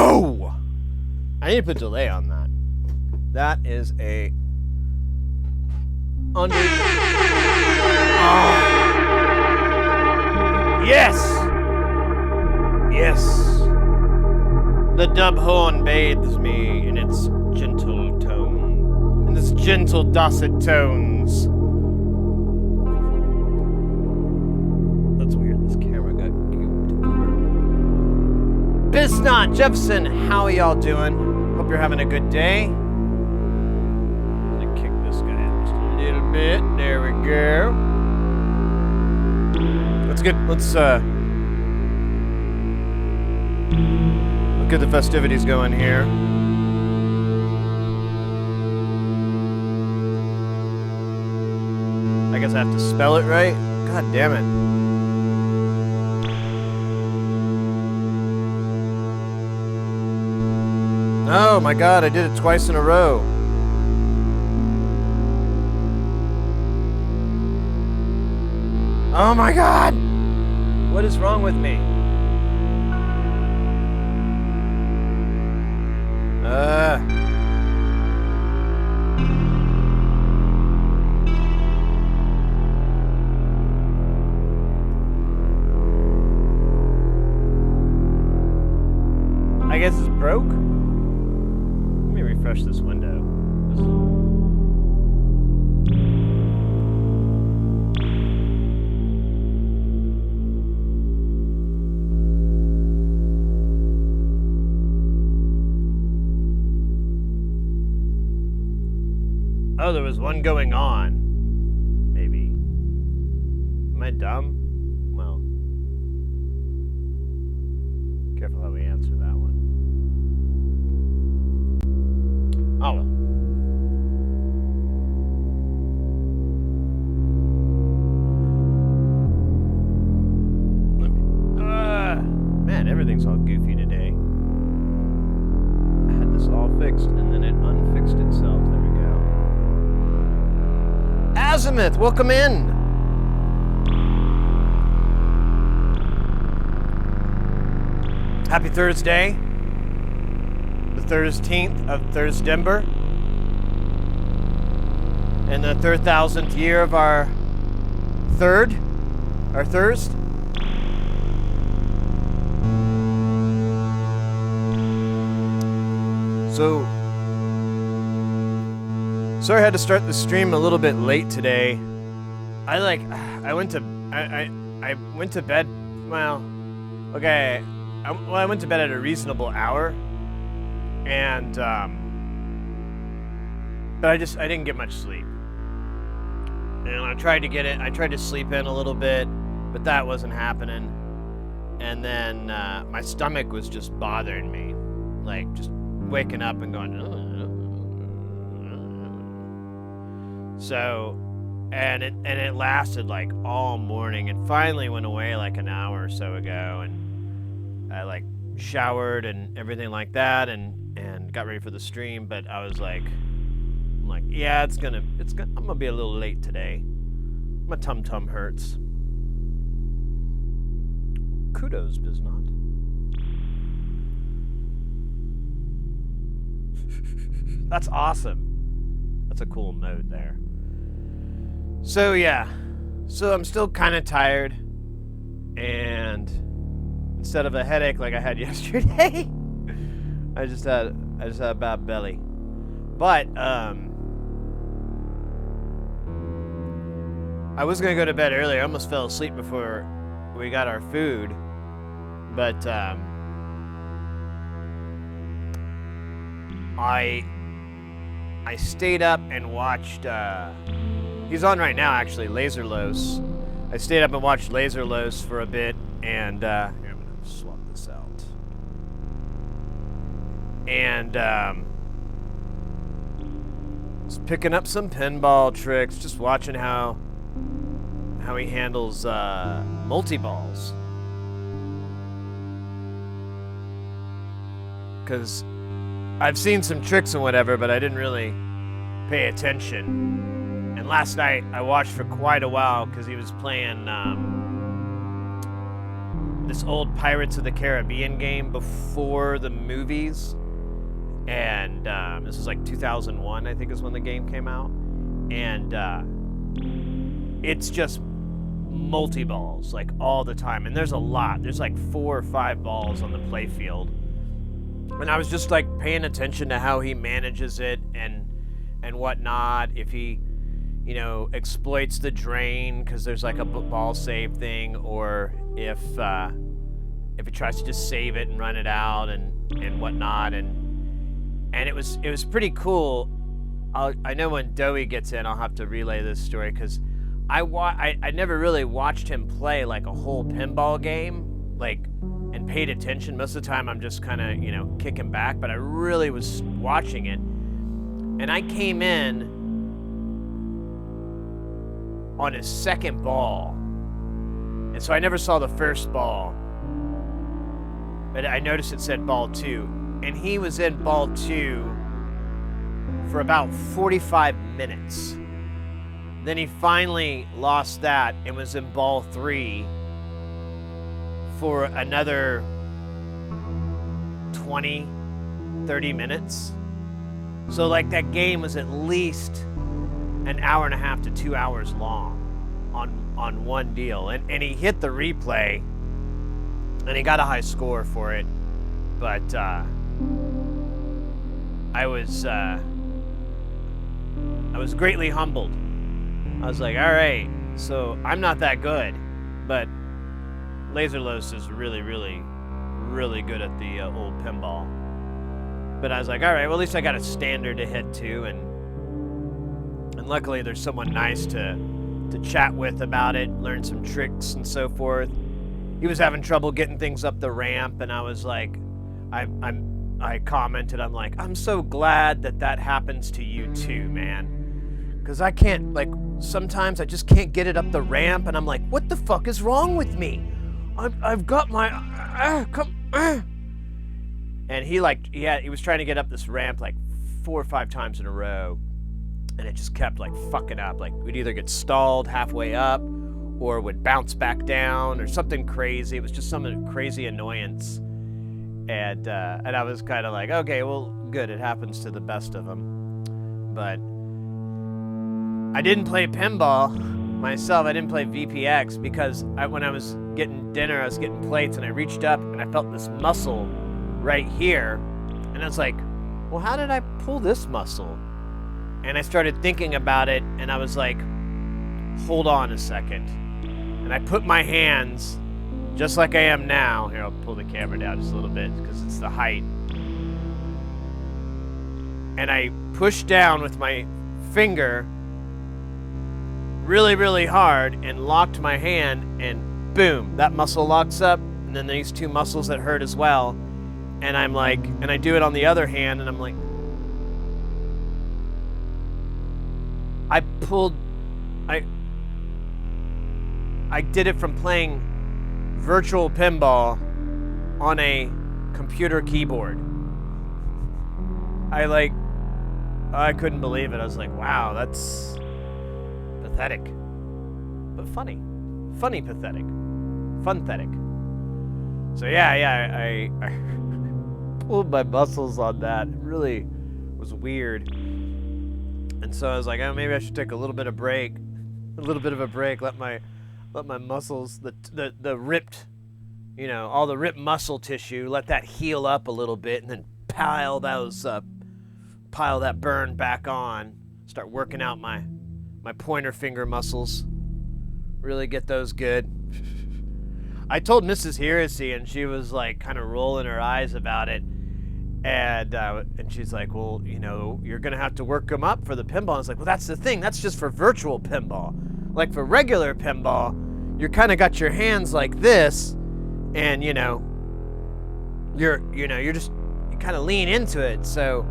Oh! I need to put delay on that. That is a... under... Oh. Yes! Yes! The dub horn bathes me in its gentle tone. In its gentle dulcet tones. That's weird, this camera got gooped over. Bisnot, Jefferson, how are y'all doing? Hope you're having a good day. I'm gonna kick this guy out just a little bit. There we go. Let's get the festivities going here. I guess I have to spell it right? God damn it. Oh my god, I did it twice in a row. Oh my god! What is wrong with me? I guess it's broke? Let me refresh this window. Oh, there was one going on. Maybe. Am I dumb? Well. Careful how we answer that one. Oh well. Man, everything's all goofy today. I had this all fixed and then it unfixed itself. There we go. Azimuth, welcome in. Happy Thursday. The 13th of Thursdember. And the 3,000th year of our thirst. So, sorry I had to start the stream a little bit late today. I went to bed, well, okay, I went to bed at a reasonable hour, and, but I didn't get much sleep. And I tried to sleep in a little bit, but that wasn't happening. And then, my stomach was just bothering me, like, just waking up and going, so, and it lasted like all morning, and finally went away like an hour or so ago, and I like showered and everything like that, and got ready for the stream. But I was like, yeah, I'm gonna be a little late today. My tum hurts. Kudos, Biznot. That's awesome. That's a cool note there. So yeah, so I'm still kind of tired, and instead of a headache like I had yesterday, I just had a bad belly. But I was gonna go to bed earlier. I almost fell asleep before we got our food, but I stayed up and watched, he's on right now actually, Laserlos. I stayed up and watched Laserlos for a bit, and, here, I'm gonna swap this out. And, was picking up some pinball tricks, just watching how he handles, multi-balls. 'Cause I've seen some tricks and whatever, but I didn't really pay attention. And last night I watched for quite a while because he was playing this old Pirates of the Caribbean game before the movies, and this was like 2001, I think, is when the game came out, and it's just multi-balls like all the time, and there's a lot. There's like 4 or 5 balls on the play field, and I was just like paying attention to how he manages it and whatnot. If he, you know, exploits the drain because there's like a ball save thing, or if he tries to just save it and run it out and whatnot, and it was pretty cool. I know when Doey gets in, I'll have to relay this story, because I never really watched him play like a whole pinball game, like, and paid attention. Most of the time I'm just kind of, you know, kicking back, but I really was watching it. And I came in on his second ball, and so I never saw the first ball, but I noticed it said ball 2, and he was in ball 2 for about 45 minutes. Then he finally lost that and was in ball 3 for another 20, 30 minutes. So like that game was at least an hour and a half to 2 hours long on one deal. And he hit the replay and he got a high score for it. But I was greatly humbled. I was like, all right, so I'm not that good, but Laserlos is really, really, really good at the old pinball. But I was like, all right, well, at least I got a standard to hit to, and luckily there's someone nice to chat with about it, learn some tricks and so forth. He was having trouble getting things up the ramp, and I was like, I commented, I'm like, I'm so glad that happens to you too, man. Because I can't, like, sometimes I just can't get it up the ramp, and I'm like, what the fuck is wrong with me? I've got my, and he was trying to get up this ramp like 4 or 5 times in a row, and it just kept like fucking up. Like we'd either get stalled halfway up, or would bounce back down, or something crazy. It was just some crazy annoyance, and I was kind of like, okay, well, good, it happens to the best of them. But I didn't play pinball myself. I didn't play VPX because when I was getting dinner, I was getting plates, and I reached up and I felt this muscle right here, and I was like, well, how did I pull this muscle? And I started thinking about it, and I was like, hold on a second. And I put my hands just like I am now. Here, I'll pull the camera down just a little bit because it's the height. And I pushed down with my finger really, really hard and locked my hand, and boom, that muscle locks up, and then these 2 muscles that hurt as well. And I'm like, and I do it on the other hand, and I'm like, I did it from playing virtual pinball on a computer keyboard. I couldn't believe it. I was like, wow, that's pathetic, but funny. Funny pathetic. Fun-thetic. So yeah, I pulled my muscles on that. It really was weird. And so I was like, oh, maybe I should take a little bit of a break, let my muscles, the ripped, you know, all the ripped muscle tissue, let that heal up a little bit, and then pile that burn back on. Start working out my pointer finger muscles. Really get those good. I told Mrs. Heresy, and she was like kind of rolling her eyes about it, and she's like, well, you know, you're gonna have to work them up for the pinball. I was like, well, that's the thing. That's just for virtual pinball. Like for regular pinball, you're kind of got your hands like this, and you you're kind of lean into it. So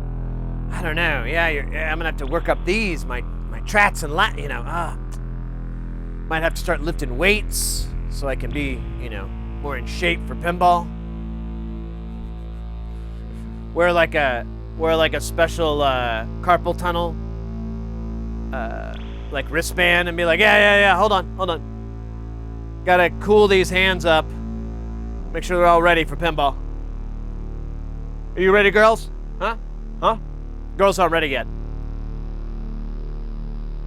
I don't know. Yeah, I'm gonna have to work up these my trats and might have to start lifting weights so I can be, more in shape for pinball. Wear like a special carpal tunnel like wristband and be like, yeah, hold on. Gotta cool these hands up Make sure they're all ready for pinball. Are you ready, girls? Huh? Huh? Girls aren't ready yet.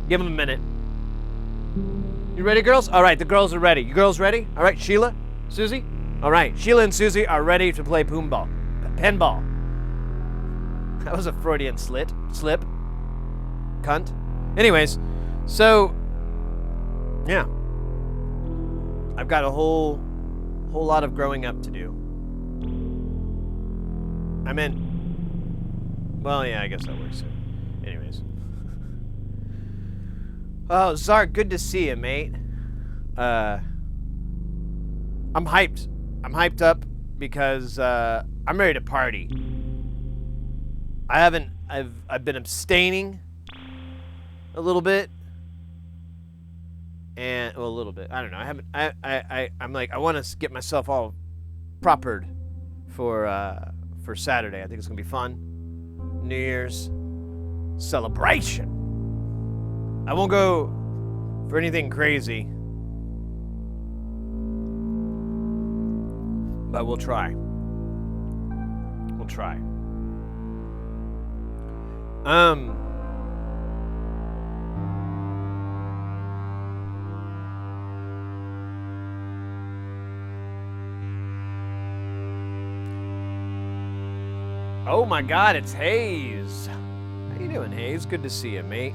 Give them a minute. You ready, girls? All right, the girls are ready. You girls ready? All right, Sheila, Susie? All right, Sheila and Susie are ready to play pinball. That was a Freudian slip. Cunt. Anyways, so, yeah. I've got a whole lot of growing up to do. I meant, well, yeah, I guess that works soon. Anyways. Oh, Zark, good to see you, mate. I'm hyped. I'm hyped up because I'm ready to party. I've been abstaining a little bit. And well, a little bit. I don't know. I'm like, I want to get myself all propered for Saturday. I think it's gonna be fun. New Year's celebration. I won't go for anything crazy, but we'll try. We'll try. Oh my God, it's Hayes. How you doing, Hayes? Good to see you, mate.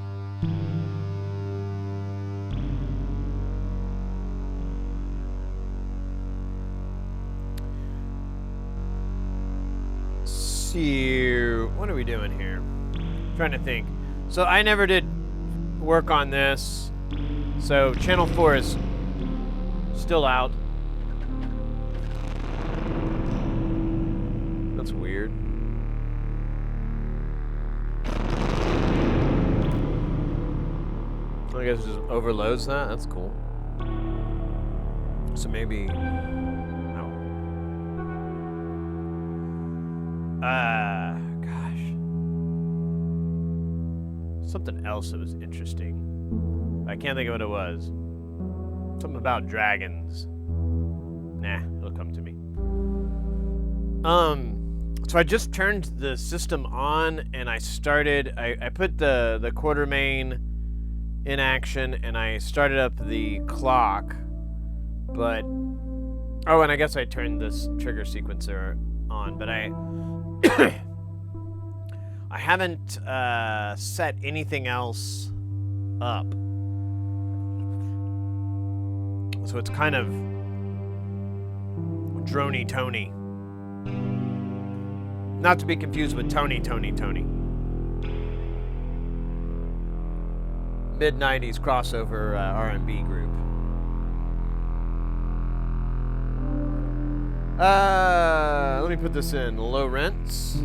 So, what are we doing here? I'm trying to think. So I never did work on this. So Channel 4 is still out. That's weird. I guess it just overloads that. That's cool. So maybe. Oh. Gosh. Something else that was interesting. I can't think of what it was. Something about dragons. Nah, it'll come to me. So I just turned the system on and I started. I put the Quartermain in action, and I started up the clock, but oh, and I guess I turned this trigger sequencer on, but I haven't set anything else up, so it's kind of drony-tony, not to be confused with Tony. Mid-90s crossover R&B group. Let me put this in low rents.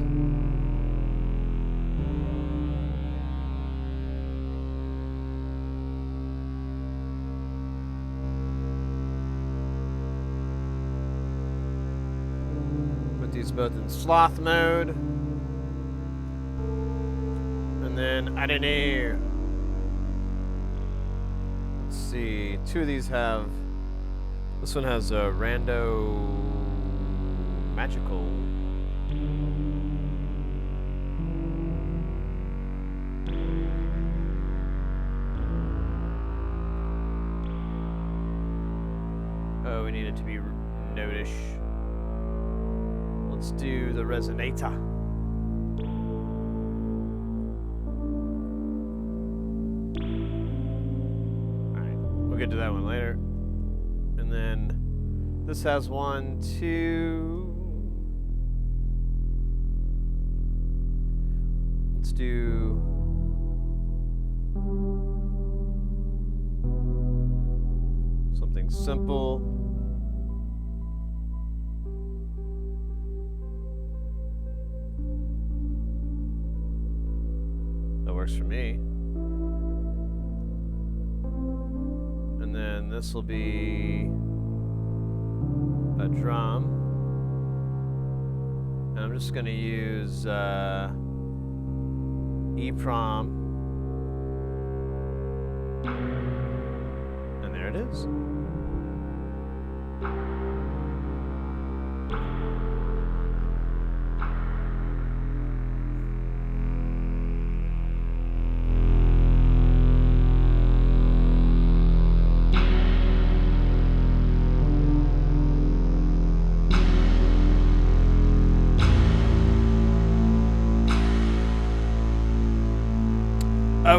Put these both in sloth mode. And then, I don't know. See, two of these have. This one has a rando magical. Oh, we need it to be notish. Let's do the resonator. We'll get to that one later. And then this has 1, 2. Let's do something simple. That works for me. And then this will be a drum. And I'm just going to use EEPROM. And there it is.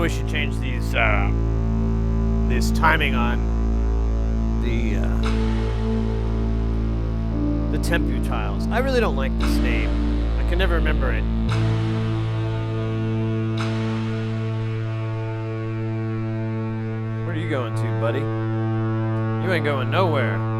we should change these this timing on the tempu tiles. I really don't like this name. I can never remember it. Where are you going to, buddy? You ain't going nowhere.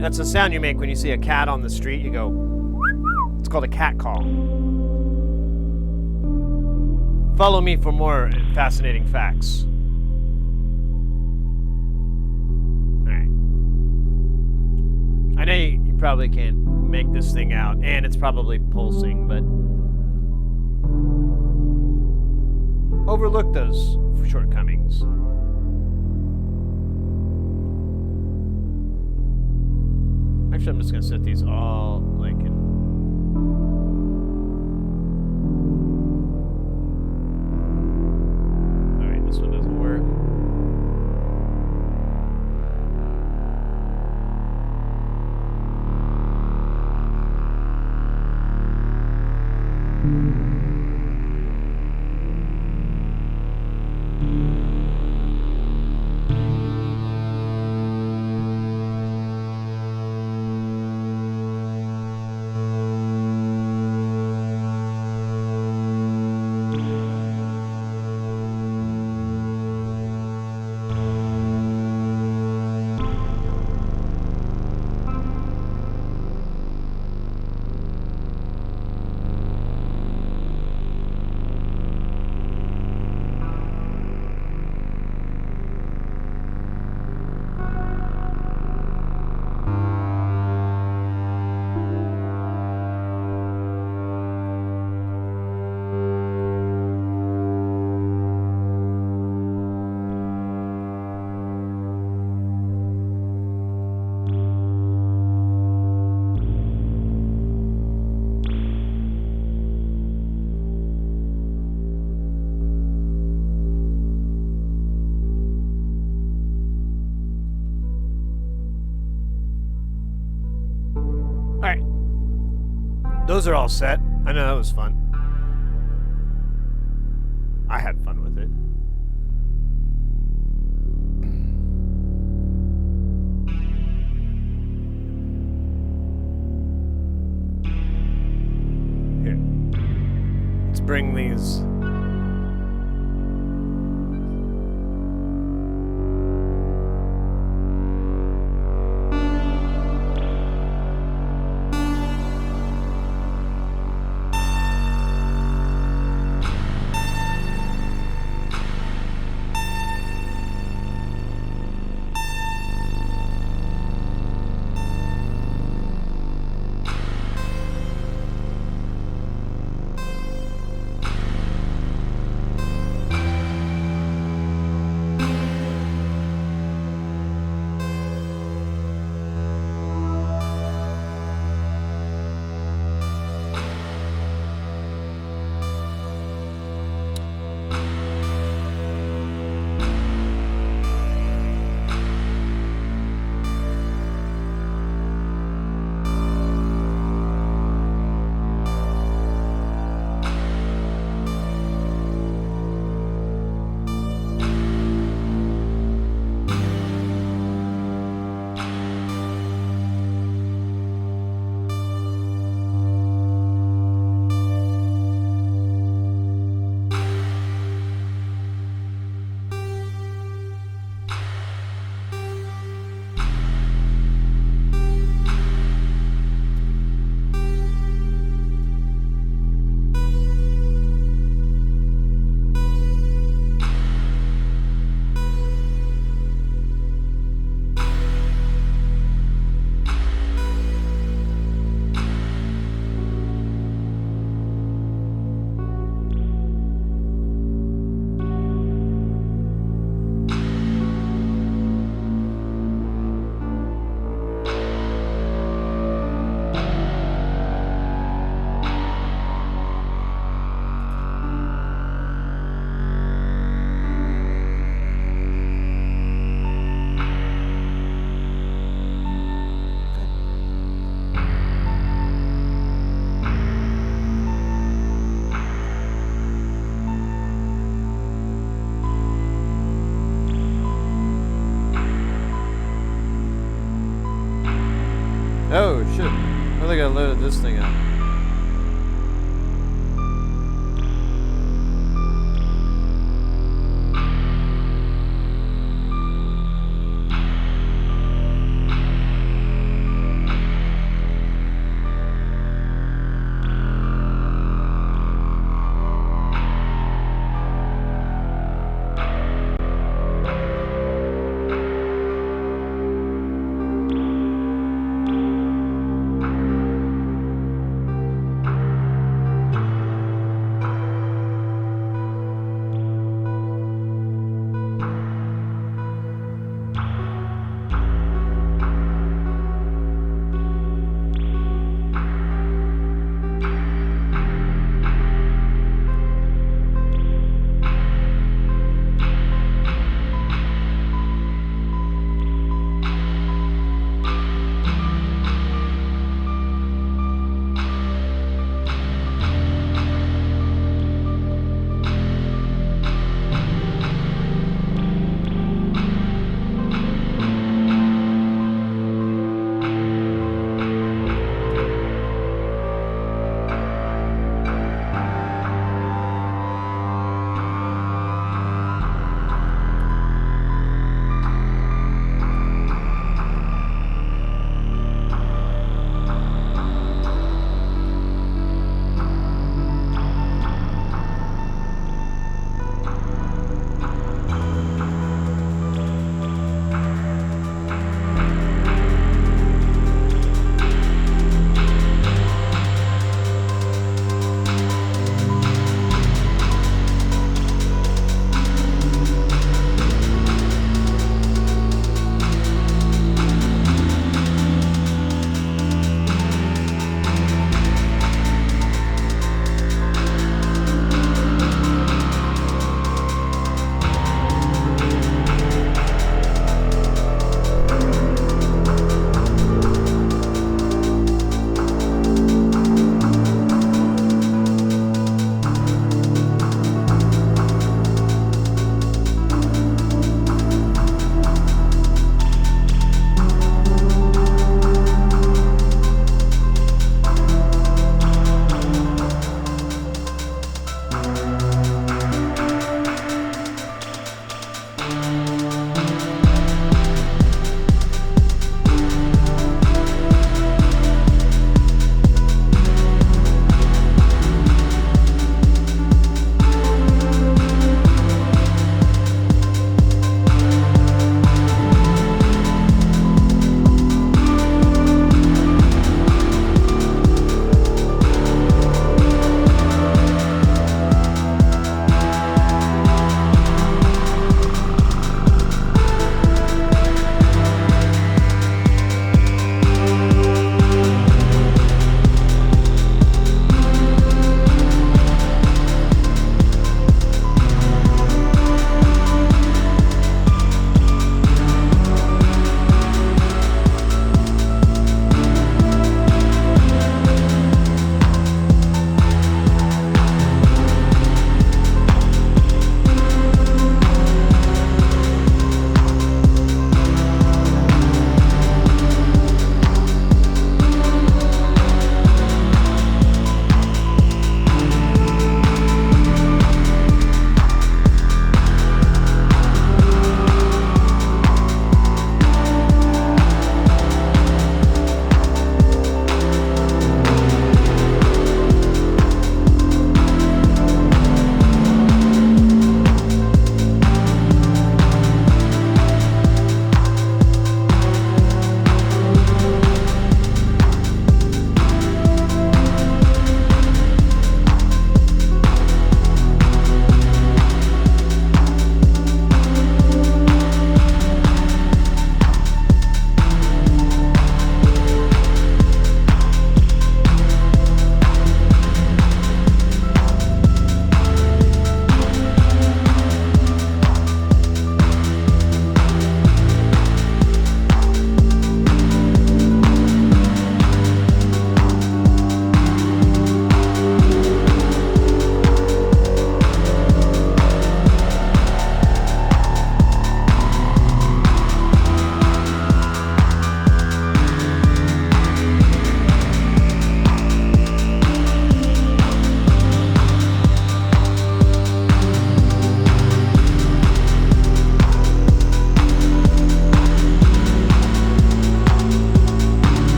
That's the sound you make when you see a cat on the street. You go, it's called a cat call. Follow me for more fascinating facts. Alright. I know you probably can't make this thing out, and it's probably pulsing, but overlook those shortcomings. Actually, I'm just gonna set these all like in. Alright, this one doesn't work. Those are all set. I know that was fun. I had fun with it. Here. Let's bring these. coming up.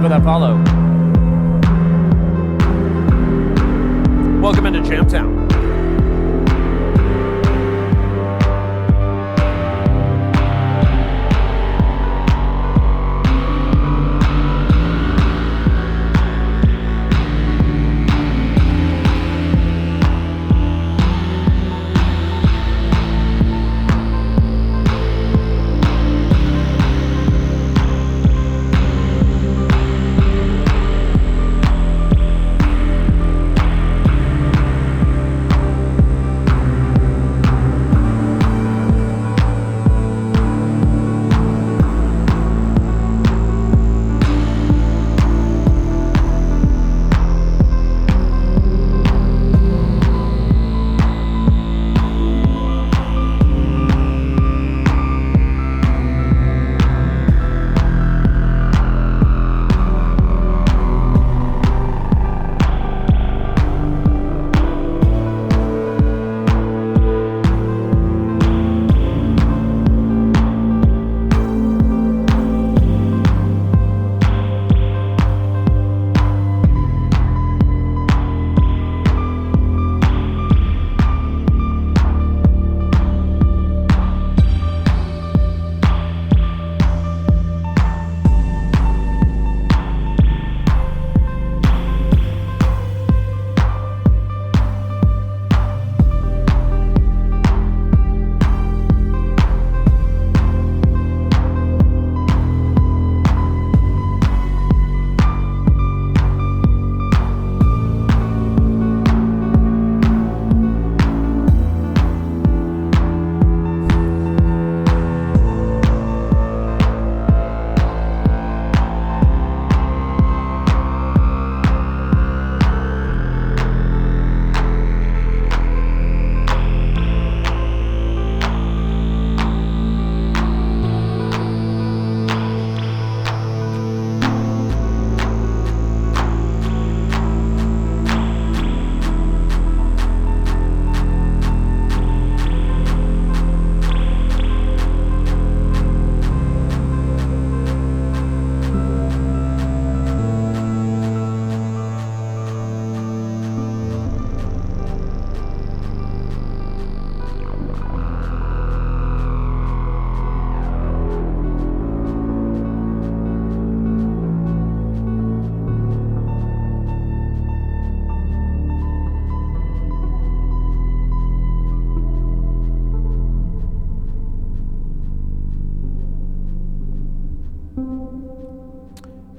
for that follow. Welcome into Jamtown.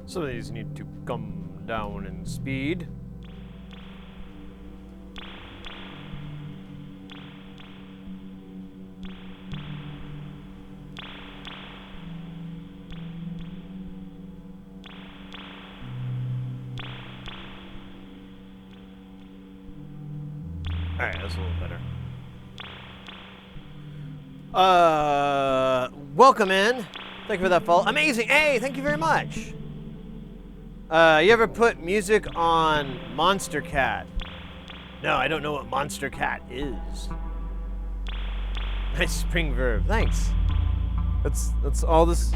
Some of these need to come down in speed. Alright, that's a little better. Welcome in. Thank you for that follow. Amazing. Hey, thank you very much. You ever put music on Monster Cat? No, I don't know what Monster Cat is. Nice spring verb. Thanks. That's all this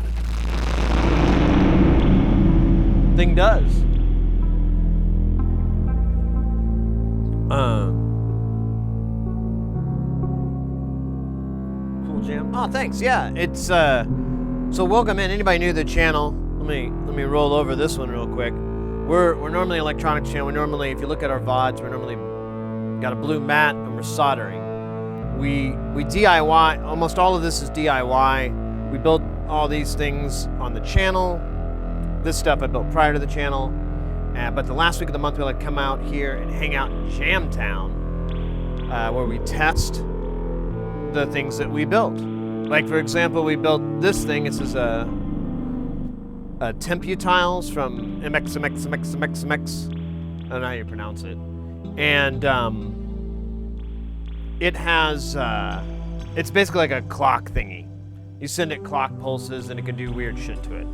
thing does. Cool jam. Oh, thanks. Yeah, it's so welcome in. Anybody new to the channel? Let me roll over this one real quick. We're normally an electronics channel. We normally, if you look at our VODs, we're normally got a blue mat and we're soldering. We DIY. Almost all of this is DIY. We built all these things on the channel. This stuff I built prior to the channel. But the last week of the month we like come out here and hang out in Jamtown, where we test the things that we built. Like for example, we built this thing. This is a Tempu tiles from MX. I don't know how you pronounce it. And it has, it's basically like a clock thingy. You send it clock pulses and it can do weird shit to it.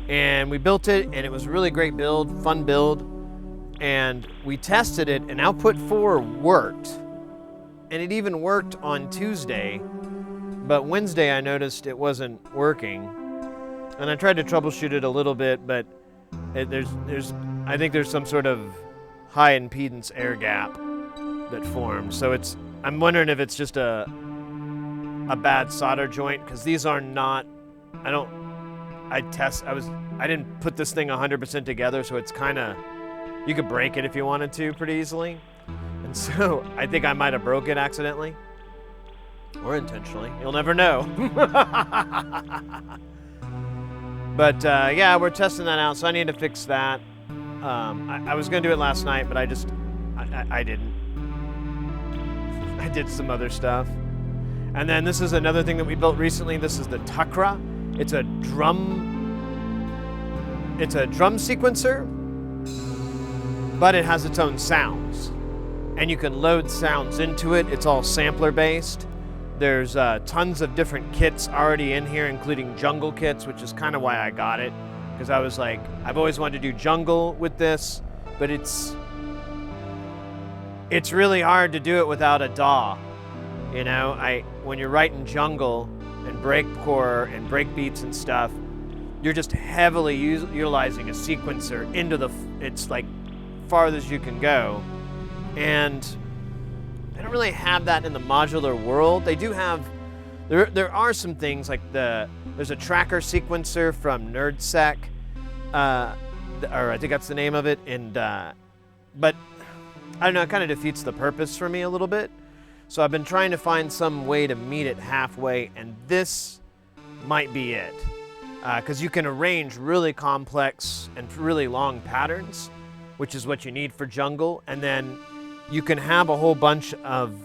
And we built it and it was a really great build, fun build. And we tested it and output 4 worked. And it even worked on Tuesday. But Wednesday I noticed it wasn't working. And I tried to troubleshoot it a little bit, but I think there's some sort of high impedance air gap that forms. So I'm wondering if it's just a bad solder joint, because these are not, I didn't put this thing 100% together, so it's kind of, you could break it if you wanted to pretty easily. And so I think I might have broke it accidentally or intentionally. You'll never know. But yeah, we're testing that out, so I need to fix that. I was going to do it last night, but I didn't. I did some other stuff. And then this is another thing that we built recently. This is the Takra. It's a drum sequencer, but it has its own sounds. And you can load sounds into it. It's all sampler based. There's tons of different kits already in here, including jungle kits, which is kind of why I got it. Because I was like, I've always wanted to do jungle with this, but it's really hard to do it without a DAW. You know, when you're writing jungle and breakcore and breakbeats and stuff, you're just heavily utilizing a sequencer into it's like farthest you can go. And I don't really have that in the modular world. They do have, there are some things like there's a tracker sequencer from NerdSec, or I think that's the name of it. And but I don't know, it kind of defeats the purpose for me a little bit. So I've been trying to find some way to meet it halfway, and this might be it. Because you can arrange really complex and really long patterns, which is what you need for jungle, and then you can have a whole bunch of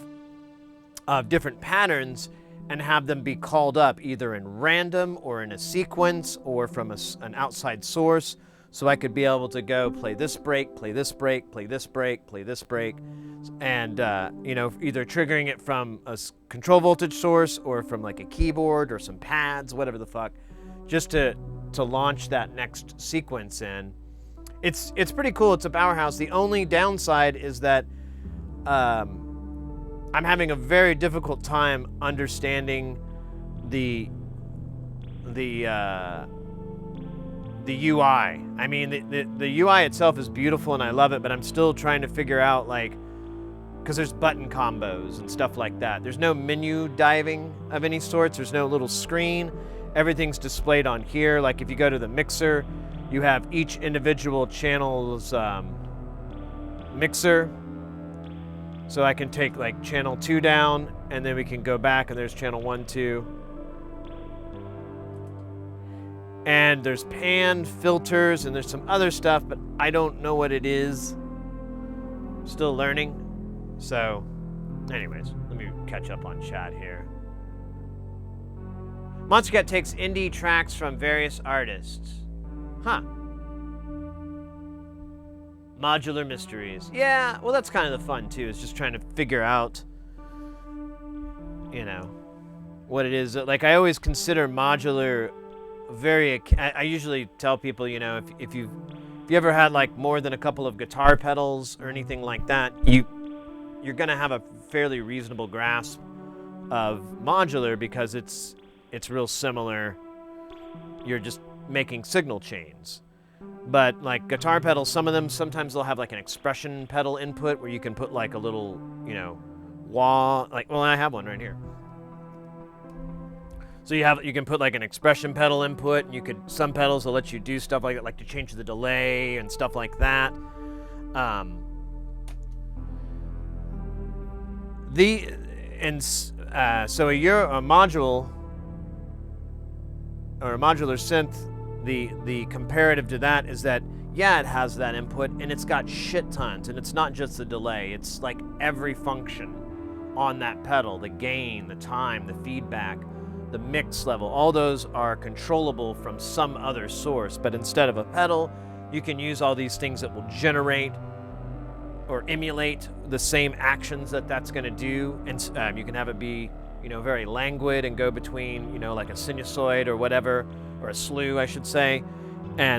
different patterns and have them be called up either in random or in a sequence or from an outside source. So I could be able to go play this break, play this break, play this break, play this break, and you know, either triggering it from a control voltage source or from like a keyboard or some pads, whatever the fuck, just to launch that next sequence in. It's pretty cool. It's a powerhouse. The only downside is that I'm having a very difficult time understanding the UI. I mean, the UI itself is beautiful and I love it, but I'm still trying to figure out, like, because there's button combos and stuff like that. There's no menu diving of any sorts. There's no little screen. Everything's displayed on here. Like if you go to the mixer, you have each individual channel's mixer. So I can take like channel 2 down, and then we can go back and there's channel 1, 2. And there's pan, filters, and there's some other stuff, but I don't know what it is. Still learning. So, anyways, let me catch up on chat here. Monstercat takes indie tracks from various artists. Huh. Modular mysteries. Yeah, well, that's kind of the fun, too. It's just trying to figure out, you know, what it is. Like, I always consider modular I usually tell people, you know, if you ever had like more than a couple of guitar pedals or anything like that, you're gonna have a fairly reasonable grasp of modular because it's real similar. You're just making signal chains. But like guitar pedals, some of them, sometimes they'll have like an expression pedal input where you can put like a little, you know, wah, like, well, I have one right here. So you can put like an expression pedal input, and some pedals will let you do stuff like that, like to change the delay and stuff like that. So a module or a modular synth, the comparative to that is that, yeah, it has that input and it's got shit tons, and it's not just the delay, it's like every function on that pedal, the gain, the time, the feedback, the mix level, all those are controllable from some other source. But instead of a pedal, you can use all these things that will generate or emulate the same actions that's going to do. And you can have it be, you know, very languid and go between, you know, like a sinusoid or whatever, or a slew, I should say.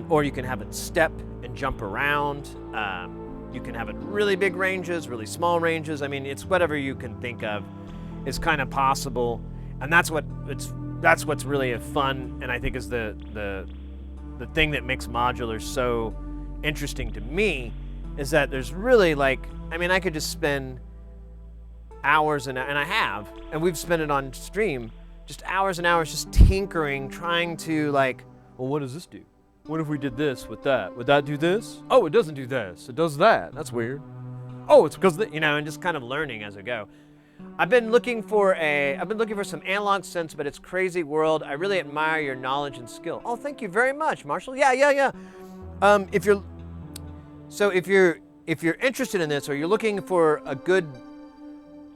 Or you can have it step and jump around. You can have it really big ranges, really small ranges. I mean, it's whatever you can think of is kind of possible. And that's what's really fun, and I think is the the thing that makes Modular so interesting to me is that there's really like, I mean, I could just spend hours and I have, and we've spent it on stream, just hours and hours just tinkering, trying to like, well, what does this do? What if we did this with that? Would that do this? Oh, it doesn't do this. It does that. That's weird. Oh, it's because, you know, and just kind of learning as I go. I've been looking for some analog synths, but it's crazy world. I really admire your knowledge and skill. Oh, thank you very much, Marshall. Yeah. If you're interested in this, or you're looking for a good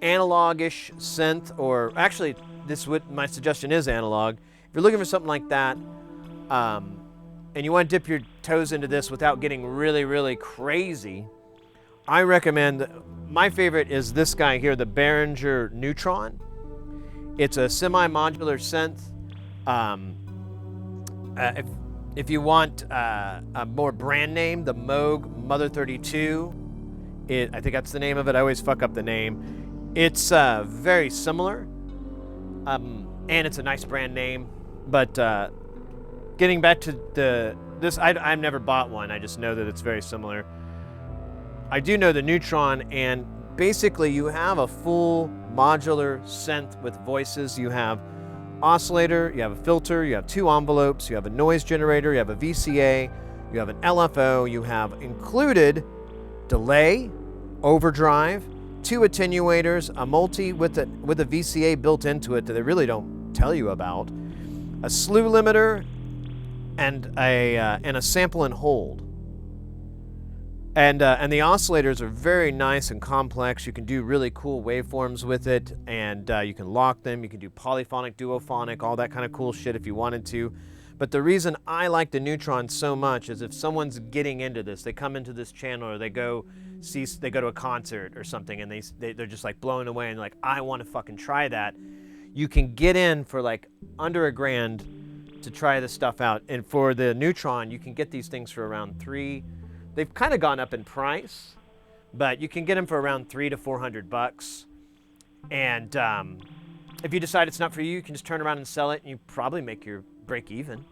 analog-ish synth, or actually, my suggestion is analog. If you're looking for something like that, and you want to dip your toes into this without getting really, really crazy, I recommend, my favorite is this guy here, the Behringer Neutron. It's a semi-modular synth. If you want a more brand name, the Moog Mother 32, I think that's the name of it. I always fuck up the name. It's very similar, and it's a nice brand name. But getting back to this, I've never bought one. I just know that it's very similar. I do know the Neutron, and basically you have a full modular synth with voices. You have oscillator, you have a filter, you have two envelopes, you have a noise generator, you have a VCA, you have an LFO, you have included delay, overdrive, two attenuators, a multi with a VCA built into it that they really don't tell you about, a slew limiter, and a sample and hold. And the oscillators are very nice and complex. You can do really cool waveforms with it, and you can lock them. You can do polyphonic, duophonic, all that kind of cool shit if you wanted to. But the reason I like the Neutron so much is if someone's getting into this, they come into this channel, or they go to a concert or something, and they're just like blown away and like, I want to fucking try that. You can get in for like under $1,000 to try this stuff out. And for the Neutron, you can get these things for around $300. They've kind of gone up in price, but you can get them for around $300 to $400. And if you decide it's not for you, you can just turn around and sell it, and you probably make your break even.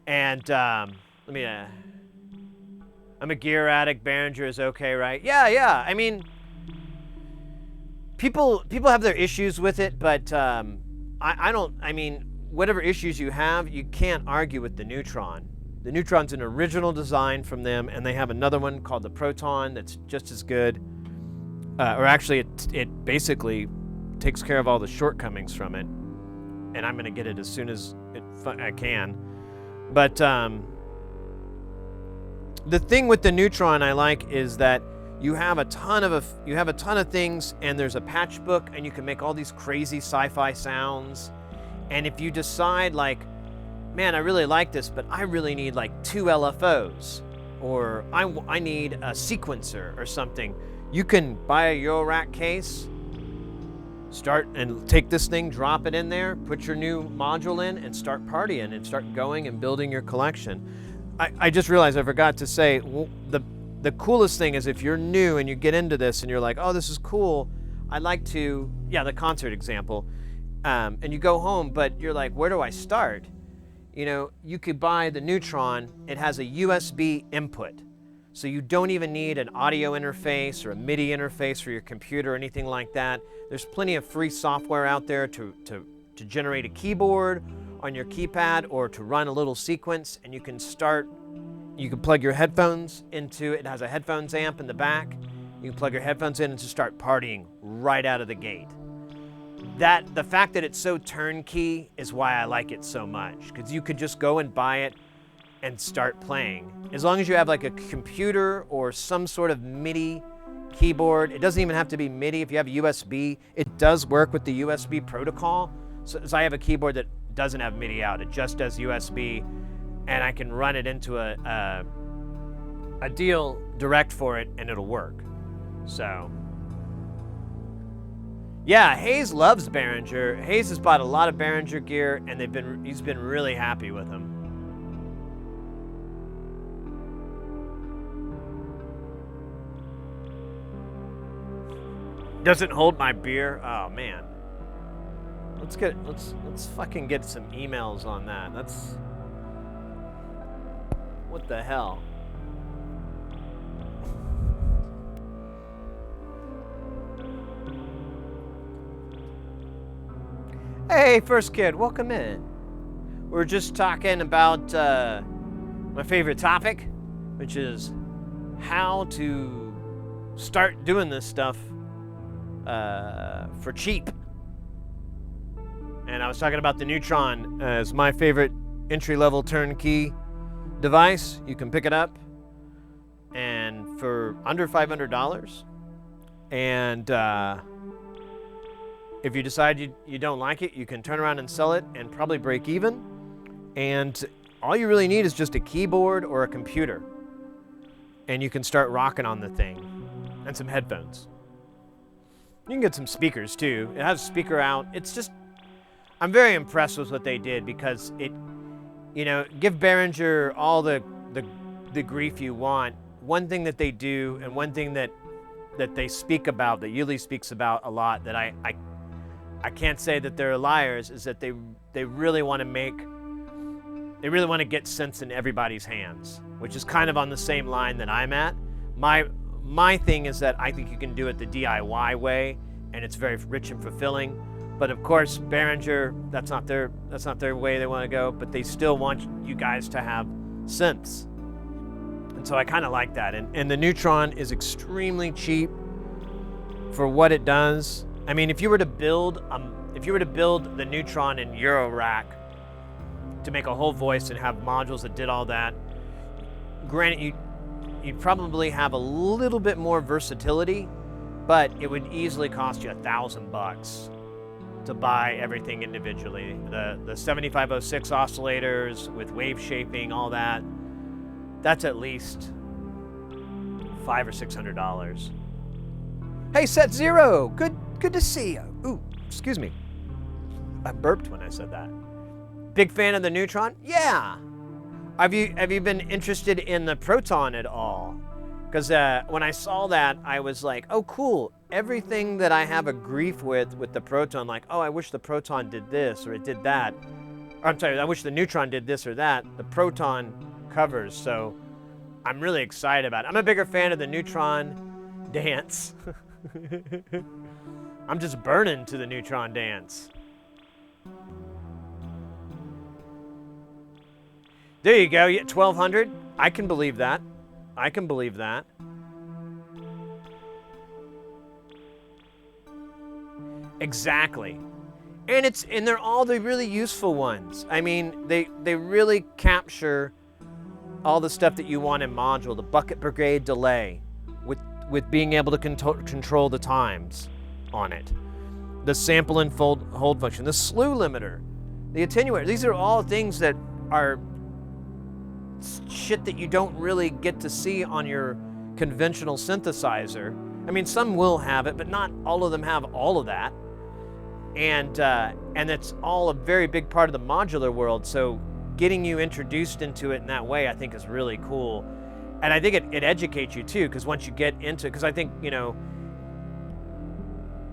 And I'm a gear addict. Behringer is okay, right? Yeah. I mean, people have their issues with it, but I don't. I mean, whatever issues you have, you can't argue with the Neutron. The Neutron's an original design from them, and they have another one called the Proton that's just as good. Or actually, it basically takes care of all the shortcomings from it. And I'm going to get it as soon as I can. But the thing with the Neutron I like is that you have a ton of things, and there's a patch book, and you can make all these crazy sci-fi sounds. And if you decide like, man, I really like this, but I really need like 2 LFOs, or I need a sequencer or something, you can buy a Eurorack case, start and take this thing, drop it in there, put your new module in, and start partying and start going and building your collection. I just realized I forgot to say, the coolest thing is if you're new and you get into this and you're like, oh, this is cool, I'd like to, the concert example, and you go home, but you're like, where do I start? You know, you could buy the Neutron. It has a USB input. So you don't even need an audio interface or a MIDI interface for your computer or anything like that. There's plenty of free software out there to generate a keyboard on your keypad or to run a little sequence, and you can plug your headphones into it. It has a headphones amp in the back. You can plug your headphones in and just start partying right out of the gate. The fact that it's so turnkey is why I like it so much, because you could just go and buy it and start playing. As long as you have like a computer or some sort of MIDI keyboard. It doesn't even have to be MIDI. If you have USB, it does work with the USB protocol. So I have a keyboard that doesn't have MIDI out. It just does USB, and I can run it into a deal direct for it, and it'll work. So yeah, Hayes loves Behringer. Hayes has bought a lot of Behringer gear, and he's been really happy with them. Doesn't hold my beer. Oh man. Let's fucking get some emails on that. What the hell? Hey, first kid, welcome in. We're just talking about my favorite topic, which is how to start doing this stuff for cheap. And I was talking about the Neutron as my favorite entry-level turnkey device. You can pick it up and for under $500. And if you decide you don't like it, you can turn around and sell it and probably break even. And all you really need is just a keyboard or a computer. And you can start rocking on the thing. And some headphones. You can get some speakers too. It has a speaker out. It's just, I'm very impressed with what they did because it, you know, give Behringer all the grief you want. One thing that they do and one thing that they speak about, that Yuli speaks about a lot, that I can't say that they're liars, is that they really want to get synths in everybody's hands, which is kind of on the same line that I'm at. My thing is that I think you can do it the DIY way, and it's very rich and fulfilling. But of course, Behringer, that's not their way they want to go, but they still want you guys to have synths. And so I kind of like that. And the Neutron is extremely cheap for what it does. I mean, if you were to build the Neutron in Eurorack to make a whole voice and have modules that did all that, granted, you'd probably have a little bit more versatility, but it would easily cost you $1,000 to buy everything individually. The 7506 oscillators with wave shaping, all that, that's at least $500 or $600. Hey, Set Zero, good to see you. Ooh, excuse me. I burped when I said that. Big fan of the Neutron? Yeah. Have you been interested in the Proton at all? Because when I saw that, I was like, oh, cool. Everything that I have a grief with the Proton, like, oh, I wish the Proton did this or it did that. Or, I'm sorry, I wish the Neutron did this or that. The Proton covers, so I'm really excited about it. I'm a bigger fan of the Neutron dance. I'm just burning to the Neutron dance. There you go, 1,200. I can believe that. I can believe that. Exactly. And they're all the really useful ones. I mean, they really capture all the stuff that you want in module. The bucket brigade delay with being able to control the times on it. The sample and hold function, the slew limiter, the attenuator. These are all things that are shit that you don't really get to see on your conventional synthesizer. I mean, some will have it, but not all of them have all of that. And it's all a very big part of the modular world. So getting you introduced into it in that way, I think, is really cool. And I think it educates you too, because once you get into it, because I think, you know,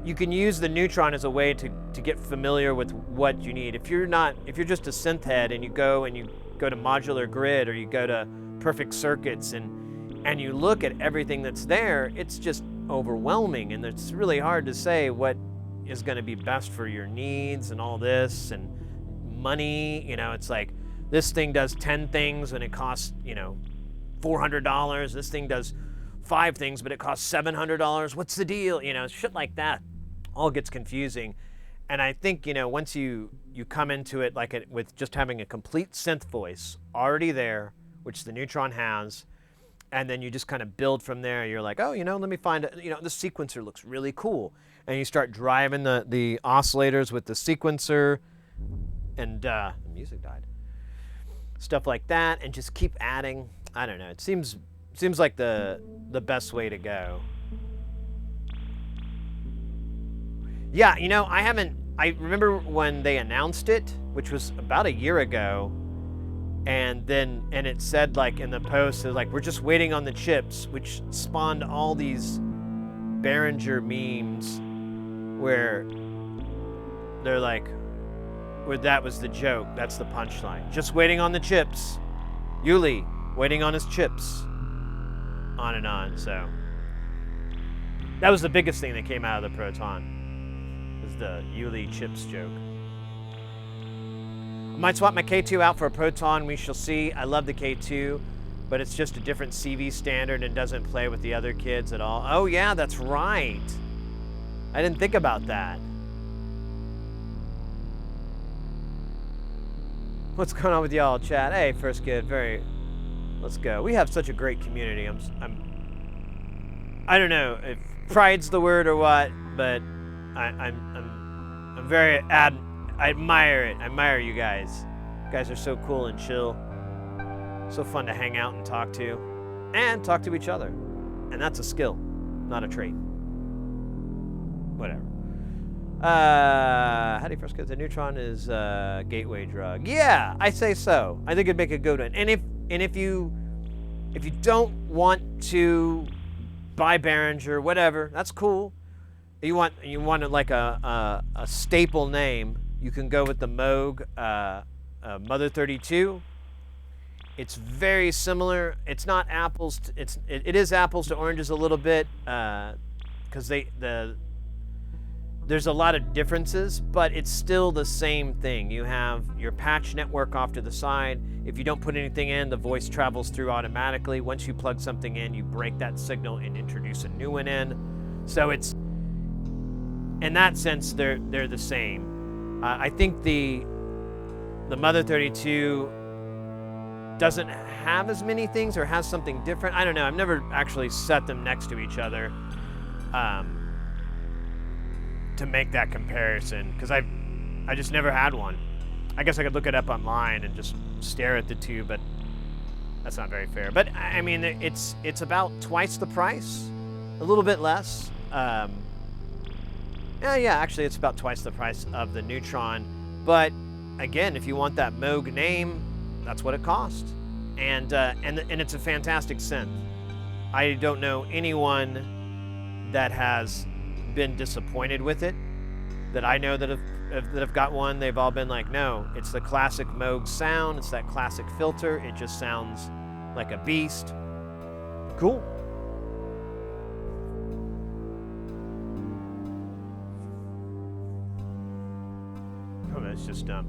you can use the Neutron as a way to get familiar with what you need. If you're just a synth head and you go to Modular Grid or you go to Perfect Circuits and you look at everything that's there, it's just overwhelming, and it's really hard to say what is going to be best for your needs and all this and money. You know, it's like this thing does 10 things and it costs, you know, $400. This thing does 5 things, but it costs $700. What's the deal? You know, shit like that all gets confusing. And I think, you know, once you come into it with just having a complete synth voice already there, which the Neutron has, and then you just kind of build from there. You're like, oh, you know, let me find, you know, the sequencer looks really cool. And you start driving the oscillators with the sequencer, and the music died. Stuff like that, and just keep adding. I don't know. It seems like the best way to go. Yeah, you know, I remember when they announced it, which was about a year ago, and it said, like, in the post, like, we're just waiting on the chips, which spawned all these Behringer memes where they're like, where that was the joke, that's the punchline. Just waiting on the chips. Yuli, waiting on his chips. On and on. So that was the biggest thing that came out of the Proton, was the Yuli chips joke. I might swap my K2 out for a Proton. We shall see. I love the K2, but it's just a different CV standard and doesn't play with the other kids at all. Oh yeah, that's right. I didn't think about that. What's going on with y'all, chat? Hey, first kid, let's go. We have such a great community. I don't know if pride's the word or what, but I'm very I admire it. I admire you guys. You guys are so cool and chill. So fun to hang out and talk to each other. And that's a skill, not a trait. Whatever. How do you first get the Neutron is a gateway drug? Yeah, I say so. I think it'd make a good one. And if you don't want to buy Behringer, whatever, that's cool. You want it like a staple name, you can go with the Moog Mother 32. It's very similar. It's not apples. It is apples to oranges a little bit, because there's a lot of differences, but it's still the same thing. You have your patch network off to the side. If you don't put anything in, the voice travels through automatically. Once you plug something in, you break that signal and introduce a new one in. So it's, in that sense, they're the same. I think the Mother 32 doesn't have as many things or has something different. I don't know. I've never actually set them next to each other. To make that comparison, because I just never had one. I guess I could look it up online and just stare at the two, but that's not very fair. But I mean, it's about twice the price, a little bit less. Yeah, actually, it's about twice the price of the Neutron. But again, if you want that Moog name, that's what it costs, and it's a fantastic synth. I don't know anyone that has been disappointed with it that I know that have got one. They've all been like, no, it's the classic Moog sound, it's that classic filter, it just sounds like a beast. Cool. Oh, that's just dumb.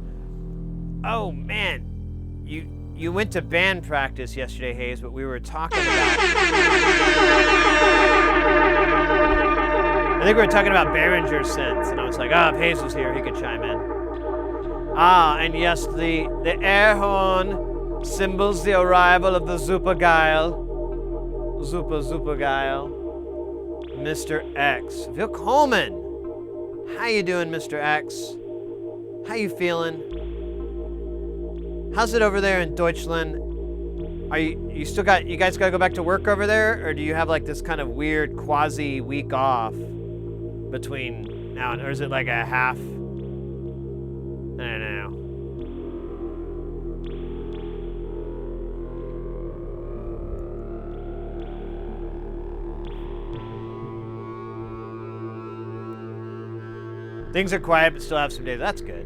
Oh man, you went to band practice yesterday, Hayes, but we were talking about I think we were talking about Behringer synths, and I was like, if Hayes was here, he could chime in. And yes, the air horn symbols the arrival of the Supergeil. Supergeil. Mr. X. Willkommen! How you doing, Mr. X? How you feeling? How's it over there in Deutschland? Are you guys gotta go back to work over there, or do you have like this kind of weird quasi week off between now and, or is it like a half? I don't know. Things are quiet, but still have some days. That's good.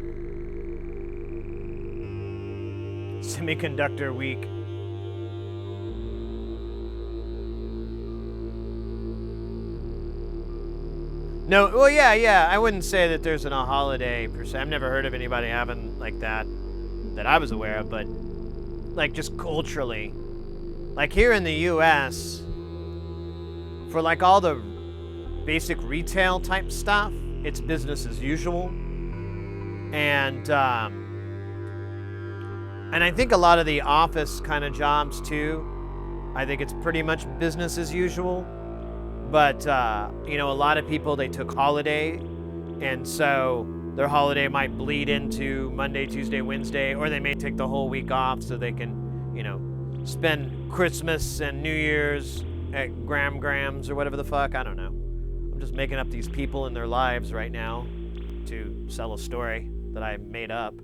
Semiconductor week. No, well, yeah. I wouldn't say that there's a holiday per se. I've never heard of anybody having like that I was aware of, but like just culturally, like here in the U.S., for like all the basic retail type stuff, it's business as usual, and I think a lot of the office kind of jobs too, I think it's pretty much business as usual. But, you know, a lot of people, they took holiday, and so their holiday might bleed into Monday, Tuesday, Wednesday, or they may take the whole week off so they can, you know, spend Christmas and New Year's at Grams or whatever the fuck. I don't know. I'm just making up these people and their lives right now to sell a story that I made up.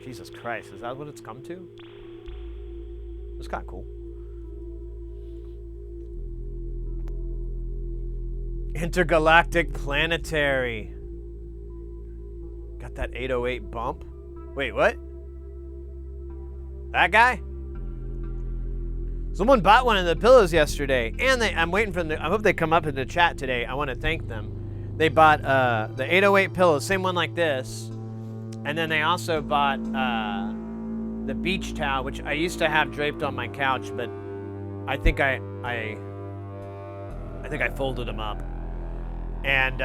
Jesus Christ, is that what it's come to? It's kind of cool. Intergalactic Planetary. Got that 808 bump? Wait, what? That guy? Someone bought one of the pillows yesterday, and I'm waiting for them. I hope they come up in the chat today. I want to thank them. They bought the 808 pillow, same one like this, and then they also bought the beach towel, which I used to have draped on my couch, but I think I folded them up. And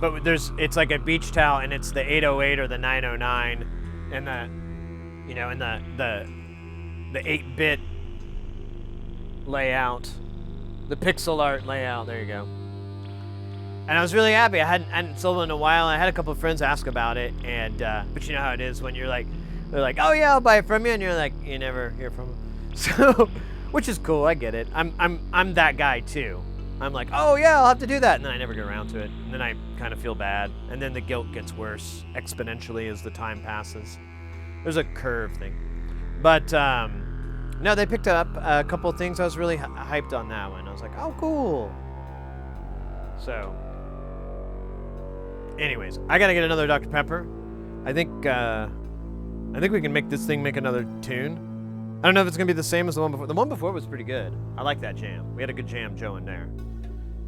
but it's like a beach towel, and it's the 808 or the 909, and the 8-bit layout, the pixel art layout. There you go. And I was really happy. I hadn't sold it in a while. I had a couple of friends ask about it, and but you know how it is when you're like, they're like, oh yeah, I'll buy it from you, and you're like, you never hear from them. So, which is cool. I get it. I'm that guy too. I'm like, oh yeah, I'll have to do that, and then I never get around to it, and then I kind of feel bad, and then the guilt gets worse exponentially as the time passes. There's a curve thing, but no, they picked up a couple of things. I was really hyped on that one. I was like, oh cool. So, anyways, I gotta get another Dr. Pepper. I think we can make this thing make another tune. I don't know if it's gonna be the same as the one before. The one before was pretty good. I like that jam. We had a good jam Joe in there.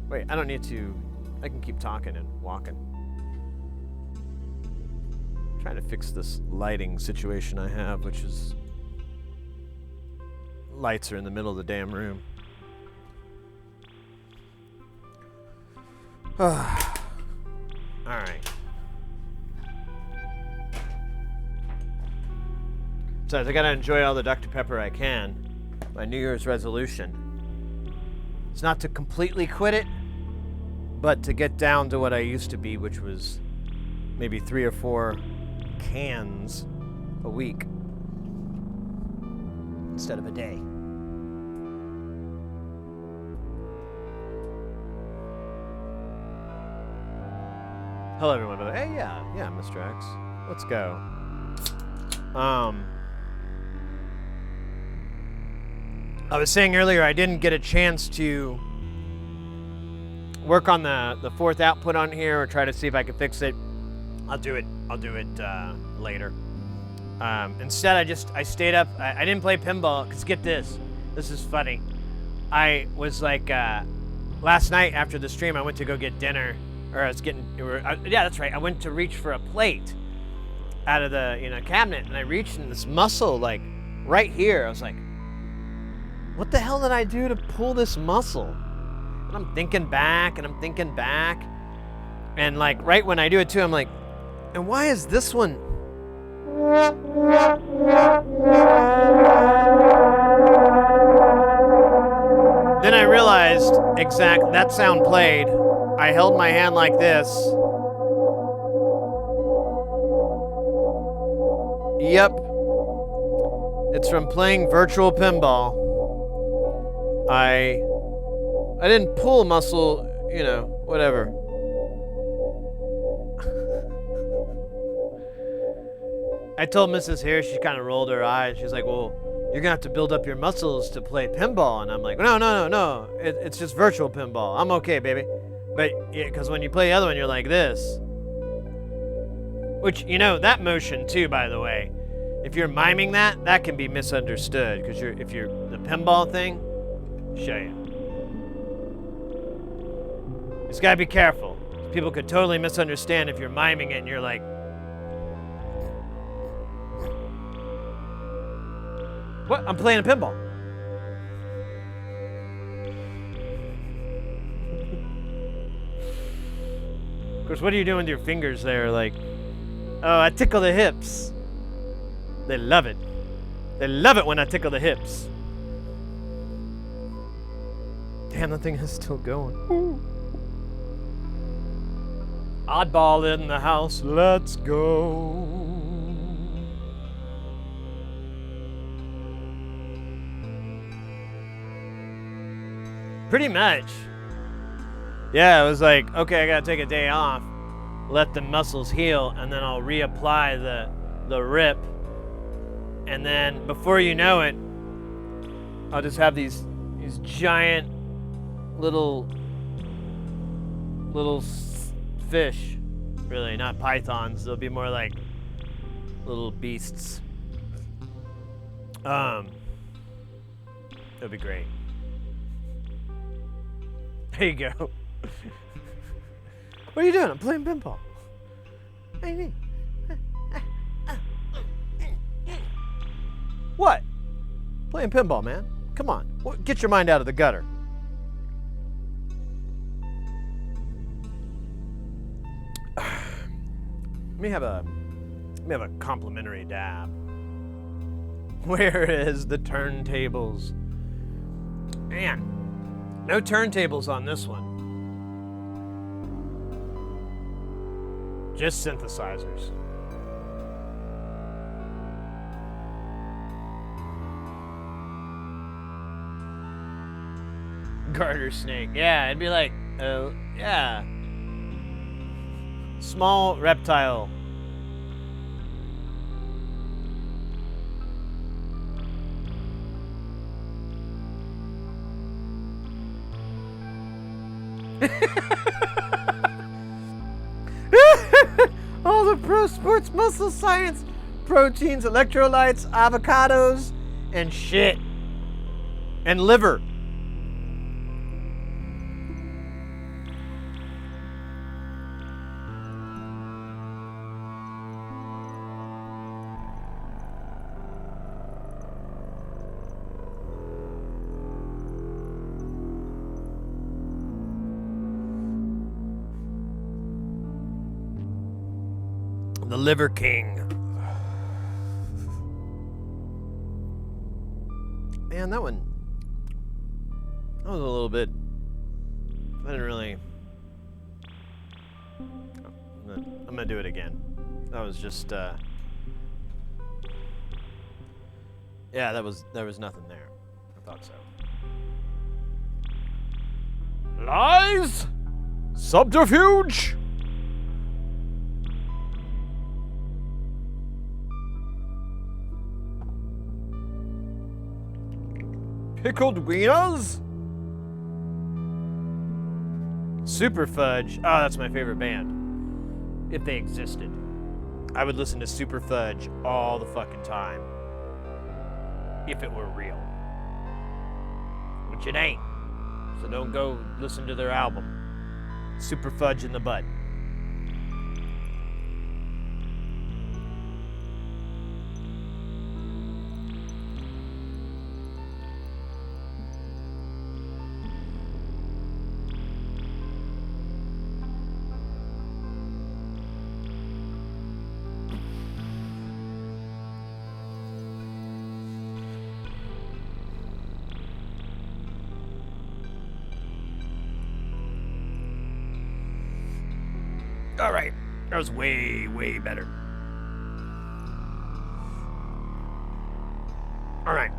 Wait, I don't need to. I can keep talking and walking. I'm trying to fix this lighting situation I have, which is lights are in the middle of the damn room. All right. So I gotta enjoy all the Dr. Pepper I can. My New Year's resolution. It's not to completely quit it, but to get down to what I used to be, which was maybe 3 or 4 cans a week instead of a day. Hello everyone. Hey, yeah, Mr. X. Let's go. I was saying earlier I didn't get a chance to work on the 4th output on here or try to see if I could fix it. I'll do it later. Instead, I stayed up. I didn't play pinball because get this. This is funny. I was like last night after the stream I went to go get dinner, or I was getting yeah, that's right. I went to reach for a plate out of the cabinet, and I reached in this muscle like right here. I was like, what the hell did I do to pull this muscle? And I'm thinking back, and like right when I do it too, I'm like, and why is this one? Then I realized that sound played. I held my hand like this. Yep. It's from playing virtual pinball. I didn't pull muscle, whatever. I told Mrs. Harris, she kind of rolled her eyes. She's like, well, you're going to have to build up your muscles to play pinball. And I'm like, no. It's just virtual pinball. I'm okay, baby. But, because when you play the other one, you're like this. Which, that motion, too, by the way. If you're miming that can be misunderstood. Because if you're the pinball thing, show you. Just got to be careful. People could totally misunderstand if you're miming it and you're like, what? I'm playing a pinball. Of course, what are you doing with your fingers there? Like, oh, I tickle the hips. They love it. They love it when I tickle the hips. Damn, that thing is still going. Ooh. Oddball in the house, let's go. Pretty much. Yeah, it was like, okay, I gotta take a day off, let the muscles heal, and then I'll reapply the rip. And then before you know it, I'll just have these giant little fish. Really, not pythons. They'll be more like little beasts. That'd be great. There you go. What are you doing? I'm playing pinball. Hey. What? Playing pinball, man. Come on. Get your mind out of the gutter. Let me have a complimentary dab. Where is the turntables? Man, no turntables on this one. Just synthesizers. Garter snake. Yeah, it'd be like, yeah. Small reptile. All the pro sports muscle science, proteins, electrolytes, avocados, and shit. And liver. The Liver King. Man, that was a little bit, I didn't really, I'm gonna do it again. That was just, yeah, there was nothing there. I thought so. Lies! Subterfuge! Pickled wieners? Super Fudge. Oh, that's my favorite band. If they existed. I would listen to Super Fudge all the fucking time. If it were real. Which it ain't. So don't go listen to their album. Super Fudge in the Butt. All right, that was way, way better. All right.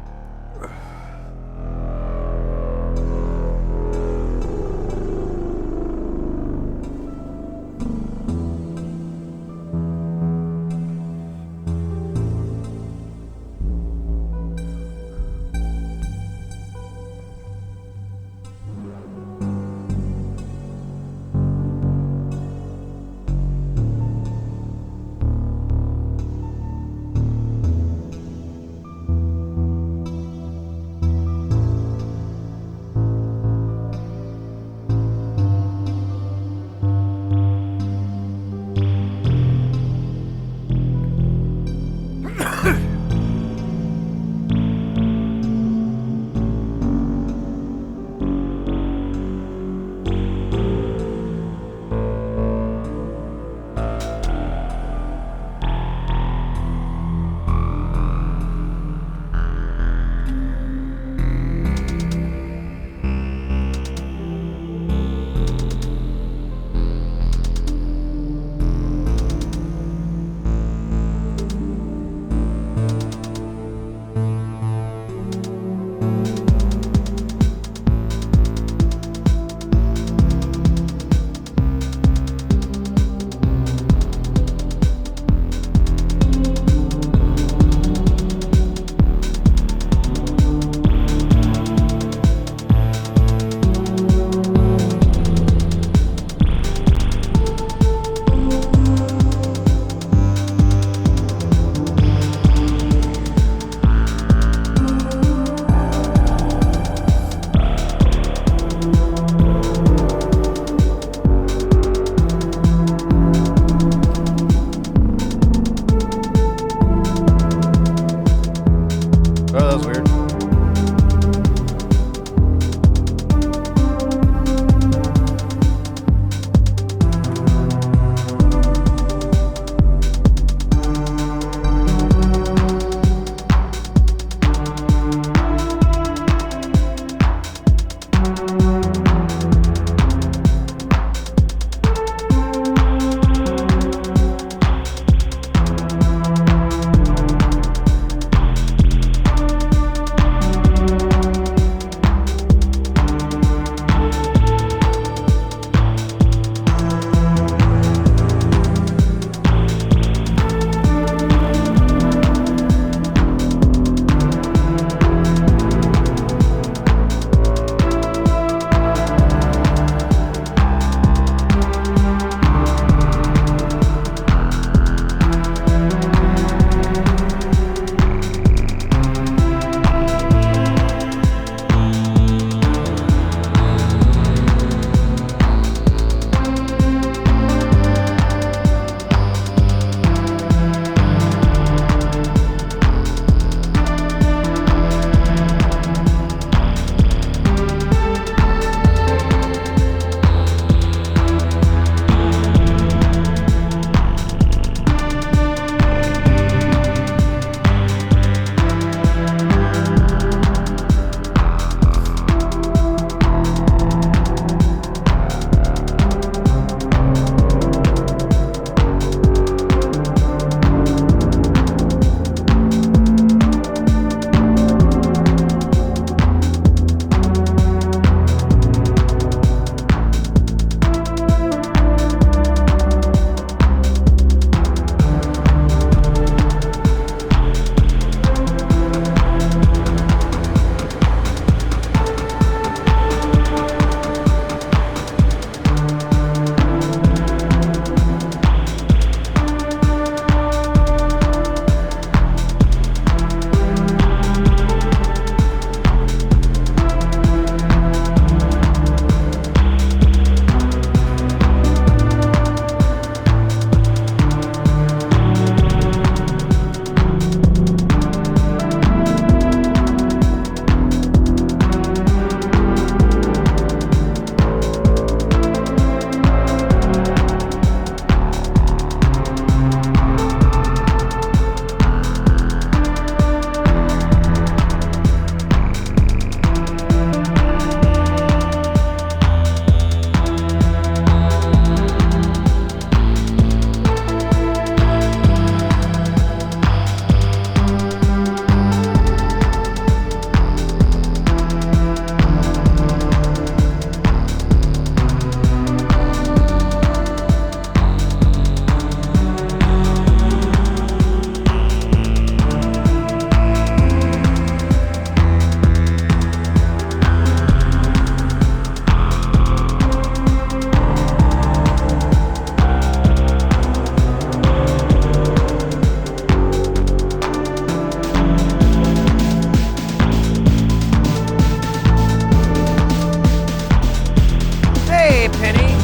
Kenny.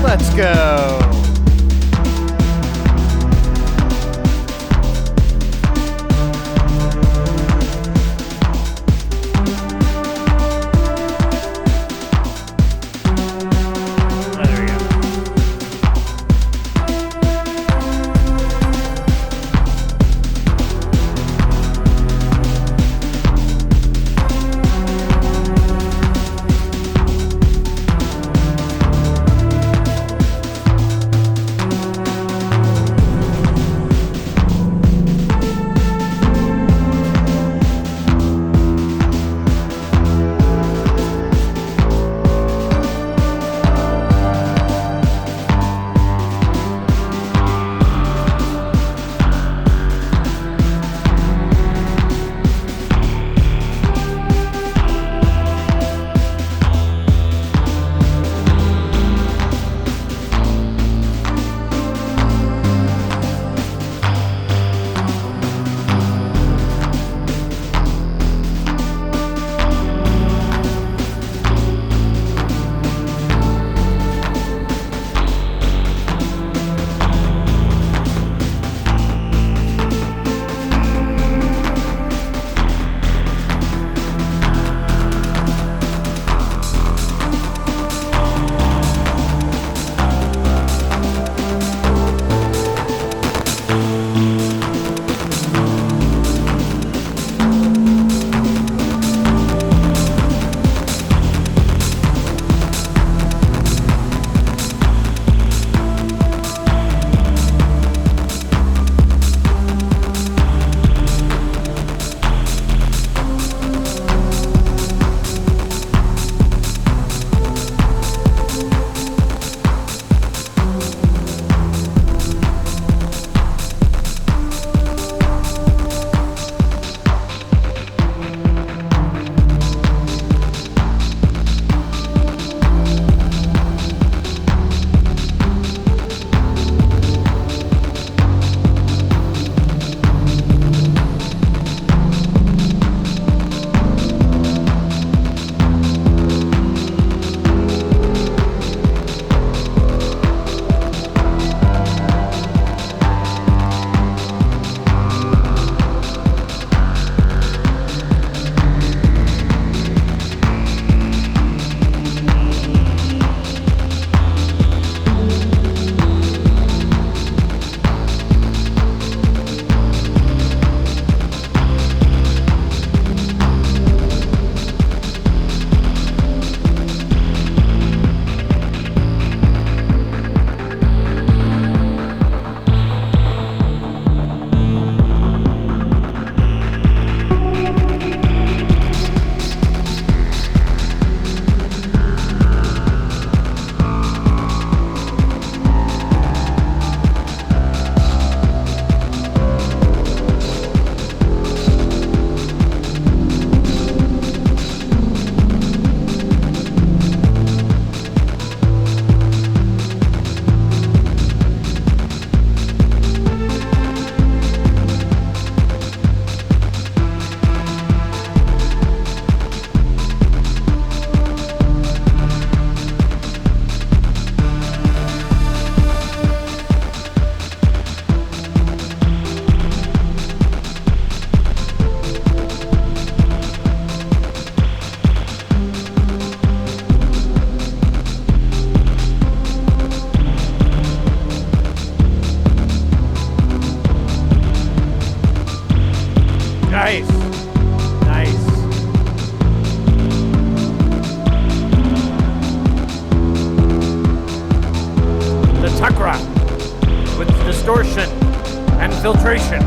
Let's go. Nice. Nice. The Takra with distortion and filtration.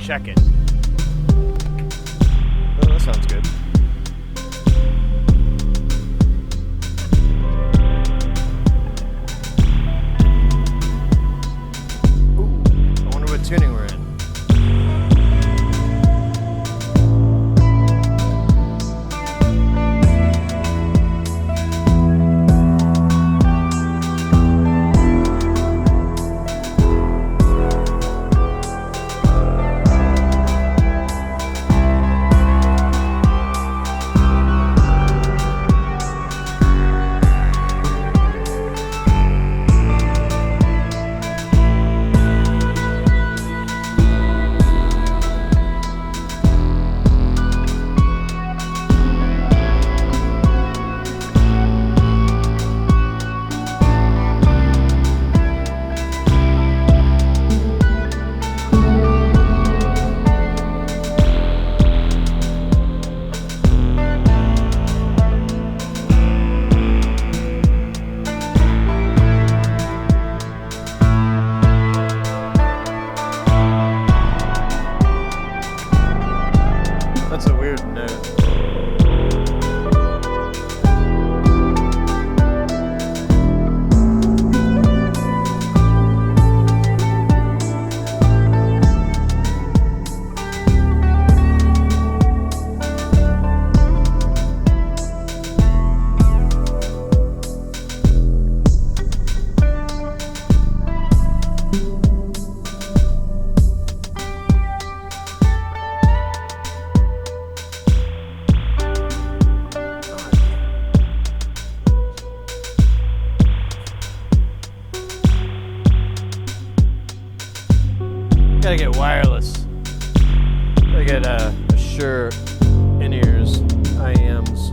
check it. Oh, that sounds good. Ooh, I wonder what tuning we're in. That's a weird note. Gotta get wireless. Gotta get a Shure in-ears, IEMs.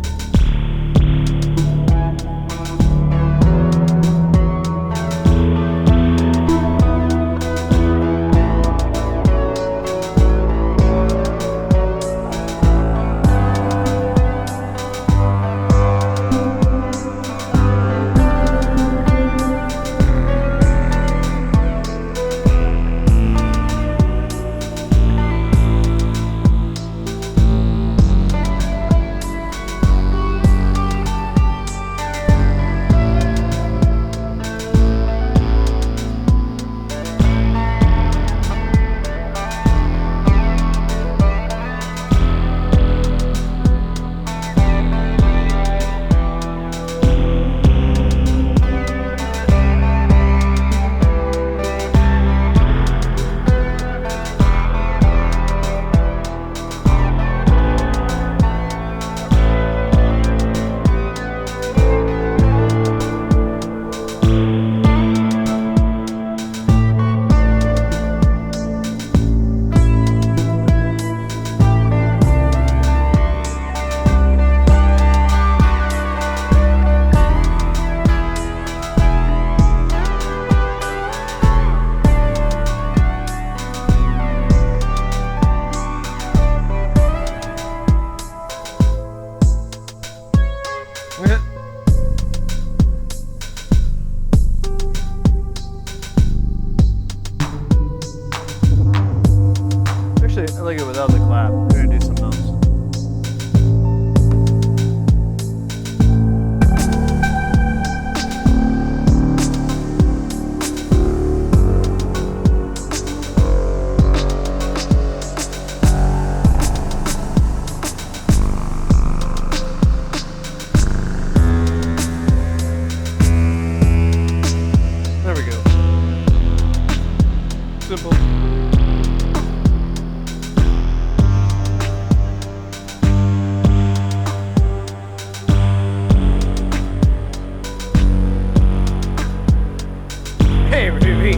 Actually, I like it without the clap. We're gonna do something else. There we go. Simple. Hey, Ruby.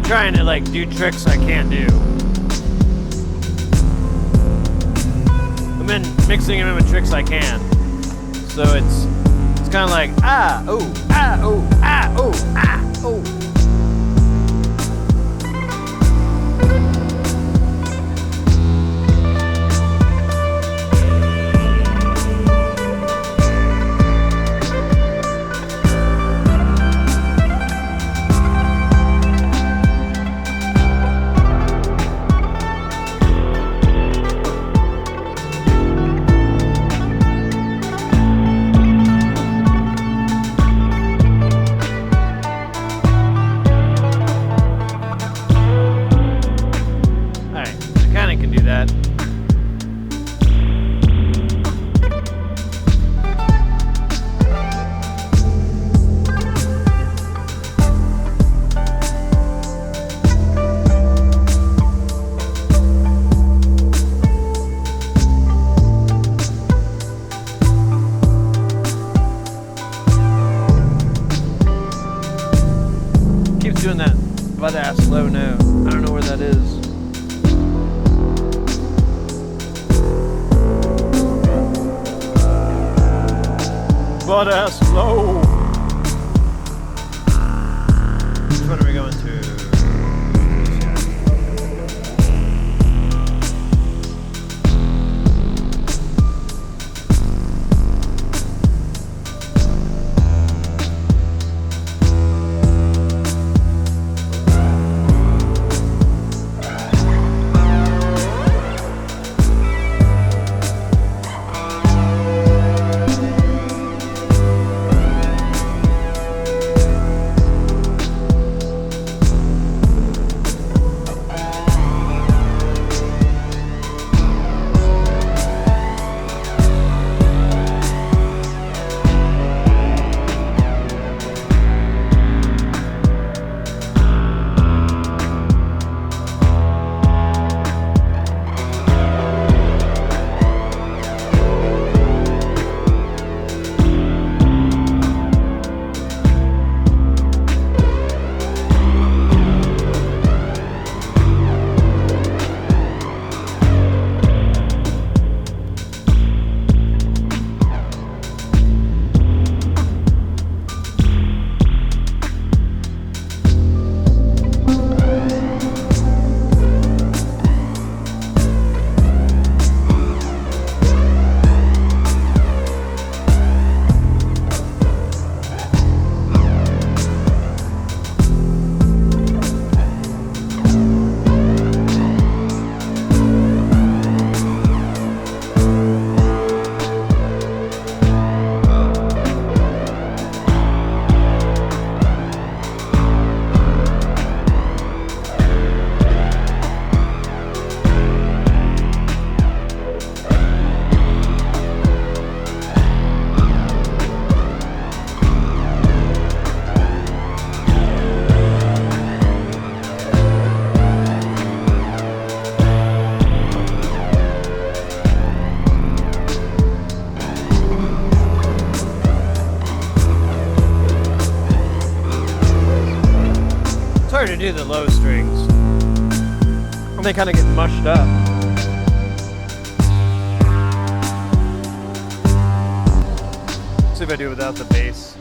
Trying to like do tricks I can't do. I've been mixing them in with tricks I can. So it's kind of like ah oh ah oh ah oh ah oh. Doing that butt-ass low note. I don't know where that is. Butt-ass low. Which one are we going to? do the low strings. And they kind of get mushed up. Let's see if I do it without the bass.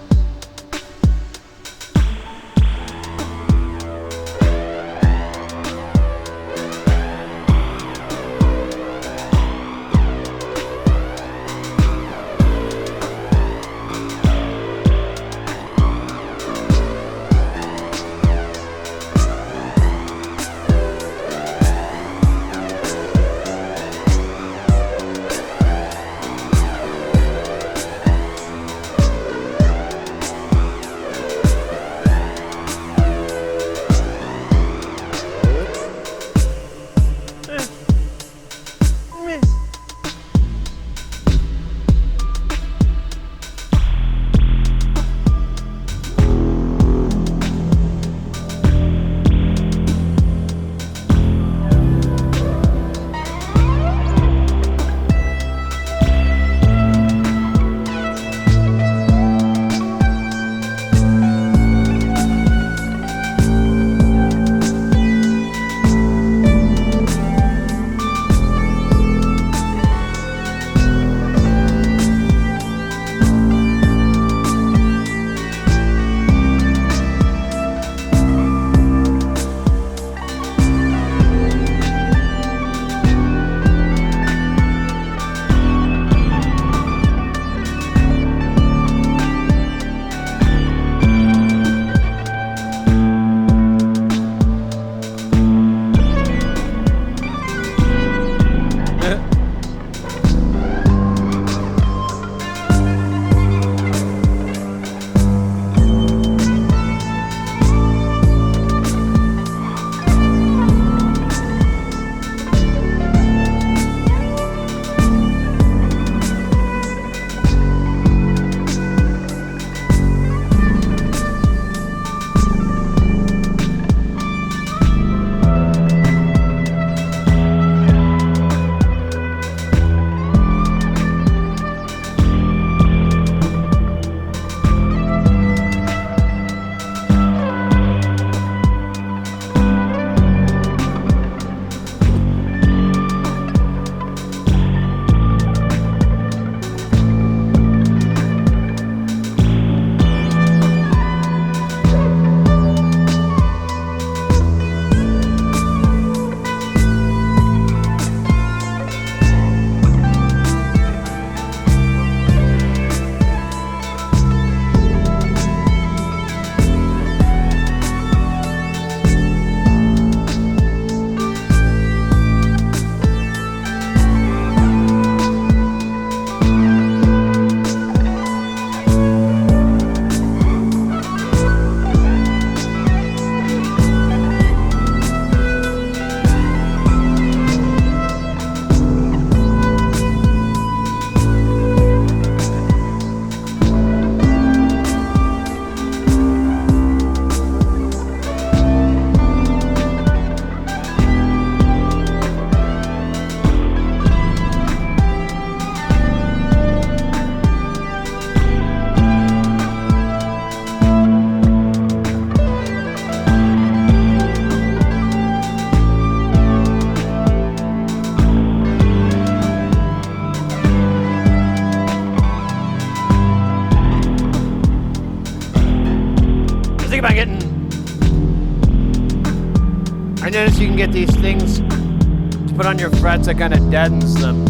notice you can get these things to put on your frets that kind of deadens them.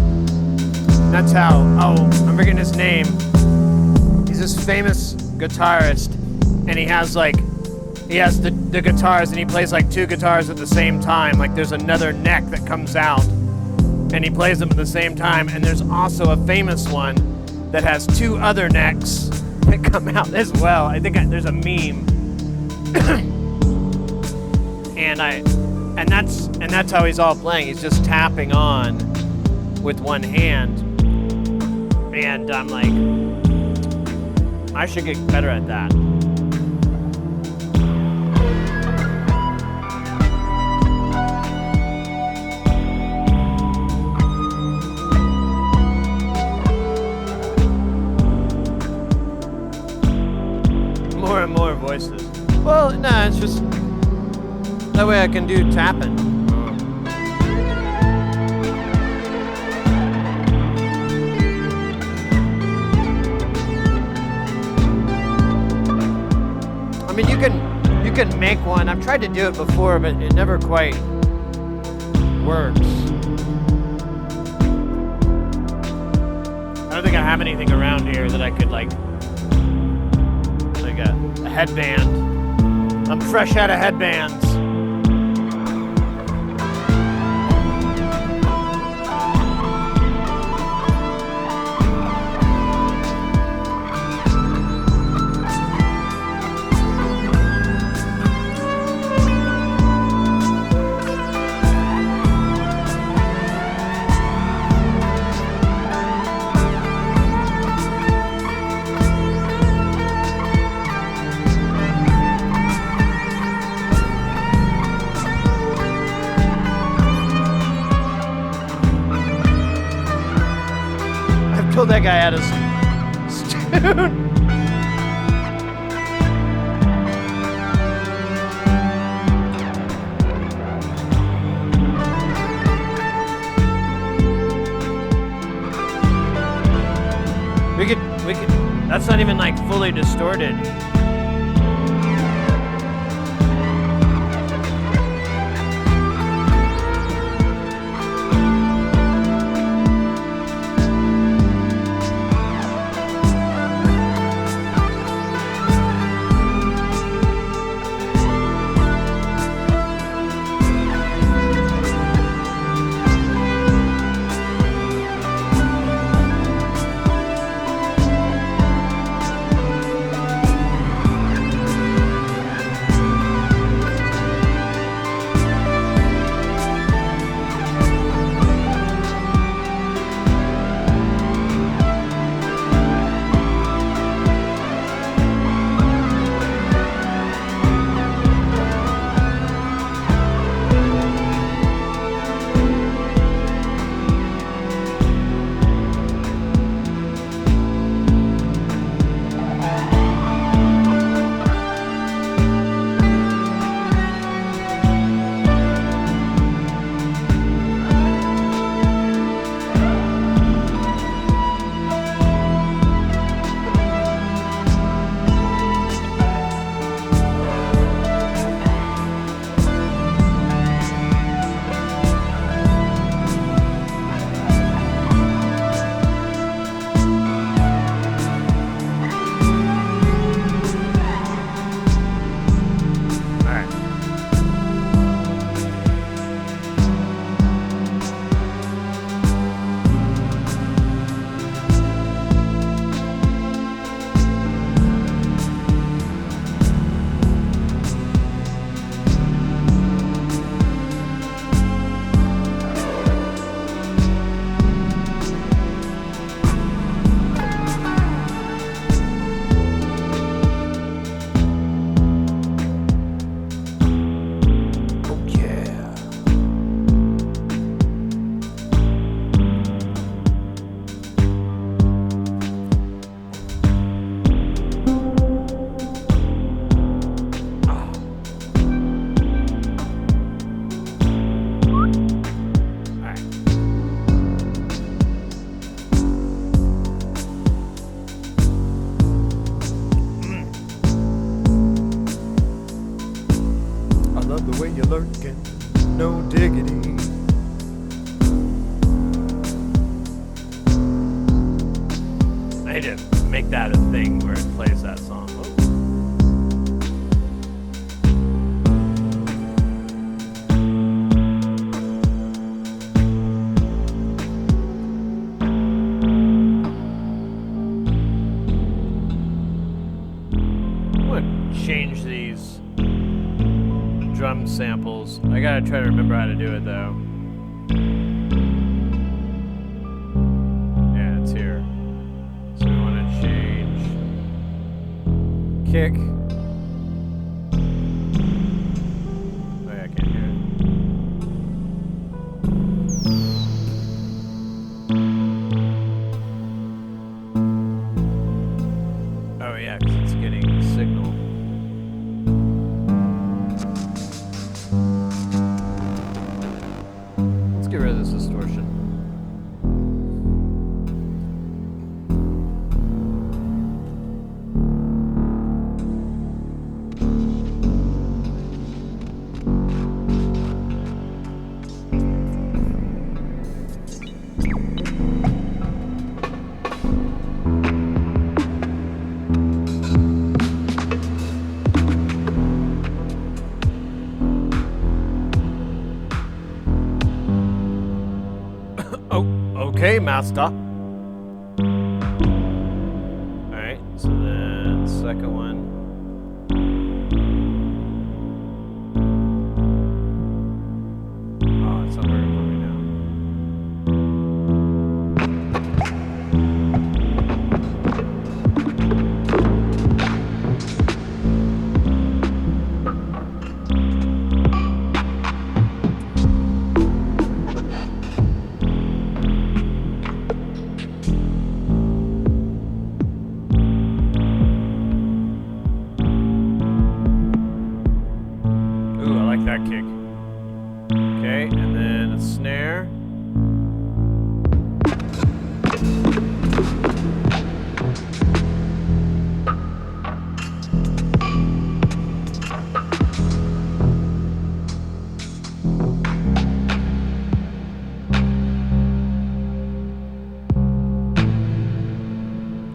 That's how, I'm forgetting his name. He's this famous guitarist, and he has the guitars, and he plays like two guitars at the same time. Like there's another neck that comes out, and he plays them at the same time. And there's also a famous one that has two other necks that come out as well. I think there's a meme. and that's how he's all playing. He's just tapping on with one hand. And I'm like, I should get better at that. More and more voices. Well, no, it's just That way I can do tapping. I mean, you can make one. I've tried to do it before, but it never quite works. I don't think I have anything around here that I could like a headband. I'm fresh out of headbands. Told that guy out of tune. We could. That's not even like fully distorted. lurking, no diggity. I need to make that a thing where it plays that song. Change these drum samples. I gotta try to remember how to do it though. Yeah, it's here. So we want to change kick. Oh yeah, I can't hear it. Oh yeah, because it's getting signal. Okay, mouth stop. Alright, so then second one. Oh, it's not working for me now. Ooh, I like that kick. Okay, and then a snare.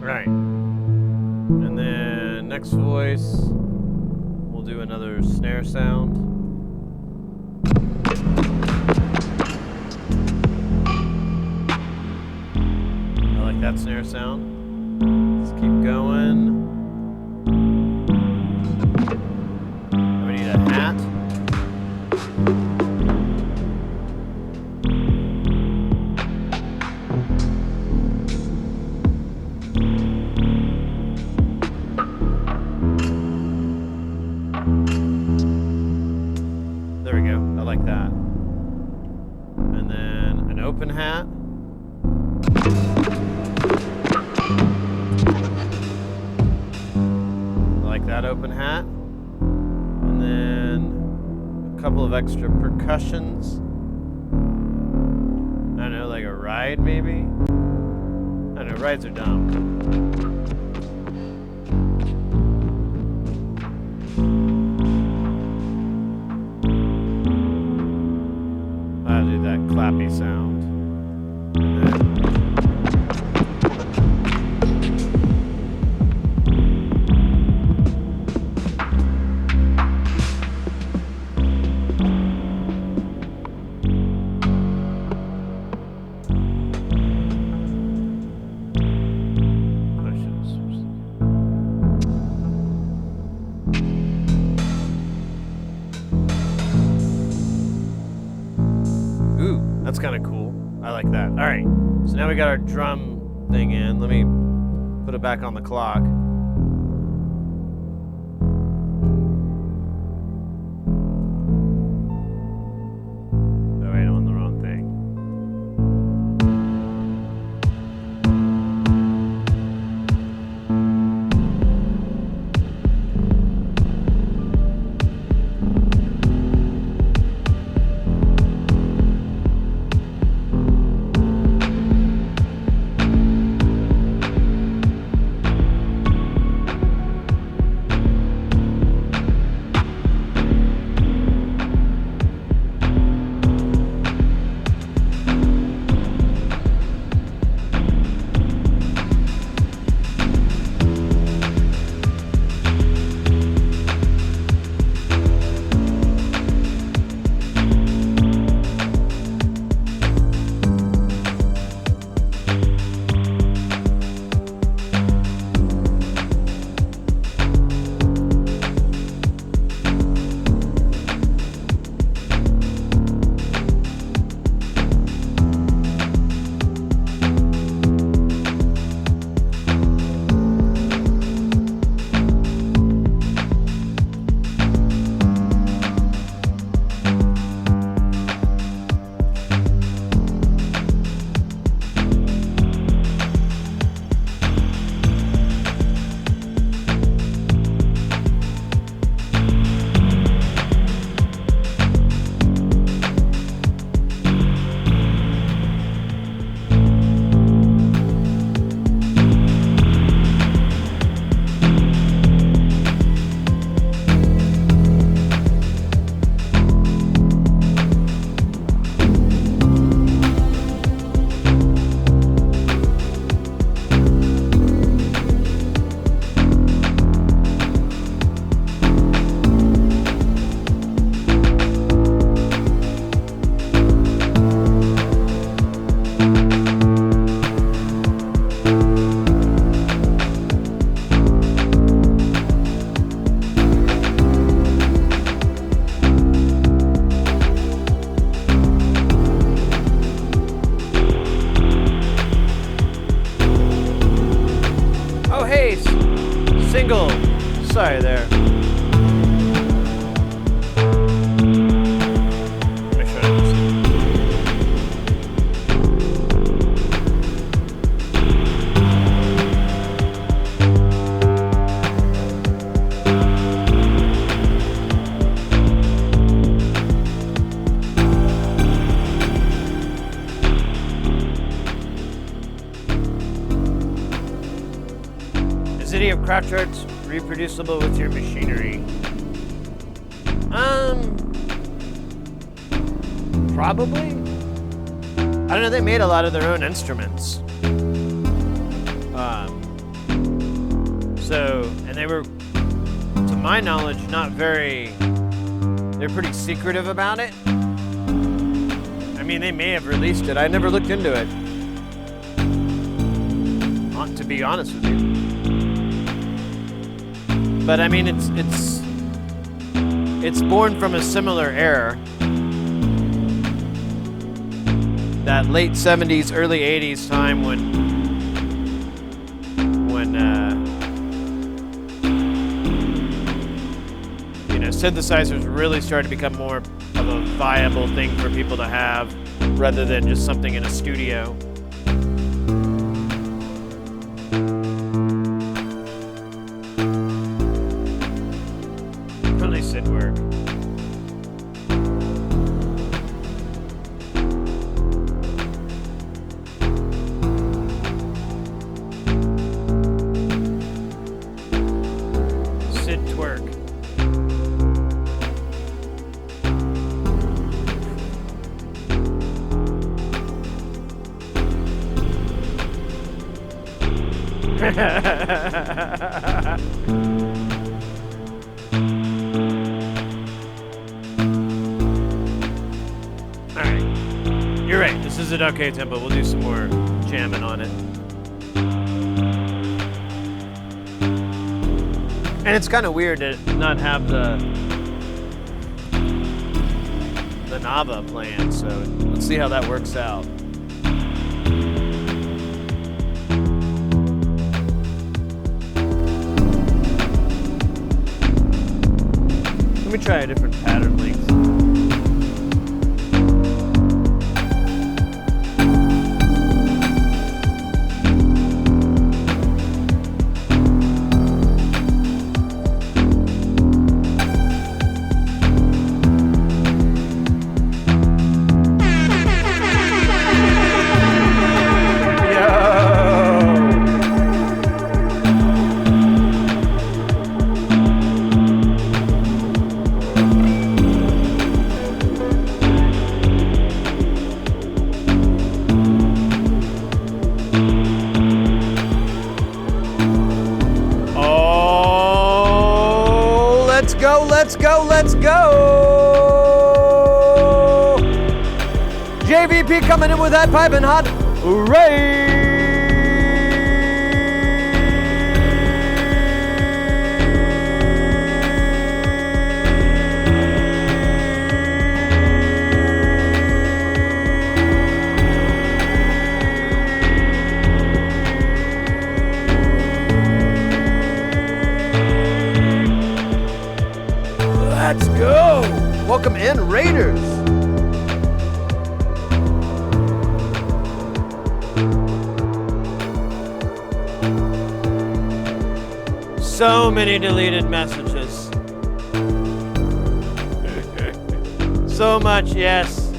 Right. And then next voice, we'll do another snare sound. I like that snare sound. Let's keep going. We need a hat. There we go. I like that. And then an open hat. I like that open hat. And then a couple of extra percussions. I don't know, like a ride maybe? I don't know, rides are dumb. I'll do that clappy sound. And then that's kind of cool. I like that. All right, so now we got our drum thing in. Let me put it back on the clock. Oh wait, I'm on the wrong thing. craft charts reproducible with your machinery? Probably. I don't know, they made a lot of their own instruments. And they were, to my knowledge, they're pretty secretive about it. I mean, they may have released it. I never looked into it, to be honest with you. But I mean, it's born from a similar era. That late 70s, early 80s time when synthesizers really started to become more of a viable thing for people to have rather than just something in a studio. Really synth work. Alright. You're right. This is an okay tempo. We'll do some more jamming on it. And it's kind of weird to not have the Nava playing, so let's see how that works out. Let me try a different pattern length. Let's go! JVP coming in with that piping hot. Hooray! Let's go! Welcome in, Raiders! So many deleted messages. So much, yes.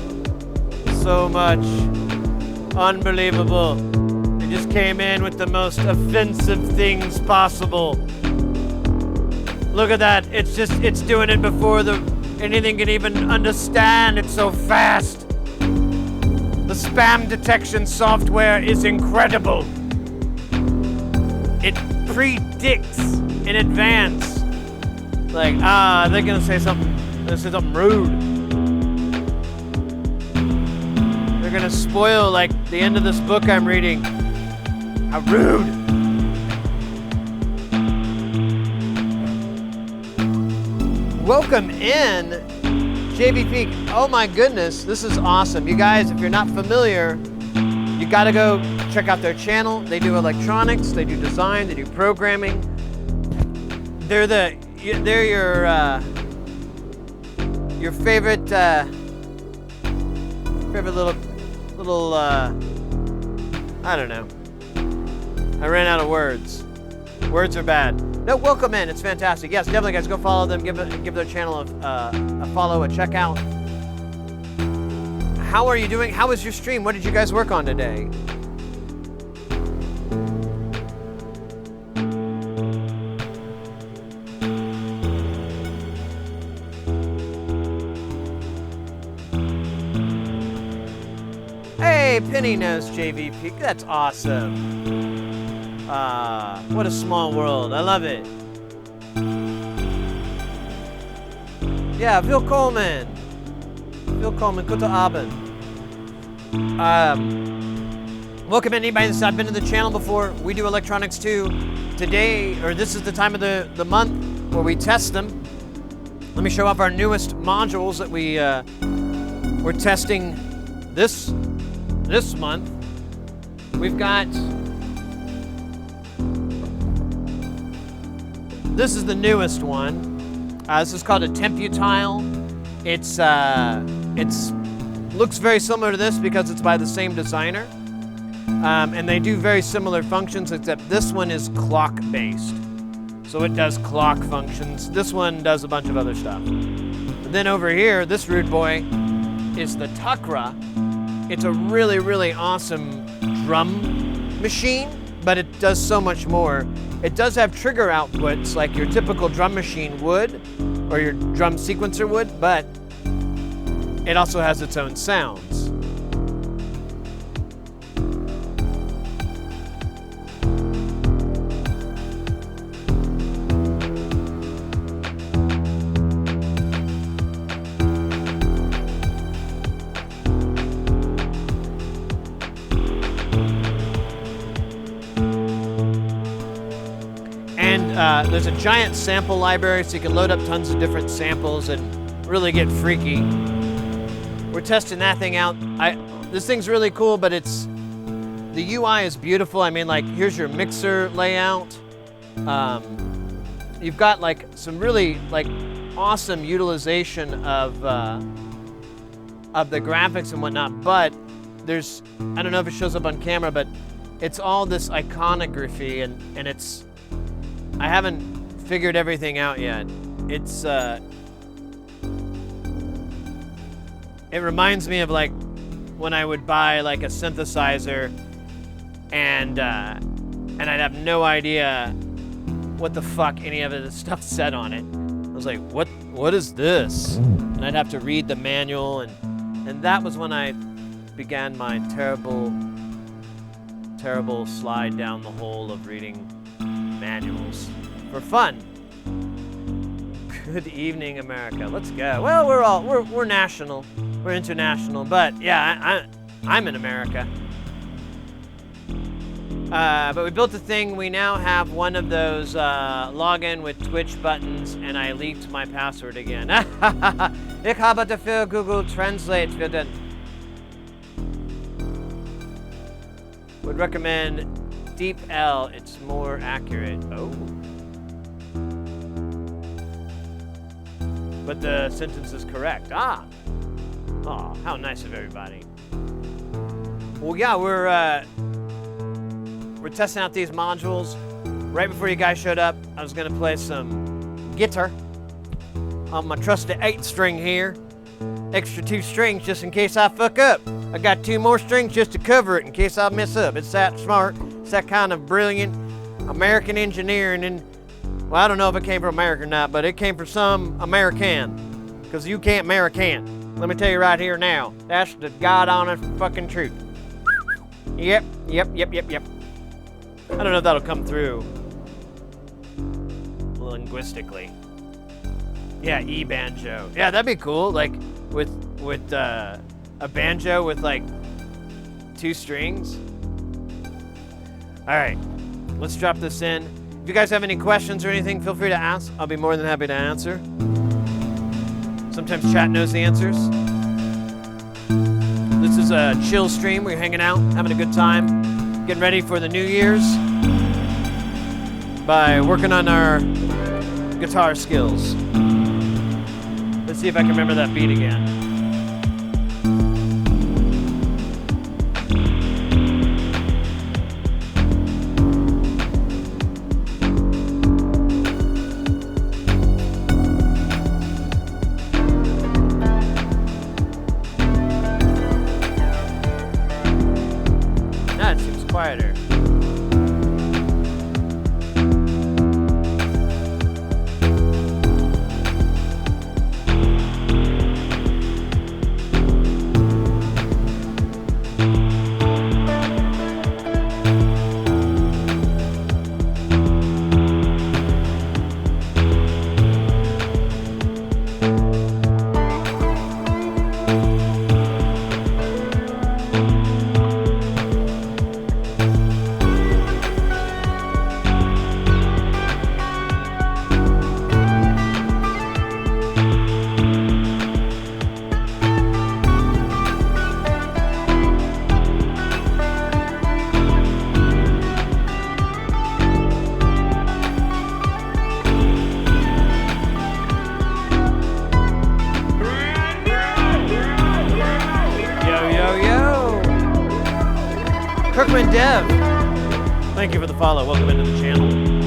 So much. Unbelievable. They just came in with the most offensive things possible. Look at that. It's doing it before anything can even understand. It's so fast. The spam detection software is incredible. It predicts in advance. Like, they're gonna say something rude. They're gonna spoil, like, the end of this book I'm reading. How rude. Welcome in, JVP. Oh my goodness, this is awesome. You guys, if you're not familiar, you gotta go check out their channel. They do electronics, they do design, they do programming. They're your favorite little I don't know. I ran out of words. Words are bad. No, welcome in. It's fantastic. Yes, definitely, guys, go follow them. Give their channel a follow, a check out. How are you doing? How was your stream? What did you guys work on today? Hey, Penny knows JVP. That's awesome. What a small world. I love it. Yeah, Phil Coleman. Phil Coleman, guten Abend. Welcome anybody that's not been to the channel before. We do electronics too. Today, or this is the time of the month where we test them. Let me show off our newest modules that we're testing this month. We've got, this is the newest one. This is called a Temputile. It's looks very similar to this because it's by the same designer. And they do very similar functions, except this one is clock based. So it does clock functions. This one does a bunch of other stuff. And then over here, this rude boy is the Tukra. It's a really, really awesome drum machine, but it does so much more. It does have trigger outputs like your typical drum machine would, or your drum sequencer would, but it also has its own sounds. There's a giant sample library, so you can load up tons of different samples and really get freaky. We're testing that thing out. This thing's really cool, but the UI is beautiful. I mean, like, here's your mixer layout. You've got like some really like awesome utilization of the graphics and whatnot, but there's, I don't know if it shows up on camera, but it's all this iconography and it's, I haven't figured everything out yet. It's it reminds me of like when I would buy like a synthesizer and I'd have no idea what the fuck any of the stuff said on it. I was like, what is this? And I'd have to read the manual, and that was when I began my terrible slide down the hole of reading manuals for fun. Good evening, America. Let's go. Well, we're national, we're international, but yeah, I'm in America. But we built a thing. We now have one of those login with Twitch buttons, and I leaked my password again. Ich habe dafür Google Translate für would recommend Deep L. It's more accurate. Oh. But the sentence is correct. Ah. Oh, how nice of everybody. Well, yeah, we're testing out these modules. Right before you guys showed up, I was gonna play some guitar on my trusty 8-string here. Extra 2 strings just in case I fuck up. I got 2 more strings just to cover it in case I mess up. It's that smart. It's that kind of brilliant American engineering. And, well, I don't know if it came from America or not, but it came from some American. Because you can't American. Let me tell you right here now. That's the God-honest fucking truth. Yep. I don't know if that'll come through linguistically. Yeah, E-banjo. Yeah, that'd be cool. Like with a banjo with like 2 strings. All right, let's drop this in. If you guys have any questions or anything, feel free to ask. I'll be more than happy to answer. Sometimes chat knows the answers. This is a chill stream. We're hanging out, having a good time, getting ready for the New Year's by working on our guitar skills. Let's see if I can remember that beat again. That seems quieter. Admin Dev, thank you for the follow. Welcome into the channel.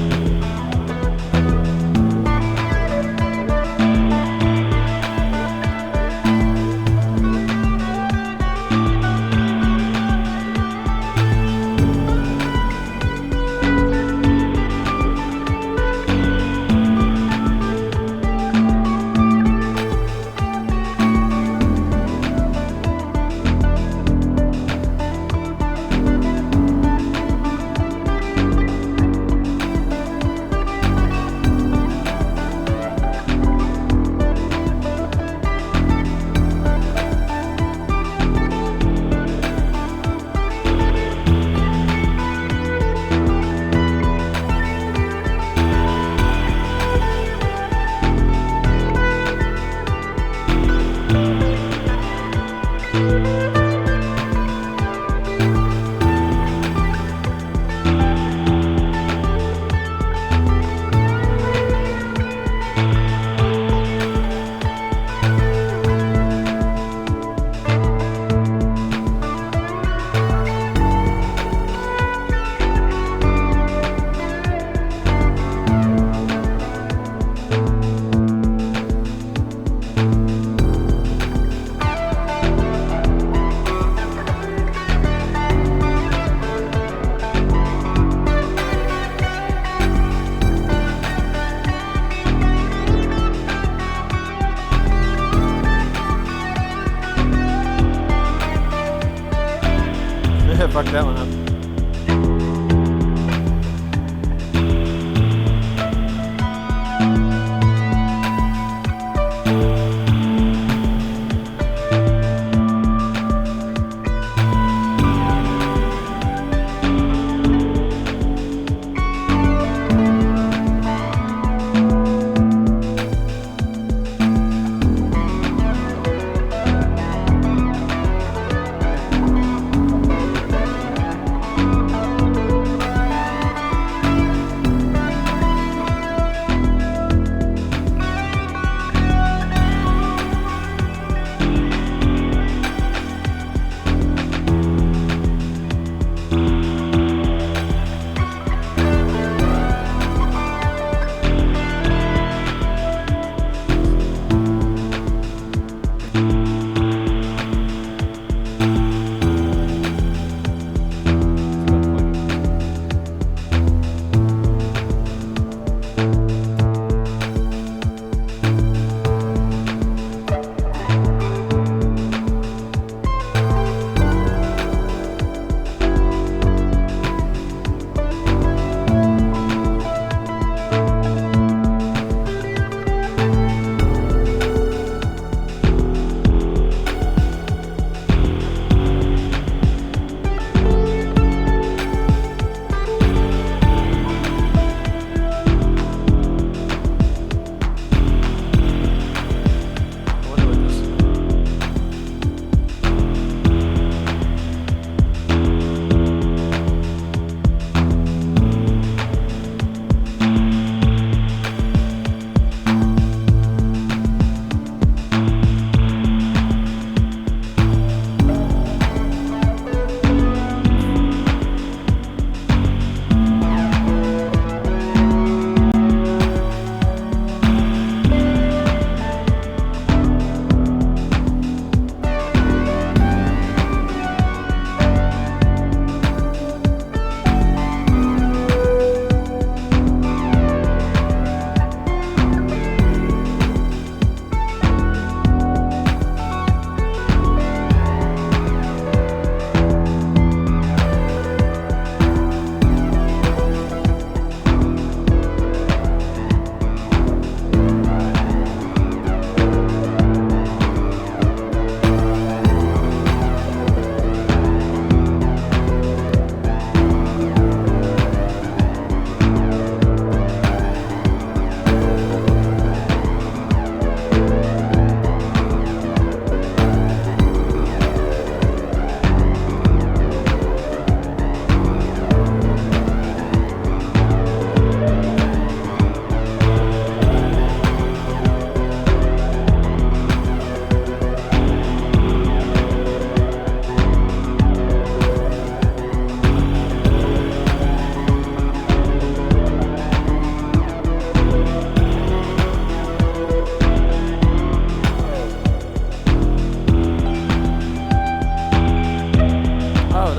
Fuck that one up.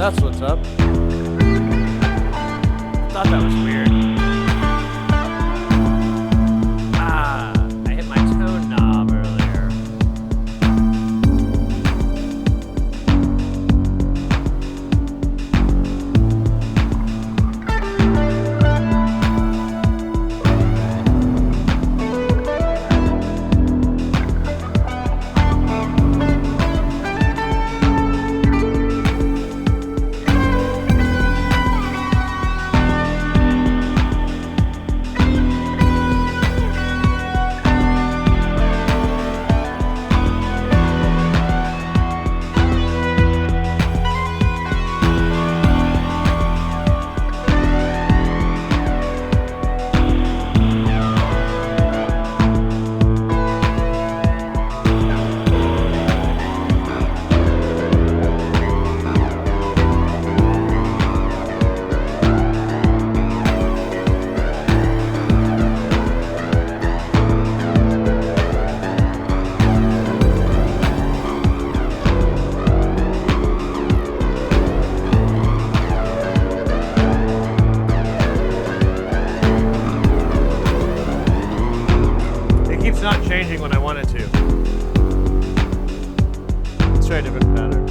That's what's up. Thought that was weird. I hit my tone knob earlier. Not changing when I want it to. Let's try a different pattern.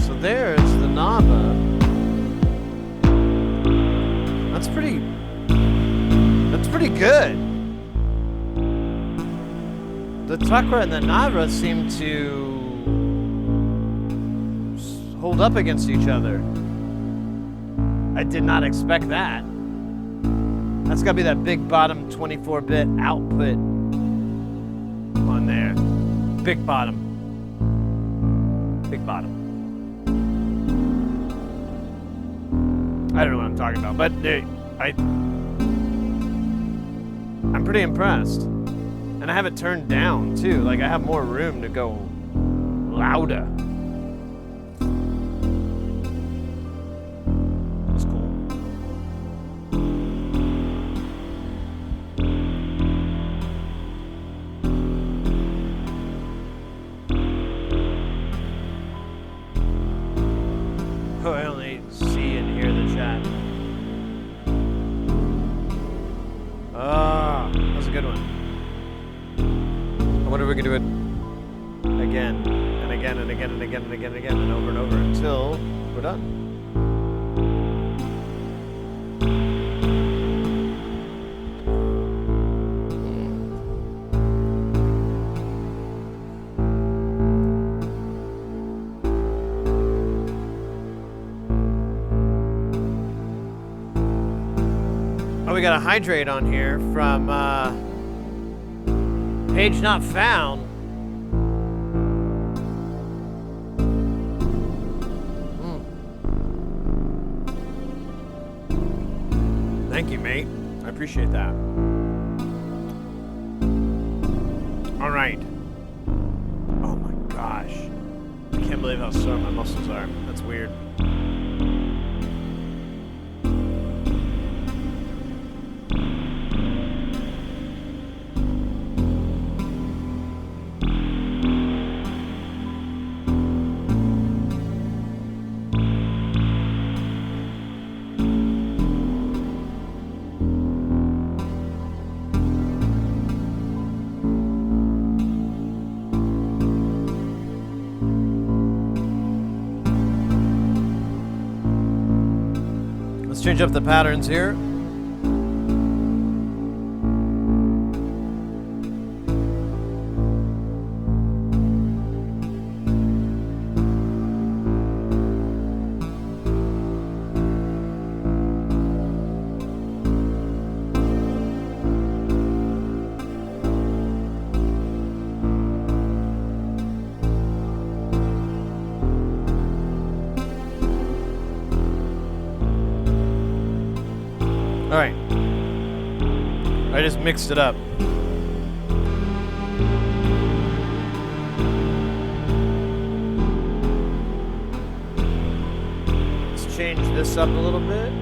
So there's the Nava. That's pretty good. The Takra and the Navra seem to hold up against each other. I did not expect that. That's gotta be that big bottom 24-bit output on there. Big bottom. Big bottom. I don't know what I'm talking about, but I'm pretty impressed. And I have it turned down too. Like I have more room to go louder. That's cool. Oh, I only see and hear the chat. Ah, that was a good one. I wonder if we can do it again and again and again and again and again and again and over until we're done. Oh, we got a hydrate on here from Page not found. Thank you, mate. I appreciate that. All right. Oh my gosh. I can't believe how sore my muscles are. That's weird. Change up the patterns here. All right. I just mixed it up. change this up a little bit.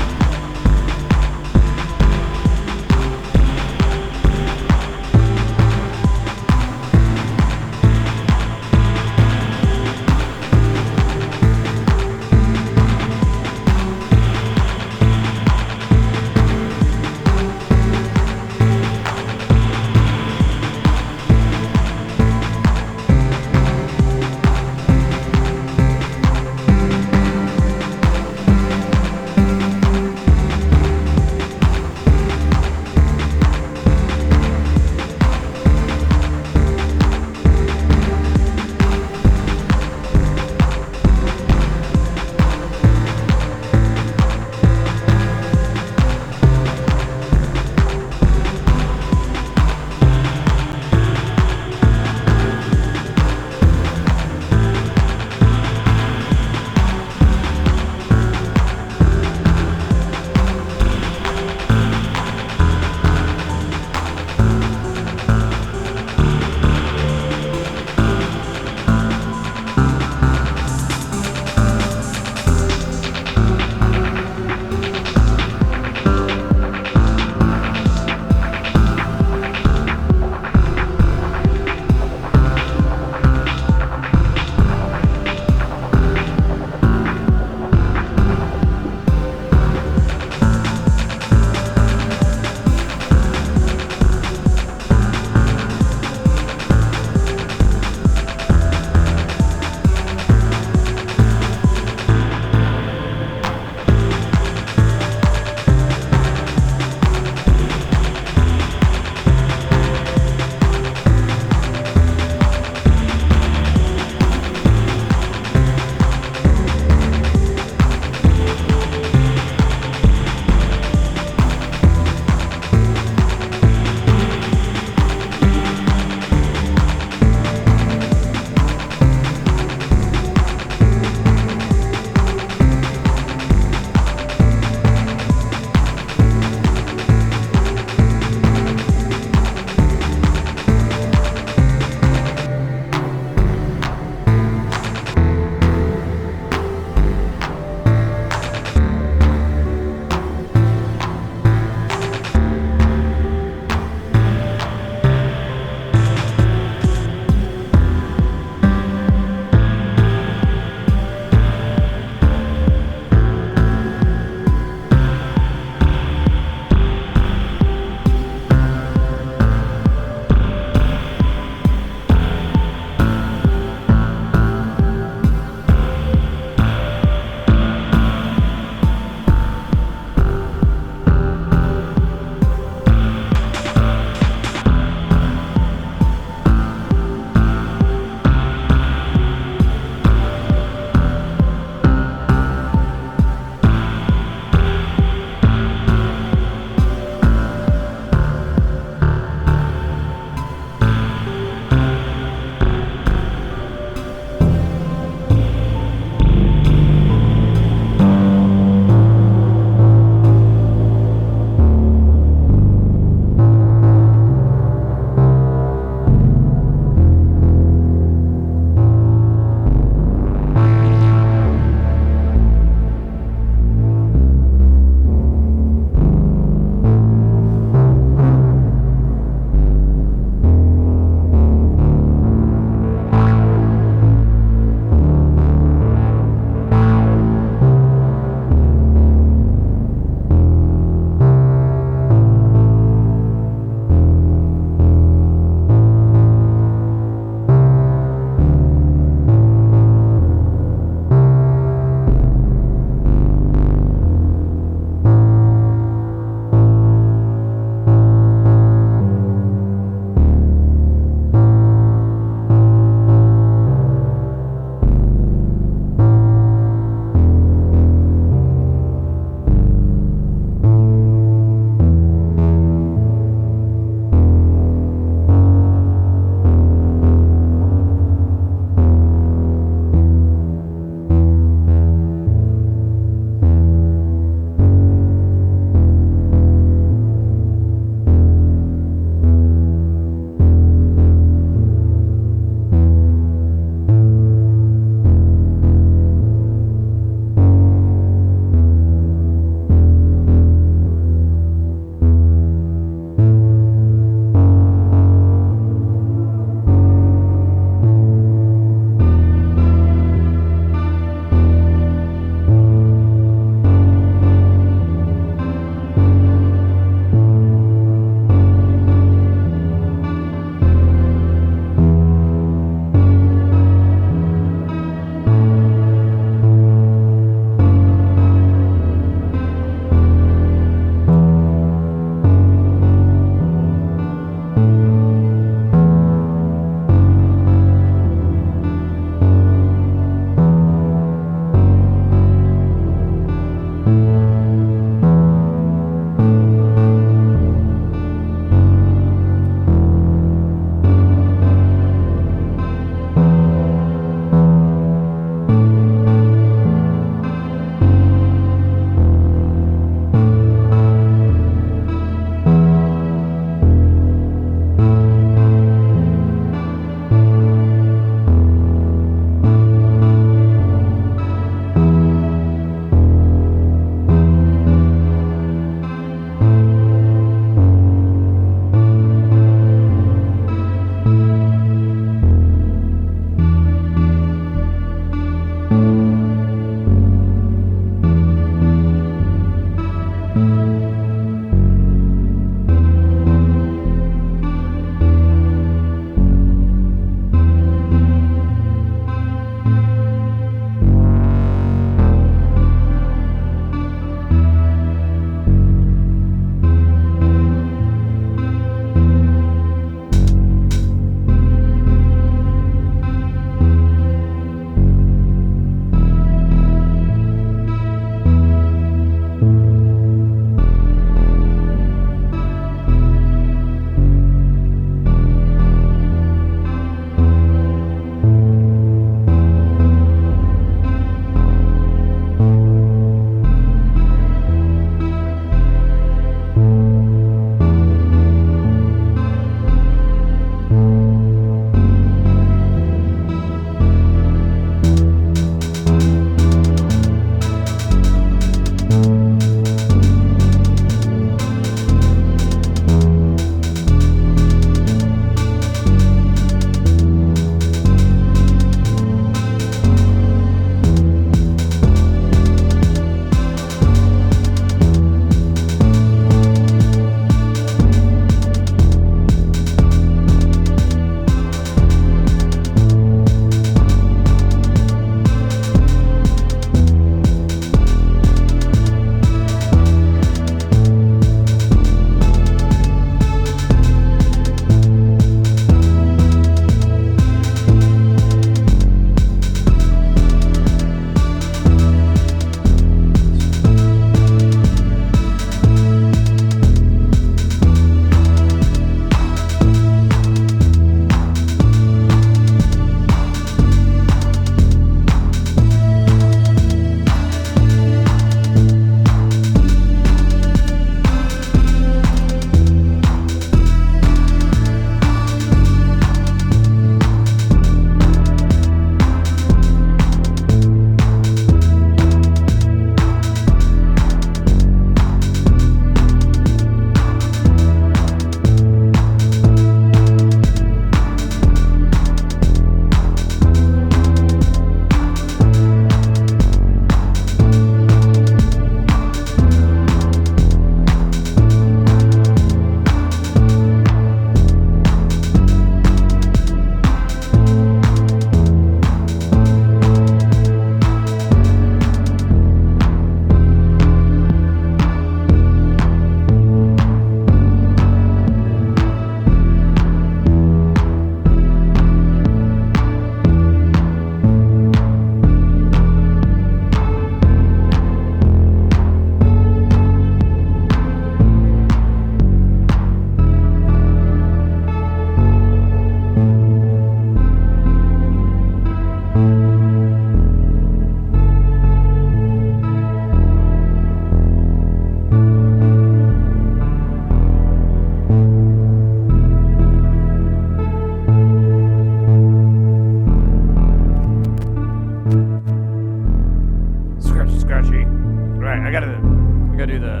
I gotta do the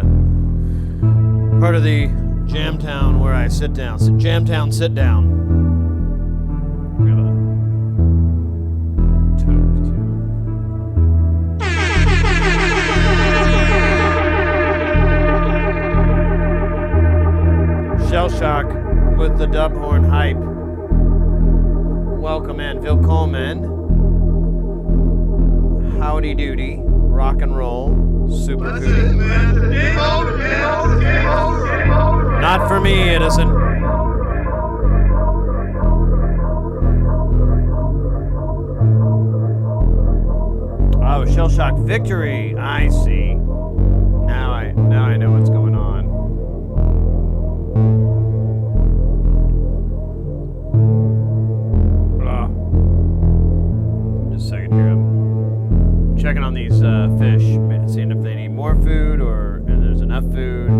part of the Jamtown where I sit down. Jamtown sit down. We have a toke too. Shell Shock with the dub horn hype. Welcome in, Willkommen. Howdy doody, rock and roll, super cootie. Not for me, it isn't. Oh, Shell Shock victory. I see. Now I know what's going on. Just a second here. I'm checking on these fish, seeing if they need more food or if there's enough food.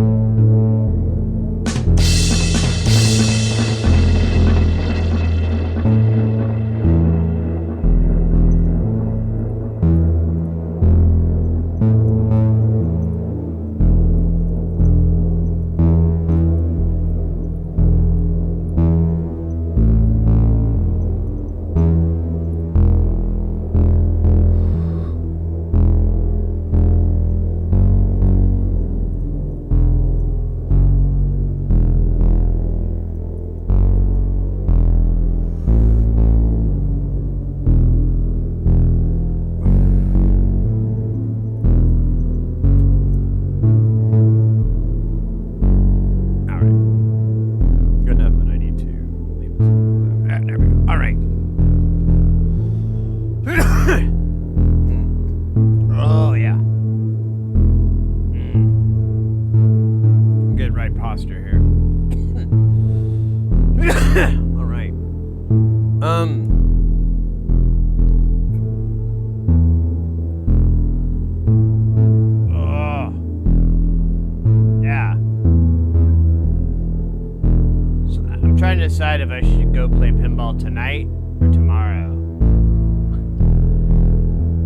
Decide if I should go play pinball tonight or tomorrow.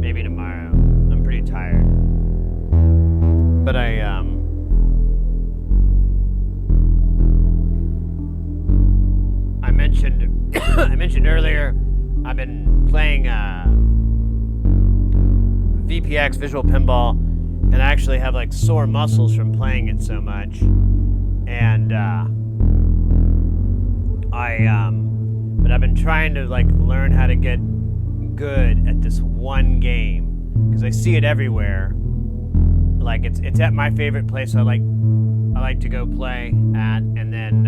Maybe tomorrow. I'm pretty tired. But I mentioned I mentioned earlier I've been playing VPX Visual Pinball, and I actually have like sore muscles from playing it so much. And but I've been trying to like learn how to get good at this one game because I see it everywhere. Like it's at my favorite place I like to go play at, and then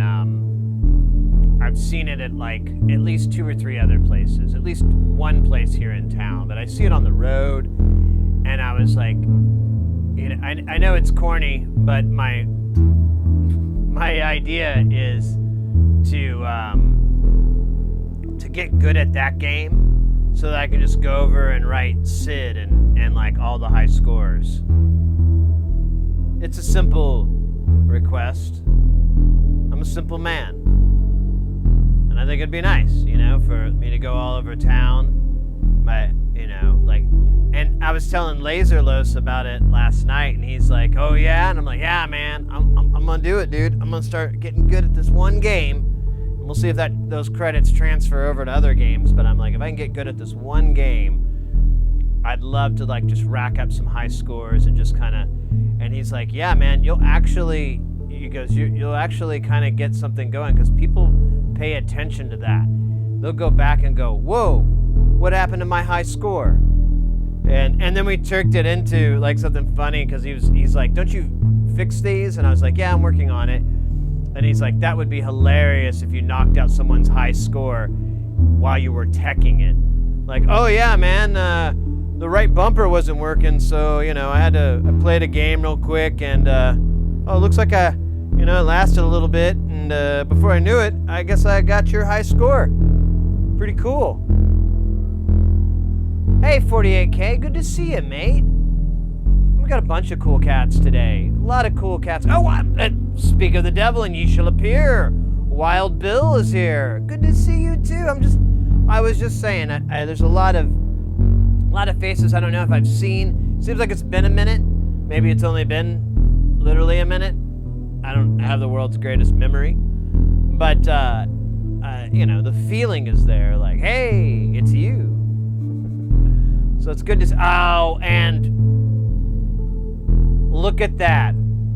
I've seen it at like at least 2 or 3 other places, at least one place here in town. But I see it on the road, and I was like, you know, I know it's corny, but my idea is to get good at that game so that I can just go over and write Sid and like all the high scores. It's a simple request. I'm a simple man. And I think it'd be nice, you know, for me to go all over town. And I was telling Laserlos about it last night, and he's like, oh yeah? And I'm like, yeah, man, I'm gonna do it, dude. I'm gonna start getting good at this one game. We'll see if those credits transfer over to other games, but I'm like, if I can get good at this one game, I'd love to like just rack up some high scores and just kind of. And he's like, yeah, man, you'll actually kind of get something going because people pay attention to that. They'll go back and go, whoa, what happened to my high score? And then we turked it into like something funny because he's like, don't you fix these? And I was like, yeah, I'm working on it. And he's like, that would be hilarious if you knocked out someone's high score while you were teching it. Like, oh yeah, man, the right bumper wasn't working, so, you know, I played a game real quick, and, it looks like it lasted a little bit, and before I knew it, I guess I got your high score. Pretty cool. Hey, 48K, good to see you, mate. We got a bunch of cool cats today. A lot of cool cats. Oh, speak of the devil and ye shall appear. Wild Bill is here. Good to see you too. I was just saying, there's a lot of faces I don't know if I've seen. Seems like it's been a minute, Maybe it's only been literally a minute. I don't have the world's greatest memory. But, the feeling is there. Like, hey, it's you. So it's good to see. Oh, and look at that.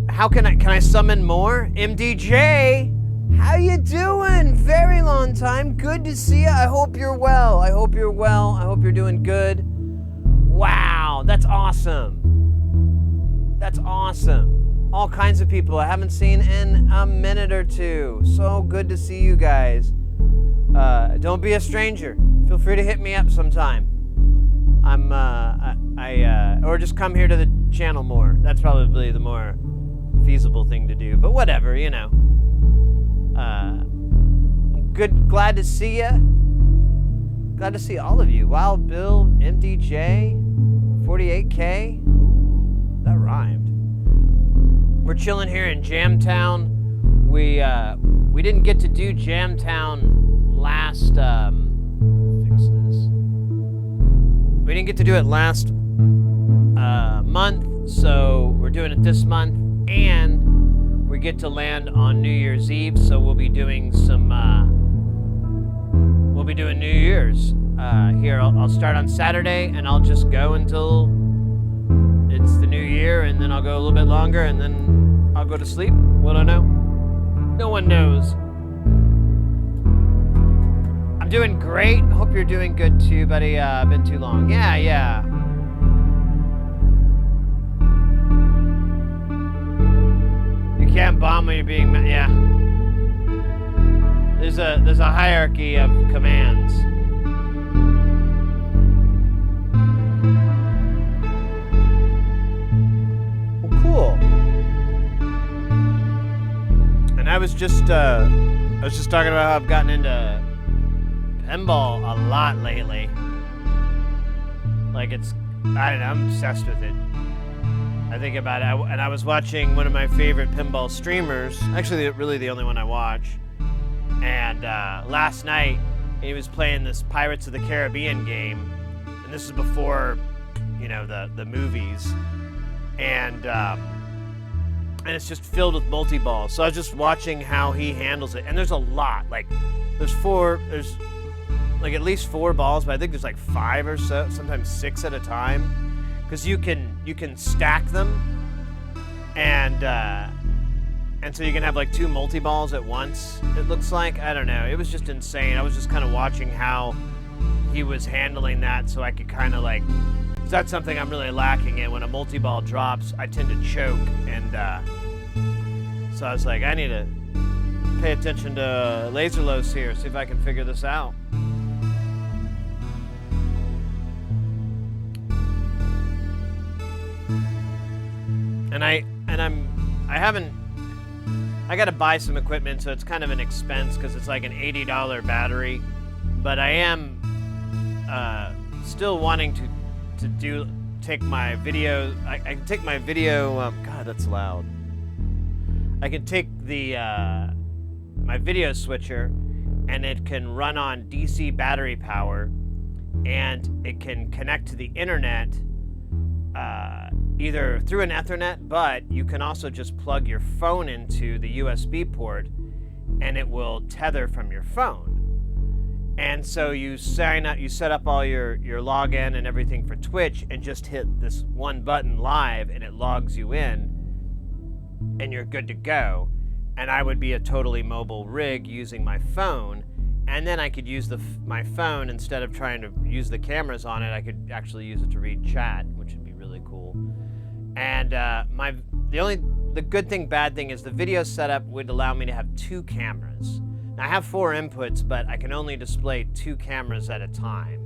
How can I summon more? MDJ, how you doing? Very long time. Good to see you. I hope you're well. I hope you're doing good. Wow, that's awesome. That's awesome. All kinds of people I haven't seen in a minute or two. So good to see you guys. Don't be a stranger. Feel free to hit me up sometime. Or just come here to the channel more. That's probably the more feasible thing to do. But whatever, glad to see you. Glad to see all of you. Wild Bill, MDJ, 48K. Ooh, that rhymed. We're chilling here in Jamtown. We didn't get to do Jamtown last fix this. We didn't get to do it last month, so we're doing it this month, and we get to land on New Year's Eve, so we'll be doing New Year's here. I'll start on Saturday, and I'll just go until it's the new year, and then I'll go a little bit longer, and then I'll go to sleep. What do I know? No one knows. I'm doing great. Hope you're doing good too, buddy. Been too long. Yeah. You can't bomb when you're being... Yeah. There's a hierarchy of commands. Well, cool. And I was just talking about how I've gotten into pinball a lot lately. Like I'm obsessed with it. I think about it, and I was watching one of my favorite pinball streamers, actually really the only one I watch, and last night he was playing this Pirates of the Caribbean game, and this is before, the movies, and it's just filled with multi-ball. So I was just watching how he handles it, and there's a lot, there's at least 4 balls, but I think there's 5 or so, sometimes 6 at a time. Because you can stack them, and so you can have 2 multi-balls at once, it looks like. I don't know. It was just insane. I was just kind of watching how he was handling that, so I could kind of that's something I'm really lacking in. When a multi-ball drops, I tend to choke, and so I was like, I need to pay attention to Laserlos here, see if I can figure this out. I gotta buy some equipment, so it's kind of an expense because it's like an $80 battery. But I am still wanting to take my video. I can take my video. God, that's loud. I can take the my video switcher, and it can run on DC battery power, and it can connect to the internet. Either through an Ethernet, but you can also just plug your phone into the USB port and it will tether from your phone. And so you sign up, you set up all your login and everything for Twitch and just hit this one button live and it logs you in and you're good to go. And I would be a totally mobile rig using my phone, and then I could use my phone instead of trying to use the cameras on it. I could actually use it to read chat, which would be really cool. And the good thing, bad thing is the video setup would allow me to have 2 cameras. Now I have 4 inputs, but I can only display 2 cameras at a time.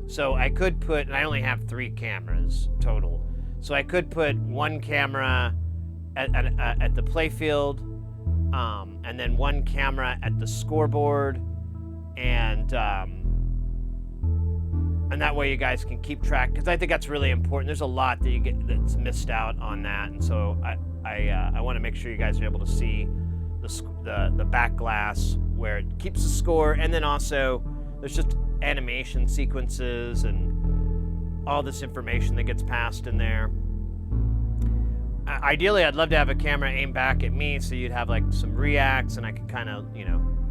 So I could put, and I only have 3 cameras total. So I could put 1 camera at the playfield, and then 1 camera at the scoreboard, and that way you guys can keep track, because I think that's really important. There's a lot that you get that's missed out on that, and so I want to make sure you guys are able to see the back glass where it keeps the score, and then also there's just animation sequences and all this information that gets passed in there. ideally, I'd love to have a camera aimed back at me so you'd have like some reacts and I could kind of,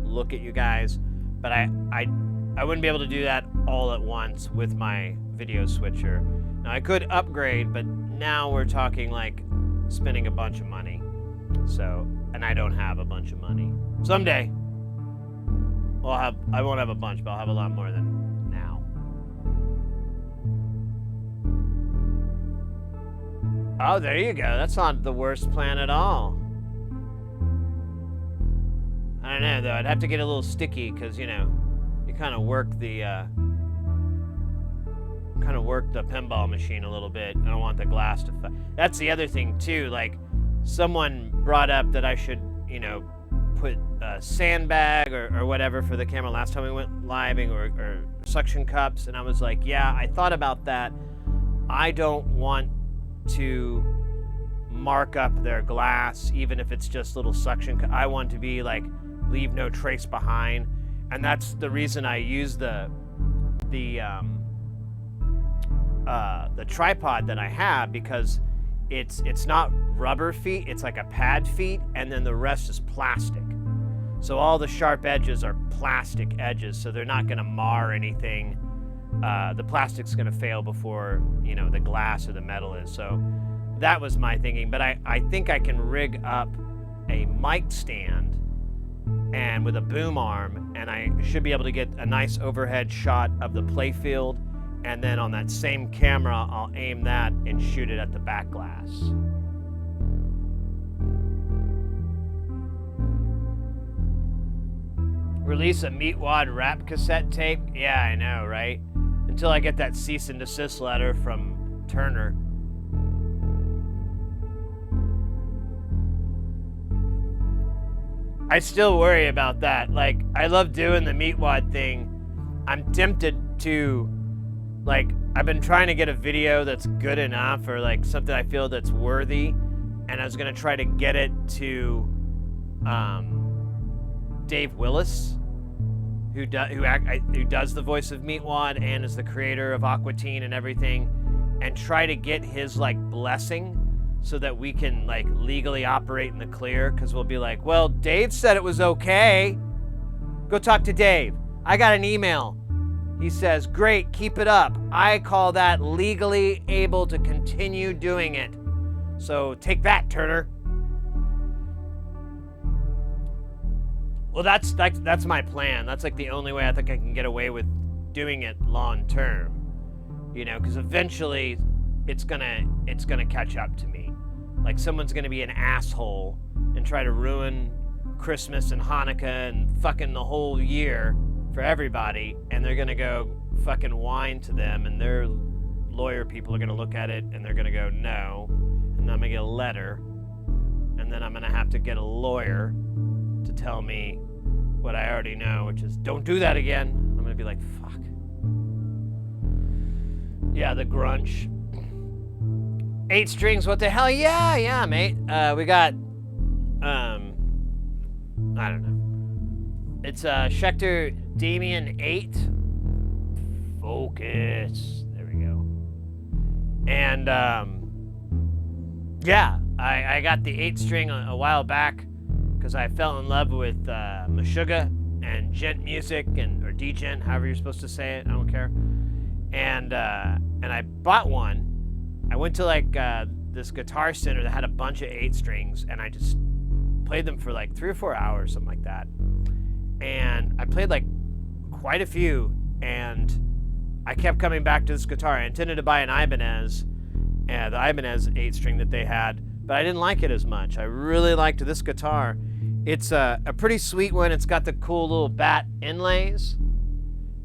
look at you guys. But I wouldn't be able to do that all at once with my video switcher. Now, I could upgrade, but now we're talking like spending a bunch of money. So, and I don't have a bunch of money. Someday, I won't have a bunch, but I'll have a lot more than now. Oh, there you go. That's not the worst plan at all. I don't know, though. I'd have to get a little sticky because, you kind of work the pinball machine a little bit. I don't want the glass to... That's the other thing, too. Like, someone brought up that I should, put a sandbag or whatever for the camera last time we went living or suction cups. And I was like, yeah, I thought about that. I don't want to mark up their glass, even if it's just little suction cup. I want to be like, leave no trace behind. And that's the reason I use the tripod that I have, because it's not rubber feet, it's like a pad feet, and then the rest is plastic. So all the sharp edges are plastic edges, so they're not gonna mar anything. The plastic's gonna fail before, the glass or the metal is. So that was my thinking, but I think I can rig up a mic stand and with a boom arm, and I should be able to get a nice overhead shot of the playfield, and then on that same camera, I'll aim that and shoot it at the back glass. Release a Meatwad rap cassette tape? Yeah, I know, right? Until I get that cease and desist letter from Turner. I still worry about that. Like, I love doing the Meatwad thing. I'm tempted to, like, I've been trying to get a video that's good enough, or like something I feel that's worthy, and I was gonna try to get it to Dave Willis, who does the voice of Meatwad and is the creator of Aqua Teen and everything, and try to get his like blessing so that we can like legally operate in the clear, because we'll be like, well, Dave said it was okay. Go talk to Dave. I got an email. He says, great, keep it up. I call that legally able to continue doing it. So take that, Turner. Well, that's my plan. That's like the only way I think I can get away with doing it long term. Because eventually it's gonna catch up to me. Like, someone's gonna be an asshole and try to ruin Christmas and Hanukkah and fucking the whole year for everybody, and they're gonna go fucking whine to them, and their lawyer people are gonna look at it and they're gonna go no, and I'm gonna get a letter, and then I'm gonna have to get a lawyer to tell me what I already know, which is don't do that again. I'm gonna be like, fuck. Yeah, the grunge. 8 strings, what the hell? Yeah, mate. We got, I don't know. It's Schecter Damien 8. Focus. There we go. And, yeah, I got the 8 string a while back because I fell in love with Meshuggah and gent music, or D-gent, however you're supposed to say it. I don't care. And I bought one. I went to like this guitar center that had a bunch of 8 strings, and I just played them for like 3 or 4 hours, something like that. And I played like quite a few, and I kept coming back to this guitar. I intended to buy an Ibanez, the Ibanez 8 string that they had, but I didn't like it as much. I really liked this guitar. It's a pretty sweet one. It's got the cool little bat inlays,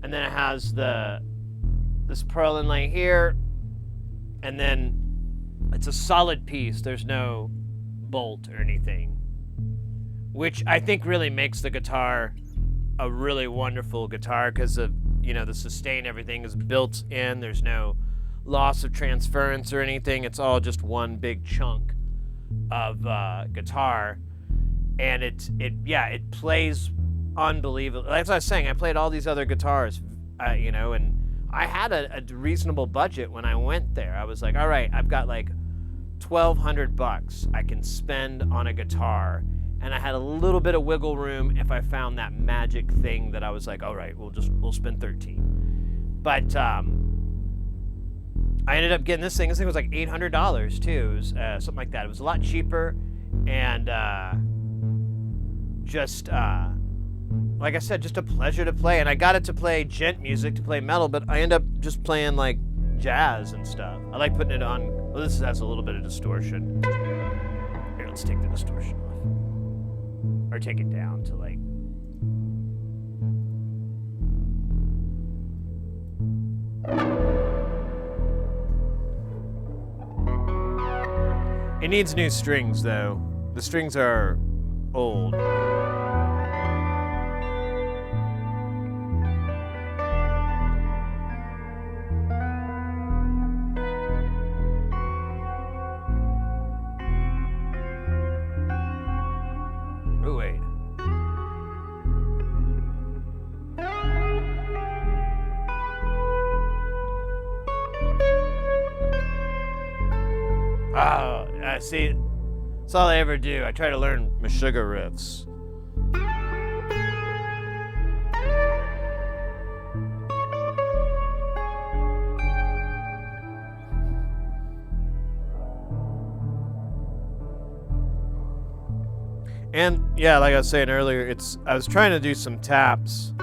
and then it has this pearl inlay here. And then it's a solid piece. There's no bolt or anything, which I think really makes the guitar a really wonderful guitar, because of, the sustain, everything is built in. There's no loss of transference or anything. It's all just one big chunk of guitar, and it plays unbelievable. That's what I was saying. I played all these other guitars, and I had a reasonable budget when I went there. I was like, all right, I've got like $1,200 I can spend on a guitar, and I had a little bit of wiggle room if I found that magic thing that I was like, all right, we'll spend 13. But I ended up getting this thing. This thing was like $800 too. It was something like that. It was a lot cheaper, and just like I said, just a pleasure to play. And I got it to play gent music, to play metal, but I end up just playing like jazz and stuff. I like putting it on. Well, this has a little bit of distortion. Here, let's take the distortion off, or take it down to like. It needs new strings though. The strings are old. Oh wait. Oh, I see. That's all I ever do. I try to learn my sugar riffs. And yeah, like I was saying earlier, I was trying to do some taps.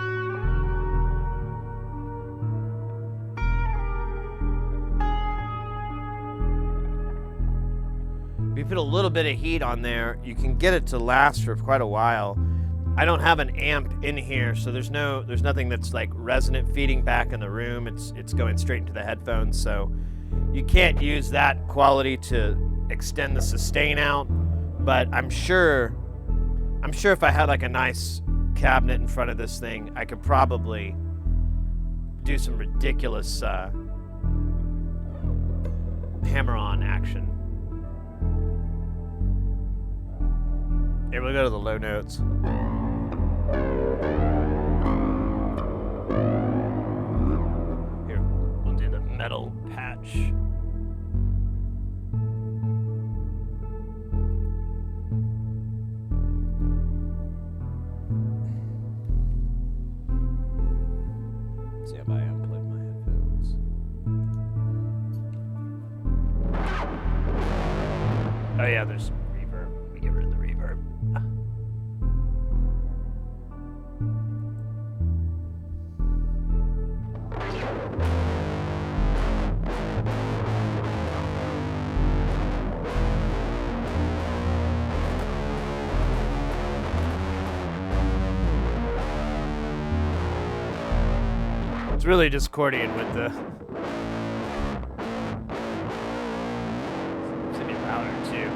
If you put a little bit of heat on there, you can get it to last for quite a while. I don't have an amp in here, so there's nothing that's like resonant feeding back in the room. It's going straight into the headphones, so you can't use that quality to extend the sustain out. But I'm sure if I had like a nice cabinet in front of this thing, I could probably do some ridiculous hammer-on action. Here, we'll go to the low notes. Here, we'll do the metal patch. See if I unplug my headphones. Oh yeah, there's reverb. Let me get rid of the reverb. It's really discordant with the. It's gonna be louder too.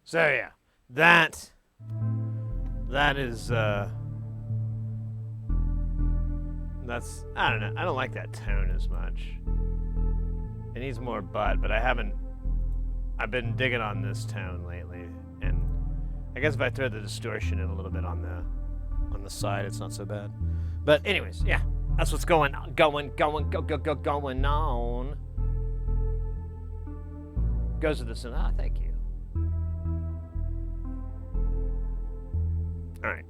So yeah, that is that's, I don't know, I don't like that tone as much. It needs more butt, but I've been digging on this tone lately, and I guess if I throw the distortion in a little bit on the side, it's not so bad. But anyways, yeah, that's what's going on. Going on. Goes with this, and thank you. All right.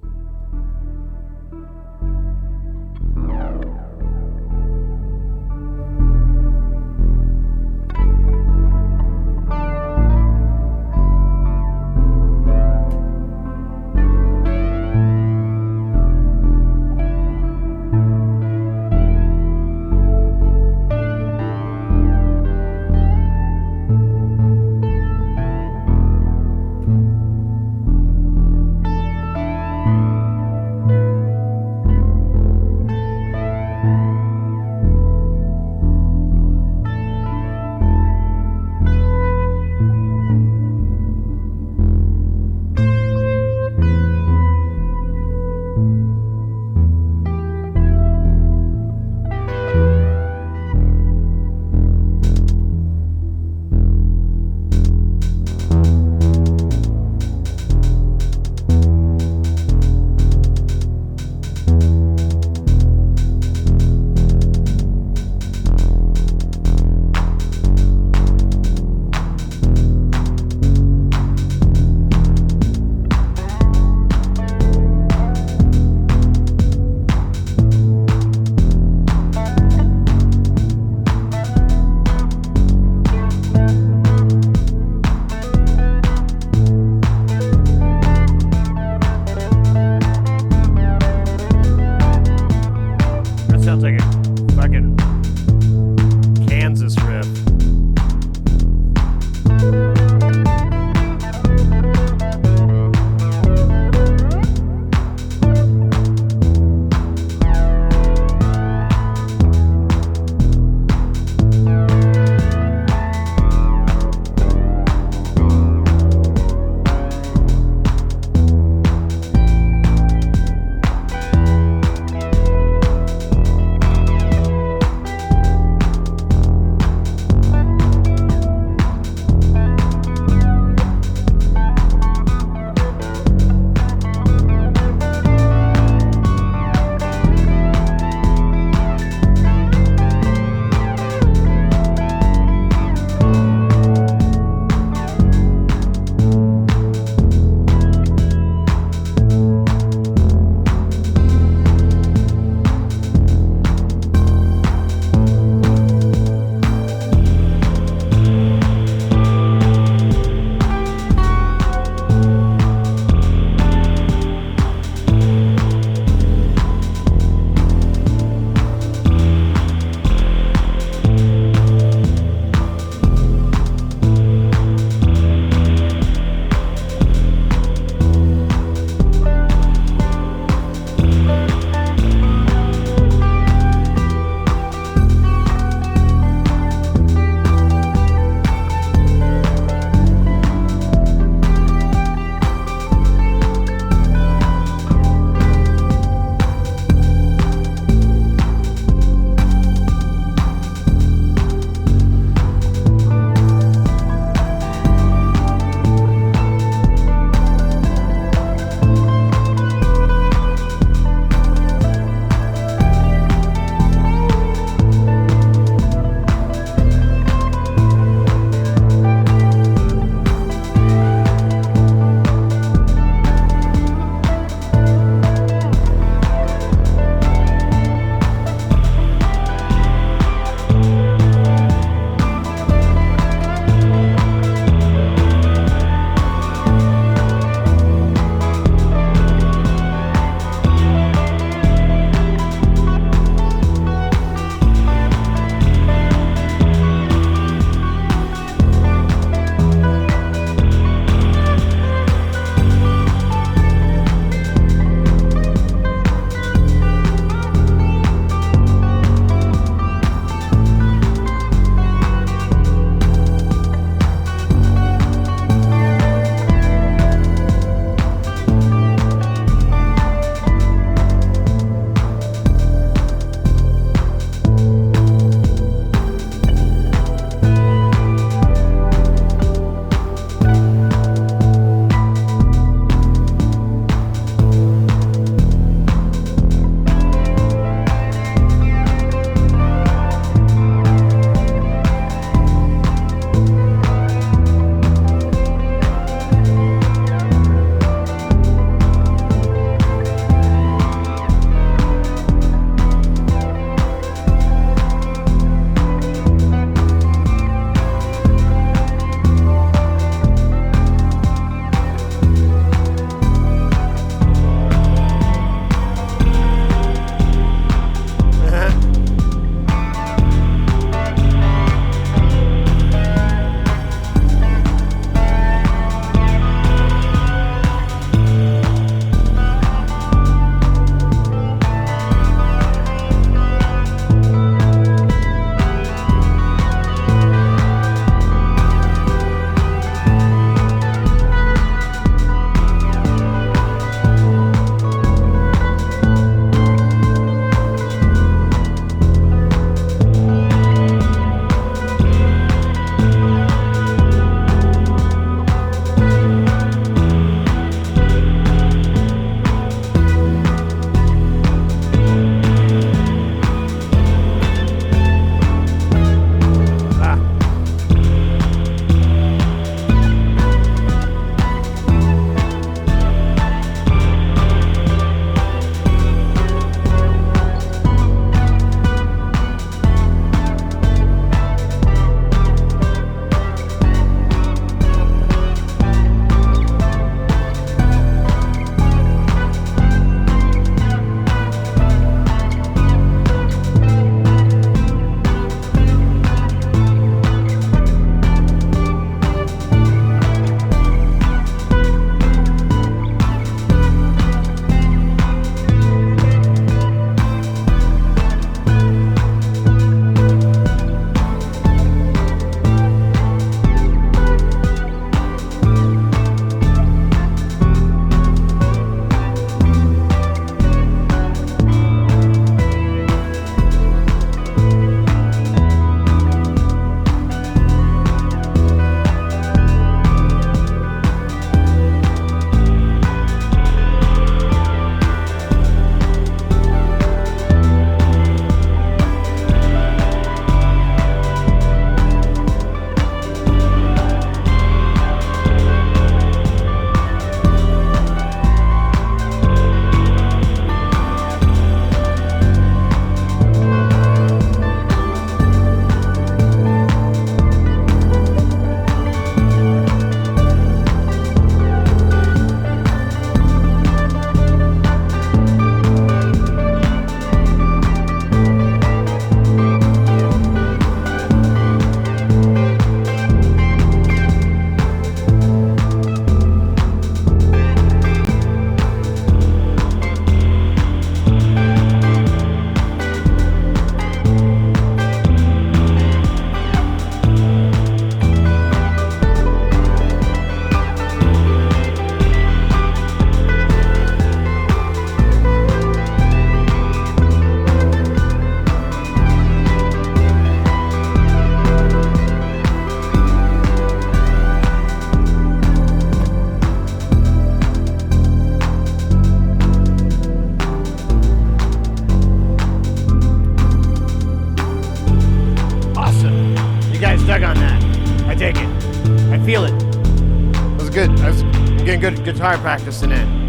good guitar practicing it.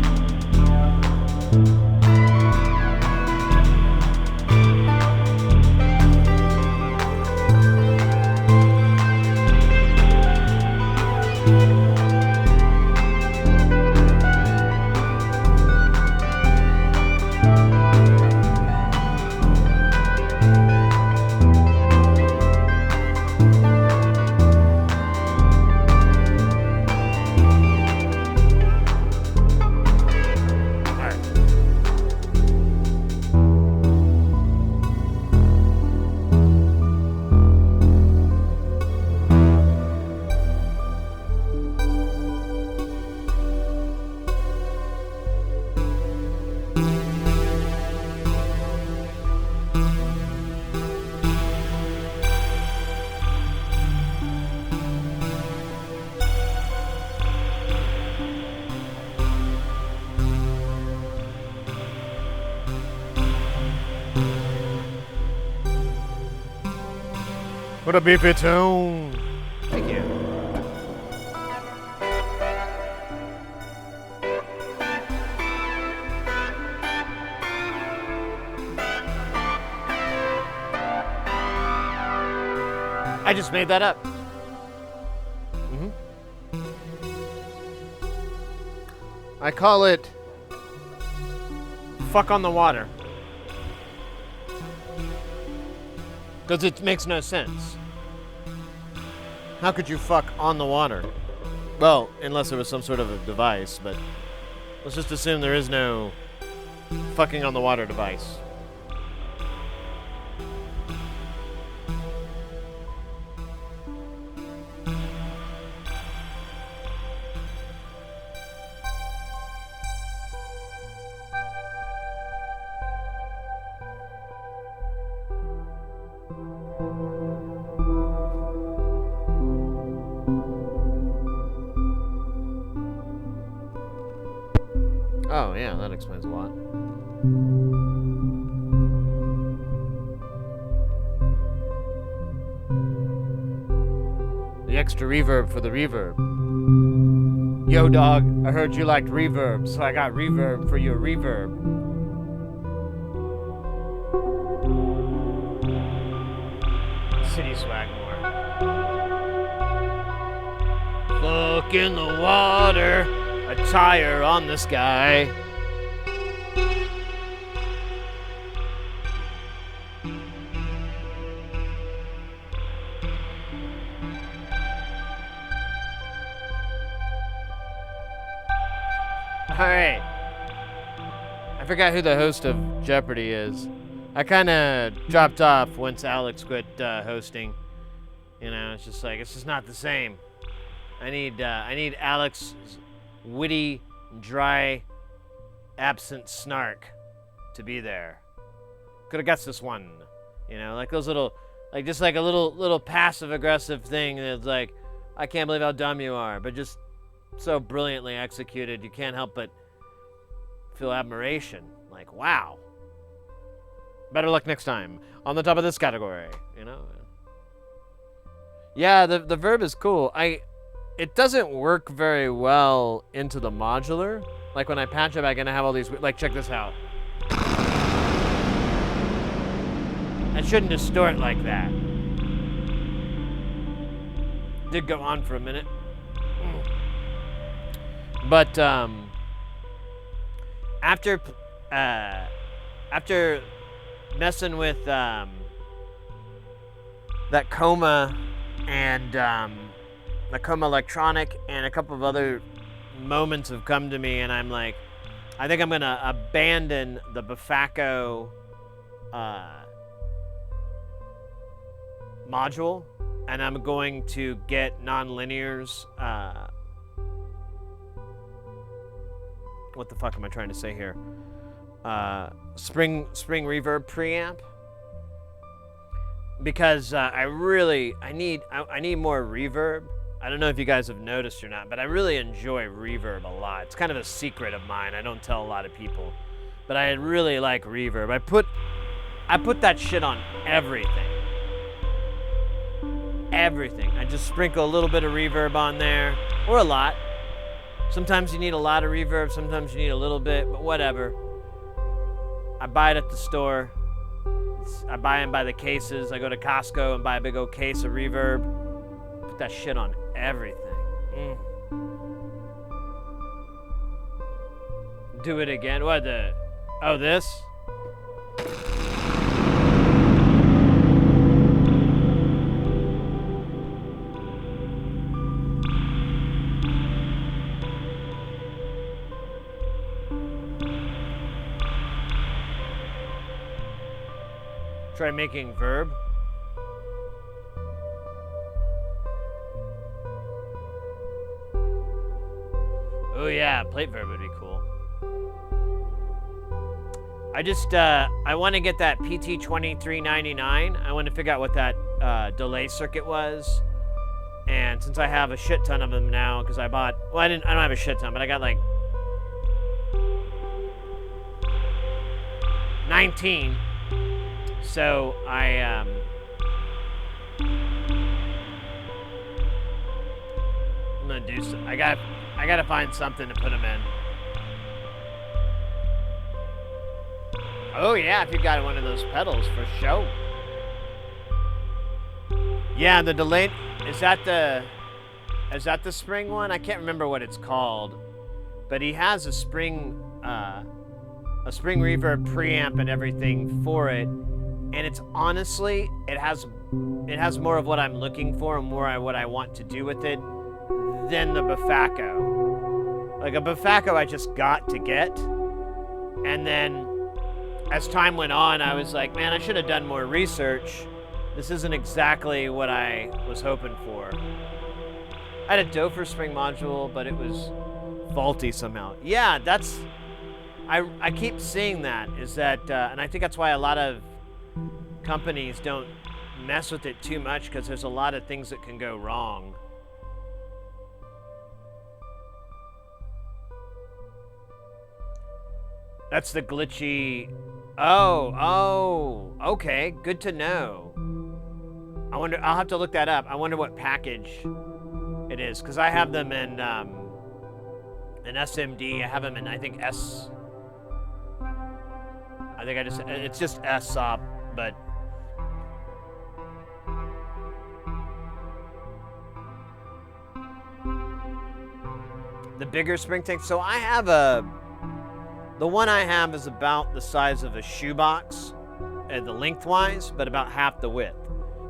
What a beefy tune. Thank you. I just made that up. I call it fuck on the water. Because it makes no sense. How could you fuck on the water? Well, unless there was some sort of a device, but let's just assume there is no fucking on the water device. Oh, yeah, that explains a lot. The extra reverb for the reverb. Yo, dog, I heard you liked reverb, so I got reverb for your reverb. City Swagmore. Fuck in the water. A tire on the sky. Alright. I forgot who the host of Jeopardy is. I kind of dropped off once Alex quit hosting. You know, it's just like, it's just not the same. I need Alex's witty, dry, absent snark to be there. Could have got this one, you know, like those little, like just like a little passive aggressive thing that's like, I can't believe how dumb you are, but just so brilliantly executed, you can't help but feel admiration. Like, wow. Better luck next time. On the top of this category, you know. Yeah, the verb is cool. It doesn't work very well into the modular. Like when I patch it back and I have all these, like check this out. I shouldn't distort like that. Did go on for a minute. But after messing with that Coma and the Coma Electronic and a couple of other moments have come to me, and I'm like, I think I'm gonna abandon the Bafako module, and I'm going to get non-linears. What the fuck am I trying to say here? Spring Reverb preamp, because I need more reverb. I don't know if you guys have noticed or not, but I really enjoy reverb a lot. It's kind of a secret of mine. I don't tell a lot of people, but I really like reverb. I put that shit on everything. Everything. I just sprinkle a little bit of reverb on there, or a lot. Sometimes you need a lot of reverb, sometimes you need a little bit, but whatever. I buy it at the store. I buy them by the cases. I go to Costco and buy a big old case of reverb. Put that shit on everything. Do it again. What the? Oh, this? Try making verb. Oh yeah, plate verb would be cool. I want to get that PT2399. I want to figure out what that delay circuit was. And since I have a shit ton of them now, because I don't have a shit ton, but I got like 19. So I'm gonna do some. I gotta find something to put them in. Oh yeah, if you got one of those pedals for show. Yeah, the delayed. Is that the spring one? I can't remember what it's called, but he has a spring reverb preamp and everything for it. And it's honestly, it has more of what I'm looking for and more what I want to do with it than the Bafacco. Like a Bafacco I just got to get. And then as time went on, I was like, man, I should have done more research. This isn't exactly what I was hoping for. I had a Dofer spring module, but it was faulty somehow. Yeah, that's, I keep seeing that, is that, and I think that's why a lot of companies don't mess with it too much, because there's a lot of things that can go wrong. That's the glitchy. Oh, okay, good to know. I wonder, I'll have to look that up. I wonder what package it is, because I have them in an SMD. I have them in, I think, it's just SOP, but the bigger spring tank. So I have the one I have is about the size of a shoebox, the lengthwise, but about half the width.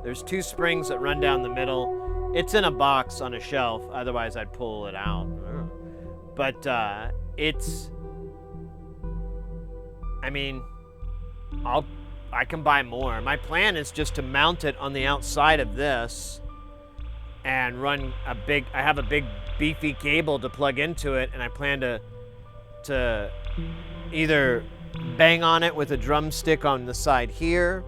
There's two springs that run down the middle. It's in a box on a shelf, otherwise I'd pull it out. But I mean, I can buy more. My plan is just to mount it on the outside of this and run I have a big beefy cable to plug into it, and I plan to either bang on it with a drumstick on the side here,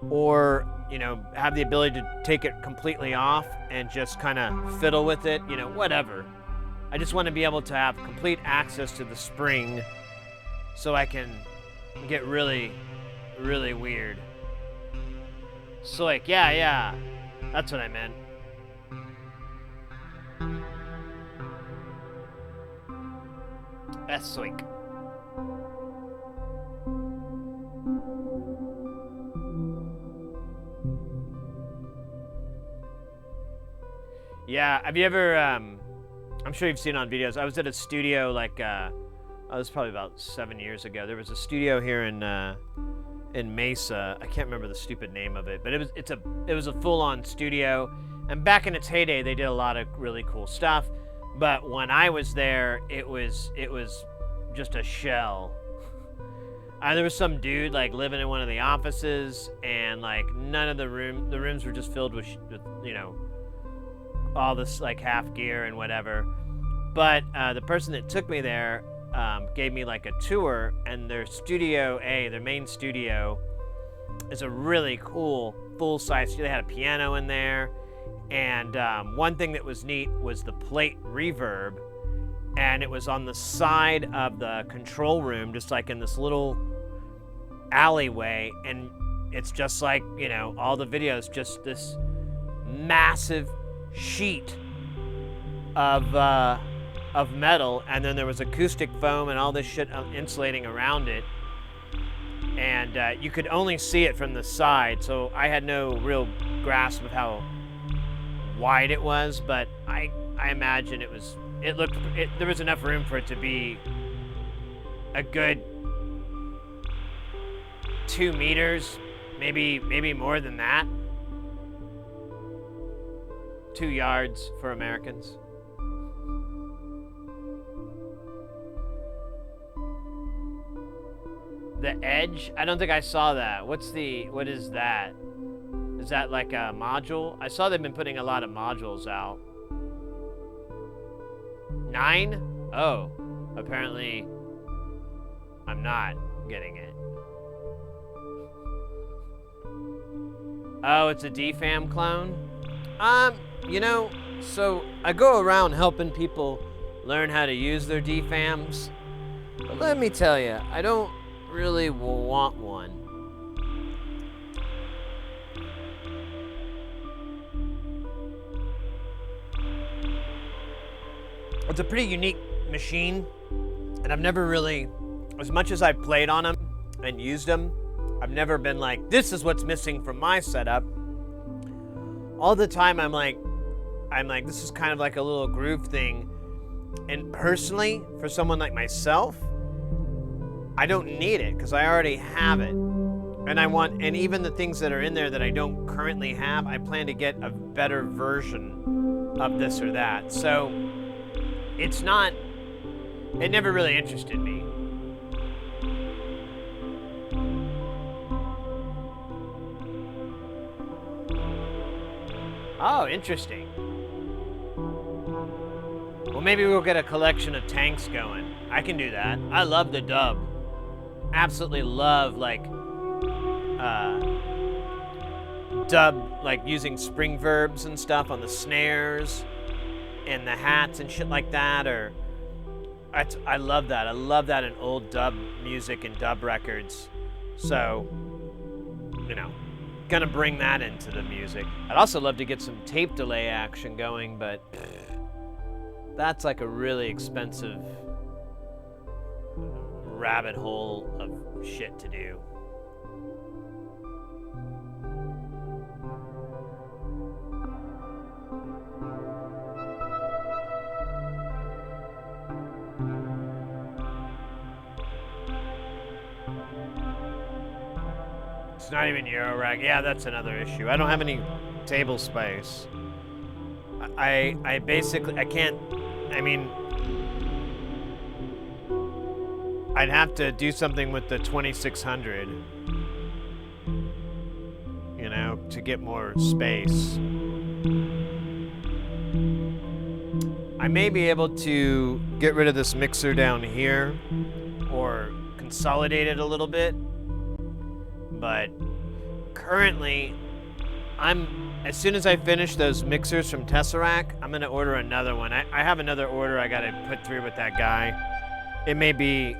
or, you know, have the ability to take it completely off and just kind of fiddle with it, you know, whatever. I just want to be able to have complete access to the spring so I can get really, really weird. So like, yeah, that's what I meant. That's sweet. Yeah, have you ever, I'm sure you've seen on videos, I was at a studio like, it was probably about 7 years ago. There was a studio here in Mesa. I can't remember the stupid name of it, but it was a full-on studio. And back in its heyday, they did a lot of really cool stuff. But when I was there, it was just a shell. There was some dude like living in one of the offices, and like none of the rooms were just filled with you know, all this like half gear and whatever. But the person that took me there gave me like a tour, and their studio their main studio, is a really cool full-size studio. They had a piano in there, and one thing that was neat was the plate reverb, and it was on the side of the control room, just like in this little alleyway, and it's just like, you know, all the videos, just this massive sheet of of metal, and then there was acoustic foam and all this shit insulating around it, and you could only see it from the side, so I had no real grasp of how wide it was, but I imagine there was enough room for it to be a good 2 meters, maybe more than that. 2 yards for Americans. The edge? I don't think I saw that. What is that? Is that like a module? I saw they've been putting a lot of modules out. 9? Oh, apparently I'm not getting it. Oh, it's a DFAM clone? You know, so I go around helping people learn how to use their DFAMs. But let me tell you, I don't really want one. It's a pretty unique machine, and I've never really, as much as I've played on them and used them, I've never been like, this is what's missing from my setup. All the time I'm like, this is kind of like a little groove thing. And personally, for someone like myself, I don't need it because I already have it. And even the things that are in there that I don't currently have, I plan to get a better version of this or that. So it never really interested me. Oh, interesting. Well, maybe we'll get a collection of tanks going. I can do that. I love the dub. Absolutely love, like, dub, like using spring verbs and stuff on the snares and the hats and shit like that. I love that. I love that in old dub music and dub records. So, you know, gonna bring that into the music. I'd also love to get some tape delay action going, but that's like a really expensive rabbit hole of shit to do. It's not even Eurorag. Yeah, that's another issue. I don't have any table space. I basically, I can't, I mean, I'd have to do something with the 2600, you know, to get more space. I may be able to get rid of this mixer down here or consolidate it a little bit, but currently as soon as I finish those mixers from Tesseract, I'm gonna order another one. I have another order I gotta put through with that guy. It may be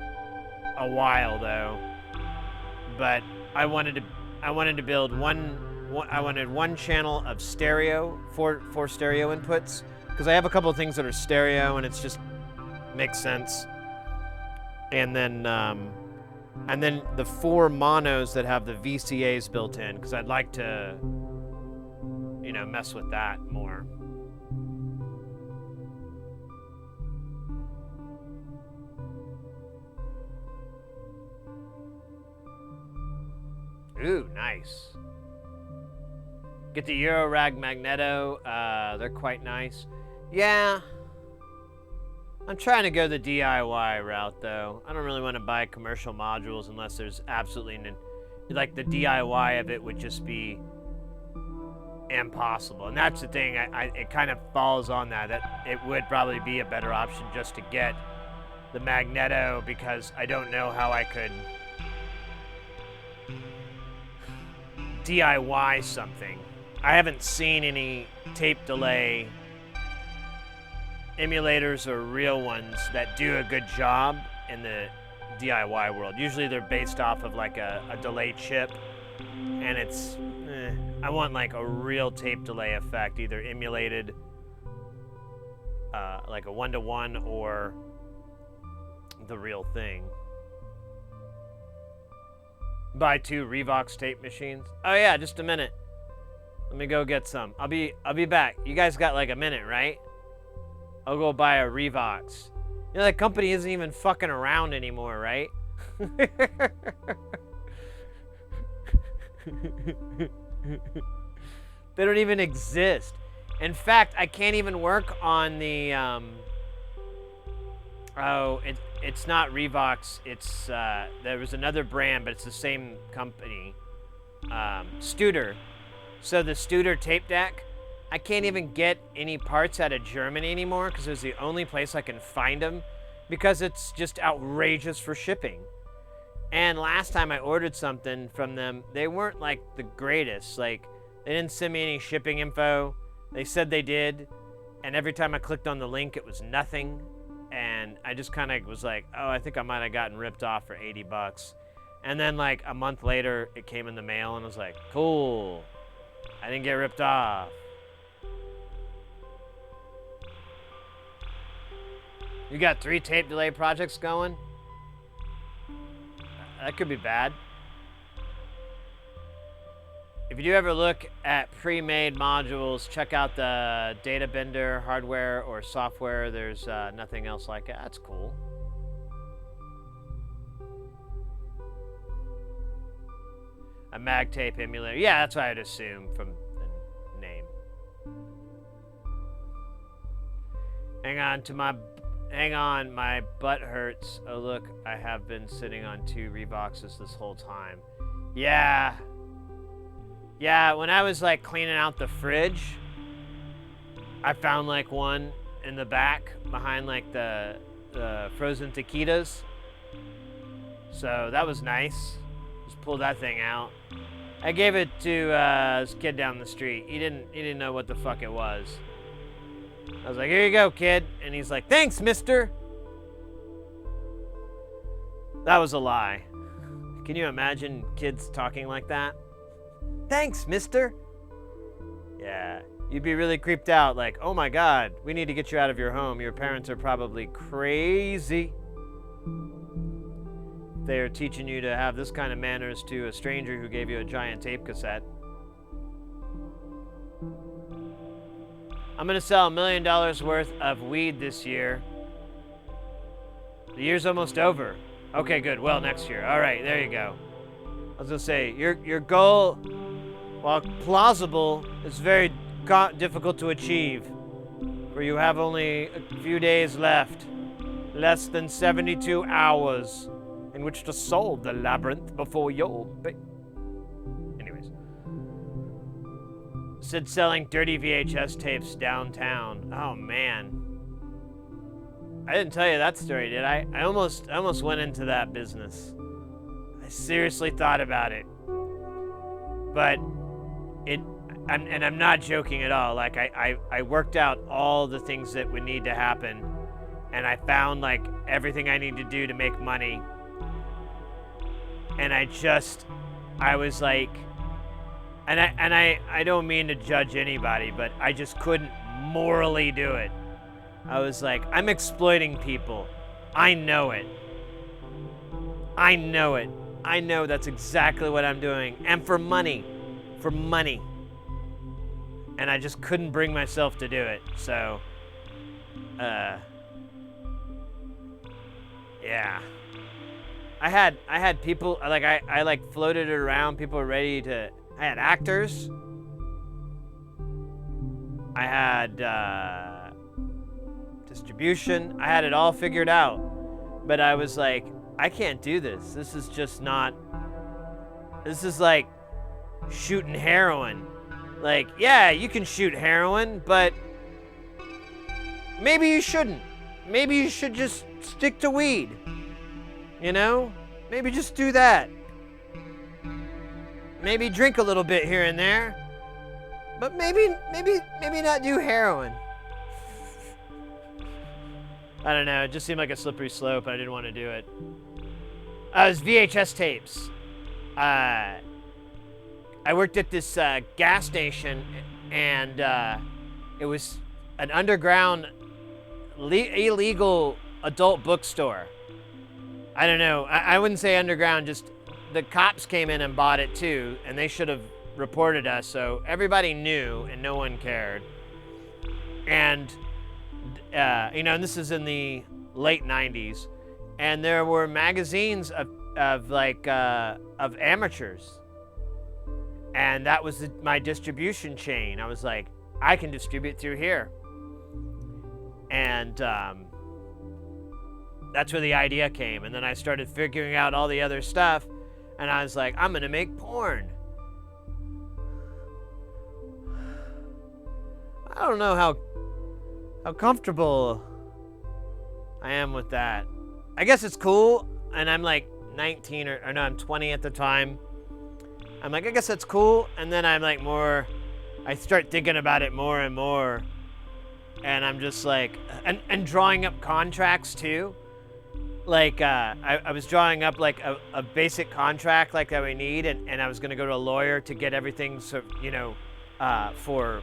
a while though, but I wanted to build I wanted one channel of stereo, four stereo inputs, because I have a couple of things that are stereo and it's just makes sense. And then the 4 monos that have the VCAs built in, because I'd like to, you know, mess with that more. Ooh, nice. Get the Eurorag Magneto. They're quite nice. Yeah. I'm trying to go the DIY route, though. I don't really want to buy commercial modules unless there's absolutely like the DIY of it would just be impossible. And that's the thing. It kind of falls on that it would probably be a better option just to get the Magneto, because I don't know how I could DIY something. I haven't seen any tape delay emulators or real ones that do a good job in the DIY world. Usually they're based off of like a delay chip, and it's I want like a real tape delay effect, either emulated like a 1-to-1 or the real thing. Buy 2 Revox tape machines. Oh yeah, just a minute. Let me go get some. I'll be back. You guys got like a minute, right? I'll go buy a Revox. You know, that company isn't even fucking around anymore, right? They don't even exist. In fact, I can't even work on the, it's not Revox. It's, there was another brand, but it's the same company. Studer. So the Studer tape deck, I can't even get any parts out of Germany anymore because it's the only place I can find them because it's just outrageous for shipping. And last time I ordered something from them, they weren't like the greatest. Like, they didn't send me any shipping info. They said they did. And every time I clicked on the link, it was nothing. And I just kind of was like, oh, I think I might have gotten ripped off for 80 bucks. And then like a month later, it came in the mail and I was like, cool. I didn't get ripped off. You got 3 tape delay projects going? That could be bad. If you do ever look at pre-made modules, check out the data bender hardware or software. There's nothing else like it. That's cool. A mag tape emulator. Yeah, that's what I'd assume from the name. Hang on, my butt hurts. Oh look, I have been sitting on 2 Revoxes this whole time. Yeah. Yeah, when I was like cleaning out the fridge, I found like one in the back behind like the frozen taquitos. So that was nice. Just pulled that thing out. I gave it to this kid down the street. He didn't know what the fuck it was. I was like, here you go, kid. And he's like, thanks, mister. That was a lie. Can you imagine kids talking like that? Thanks, mister. Yeah, you'd be really creeped out, like, oh my God, we need to get you out of your home. Your parents are probably crazy. They're teaching you to have this kind of manners to a stranger who gave you a giant tape cassette. I'm gonna sell $1 million worth of weed this year. The year's almost over. Okay, good. Well, next year. All right, there you go. I was gonna say, your goal, while plausible, is very difficult to achieve, where you have only a few days left, less than 72 hours, in which to solve the labyrinth before your Anyways. Sid selling dirty VHS tapes downtown. Oh man. I didn't tell you that story, did I? I almost went into that business. I seriously thought about it. But I'm not joking at all. Like I worked out all the things that would need to happen, and I found like everything I need to do to make money. And I was like, and I don't mean to judge anybody, but I just couldn't morally do it. I was like, I'm exploiting people. I know it. I know it. I know that's exactly what I'm doing. And for money. For money. And I just couldn't bring myself to do it. So, yeah. I had people, like, I like floated it around. People were ready to, I had actors. I had, distribution. I had it all figured out. But I was like, I can't do this. This is just not, this is like shooting heroin. Like, yeah, you can shoot heroin, but maybe you shouldn't. Maybe you should just stick to weed. You know? Maybe just do that. Maybe drink a little bit here and there. But maybe not do heroin. I don't know, it just seemed like a slippery slope. I didn't want to do it. It was VHS tapes. I worked at this gas station, and it was an underground illegal adult bookstore. I don't know. I wouldn't say underground. Just the cops came in and bought it too, and they should have reported us. So everybody knew, and no one cared. And and this is in the late '90s, and there were magazines of amateurs, and that was my distribution chain. I was like, I can distribute through here, and that's where the idea came. And then I started figuring out all the other stuff, and I was like, I'm gonna make porn. I don't know how comfortable I am with that. I guess it's cool, and I'm like 19 or no, I'm 20 at the time. I'm like, I guess that's cool, and then I'm like I start thinking about it more and more, and I'm just like, and drawing up contracts too. Like, I was drawing up like a basic contract like that we need, and I was gonna go to a lawyer to get everything, so, for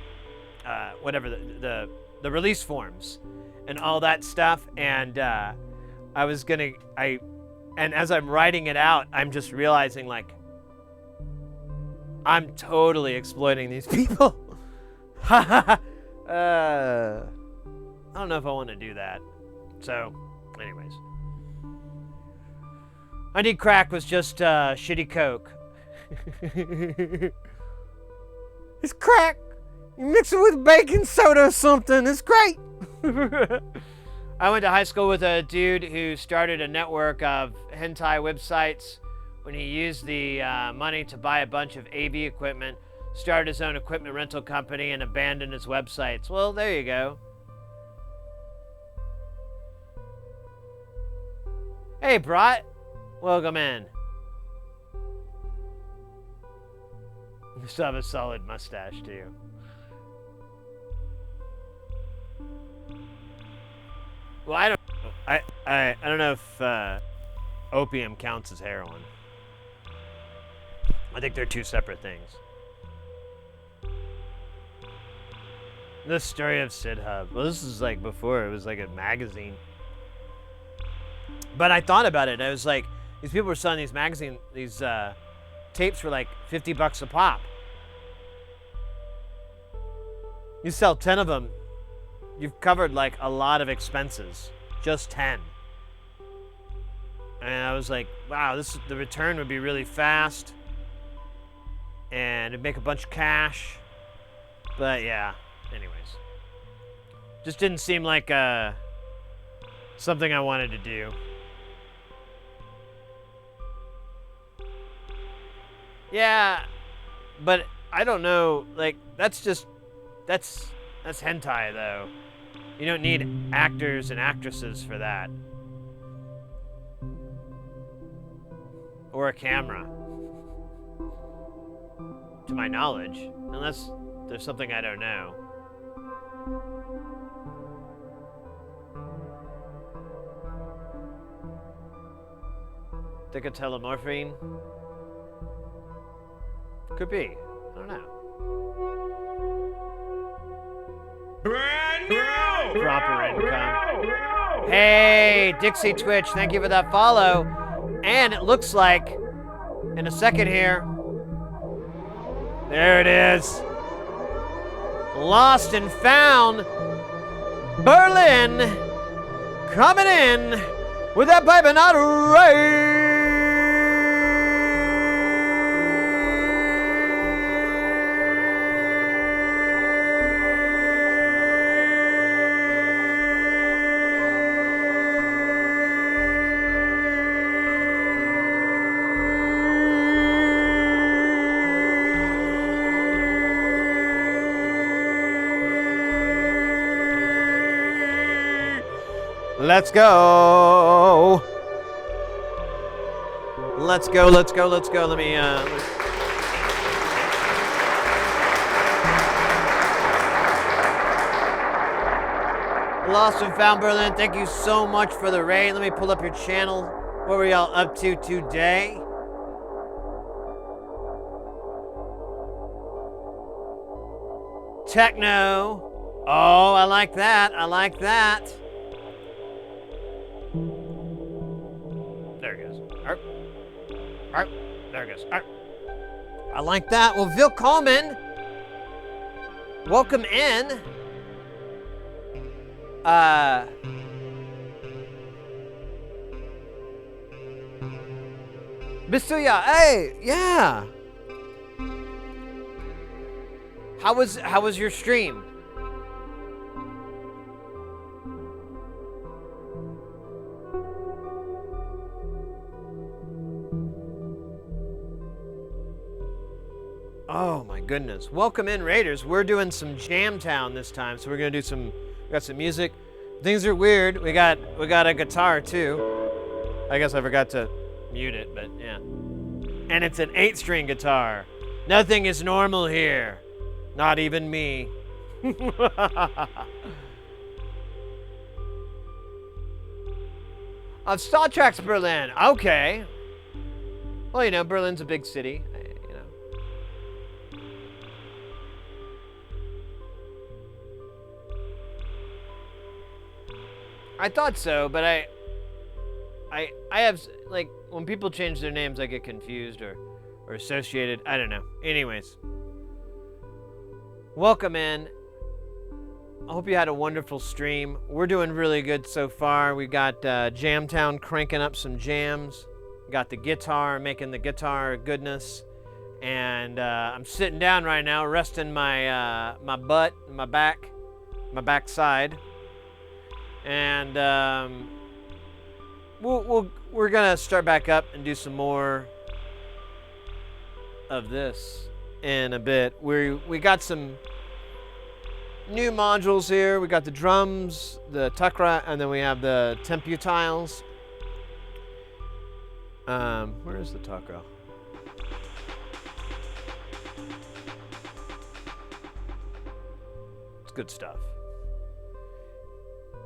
whatever the release forms and all that stuff, and and as I'm writing it out, I'm just realizing, like, I'm totally exploiting these people. I don't know if I want to do that. So, anyways. I Need Crack was just shitty coke. It's crack! You mix it with baking soda or something, it's great! I went to high school with a dude who started a network of hentai websites when he used the money to buy a bunch of AV equipment, started his own equipment rental company, and abandoned his websites. Well, there you go. Hey, Brat. Welcome in. You still have a solid mustache, too. Well, I don't know if opium counts as heroin. I think they're two separate things. The story of Sid Hub. Well, this is like before. It was like a magazine. But I thought about it. I was like, these people were selling these tapes for like $50 a pop. You sell 10 of them, you've covered like a lot of expenses. Just 10. And I was like, wow, the return would be really fast. And it'd make a bunch of cash. But yeah, anyways. Just didn't seem like something I wanted to do. Yeah, but I don't know, like, that's hentai, though. You don't need actors and actresses for that. Or a camera. To my knowledge. Unless there's something I don't know. Decatelomorphine? Could be. I don't know. Brand new! Proper income. Hey, Dixie Twitch, thank you for that follow. And it looks like, in a second here, there it is. Lost and Found, Berlin, coming in with that pipe not right. Let's go. Let's go. Let me, Lost and Found Berlin, thank you so much for the raid. Let me pull up your channel. What were y'all up to today? Techno. Oh, I like that. All right, there it goes. All right. I like that. Well, willkommen. Welcome in. Bist du ja? Hey, yeah. How was your stream? Oh my goodness. Welcome in, Raiders. We're doing some Jamtown this time, so we're gonna do we got some music. Things are weird. We got a guitar too. I guess I forgot to mute it, but yeah. And it's an 8-string guitar. Nothing is normal here. Not even me. On Star Trek's Berlin. Okay. Well, you know, Berlin's a big city. I thought so, but I have, like, when people change their names, I get confused or associated. I don't know. Anyways. Welcome in. I hope you had a wonderful stream. We're doing really good so far. We got Jamtown cranking up some jams. Got the guitar, making the guitar goodness. And I'm sitting down right now, resting my my butt, my backside. And we're gonna start back up and do some more of this in a bit. We got some new modules here. We got the drums, the tukra, and then we have the tempu tiles. Where is the tukra? It's good stuff.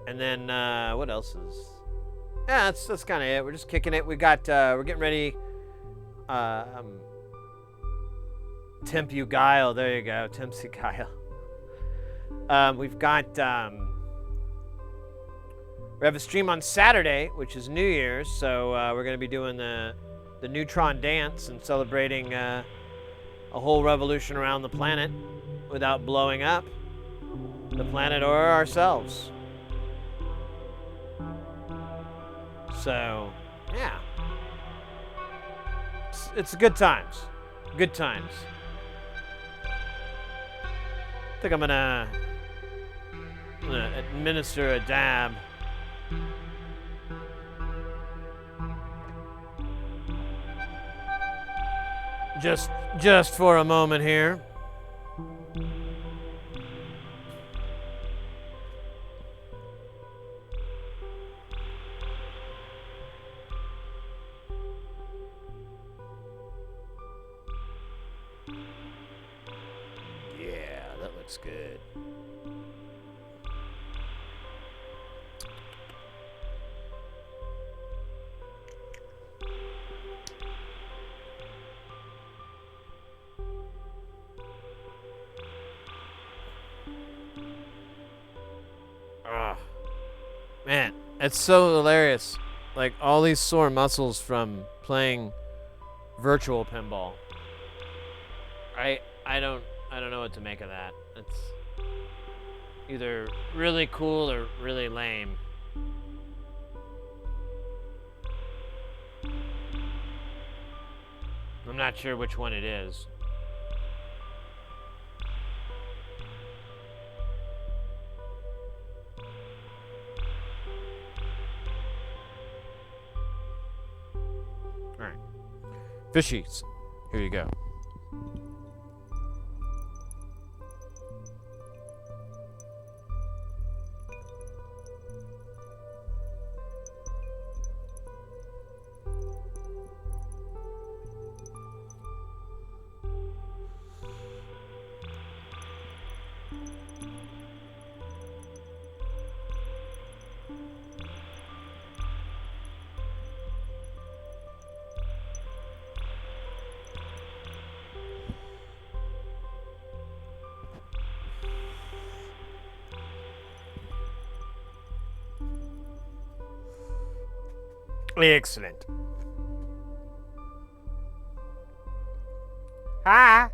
And then what else is? Yeah, that's kind of it. We're just kicking it. We got we're getting ready. Tempu Guile. There you go. Tempu Guile. We've got we have a stream on Saturday, which is New Year's. So we're going to be doing the Neutron Dance and celebrating a whole revolution around the planet without blowing up the planet or ourselves. So, yeah. It's good times. Good times. I think I'm gonna administer a dab. Just for a moment here. Looks good. Man, it's so hilarious. Like all these sore muscles from playing virtual pinball. I don't know what to make of that. It's either really cool or really lame. I'm not sure which one it is. All right. Fishies. Here you go. Excellent. Hi.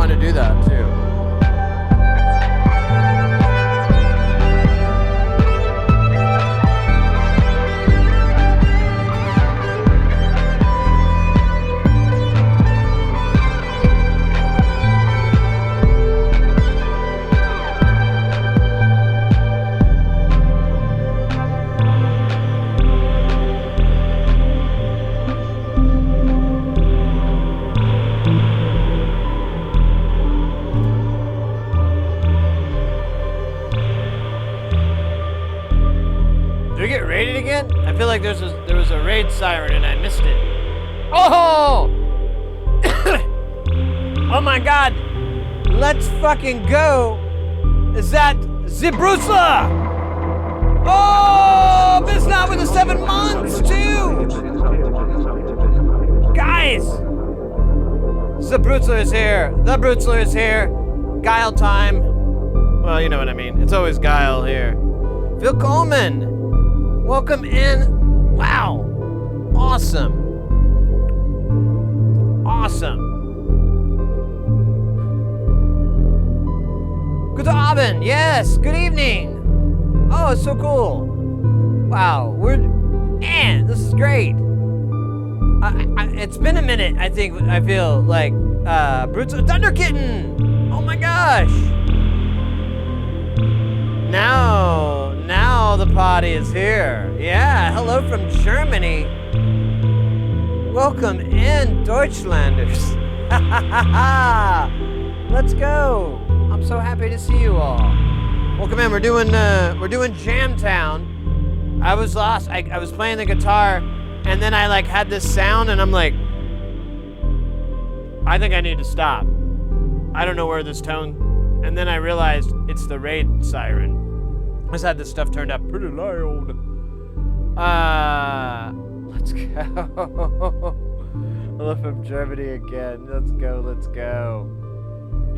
fun to do that too. I feel like there was a raid siren and I missed it. Oh! Oh my god! Let's fucking go! Is that Zebrusla? Oh! This not with the 7 months too! Guys! Zebrusla is here. The Brutzler is here. Guile time. Well, you know what I mean. It's always Guile here. Phil Coleman. Welcome in. Wow. Awesome. Awesome. Good Abend. Yes. Good evening. Oh, it's so cool. Wow. Man, this is great. It's been a minute, I think. I feel like Bruce Thunder Kitten. Oh my gosh. Now the party is here. Yeah, hello from Germany. Welcome in, Deutschlanders. Let's go. I'm so happy to see you all. Welcome in. We're doing Jamtown. I was lost. I was playing the guitar, and then I like had this sound, and I'm like, I think I need to stop. I don't know where this tone. And then I realized it's the raid siren. I just had this stuff turned up pretty loud. Let's go. Hello from Germany again. Let's go.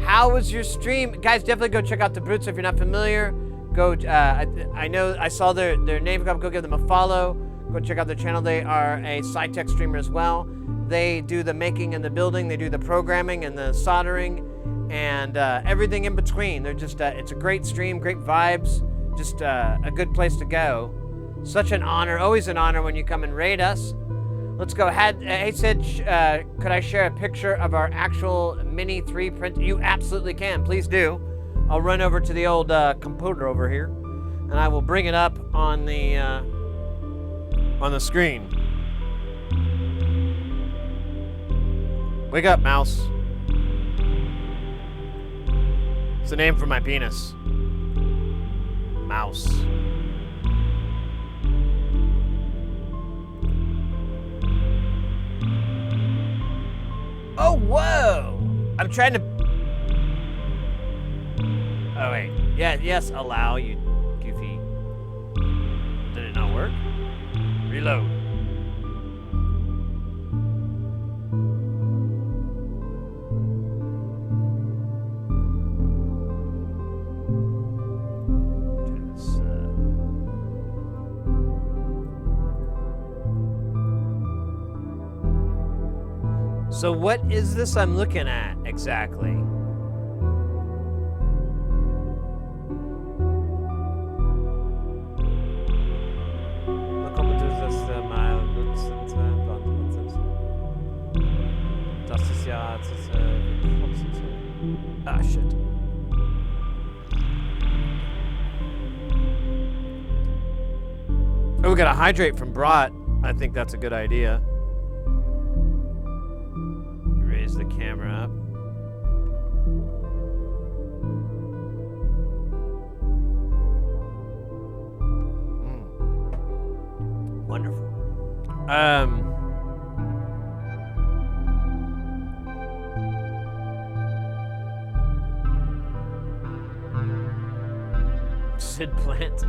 How was your stream? Guys, definitely go check out the Brutes if you're not familiar. Go, I know I saw their name come up. Go give them a follow. Go check out their channel. They are a sci-tech streamer as well. They do the making and the building. They do the programming and the soldering and everything in between. They're just, it's a great stream, great vibes. Just a good place to go. Such an honor, always an honor when you come and raid us. Let's go ahead. Hey, Sid, could I share a picture of our actual Mini 3 print? You absolutely can, please do. I'll run over to the old computer over here, and I will bring it up on the screen. Wake up, mouse. It's the name for my penis. Mouse. Oh, whoa! I'm trying to... Oh, wait. Yeah, yes, allow, you goofy. Did it not work? Reload. So what is this I'm looking at exactly? Ah, shit. Oh, we got a hydrate from Brat. I think that's a good idea. Raise the camera up. Wonderful. Sid Plant.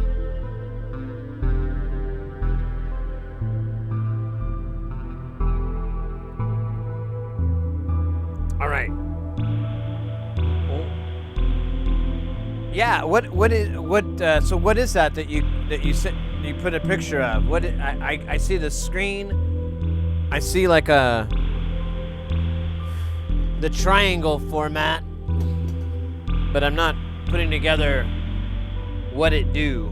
All right. Yeah. So what is that you put a picture of? I see the screen. I see like the triangle format. but I'm not putting together what it do.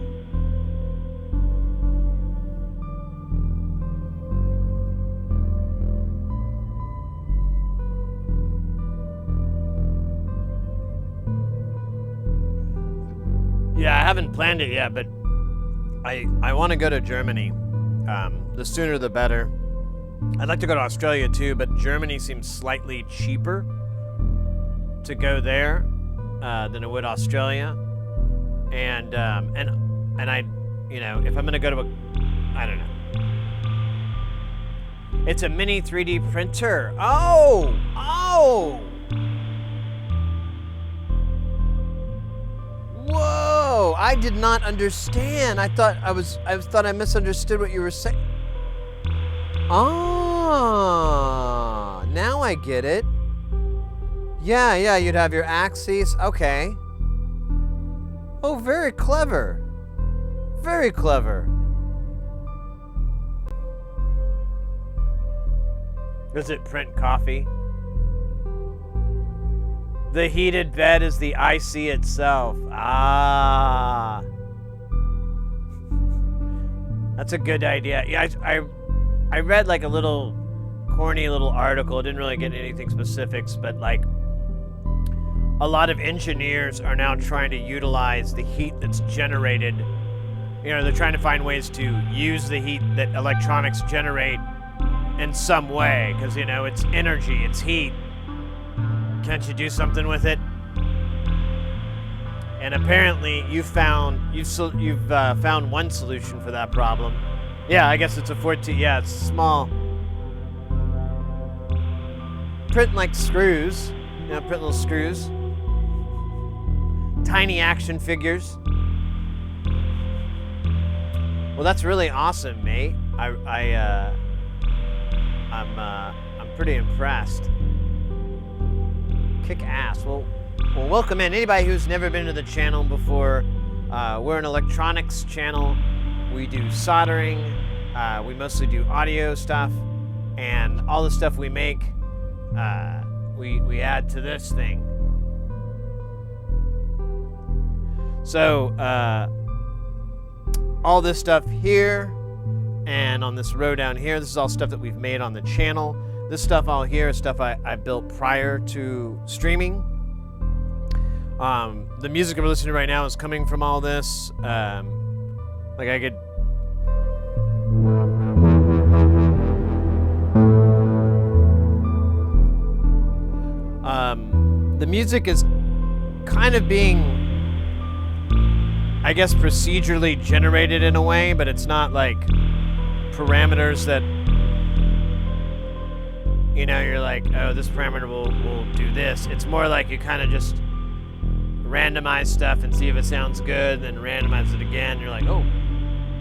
Yeah, I haven't planned it yet, but I want to go to Germany. The sooner the better. I'd like to go to Australia too, but Germany seems slightly cheaper to go there than it would Australia. And I, you know, if I'm gonna go to I don't know. It's a mini 3D printer. Oh. Whoa! I did not understand. I thought I misunderstood what you were saying. Ah, now I get it. Yeah, you'd have your axes. Okay. Oh, very clever. Very clever. Does it print coffee? The heated bed is the IC itself. Ah. That's a good idea. Yeah, I read like a little corny little article. It didn't really get anything specifics, but like a lot of engineers are now trying to utilize the heat that's generated. You know, they're trying to find ways to use the heat that electronics generate in some way, because, you know, it's energy, it's heat. Can't you do something with it? And apparently you've found one solution for that problem. Yeah, I guess it's a 14. Yeah, it's small. Print like screws. You know, print little screws. Tiny action figures. Well, that's really awesome, mate. I'm pretty impressed. Kick ass. Well, welcome in. Anybody who's never been to the channel before, we're an electronics channel. We do soldering. We mostly do audio stuff, and all the stuff we make, we add to this thing. So all this stuff here, and on this row down here, this is all stuff that we've made on the channel. This stuff all here is stuff I built prior to streaming. The music we're listening to right now is coming from all this. Like I could... the music is kind of being, I guess, procedurally generated in a way, but it's not like parameters that, you know, you're like, oh, this parameter will do this. It's more like you kind of just randomize stuff and see if it sounds good, then randomize it again. You're like, oh,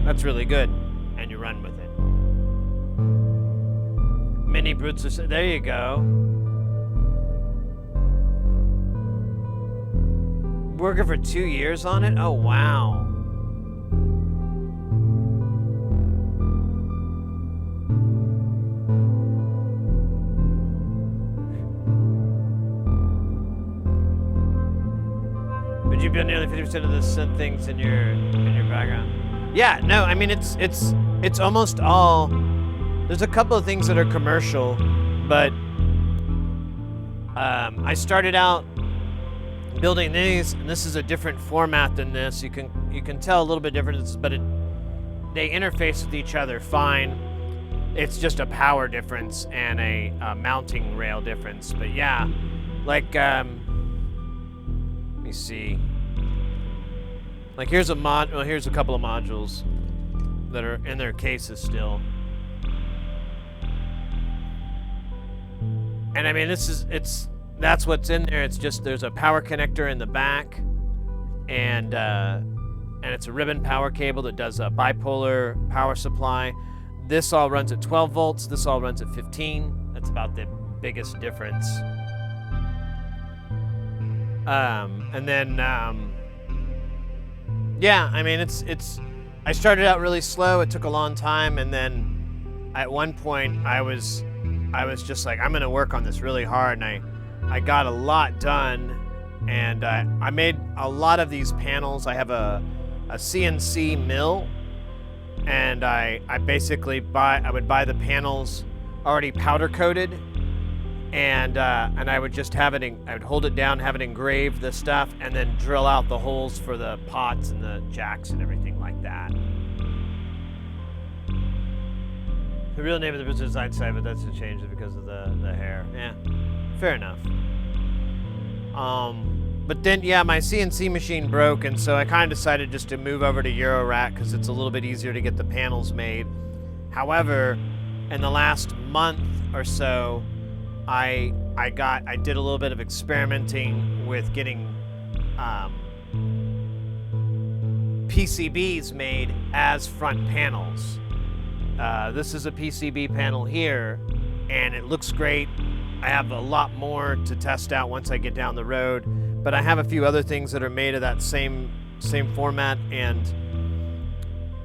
that's really good. And you run with it. Mini brutes are, there you go. Working for 2 years on it? Oh, wow. But you've been nearly 50% of the synth things in your background. Yeah, no, I mean it's almost all. There's a couple of things that are commercial, but I started out building these, and this is a different format than this. You can tell a little bit difference, but they interface with each other fine. It's just a power difference and a mounting rail difference. But yeah, like let me see. Like here's a here's a couple of modules that are in their cases still. And I mean, that's what's in there. It's just there's a power connector in the back, and it's a ribbon power cable that does a bipolar power supply. This all runs at 12 volts. This all runs at 15. That's about the biggest difference. And then yeah, I mean it's. I started out really slow. It took a long time, and then at one point I was just like, I'm gonna work on this really hard, and I got a lot done, and I made a lot of these panels. I have a CNC mill, and I basically I would buy the panels already powder coated, and I would just have it. I would hold it down, have it engraved, the stuff, and then drill out the holes for the pots and the jacks and everything like that. The real name of the business is Einstein, but that's changed because of the hair. Yeah, fair enough. But then, yeah, my CNC machine broke, and so I kind of decided just to move over to Eurorack because it's a little bit easier to get the panels made. However, in the last month or so, I did a little bit of experimenting with getting PCBs made as front panels. This is a PCB panel here, and it looks great. I have a lot more to test out once I get down the road, but I have a few other things that are made of that same format, and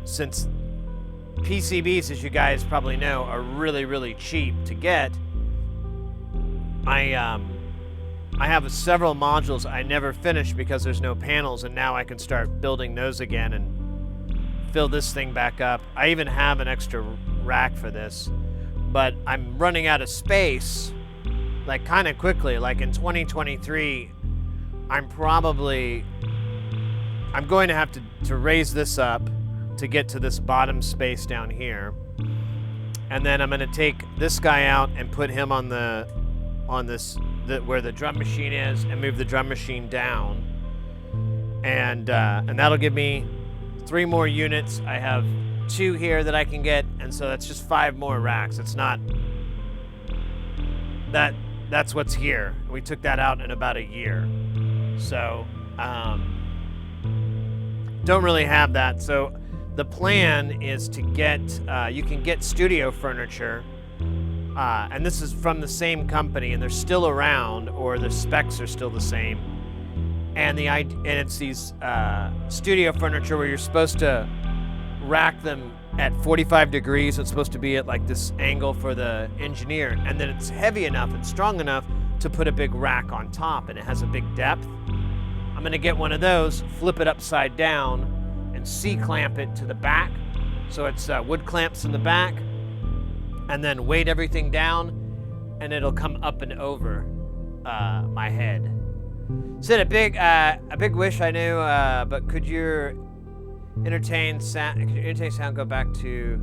since PCBs, as you guys probably know, are really, really cheap to get, I have several modules I never finished because there's no panels, and now I can start building those again and fill this thing back up. I even have an extra rack for this, but I'm running out of space, like kind of quickly. Like in 2023, I'm going to have to raise this up to get to this bottom space down here, and then I'm going to take this guy out and put him on where the drum machine is, and move the drum machine down, and that'll give me 3 more units. I have 2 here that I can get, and so that's just 5 more racks. It's not that's what's here. We took that out in about a year, so don't really have that. So the plan is to get you can get studio furniture. And this is from the same company, and they're still around, or the specs are still the same. And it's these studio furniture where you're supposed to rack them at 45 degrees. It's supposed to be at like this angle for the engineer, and then it's heavy enough and strong enough to put a big rack on top, and it has a big depth. I'm gonna get one of those, flip it upside down, and C-clamp it to the back, so it's wood clamps in the back, and then weight everything down, and it'll come up and over my head. Said a big wish I knew, but could your entertain sound go back to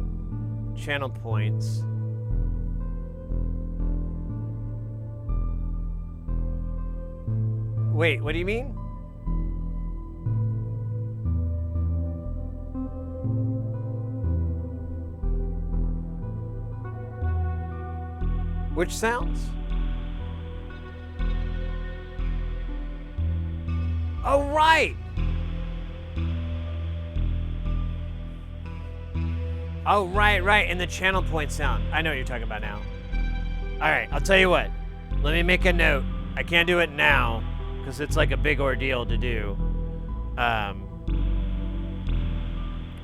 channel points? Wait, what do you mean? Which sounds? Oh, right! Oh, right, in the channel point sound. I know what you're talking about now. All right, I'll tell you what. Let me make a note. I can't do it now, because it's like a big ordeal to do. But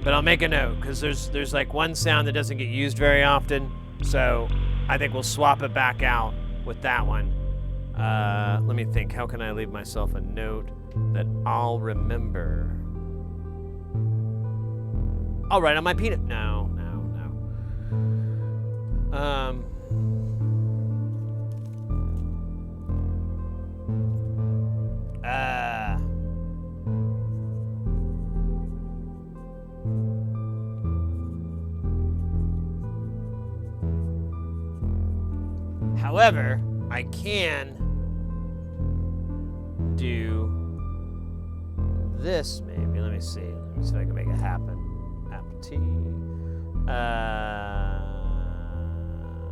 I'll make a note, because there's like one sound that doesn't get used very often, so I think we'll swap it back out with that one. Let me think. How can I leave myself a note that I'll remember? I'll write on my peanut. No. However, I can do this maybe. Let me see if I can make it happen. App T.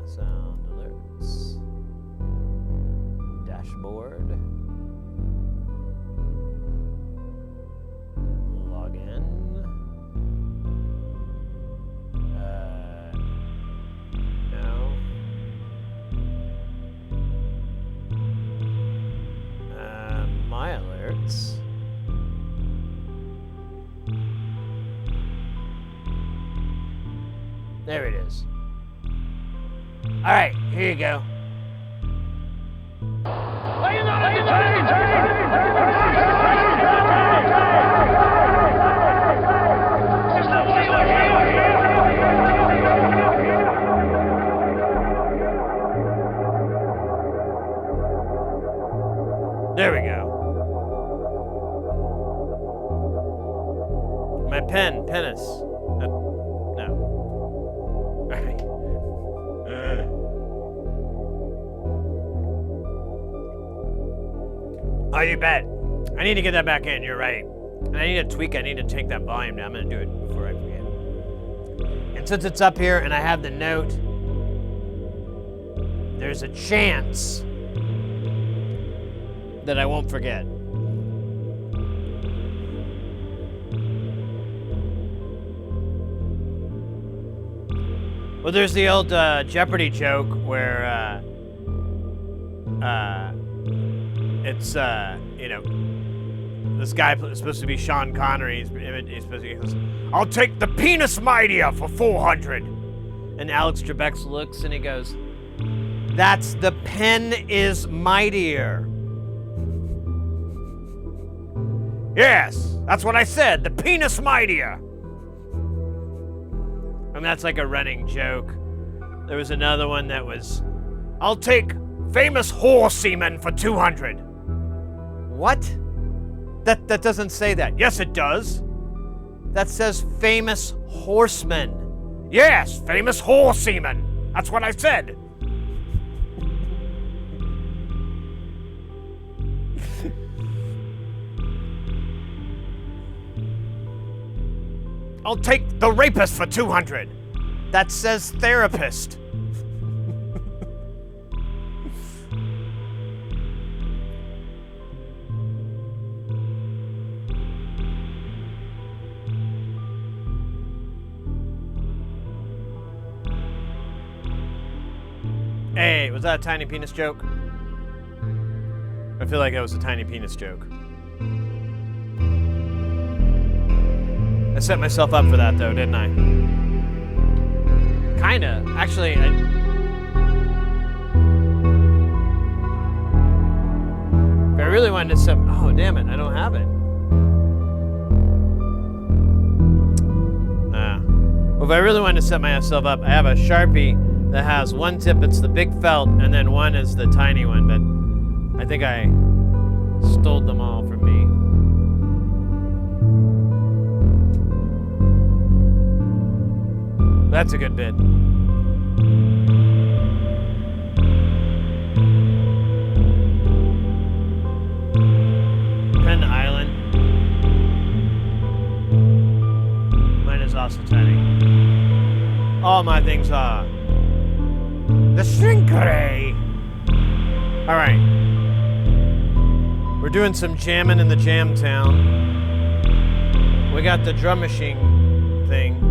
Sound alerts. Dashboard. Log in. No. My alerts. There it is. All right, here you go. Are you not entertained? My penis. No. Alright. Oh, you bet. I need to get that back in, you're right. And I need to tweak, I need to take that volume down. I'm gonna do it before I forget. And since it's up here and I have the note, there's a chance that I won't forget. Well, there's the old Jeopardy joke where it's you know, this guy is supposed to be Sean Connery. He's supposed to, he goes, "I'll take the penis mightier for 400." And Alex Trebek looks and he goes, "That's the pen is mightier." Yes, that's what I said. The penis mightier. I mean, that's like a running joke. There was another one that was, "I'll take famous horse semen for 200. What? That doesn't say that. Yes, it does. That says famous horseman. Yes, famous horse semen. That's what I said. I'll take the rapist for 200. That says therapist. Hey, was that a tiny penis joke? I feel like it was a tiny penis joke. I set myself up for that, though, didn't I? Kinda. Actually, if I really wanted to set... Oh, damn it, I don't have it. Well, if I really wanted to set myself up, I have a Sharpie that has one tip, it's the big felt, and then one is the tiny one, but I think I stole them all from me. That's a good bit. Penn Island. Mine is also tiny. All my things are. The shrink ray. All right. We're doing some jamming in the Jamtown. We got the drum machine thing.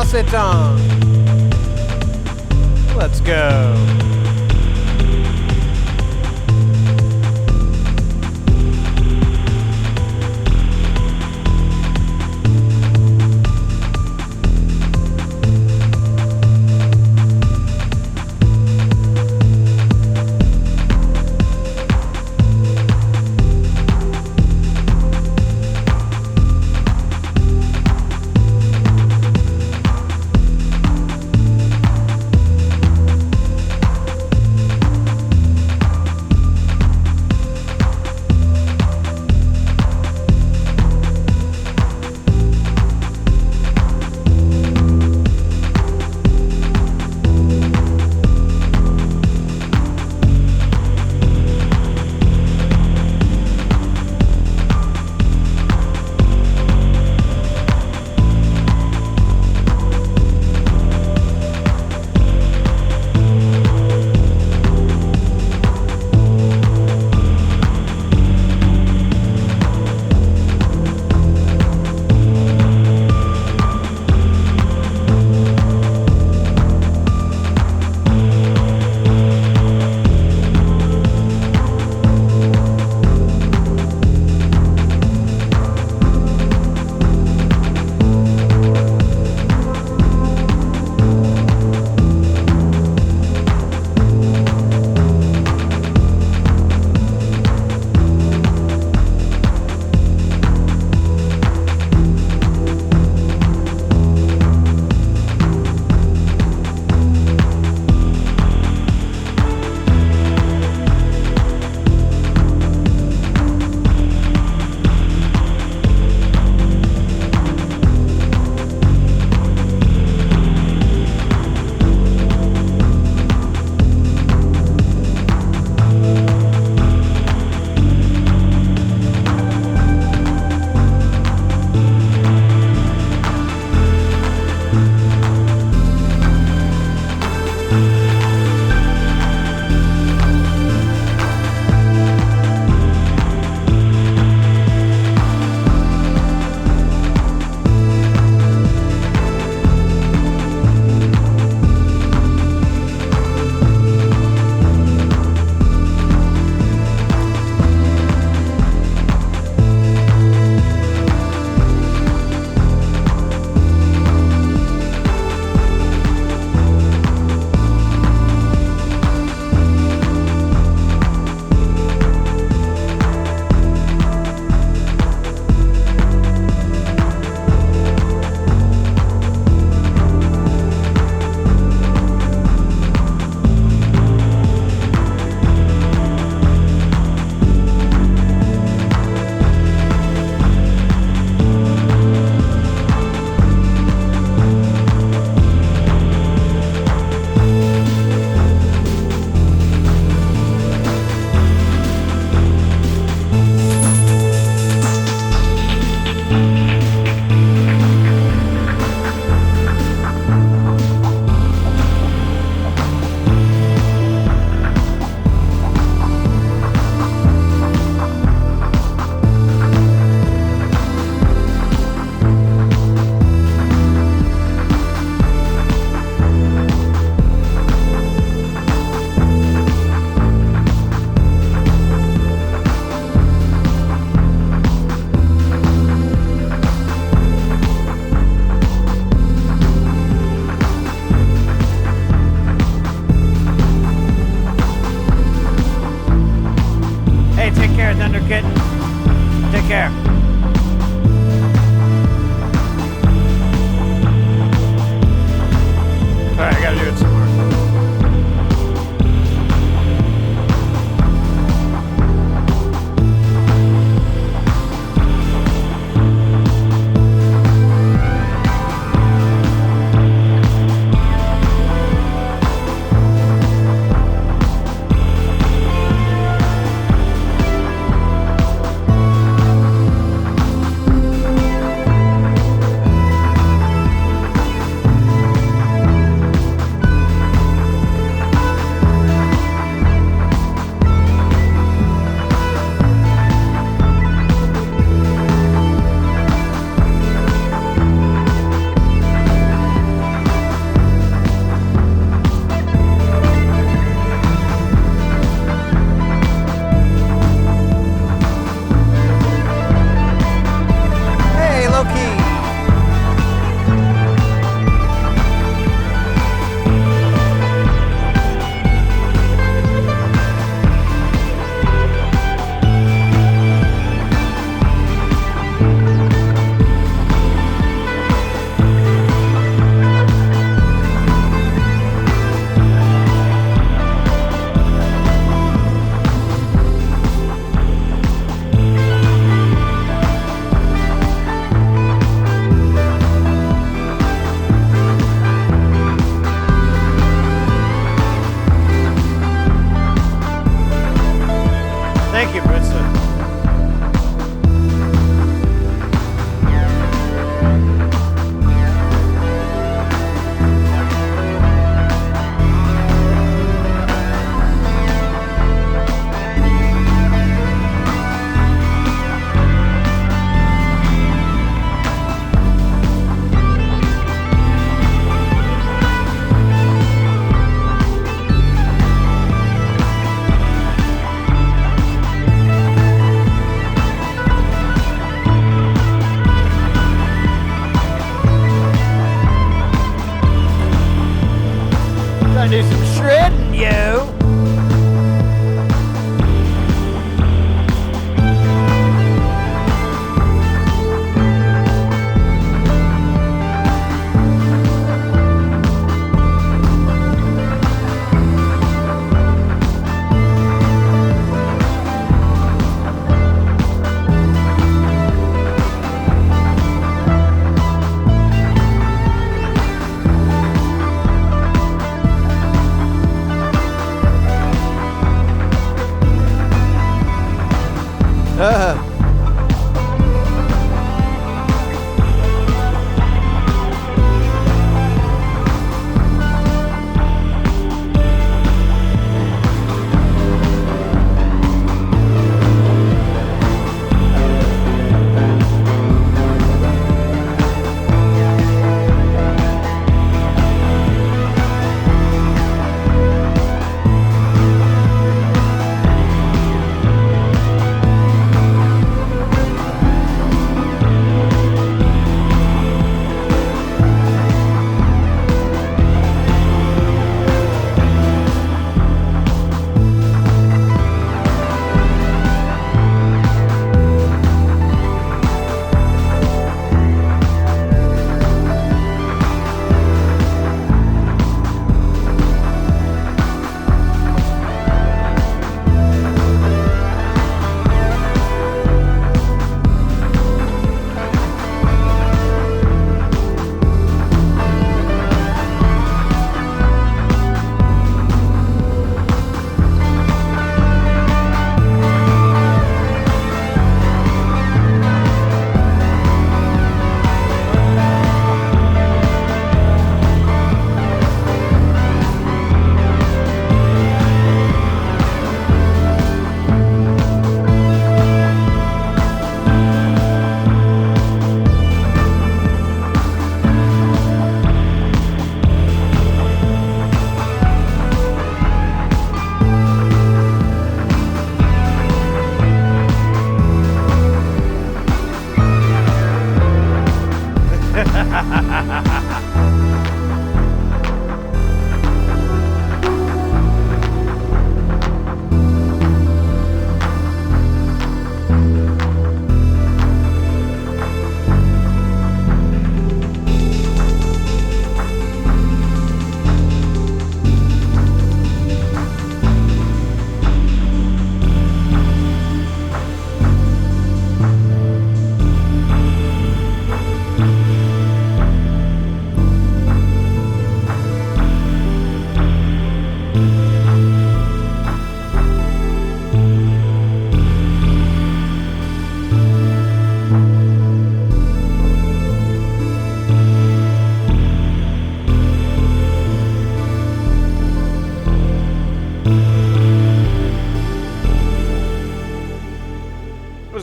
Sit on. Let's go. Take care, Thunder Kitten. Take care. Alright, I gotta do it some more. Thank you, Britson. Trying to do some shredding, yo.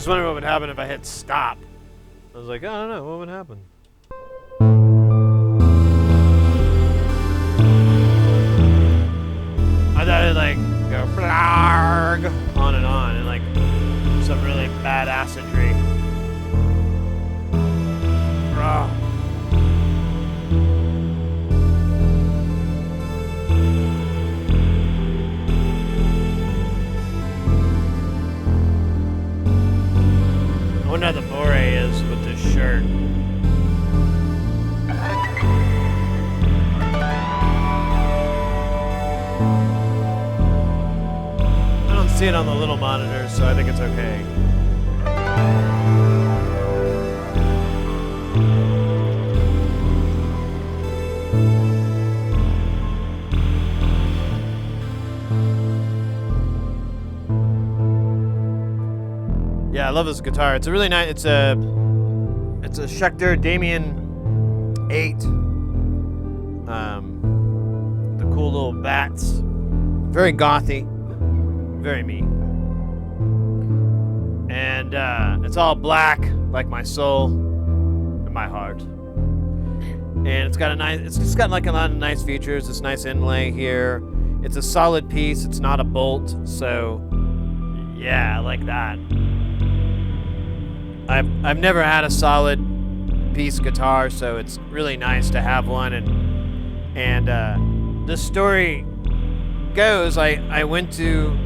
was wondering what would happen if I hit stop. I was like, I don't know, what would happen? I thought it'd like go blarg on and like some really bad acidry. Ugh. I wonder how the bore is with this shirt. I don't see it on the little monitor, so I think it's okay. Yeah, I love this guitar. It's a really nice. It's a Schecter Damien 8. The cool little bats. Very gothy. Very me. And it's all black, like my soul and my heart. And it's got it's just got like a lot of nice features. This nice inlay here. It's a solid piece. It's not a bolt. So yeah, I like that. I've never had a solid piece guitar, so it's really nice to have one. And the story goes, I went to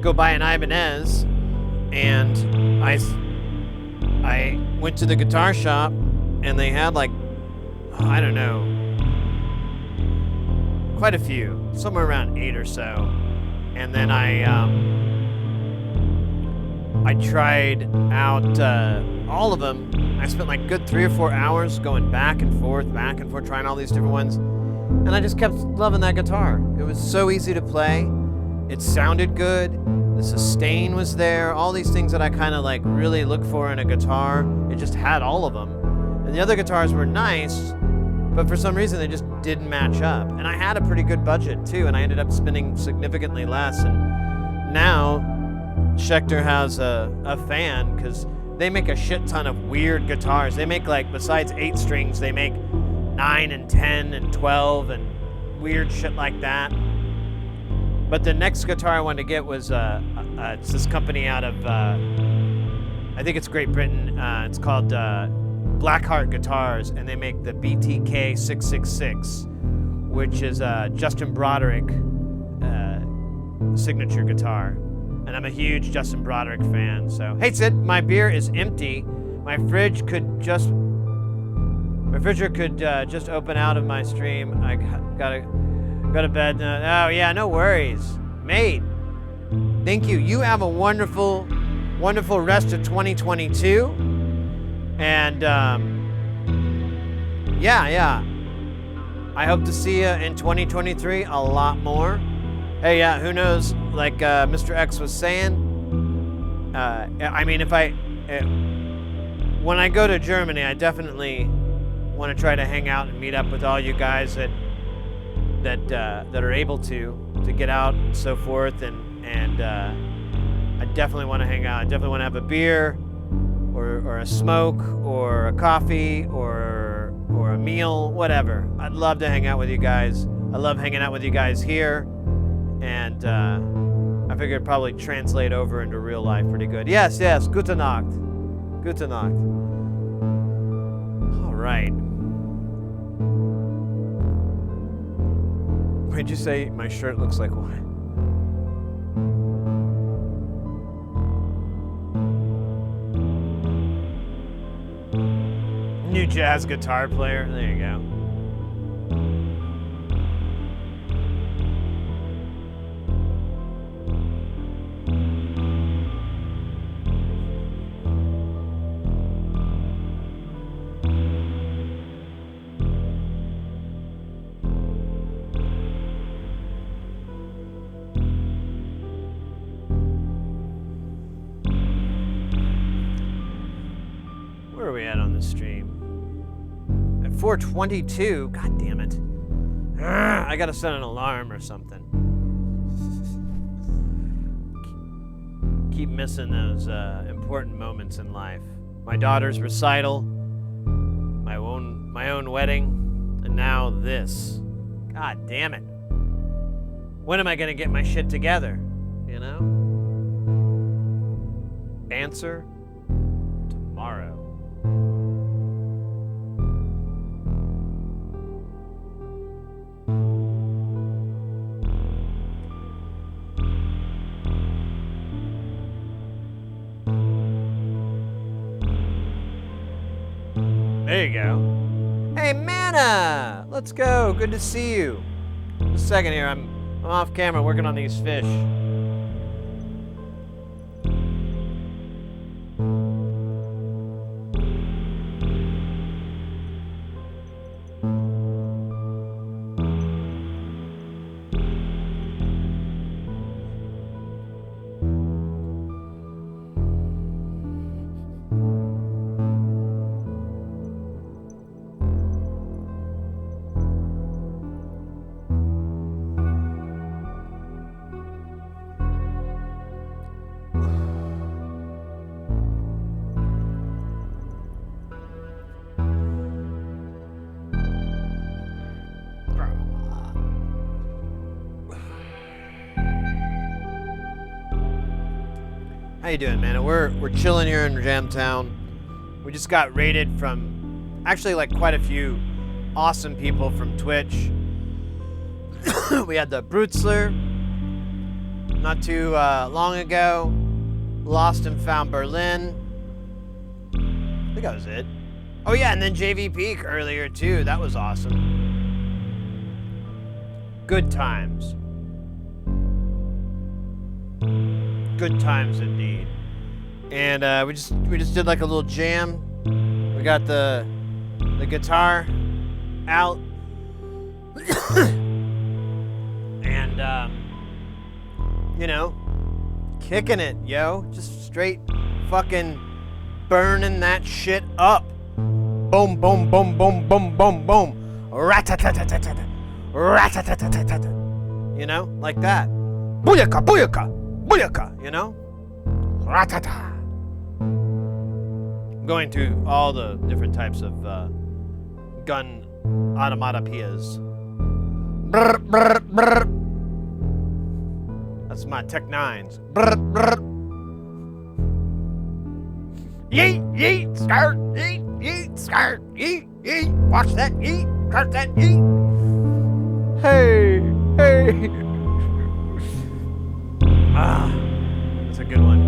go buy an Ibanez, and I went to the guitar shop, and they had like, I don't know, quite a few, somewhere around 8 or so. And then I tried out all of them. I spent like good 3 or 4 hours going back and forth, trying all these different ones. And I just kept loving that guitar. It was so easy to play. It sounded good. The sustain was there. All these things that I kind of like really look for in a guitar. It just had all of them. And the other guitars were nice, but for some reason they just didn't match up. And I had a pretty good budget too, and I ended up spending significantly less. And now Schecter has a fan, because they make a shit ton of weird guitars. They make, like, besides 8 strings, they make 9 and 10 and 12 and weird shit like that. But the next guitar I wanted to get was it's this company out of I think it's Great Britain. It's called Blackheart Guitars, and they make the BTK 666, which is Justin Broderick signature guitar. And I'm a huge Justin Broderick fan. So, hey Sid, my beer is empty. My refrigerator could just open out of my stream. I gotta go to bed. Oh yeah, no worries, mate. Thank you. You have a wonderful, wonderful rest of 2022. And yeah. I hope to see you in 2023 a lot more. Hey, yeah, who knows? Like Mr. X was saying, I mean, when I go to Germany, I definitely want to try to hang out and meet up with all you guys that are able to get out and so forth, and I definitely want to hang out. I definitely want to have a beer, or a smoke, or a coffee, or a meal, whatever. I'd love to hang out with you guys. I love hanging out with you guys here. And I figured it'd probably translate over into real life pretty good. Yes, gute Nacht. Gute Nacht. All right. What'd you say my shirt looks like what? New jazz guitar player. There you go. Where are we at on the stream? At 4:22. God damn it. I gotta set an alarm or something. keep missing those important moments in life. My daughter's recital, my own wedding, and now this. God damn it. When am I gonna get my shit together? You know? Answer, tomorrow. There you go. Hey, Manna! Let's go. Good to see you. Just a second here. I'm off camera working on these fish. How you doing, man? We're chilling here in Jamtown. We just got raided from actually like quite a few awesome people from Twitch. We had the Brutzler not too long ago. Lost and Found Berlin. I think that was it. Oh yeah, and then JV Peak earlier too. That was awesome. Good times. Good times indeed. And we just did like a little jam. We got the guitar out. And you know, kicking it, yo. Just straight fucking burning that shit up. Boom, boom, boom, boom, boom, boom, boom. Rat-a-tat-tat-tat-tat. Rat-a-tat-tat-tat. You know, like that. Booyaka, booyaka. Booyaka, you know? Ratata. Going to all the different types of gun automatopoeias. Brr, brr, brr. That's my Tech 9s. Brr, brr. Yeet, yeet, skirt, yeet, yeet, skirt, yeet, yeet. Watch that, yeet, cut that, yeet. Hey, hey. Ah, that's a good one.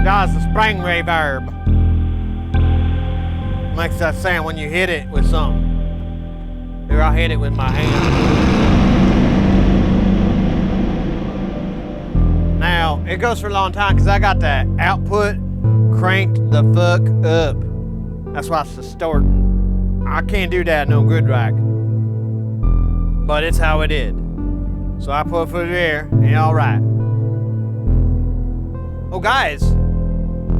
That's the spring reverb. Makes that sound when you hit it with something. Here, I hit it with my hand. Now, it goes for a long time because I got the output cranked the fuck up. That's why it's distorting. I can't do that no good right. But it's how it is. So I put it there, and alright. Oh, guys.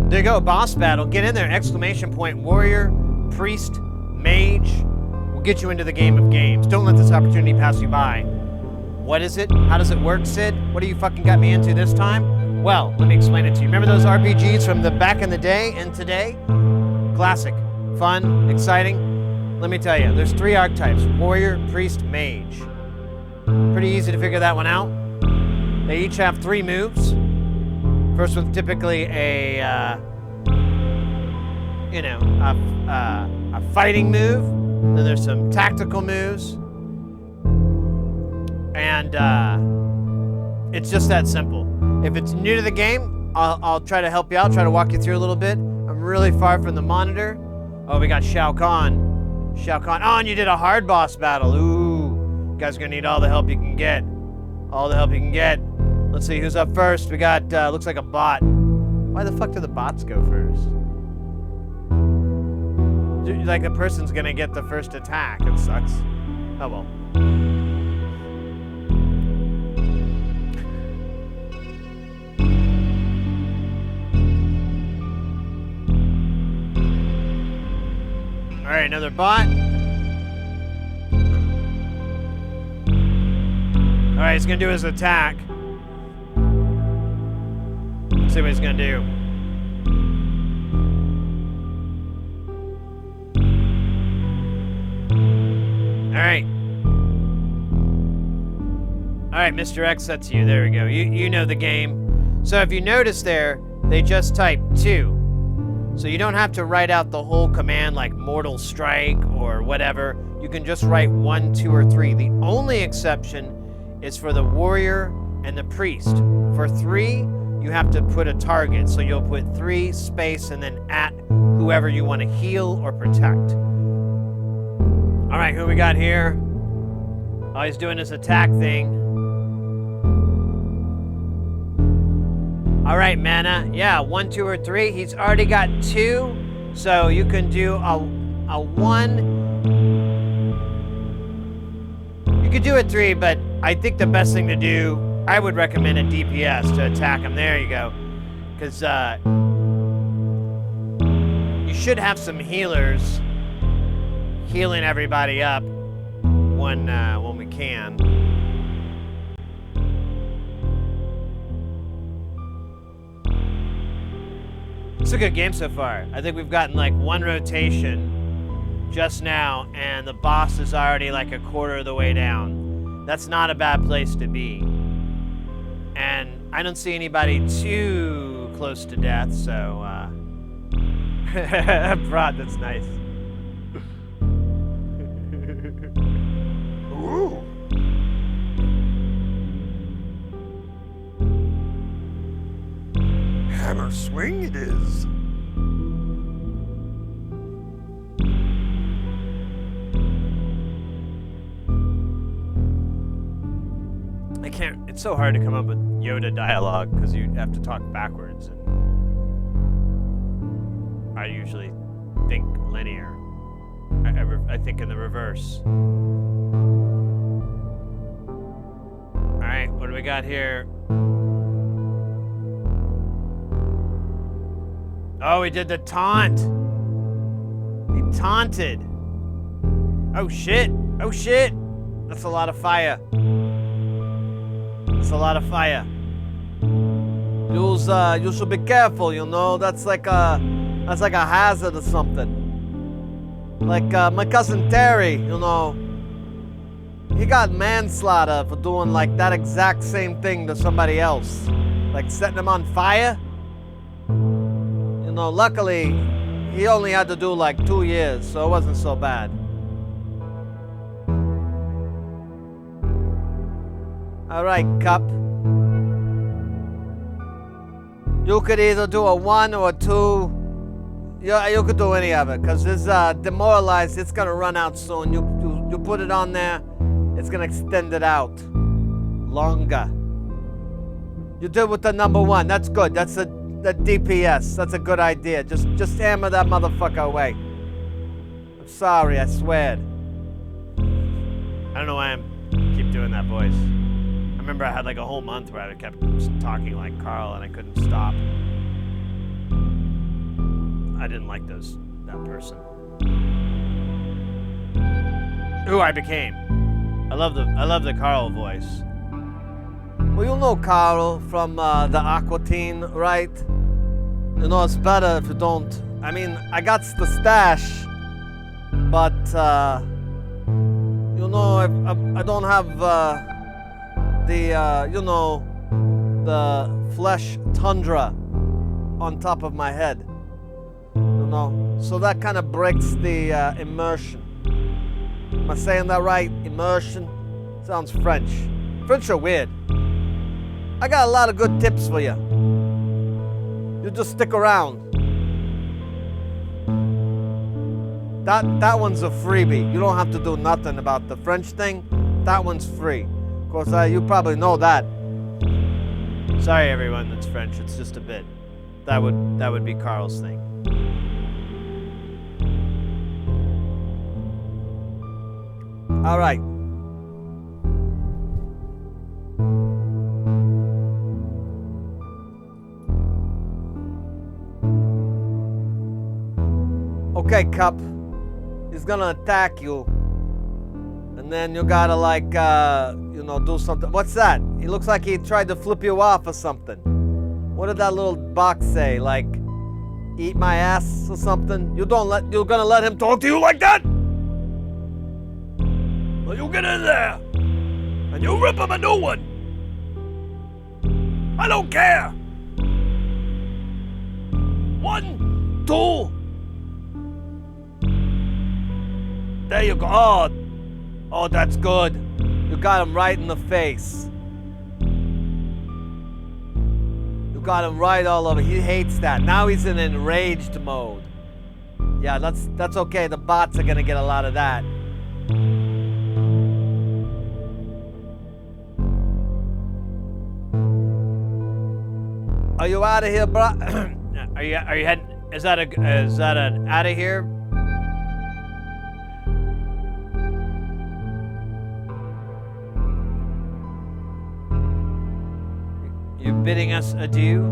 There you go, boss battle. Get in there, exclamation point, warrior, priest, mage. We'll get you into the game of games. Don't let this opportunity pass you by. What is it? How does it work, Sid? What do you fucking got me into this time? Well, let me explain it to you. Remember those RPGs from the back in the day and today? Classic, fun, exciting. Let me tell you, there's 3 archetypes, warrior, priest, mage. Pretty easy to figure that one out. They each have 3 moves. First one's typically a fighting move. Then there's some tactical moves. And it's just that simple. If it's new to the game, I'll try to help you out, try to walk you through a little bit. I'm really far from the monitor. Oh, we got Shao Kahn. Shao Kahn. Oh, and you did a hard boss battle. Ooh. You guys are gonna need all the help you can get. All the help you can get. Let's see who's up first. We got, looks like a bot. Why the fuck do the bots go first? Like the person's gonna get the first attack. It sucks. Oh well. Alright, another bot. Alright, he's gonna do his attack. See what he's gonna do. Alright. Alright, Mr. X, that's you. There we go. You know the game. So if you notice there, they just type 2. So you don't have to write out the whole command like Mortal Strike or whatever. You can just write 1, 2, or 3. The only exception is for the warrior and the priest. For 3, you have to put a target. So you'll put 3 space and then at whoever you want to heal or protect. All right, who we got here? Oh, he's doing his attack thing. All right, mana. Yeah, 1, 2, or 3. He's already got 2, so you can do a 1. You could do a 3, but I think the best thing to do, I would recommend a DPS to attack him. There you go, because you should have some healers healing everybody up when we can. It's a good game so far. I think we've gotten like 1 rotation just now, and the boss is already like a quarter of the way down. That's not a bad place to be. And I don't see anybody too close to death, so Prod, that's nice. Ooh. Hammer swing it is. I can't, it's so hard to come up with Yoda dialogue because you have to talk backwards, and I usually think linear. I think in the reverse. Alright, what do we got here? Oh, he did the taunt. He taunted. Oh shit. Oh shit. That's a lot of fire. That's a lot of fire. You should be careful, you know. That's like a hazard or something. Like my cousin Terry, you know. He got manslaughter for doing like that exact same thing to somebody else. Like setting him on fire. You know, luckily, he only had to do like 2 years, so it wasn't so bad. Alright, Cup. You could either do a 1 or a 2. You could do any of it, because it's demoralized. It's going to run out soon. You put it on there, it's going to extend it out longer. You did with the number 1. That's good. That's the DPS. That's a good idea. Just hammer that motherfucker away. I'm sorry, I swear. I don't know why I keep doing that voice. I remember I had like a whole month where I kept talking like Carl and I couldn't stop. I didn't like that person. Who I became. I love the Carl voice. Well, you know Carl from the Aqua Teen, right? You know, it's better if you don't. I mean, I got the stash, but, you know, I don't have you know, the flesh tundra on top of my head. You know, so that kind of breaks the immersion. Am I saying that right? Immersion? Sounds French. French are weird. I got a lot of good tips for you. You just stick around. That one's a freebie. You don't have to do nothing about the French thing. That one's free. Of course, you probably know that. Sorry, everyone that's French. It's just a bit. That would be Carl's thing. All right. Okay, Cup. He's gonna attack you. And then you gotta like, do something. What's that? He looks like he tried to flip you off or something. What did that little box say? Like, eat my ass or something? You're gonna let him talk to you like that? Well, you get in there and you rip him a new one. I don't care. 1, 2. There you go. Oh, that's good. You got him right in the face. You got him right all over. He hates that. Now he's in enraged mode. Yeah, that's okay. The bots are gonna get a lot of that. Are you out of here, bro? Are you heading? Is that an out of here? You're bidding us adieu?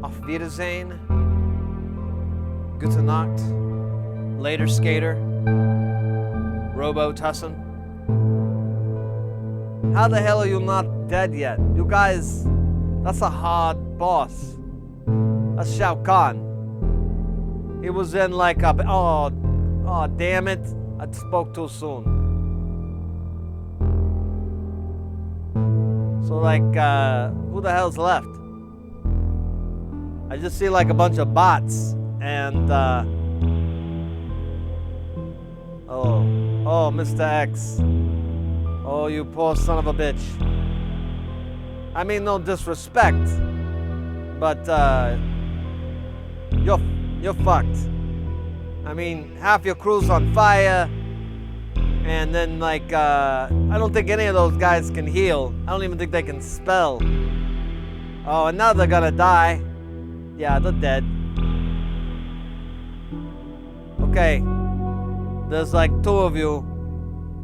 Auf Wiedersehen? Gute Nacht? Later, skater? Robo Tussin? How the hell are you not dead yet? You guys, that's a hard boss. That's Shao Kahn. He was in like a, oh damn it. I spoke too soon. So like, who the hell's left? I just see like a bunch of bots and, oh, Mr. X. Oh, you poor son of a bitch. I mean, no disrespect, but, you're fucked. I mean, half your crew's on fire. And then, like, I don't think any of those guys can heal. I don't even think they can spell. Oh, and now they're gonna die. Yeah, they're dead. Okay. There's like 2 of you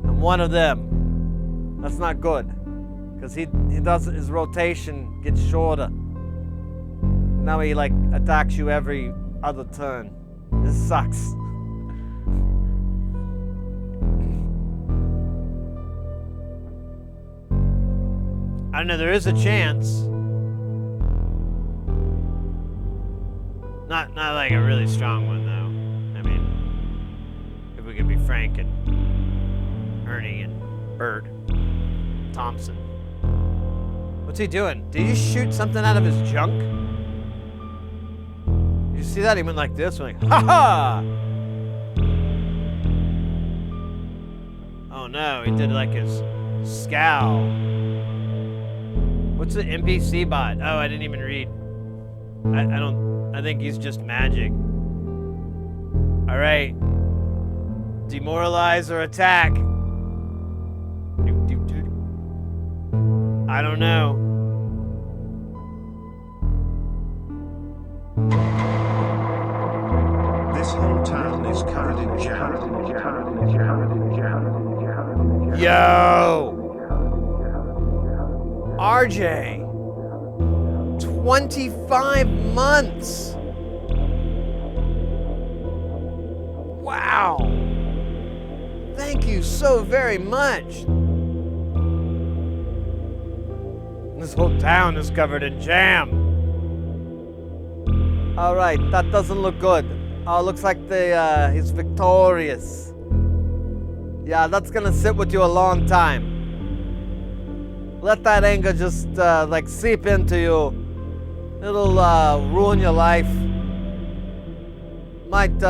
and 1 of them. That's not good. Because he does, his rotation gets shorter. Now he, like, attacks you every other turn. This sucks. I don't know, there is a chance. Not like a really strong one, though. I mean, if we could be Frank and Ernie and Bert Thompson. What's he doing? Did he shoot something out of his junk? Did you see that? He went like this, like, ha-ha! Oh no, he did like his scowl. What's the NPC bot? Oh, I didn't even read. I think he's just magic. All right. Demoralize or attack. I don't know. This whole town is covered in jam. Yo! RJ! 25 months! Wow! Thank you so very much! This whole town is covered in jam! Alright, that doesn't look good. Oh, looks like he's victorious. Yeah, that's gonna sit with you a long time. Let that anger just like seep into you. It'll ruin your life. Might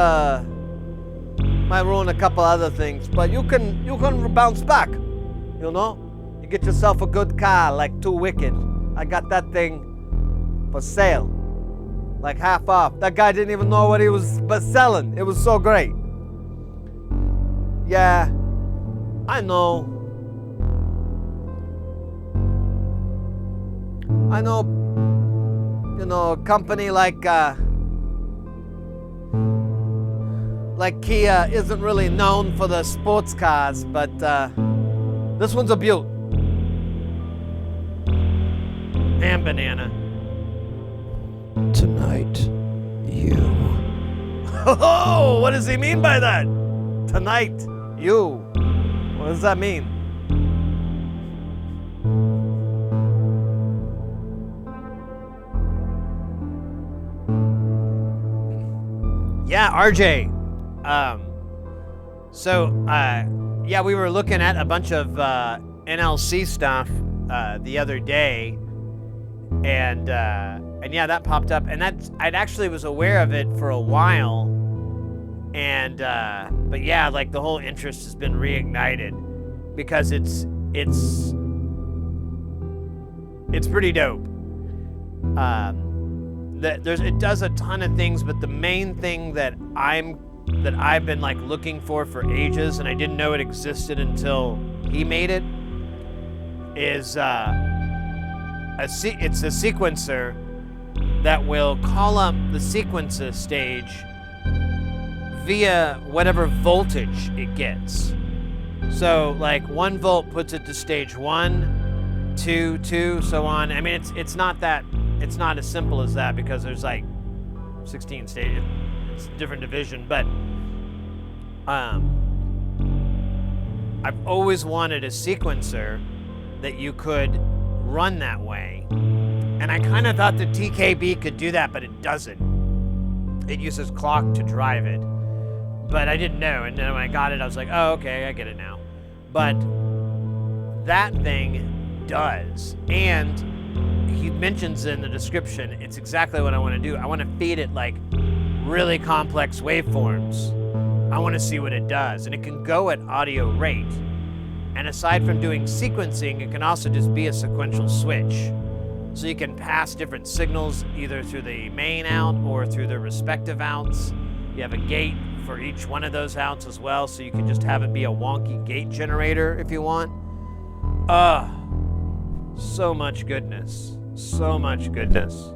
ruin a couple other things, but you can bounce back. You know, you get yourself a good car like Too Wicked. I got that thing for sale, like half off. That guy didn't even know what he was selling. It was so great. Yeah, I know. you know, a company like like Kia isn't really known for the sports cars, but this one's a beaut. And banana. Tonight, you. Oh, what does he mean by that? Tonight, you. What does that mean? Yeah, RJ. Yeah, we were looking at a bunch of NLC stuff the other day, and yeah, that popped up, and I actually was aware of it for a while, and but yeah, like the whole interest has been reignited because it's pretty dope. It does a ton of things, but the main thing that I've been like looking for ages, and I didn't know it existed until he made it, is it's a sequencer that will call up the sequencer stage via whatever voltage it gets. So like 1 volt puts it to stage 1, 2, 2, so on. I mean, it's not as simple as that because there's like 16 stages. It's a different division, but I've always wanted a sequencer that you could run that way. And I kind of thought the TKB could do that, but it doesn't. It uses clock to drive it. But I didn't know, and then when I got it, I was like, oh, okay, I get it now. But that thing does, and he mentions in the description, it's exactly what I want to do. I want to feed it like really complex waveforms. I want to see what it does, and it can go at audio rate. And aside from doing sequencing, it can also just be a sequential switch. So you can pass different signals either through the main out or through the respective outs. You have a gate for each one of those outs as well, so you can just have it be a wonky gate generator if you want. So much goodness. So much goodness.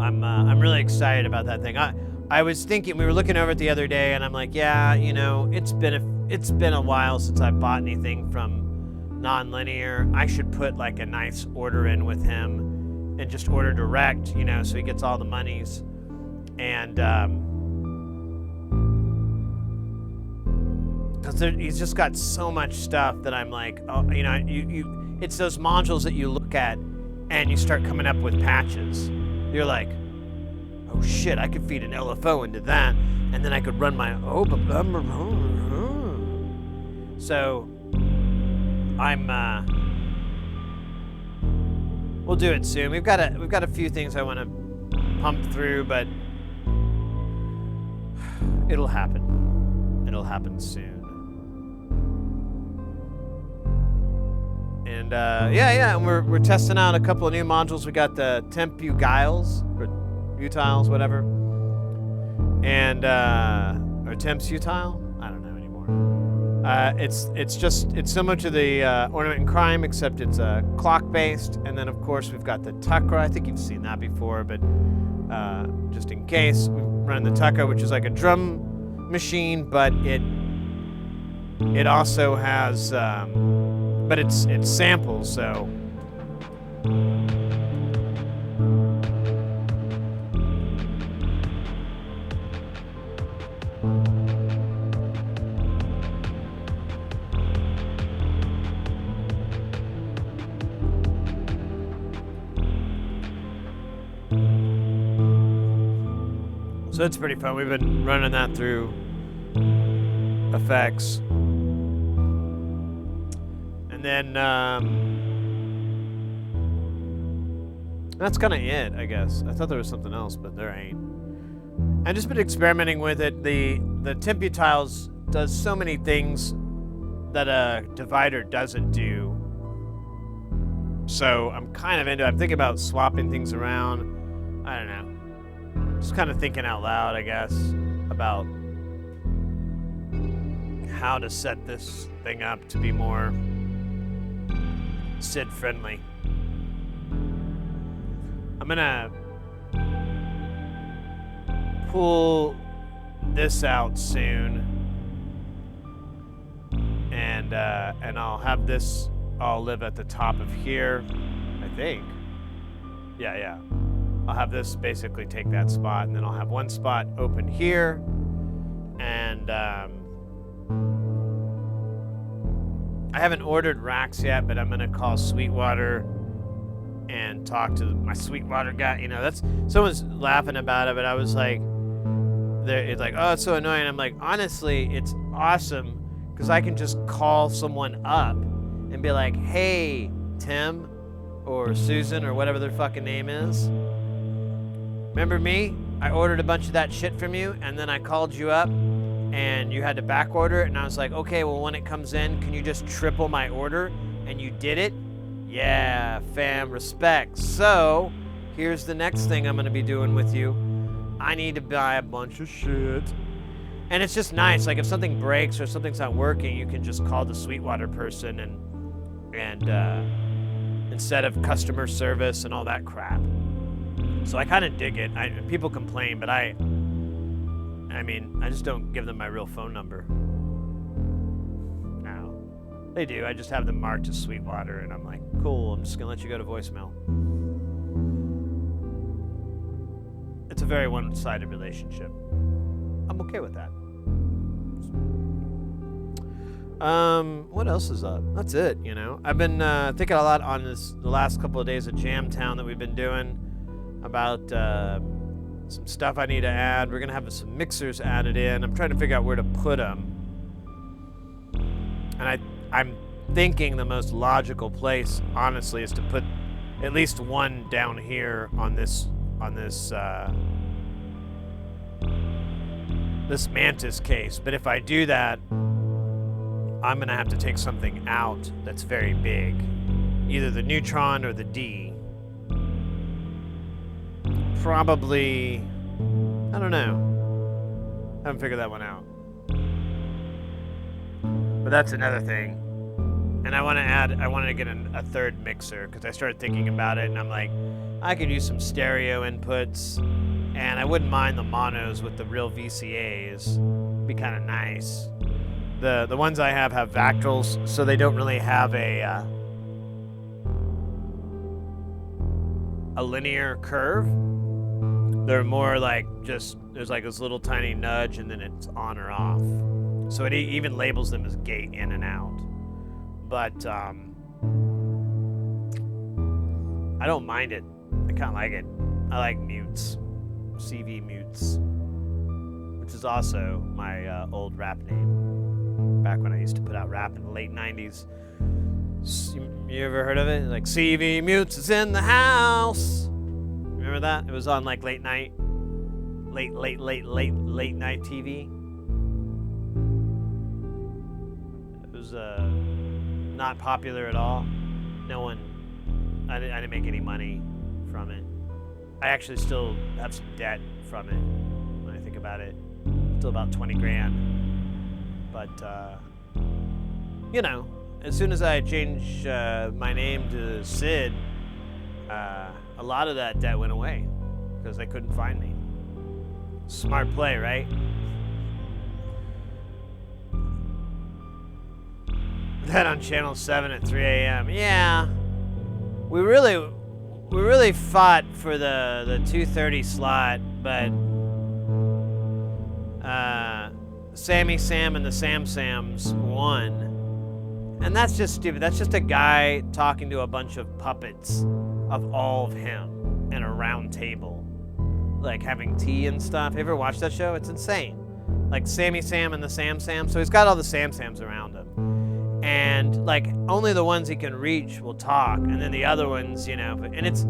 I'm really excited about that thing. I was thinking, we were looking over it the other day, and I'm like, yeah, you know, it's been a while since I bought anything from Nonlinear. I should put like a nice order in with him and just order direct, you know, so he gets all the monies. And because he's just got so much stuff that I'm like, oh, you know, it's those modules that you look at and you start coming up with patches. You're like, oh shit, I could feed an LFO into that, and then I could run my so we'll do it soon. We've got a few things I want to pump through, but it'll happen. It'll happen soon. And yeah, and we're testing out a couple of new modules. We got the temp utiles, or utiles, whatever, and or temps utile. I don't know anymore. It's similar to the Ornament and Crime, except it's clock based. And then of course we've got the Tucker. I think you've seen that before, but just in case, we run the Tucker, which is like a drum machine, but it also has, but it's samples, so. So it's pretty fun. We've been running that through effects. And then that's kind of it, I guess. I thought there was something else, but there ain't. I've just been experimenting with it. The temp utiles does so many things that a divider doesn't do. So I'm kind of into it. I'm thinking about swapping things around. I don't know. Just kind of thinking out loud, I guess, about how to set this thing up to be more SID friendly. I'm gonna pull this out soon, and I'll have this all live at the top of here, I think. Yeah. I'll have this basically take that spot, and then I'll have one spot open here, and I haven't ordered racks yet, but I'm gonna call Sweetwater and talk to my Sweetwater guy. You know, that's someone's laughing about it, but I was like, it's like, oh, it's so annoying. I'm like, honestly, it's awesome because I can just call someone up and be like, hey, Tim or Susan or whatever their fucking name is. Remember me? I ordered a bunch of that shit from you, and then I called you up and you had to back order it, and I was like, okay, well, when it comes in, can you just triple my order? And you did it? Yeah, fam, respect. So, here's the next thing I'm gonna be doing with you. I need to buy a bunch of shit. And it's just nice, like if something breaks or something's not working, you can just call the Sweetwater person and instead of customer service and all that crap. So I kind of dig it. People complain, but I mean, I just don't give them my real phone number. No, they do. I just have them marked as Sweetwater, and I'm like, cool, I'm just gonna let you go to voicemail. It's a very one-sided relationship. I'm okay with that. What else is up? That's it, you know. I've been thinking a lot on the last couple of days of Jamtown that we've been doing about some stuff I need to add. We're gonna have some mixers added in. I'm trying to figure out where to put them. And I'm thinking the most logical place, honestly, is to put at least one down here on this Mantis case. But if I do that, I'm gonna have to take something out that's very big, either the Neutron or the D. Probably, I don't know. Haven't figured that one out. But that's another thing. And I wanted to get a third mixer because I started thinking about it, and I'm like, I could use some stereo inputs, and I wouldn't mind the monos with the real VCAs. Be kind of nice. The ones I have Vactrals, so they don't really have a linear curve. They're more like just, there's like this little tiny nudge and then it's on or off. So it even labels them as gate in and out. But I don't mind it. I kind of like it. I like mutes. CV mutes. Which is also my old rap name. Back when I used to put out rap in the late 90s. You ever heard of it? Like, CV Mutes is in the house. Remember that? It was on like late night TV. It was not popular at all. No one, I didn't make any money from it. I actually still have some debt from it when I think about it. Still about 20 grand. But, you know, as soon as I changed my name to Sid, a lot of that debt went away because they couldn't find me. Smart play, right? Then on Channel 7 at 3 a.m. Yeah, we really fought for the 2:30 slot, but Sammy Sam and the Sam Sams won. And that's just stupid. That's just a guy talking to a bunch of puppets of all of him in a round table, like having tea and stuff. You ever watch that show? It's insane. Like Sammy Sam and the Sam Sam. So he's got all the Sam Sams around him. And like only the ones he can reach will talk, and then the other ones, you know, and it's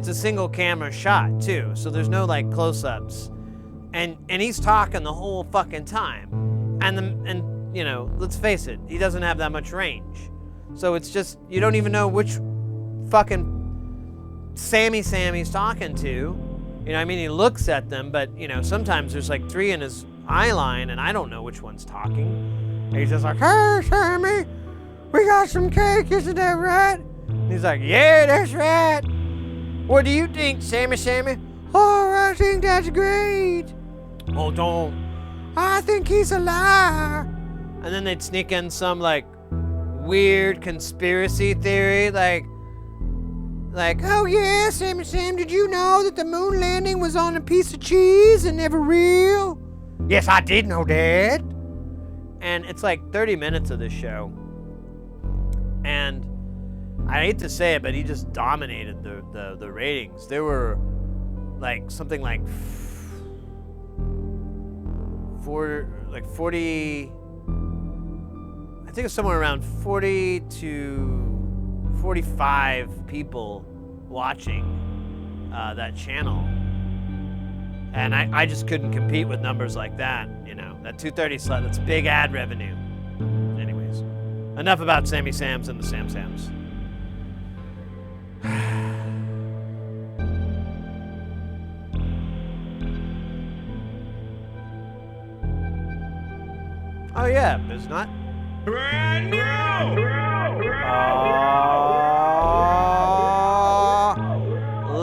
a single camera shot too. So there's no like close-ups. And he's talking the whole fucking time. And you know, let's face it, he doesn't have that much range. So it's just, you don't even know which fucking Sammy Sam he's talking to. You know, I mean, he looks at them, but, you know, sometimes there's like 3 in his eye line, and I don't know which one's talking. And he's just like, hey, Sammy, we got some cake, isn't that right? And he's like, yeah, that's right. What do you think, Sammy? Oh, I think that's great. Oh, don't. I think he's a liar. And then they'd sneak in some like weird conspiracy theory, like, oh yeah, Sam, did you know that the moon landing was on a piece of cheese and never real? Yes, I did know that. And it's like 30 minutes of this show. And I hate to say it, but he just dominated the ratings. There were like something like 40, I think it's somewhere around 40 to 45 people watching that channel. And I just couldn't compete with numbers like that, you know. That 2:30 slot, that's big ad revenue. Anyways, enough about Sammy Sams and the Sam Sams. Oh yeah, there's not. Brand new!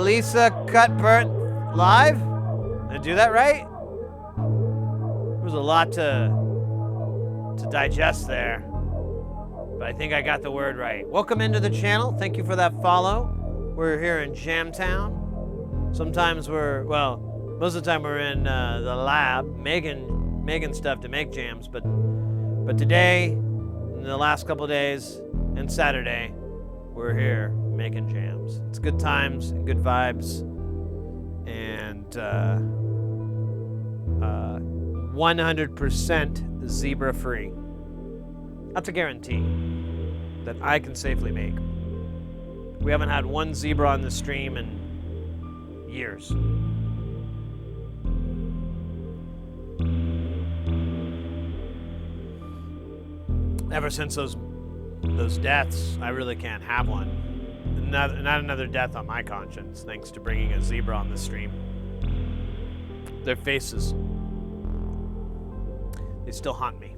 Lisa Cuthbert live? Did I do that right? There was a lot to digest there, but I think I got the word right. Welcome into the channel. Thank you for that follow. We're here in Jamtown. Sometimes most of the time we're in the lab, making stuff to make jams, but today, in the last couple of days, and Saturday, we're here making jams. It's good times and good vibes, and 100% zebra free. That's a guarantee that I can safely make. We haven't had one zebra on the stream in years. Ever since those deaths, I really can't have one. Not another death on my conscience, thanks to bringing a zebra on the stream. Their faces, they still haunt me.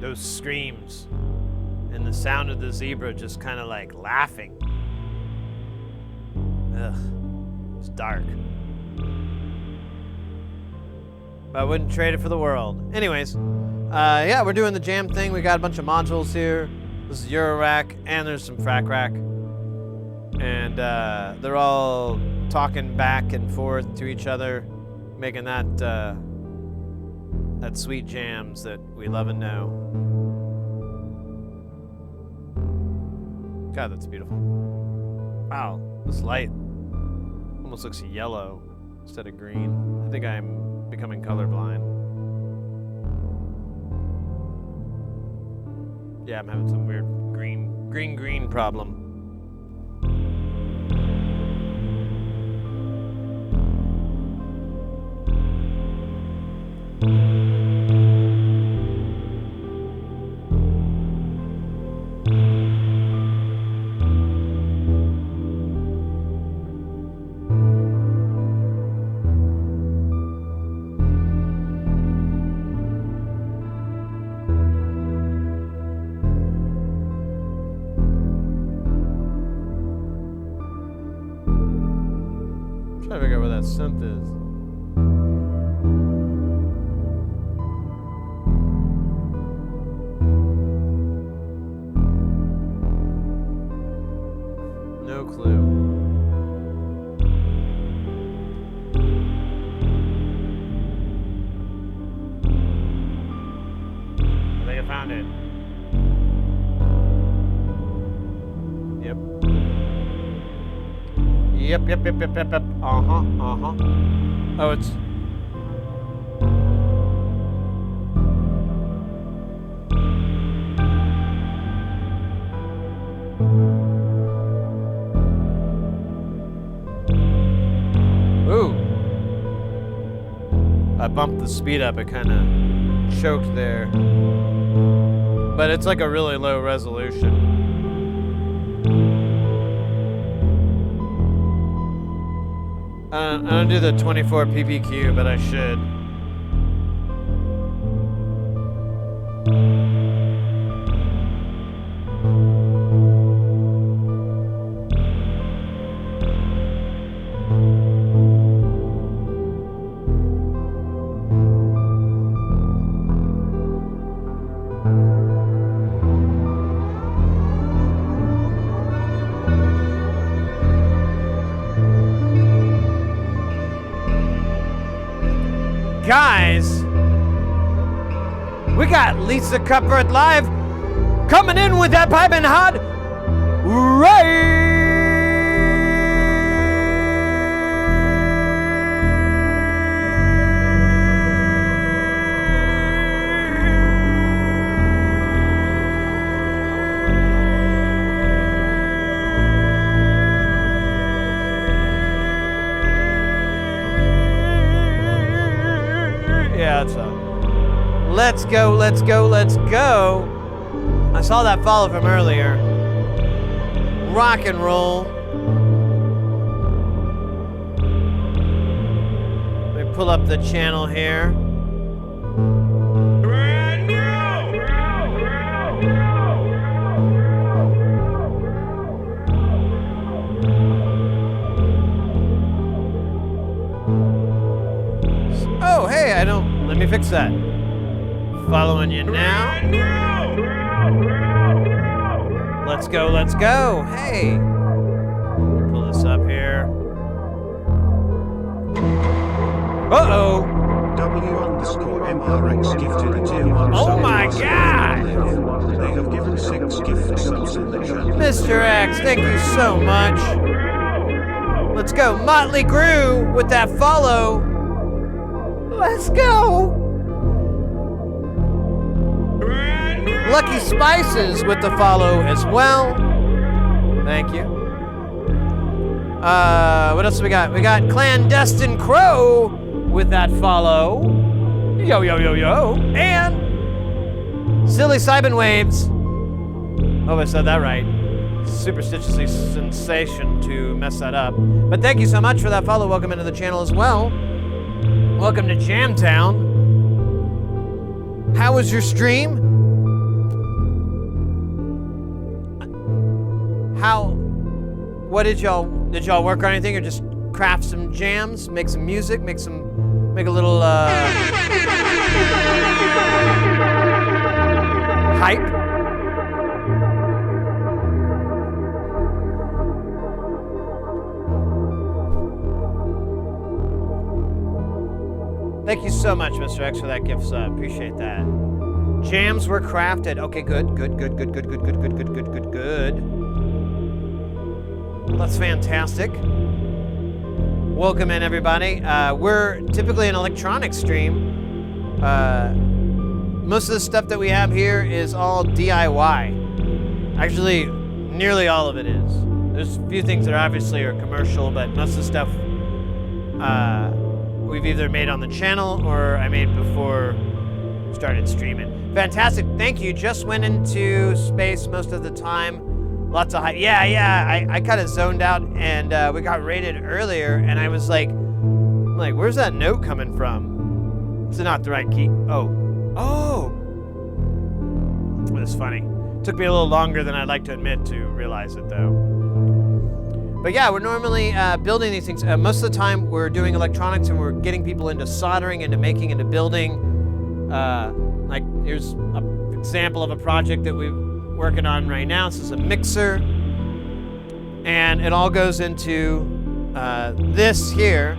Those screams and the sound of the zebra just kind of like laughing. Ugh, it's dark. But I wouldn't trade it for the world. Anyways, yeah, we're doing the jam thing. We got a bunch of modules here. This is Eurorack, and there's some Frack Rack. And they're all talking back and forth to each other, making that sweet jams that we love and know. God, that's beautiful. Wow, this light almost looks yellow instead of green. I think I'm becoming colorblind. Yeah, I'm having some weird green problem. Trying to figure out where that synth is. No clue. I think I found it. Yep. Yep. Oh, it's... Ooh. I bumped the speed up, it kind of choked there. But it's like a really low resolution. I don't do the 24 PPQ, but I should. guys, we got Lisa Cuthbert live coming in with that piping hot Yeah, it's let's go, let's go, let's go. I saw that follow from earlier. Rock and roll. Let me pull up the channel here. Oh, hey, I don't. Let me fix that. Following you now. Let's go, let's go. Hey. Pull this up here. Uh-oh. W_MRX gifted a tier 1. Oh my God. They have given 6 gift subs in the chat. Mr. X, thank you so much. Let's go. Motley Crew with that follow. Let's go. Lucky Spices with the follow as well. Thank you. What else do we got? We got Clandestine Crow with that follow. Yo, yo, yo, yo. And Silly Cybin Waves. Hope I said that right. Superstitiously sensation to mess that up. But thank you so much for that follow. Welcome into the channel as well. Welcome to Jamtown. How was your stream? What did y'all work on anything or just craft some jams, make some music, make a little hype? Thank you so much, Mr. X, for that gift sub. Appreciate that. Jams were crafted. Okay, good. Well, that's fantastic. Welcome in, everybody. We're typically an electronic stream. Most of the stuff that we have here is all DIY. Actually, nearly all of it is. There's a few things that obviously are commercial, but most of the stuff we've either made on the channel or I made before I started streaming. Fantastic, thank you. Just went into space most of the time. Lots of hype. Yeah, I kind of zoned out and we got raided earlier and I was like, where's that note coming from? It's not the right key. Oh. It was funny. Took me a little longer than I'd like to admit to realize it though. But yeah, we're normally building these things. Most of the time we're doing electronics and we're getting people into soldering, into making, into building. Like here's an example of a project that we're working on right now. This is a mixer. And it all goes into this here.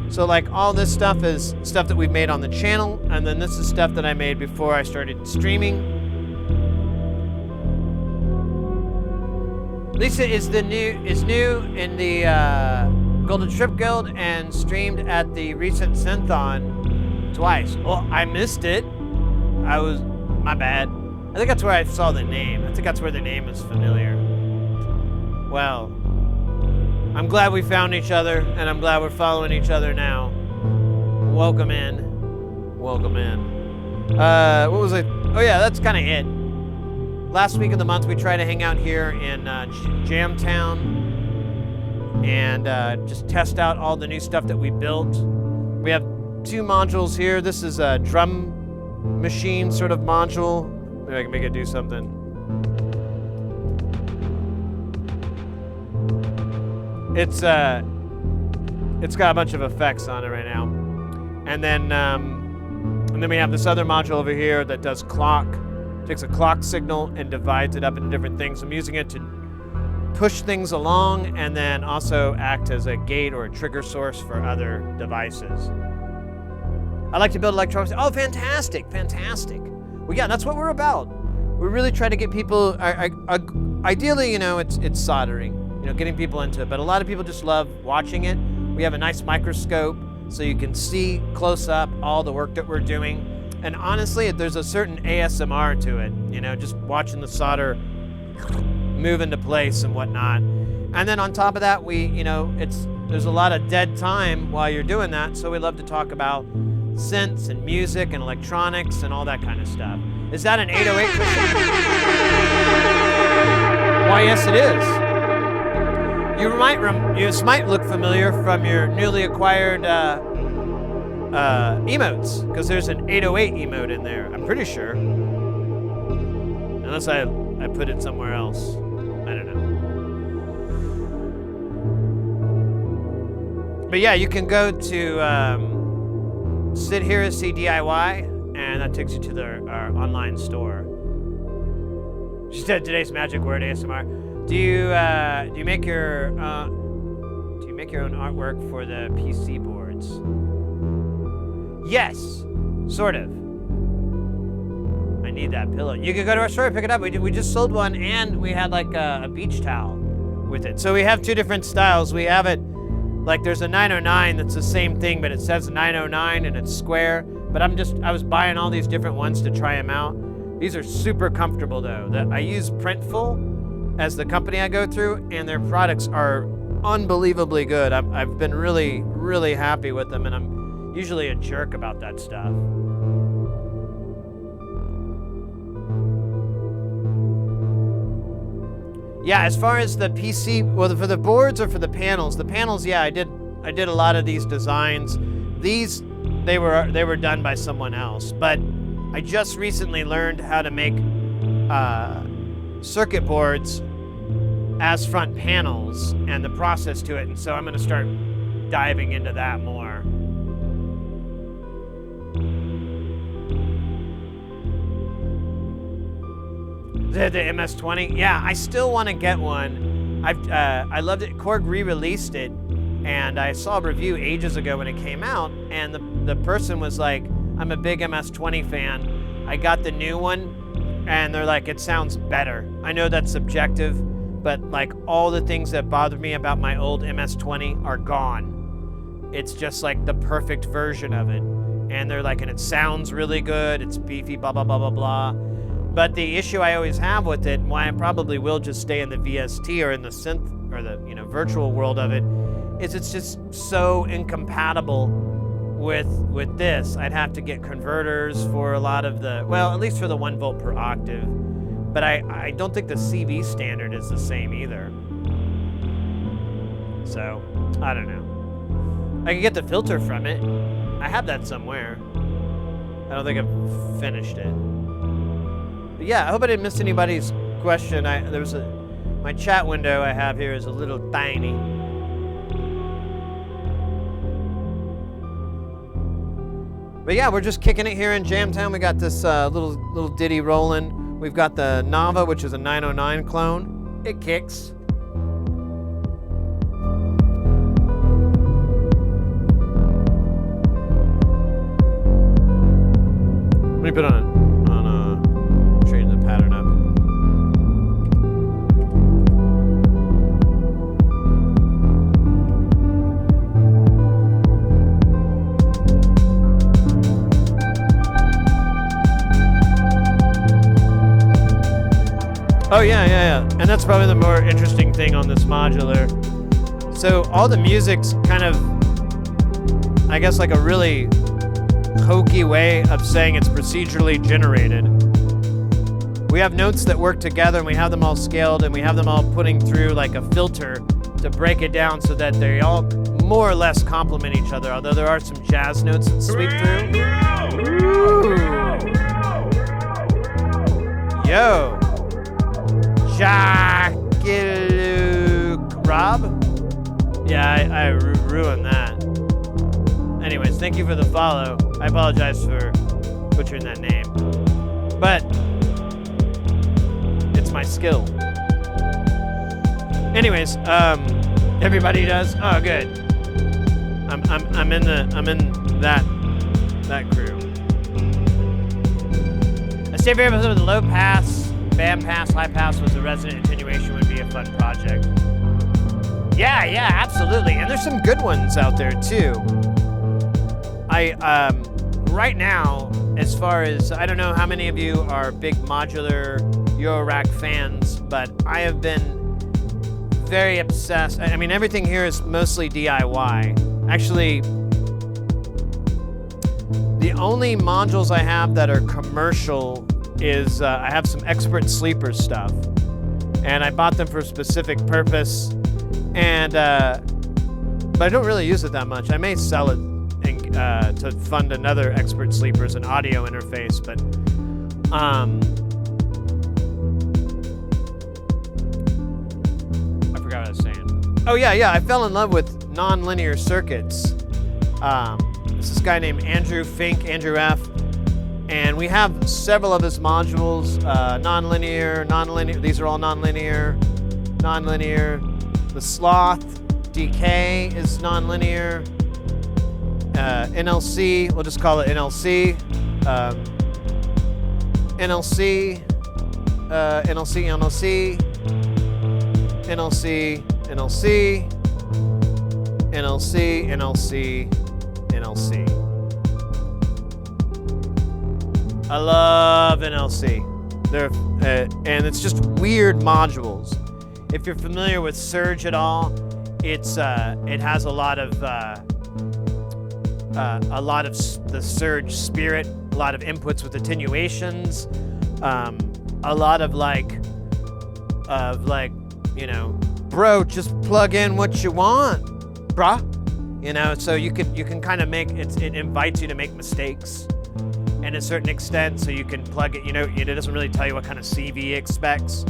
So like all this stuff is stuff that we've made on the channel. And then this is stuff that I made before I started streaming. Lisa is new in the Golden Strip Guild and streamed at the recent Synthon twice. Well, I missed it. My bad. I think that's where I saw the name. I think that's where the name is familiar. Well, I'm glad we found each other, and I'm glad we're following each other now. Welcome in. Welcome in. What was it? Oh yeah, that's kind of it. Last week of the month, we try to hang out here in Jamtown and just test out all the new stuff that we built. We have 2 modules here. This is a drum machine sort of module. Maybe I can make it do something. It's got a bunch of effects on it right now. And then we have this other module over here that does clock. Takes a clock signal and divides it up into different things. I'm using it to push things along and then also act as a gate or a trigger source for other devices. I like to build electronics. Oh, fantastic, fantastic. Well, yeah, that's what we're about. We really try to get people, ideally, you know, it's soldering, you know, getting people into it, but a lot of people just love watching it. We have a nice microscope so you can see close up all the work that we're doing. And honestly, there's a certain ASMR to it, you know, just watching the solder move into place and whatnot. And then on top of that, there's a lot of dead time while you're doing that, so we love to talk about synths and music and electronics and all that kind of stuff. Is that an 808 cushion? Why, yes, it is. You might look familiar from your newly acquired emotes, because there's an 808 emote in there, I'm pretty sure. Unless I put it somewhere else. I don't know. But yeah, you can go to Sit Here See DIY, and that takes you to our online store. She said today's magic word ASMR. Do you make your own artwork for the PC boards? Yes, sort of. I need that pillow. You can go to our store and pick it up. We just sold one, and we had like a beach towel with it. So we have two different styles. We have it like there's a 909 that's the same thing, but it says 909 and it's square. But I was buying all these different ones to try them out. These are super comfortable though. I use Printful as the company I go through, and their products are unbelievably good. I've been really, really happy with them, and I'm usually a jerk about that stuff. Yeah, as far as the PC, well, for the boards or for the panels, yeah, I did a lot of these designs. These, they were done by someone else, but I just recently learned how to make circuit boards as front panels and the process to it, and so I'm gonna start diving into that more. The MS-20, yeah, I still want to get one. I loved it. Korg re-released it, and I saw a review ages ago when it came out, and the person was like, I'm a big MS-20 fan. I got the new one, and they're like, it sounds better. I know that's subjective, but like all the things that bothered me about my old MS-20 are gone. It's just like the perfect version of it. And they're like, and it sounds really good, it's beefy, blah, blah, blah, blah, blah. But the issue I always have with it, and why I probably will just stay in the VST or in the synth or the virtual world of it, is it's just so incompatible with this. I'd have to get converters for a lot of the, well, at least for the 1 volt per octave. But I don't think the CV standard is the same either. So, I don't know. I can get the filter from it. I have that somewhere. I don't think I've finished it. But yeah, I hope I didn't miss anybody's question. My chat window I have here is a little tiny. But yeah, we're just kicking it here in Jamtown. We got this little ditty rolling. We've got the Nava, which is a 909 clone. It kicks. Let me put on change the pattern up. Oh yeah. And that's probably the more interesting thing on this modular. So all the music's kind of, I guess, like a really hokey way of saying it's procedurally generated. We have notes that work together, and we have them all scaled, and we have them all putting through like a filter to break it down so that they all more or less complement each other, although there are some jazz notes that sweep through. Ooh. Yo. Jack-Luke Rob? Yeah, I ruined that. Anyways, thank you for the follow. I apologize for butchering that name. But it's my skill. Anyways, everybody does? Oh, good. I'm in that That crew. A state variable with the low pass, band pass, high pass was a resonant attenuation would be a fun project. Yeah, absolutely. And there's some good ones out there too. Right now, as far as, I don't know how many of you are big Modular Eurorack fans, but I have been very obsessed. I mean, everything here is mostly DIY. Actually, the only modules I have that are commercial is I have some Expert Sleeper stuff, and I bought them for a specific purpose, and but I don't really use it that much. I may sell it to fund another Expert Sleeper as an audio interface, but I forgot what I was saying. Oh yeah, I fell in love with non-linear circuits. There's this guy named Andrew F, and we have several of his modules, non-linear, these are all non-linear. The Sloth DK is non-linear. NLC, we'll just call it NLC. NLC, I love NLC. They're and it's just weird modules. If you're familiar with Surge at all, it has a lot of the Surge spirit, a lot of inputs with attenuations, a lot of bro, just plug in what you want, bruh. So you can kind of make it invites you to make mistakes, in a certain extent, so you can plug it. It doesn't really tell you what kind of CV it expects.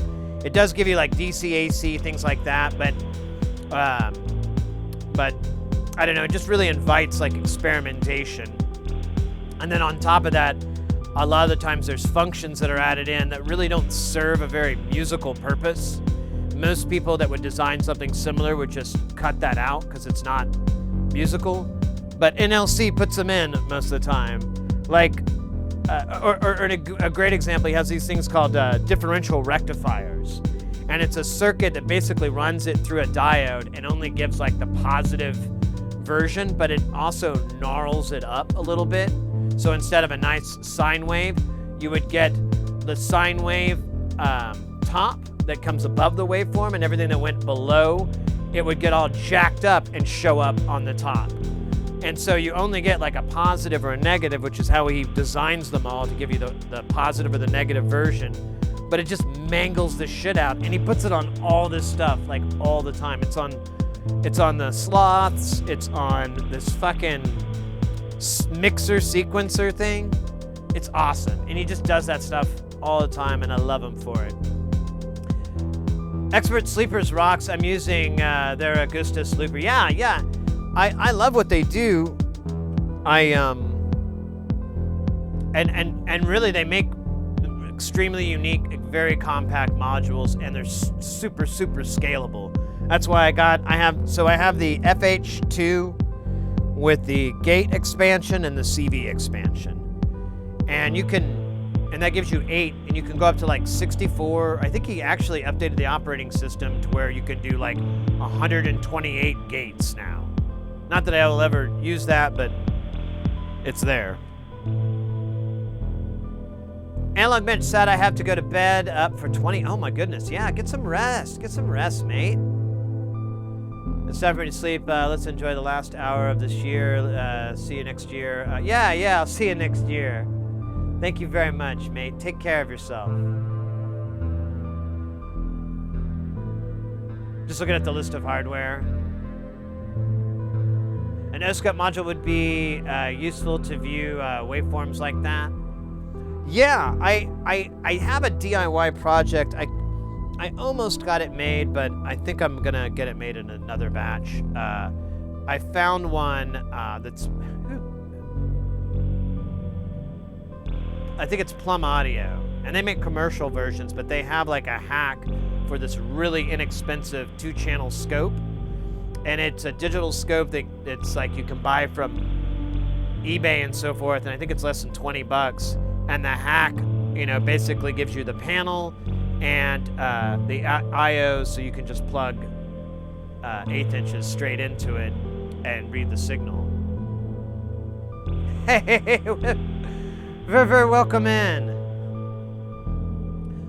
It does give you like DC, AC, things like that, but I don't know, it just really invites like experimentation. And then on top of that, a lot of the times there's functions that are added in that really don't serve a very musical purpose. Most people that would design something similar would just cut that out because it's not musical. But NLC puts them in most of the time. A great example, he has these things called differential rectifiers. And it's a circuit that basically runs it through a diode and only gives like the positive version, but it also gnarls it up a little bit. So instead of a nice sine wave, you would get the sine wave top that comes above the waveform, and everything that went below, it would get all jacked up and show up on the top. And so you only get like a positive or a negative, which is how he designs them all to give you the positive or the negative version. But it just mangles the shit out, and he puts it on all this stuff like all the time. It's on the Sloths, it's on this fucking mixer sequencer thing. It's awesome, and he just does that stuff all the time, and I love him for it. Expert Sleepers rocks. I'm using their Augustus looper. Yeah. I love what they do. And really they make extremely unique, very compact modules, and they're super scalable. That's why I have the FH2 with the gate expansion and the CV expansion. And that gives you 8, and you can go up to like 64. I think he actually updated the operating system to where you can do like 128 gates now. Not that I will ever use that, but it's there. Analog Bench said I have to go to bed up for 20. Oh my goodness, yeah, get some rest. Get some rest, mate. It's time for me to sleep. Let's enjoy the last hour of this year. See you next year. Yeah, I'll see you next year. Thank you very much, mate. Take care of yourself. Just looking at the list of hardware. An OSCOP module would be useful to view waveforms like that. Yeah, I have a DIY project. I almost got it made, but I think I'm gonna get it made in another batch. I found one that's, I think it's Plum Audio, and they make commercial versions, but they have like a hack for this really inexpensive 2-channel scope, and it's a digital scope that it's like you can buy from eBay and so forth, and I think it's less than $20. And the hack, basically gives you the panel and the I/O, so you can just plug 1/8 inches straight into it and read the signal. Hey, very, very welcome in.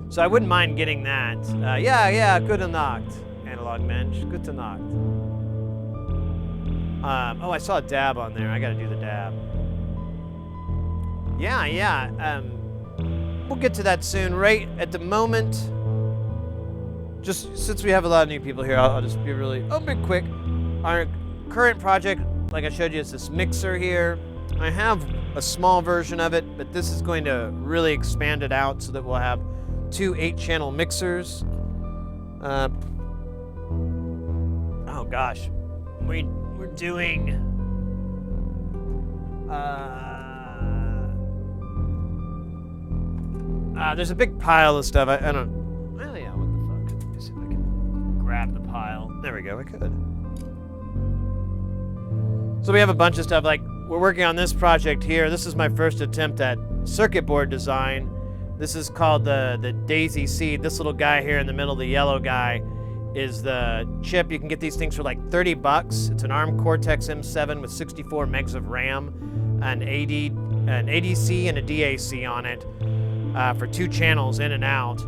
So I wouldn't mind getting that. Yeah, good to knocked. Analog Mensch, good to knocked. Oh, I saw a dab on there. I gotta do the dab. Yeah. We'll get to that soon. Right at the moment, just since we have a lot of new people here, I'll just be bit quick. Our current project, like I showed you, is this mixer here. I have a small version of it, but this is going to really expand it out so that we'll have 2 8-channel mixers. Oh gosh, we're doing. There's a big pile of stuff. I don't. Well, yeah. What the fuck? Let me see if I can grab the pile. There we go. I could. So we have a bunch of stuff. Like, we're working on this project here. This is my first attempt at circuit board design. This is called the Daisy Seed. This little guy here in the middle, the yellow guy, is the chip. You can get these things for like $30. It's an ARM Cortex M7 with 64 megs of RAM, an ADC and a DAC on it, for 2 channels in and out.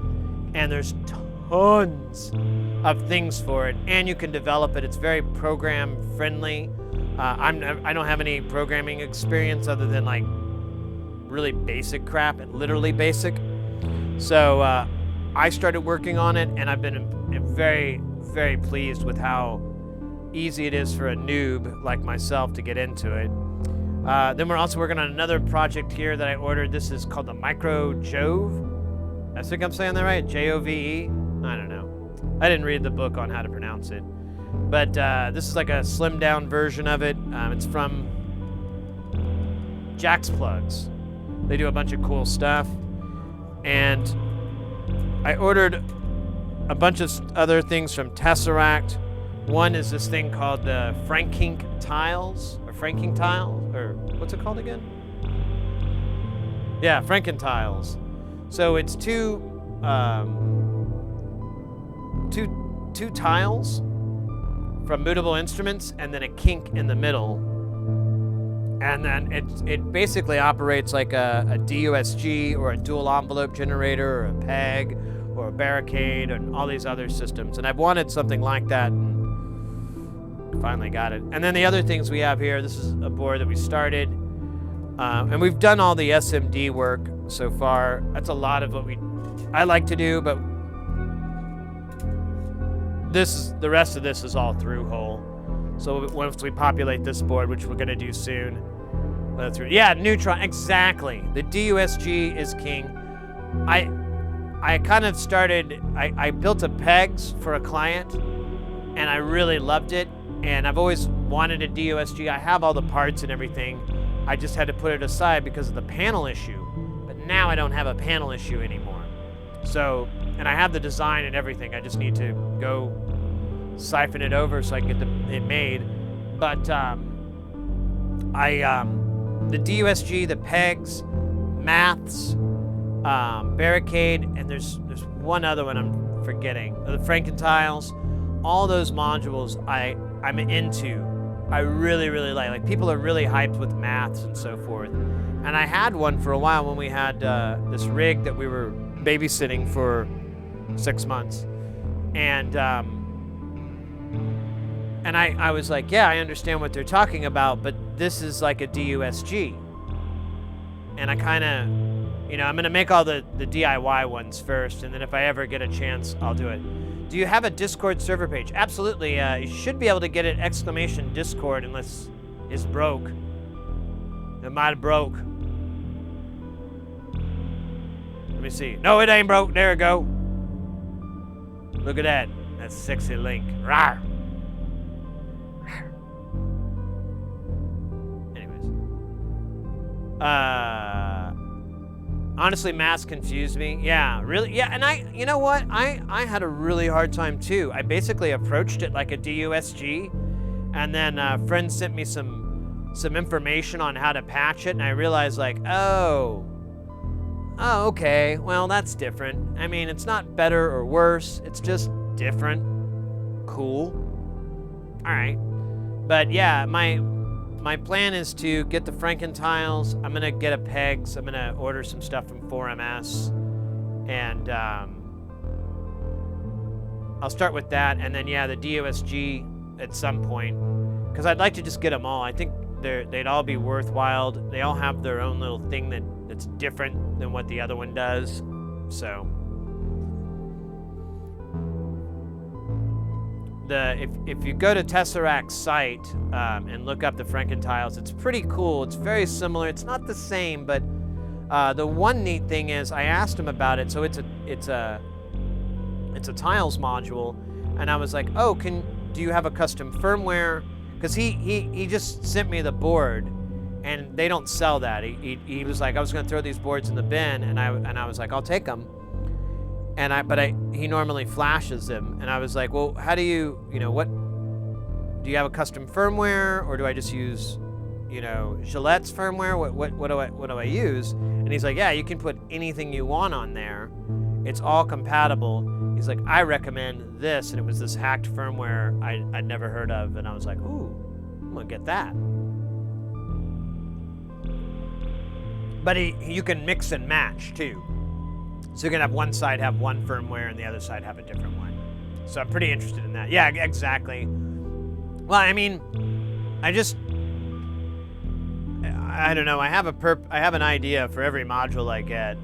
And there's tons of things for it, and you can develop it. It's very program friendly. I don't have any programming experience other than like really basic crap, and literally basic. So I started working on it, and I've been very, very pleased with how easy it is for a noob like myself to get into it. Then we're also working on another project here that I ordered. This is called the Micro Jove. I think I'm saying that right? Jove? I don't know. I didn't read the book on how to pronounce it. But this is like a slimmed down version of it. It's from Jack's Plugs. They do a bunch of cool stuff. And I ordered a bunch of other things from Tesseract. One is this thing called the Franking Tiles, or what's it called again? Yeah, Franken Tiles. So it's two tiles from Mutable Instruments, and then a kink in the middle. And then it basically operates like a DUSG or a dual envelope generator or a PEG or a barricade and all these other systems. And I've wanted something like that, and finally got it. And then the other things we have here, this is a board that we started. And we've done all the SMD work so far. That's a lot of what I like to do, but the rest of this is all through hole. So once we populate this board, which we're gonna do soon, yeah, Neutron, exactly. The DUSG is king. I kind of started, I built a PEGs for a client, and I really loved it, and I've always wanted a DUSG. I have all the parts and everything. I just had to put it aside because of the panel issue, but now I don't have a panel issue anymore. So, and I have the design and everything. I just need to go siphon it over so I can get it made. But the DUSG, the PEGs, Maths, Barricade, and there's one other one I'm forgetting. The Frankentiles, all those modules I'm into. I really, really like. Like, people are really hyped with Maths and so forth. And I had one for a while when we had this rig that we were babysitting for 6 months. And I was like, yeah, I understand what they're talking about, but this is like a DUSG. And I kind of, I'm going to make all the DIY ones first, and then if I ever get a chance, I'll do it. Do you have a Discord server page? Absolutely. You should be able to get it !Discord unless it's broke. It might have broke. Let me see. No, it ain't broke. There we go. Look at that. That's sexy link. Rawr. Anyways. Honestly, Maths confused me. Yeah, really. Yeah, and you know what? I had a really hard time too. I basically approached it like a DUSG, and then friends sent me some some information on how to patch it, and I realized like, oh, okay, well, that's different. I mean, it's not better or worse, it's just different. Cool. All right. But yeah, my plan is to get the Franken tiles. I'm gonna get a pegs. I'm gonna order some stuff from 4MS, and I'll start with that, and then yeah, the DOSG at some point, because I'd like to just get them all. I think they'd all be worthwhile. They all have their own little thing that's different than what the other one does. So if you go to Tesseract's site and look up the Franken tiles, it's pretty cool. It's very similar. It's not the same, but the one neat thing is I asked him about it. So it's a tiles module, and I was like, oh, do you have a custom firmware? Because he just sent me the board, and they don't sell that. He was like, I was gonna throw these boards in the bin, and I was like, I'll take them. But he normally flashes them, and I was like, well, how do you do you have a custom firmware, or do I just use, Gillette's firmware? What do I use? And he's like, yeah, you can put anything you want on there. It's all compatible. He's like, I recommend this, and it was this hacked firmware I'd never heard of, and I was like, ooh, I'm gonna get that. But you can mix and match too. So you can have one side have one firmware and the other side have a different one. So I'm pretty interested in that. Yeah, exactly. Well, I mean, I don't know. I have an idea for every module I get,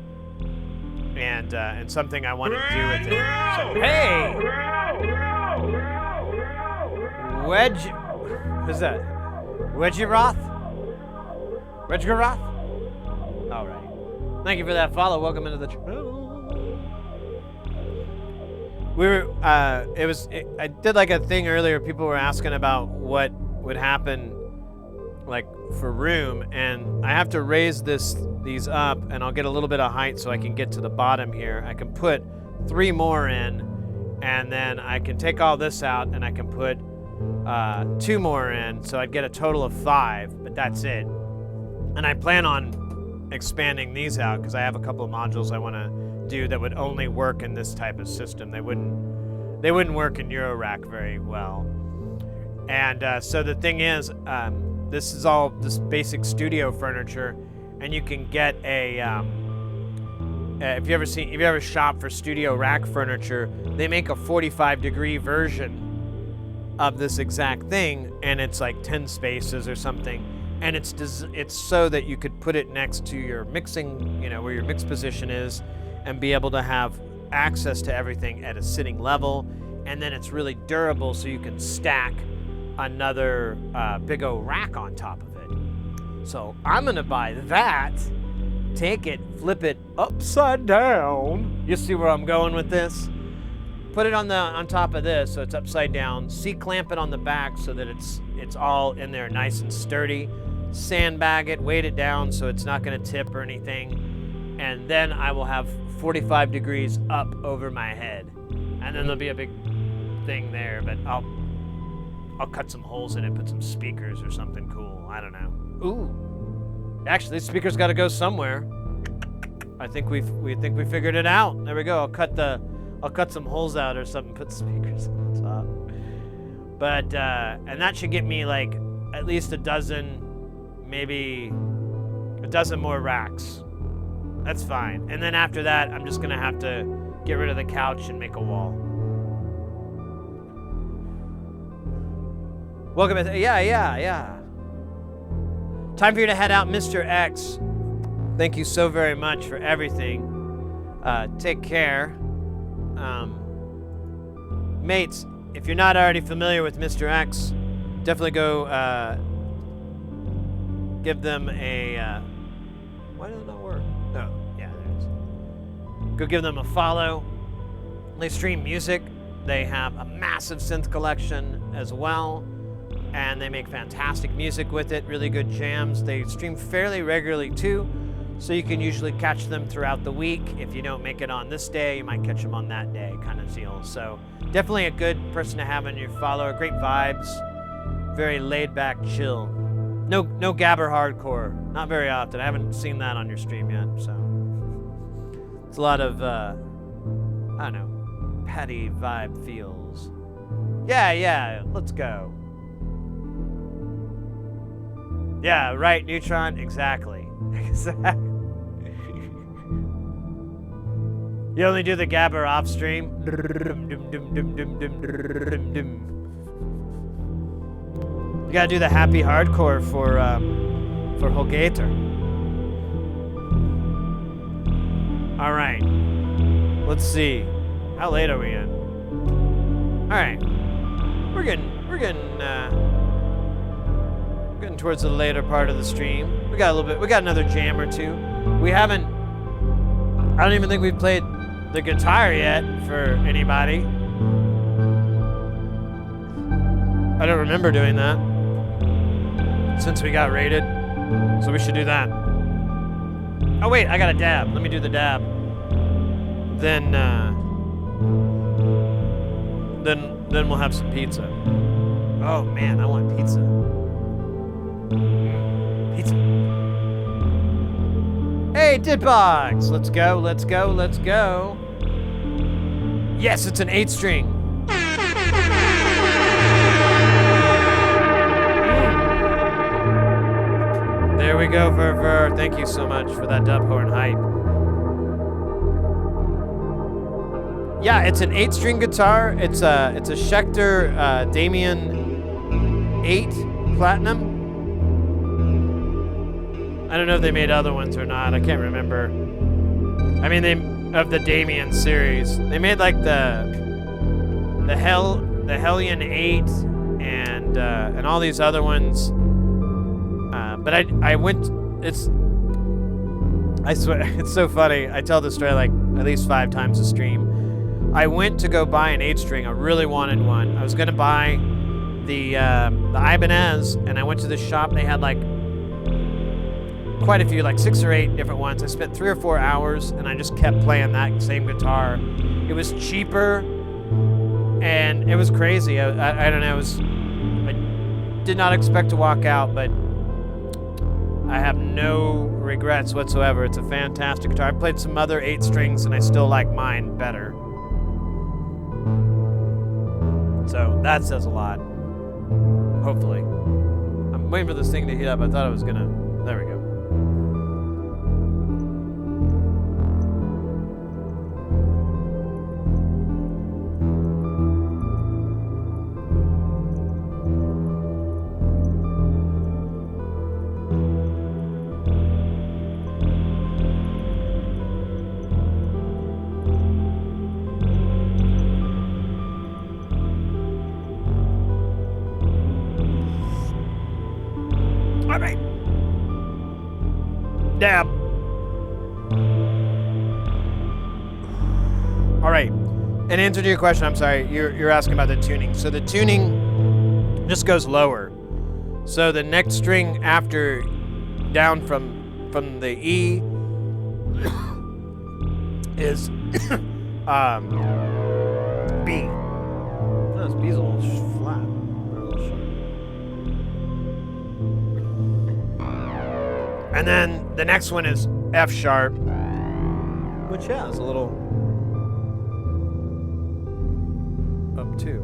and something I want to do with it. So, hey, who's that? Wedgeroth? All right. Thank you for that follow. Welcome into the channel. I did like a thing earlier. People were asking about what would happen, like for room, and I have to raise these up, and I'll get a little bit of height so I can get to the bottom here. I can put 3 more in, and then I can take all this out, and I can put 2 more in, so I'd get a total of 5, but that's it. And I plan on expanding these out because I have a couple of modules I want to do that would only work in this type of system. They wouldn't work in Eurorack very well. And so the thing is, this is all this basic studio furniture, and you can get a if you ever shop for studio rack furniture, they make a 45-degree version of this exact thing, and it's like 10 spaces or something, and it's so that you could put it next to your mixing, where your mix position is, and be able to have access to everything at a sitting level. And then it's really durable, so you can stack another big old rack on top of it. So I'm gonna buy that, take it, flip it upside down. You see where I'm going with this? Put it on top of this so it's upside down. C-clamp it on the back so that it's all in there nice and sturdy. Sandbag it, weight it down so it's not gonna tip or anything. And then I will have 45 degrees up over my head. And then there'll be a big thing there, but I'll cut some holes in it, put some speakers or something cool. I don't know. Ooh. Actually, this speaker's got to go somewhere. I think we figured it out. There we go. I'll cut some holes out or something, put speakers on the top. But and that should get me like at least a dozen, maybe a dozen more racks. That's fine. And then after that, I'm just gonna have to get rid of the couch and make a wall. Welcome. Yeah. Time for you to head out, Mr. X. Thank you so very much for everything. Take care. Mates, if you're not already familiar with Mr. X, definitely go give them a... why did it not work? Oh, yeah, there it is. Go give them a follow. They stream music. They have a massive synth collection as well. And they make fantastic music with it, really good jams. They stream fairly regularly too, so you can usually catch them throughout the week. If you don't make it on this day, you might catch them on that day, kind of deal. So definitely a good person to have in your follower. Great vibes, very laid back, chill. No gabber hardcore. Not very often. I haven't seen that on your stream yet, so. It's a lot of, I don't know, petty vibe feels. Yeah, let's go. Yeah, right, Neutron, exactly. Exactly. You only do the gabber off stream? You gotta do the happy hardcore for Holgator. All right. Let's see. How late are we in? All right. We're getting towards the later part of the stream. We got a little bit. We got another jam or two. We haven't. I don't even think we've played the guitar yet for anybody. I don't remember doing that since we got raided. So we should do that. Oh wait, I got a dab. Let me do the dab. Then we'll have some pizza. Oh man, I want pizza. Pizza. Hey, Didbox! Let's go, let's go, let's go. Yes, it's an 8-string. There we go, Ver. Thank you so much for that dub horn hype. Yeah, it's an 8-string guitar. It's a Schecter Damien 8 Platinum. I don't know if they made other ones or not. I can't remember. I mean, of the Damien series, they made like the Hellion 8 and all these other ones. But I went. I swear, it's so funny. I tell this story like at least 5 times a stream. I went to go buy an 8-string. I really wanted one. I was gonna buy the Ibanez, and I went to the shop. They had like quite a few, like 6 or 8 different ones. I spent 3 or 4 hours, and I just kept playing that same guitar. It was cheaper, and it was crazy. I don't know. I did not expect to walk out, but I have no regrets whatsoever. It's a fantastic guitar. I played some other 8-strings, and I still like mine better. So that says a lot. Hopefully. I'm waiting for this thing to heat up. I thought it was gonna. There we go. Dab. All right. In answer to your question, I'm sorry, you're asking about the tuning. So the tuning just goes lower. So the next string after down from the E is B. No, this B's a little flat. Or a little short. And then the next one is F sharp, which yeah, is a little up too.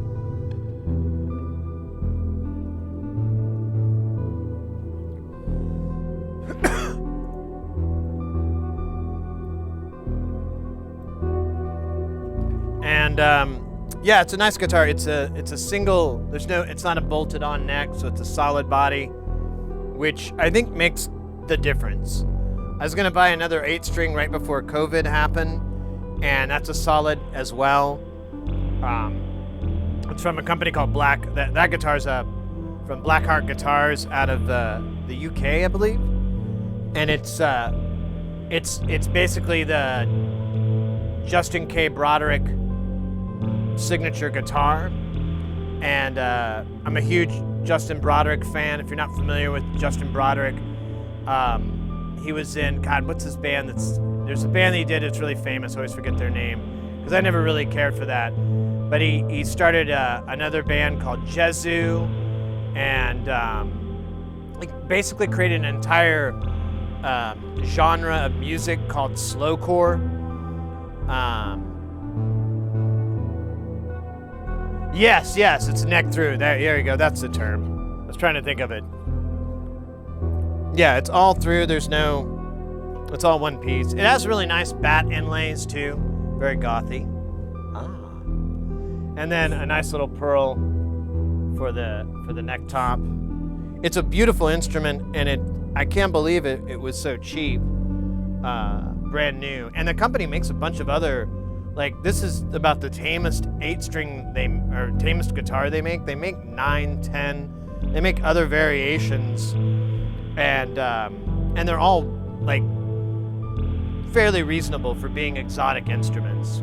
And yeah, it's a nice guitar. It's a single. It's not a bolted on neck, so it's a solid body, which I think makes the difference. I was gonna buy another 8-string right before COVID happened, and that's a solid as well. It's from a company called Black. That guitar's from Blackheart Guitars out of the UK, I believe, and it's basically the Justin K. Broderick signature guitar, and I'm a huge Justin Broderick fan. If you're not familiar with Justin Broderick, he was in, God, what's his band? There's a band that he did that's really famous. I always forget their name because I never really cared for that. But he started another band called Jezu, and like basically created an entire genre of music called slowcore. Yes, it's neck through. There you go. That's the term. I was trying to think of it. Yeah, it's all through. It's all one piece. It has really nice bat inlays too. Very gothy. And then a nice little pearl for the neck top. It's a beautiful instrument, and I can't believe it was so cheap. Brand new. And the company makes a bunch of other, like, this is about the tamest 8-string tamest guitar they make. They make 9, 10. They make other variations, and they're all like fairly reasonable for being exotic instruments.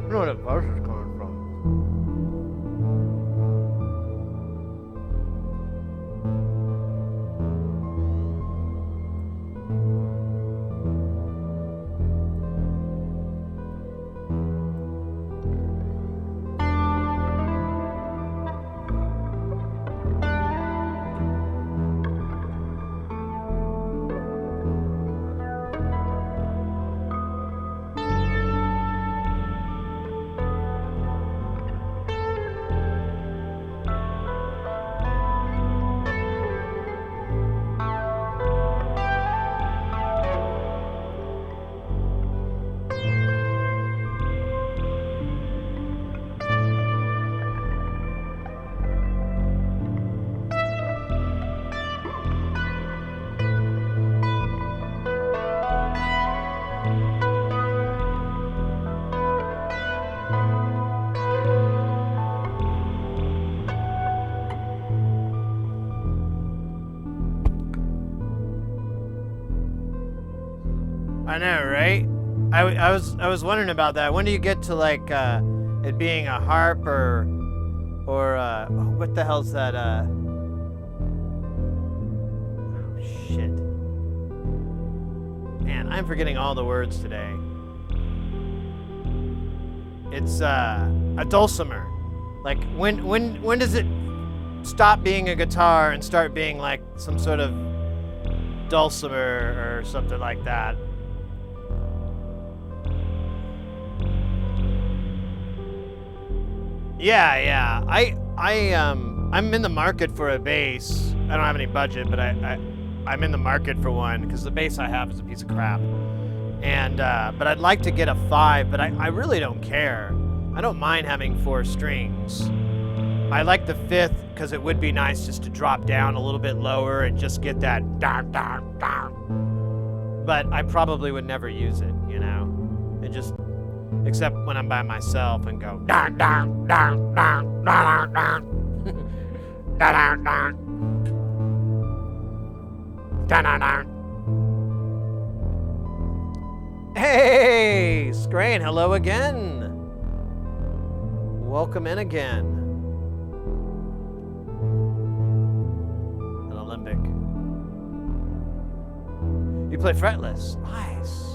I don't know where the buzz is coming from. I know, right? I was wondering about that. When do you get to like it being a harp or what the hell's that? Oh shit! Man, I'm forgetting all the words today. It's a dulcimer. Like when does it stop being a guitar and start being like some sort of dulcimer or something like that? Yeah. I'm in the market for a bass. I don't have any budget, but I'm in the market for one because the bass I have is a piece of crap. And but I'd like to get a 5, but I really don't care. I don't mind having 4 strings. I like the 5th because it would be nice just to drop down a little bit lower and just get that down. But I probably would never use it, you know. It just except when I'm by myself and go down. Hey, Scrain, hello again. Welcome in again. An Olympic. You play fretless. Nice.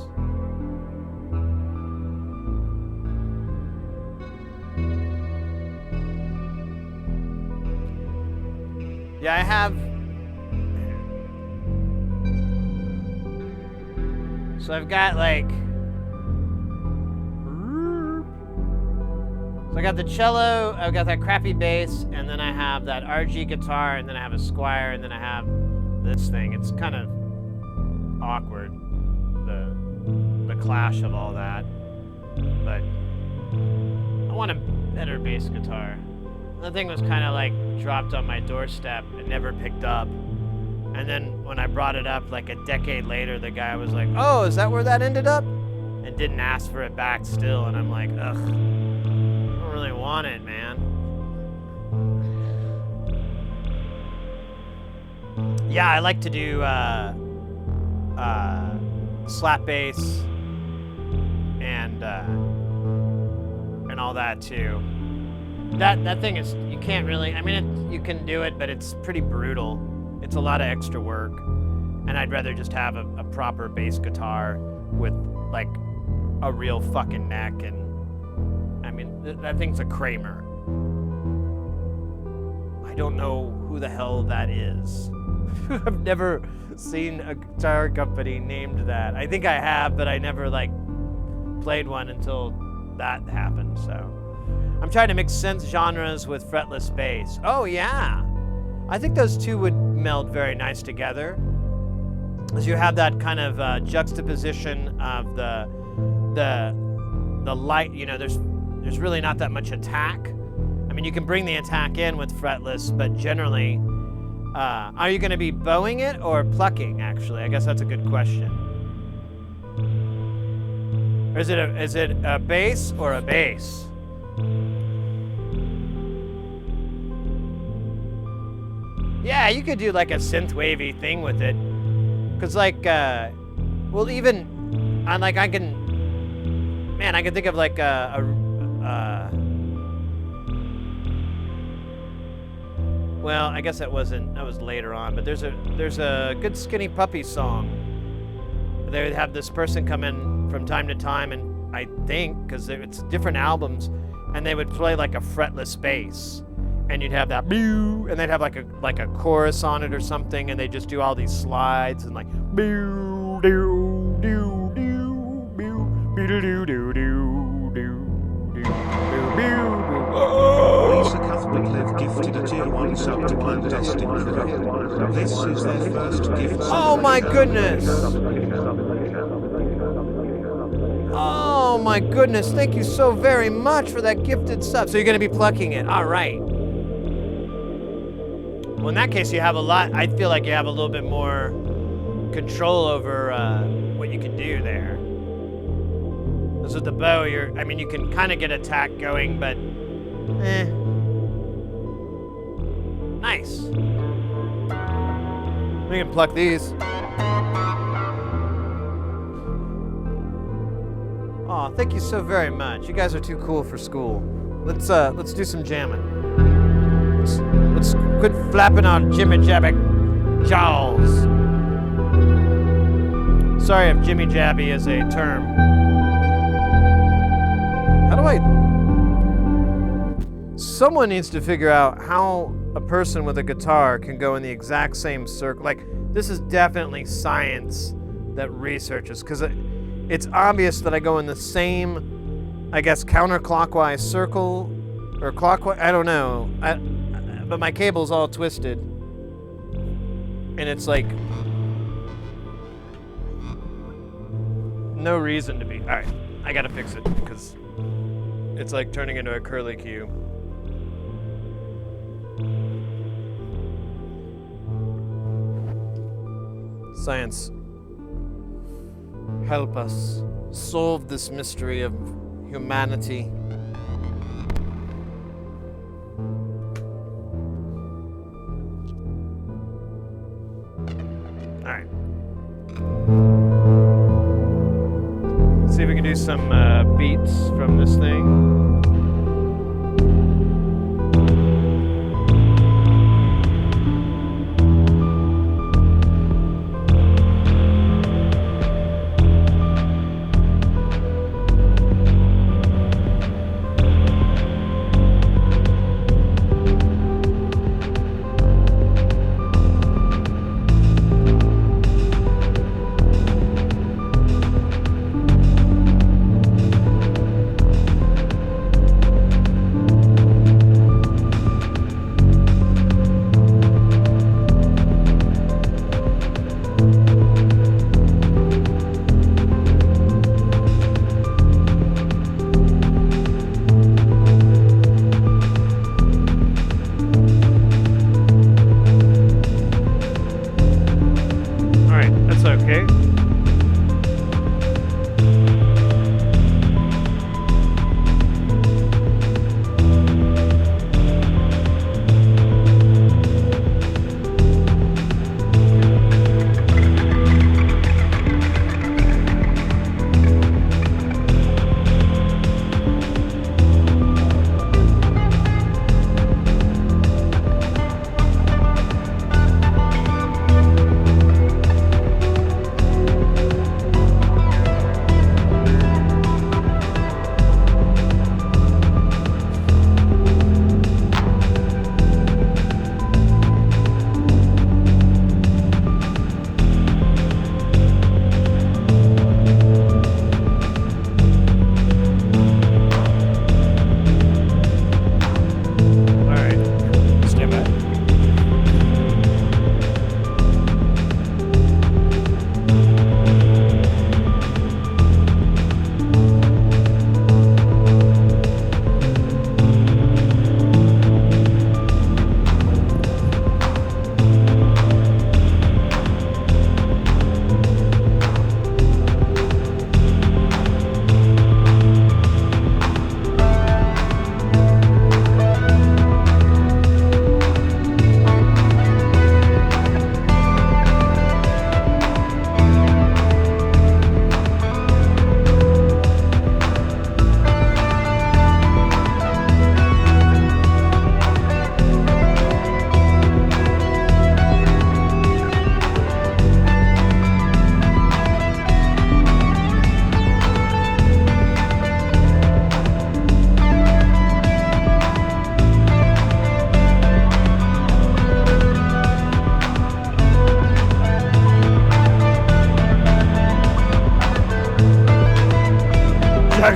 Yeah, I have. So I've got like. So I got the cello, I've got that crappy bass, and then I have that RG guitar, and then I have a Squire, and then I have this thing. It's kind of awkward, the clash of all that. But I want a better bass guitar. The thing was kind of like dropped on my doorstep and never picked up. And then when I brought it up like a decade later, the guy was like, "Oh, is that where that ended up?" And didn't ask for it back still. And I'm like, ugh, I don't really want it, man. Yeah, I like to do slap bass and and all that too. That thing is, you can't really, I mean, you can do it, but it's pretty brutal. It's a lot of extra work. And I'd rather just have a proper bass guitar with like a real fucking neck. And I mean, that thing's a Kramer. I don't know who the hell that is. I've never seen a guitar company named that. I think I have, but I never like played one until that happened. So I'm trying to mix synth genres with fretless bass. Oh yeah, I think those two would meld very nice together, as you have that kind of juxtaposition of the light. You know, there's really not that much attack. I mean, you can bring the attack in with fretless, but generally, are you going to be bowing it or plucking? Actually, I guess that's a good question. Or is it a bass or a bass? Yeah, you could do like a synth wavy thing with it, cause like, well, even I can think of like well, I guess that was later on, but there's a Good Skinny Puppy song. They would have this person come in from time to time, and I think, because it's different albums, and they would play like a fretless bass, and you'd have that boo, and they'd have like a chorus on it or something, and they just do all these slides and like boo doo doo doo boo doo doo doo doo doo boo. Lisa Cuthbert Live gifted a tier 1 sub to Clandestine Crew. This is their first gift. Oh my goodness! Oh my goodness, thank you so very much for that gifted sub. So you're gonna be plucking it, all right. Well, in that case, you have a lot, I feel like you have a little bit more control over what you can do there. Because with the bow, you can kind of get attack going, but nice. We can pluck these. Aw, thank you so very much. You guys are too cool for school. Let's do some jamming. Let's quit flapping our jimmy jabby jaws. Sorry if jimmy jabby is a term. How do I... Someone needs to figure out how a person with a guitar can go in the exact same circle. Like, this is definitely science that researches, because it's obvious that I go in the same, I guess, counterclockwise circle, or clockwise, I don't know. But my cable's all twisted. And it's like, no reason to be. All right, I gotta fix it, because it's like turning into a curly cue. Science, help us solve this mystery of humanity. All right. Let's see if we can do some beats from this thing.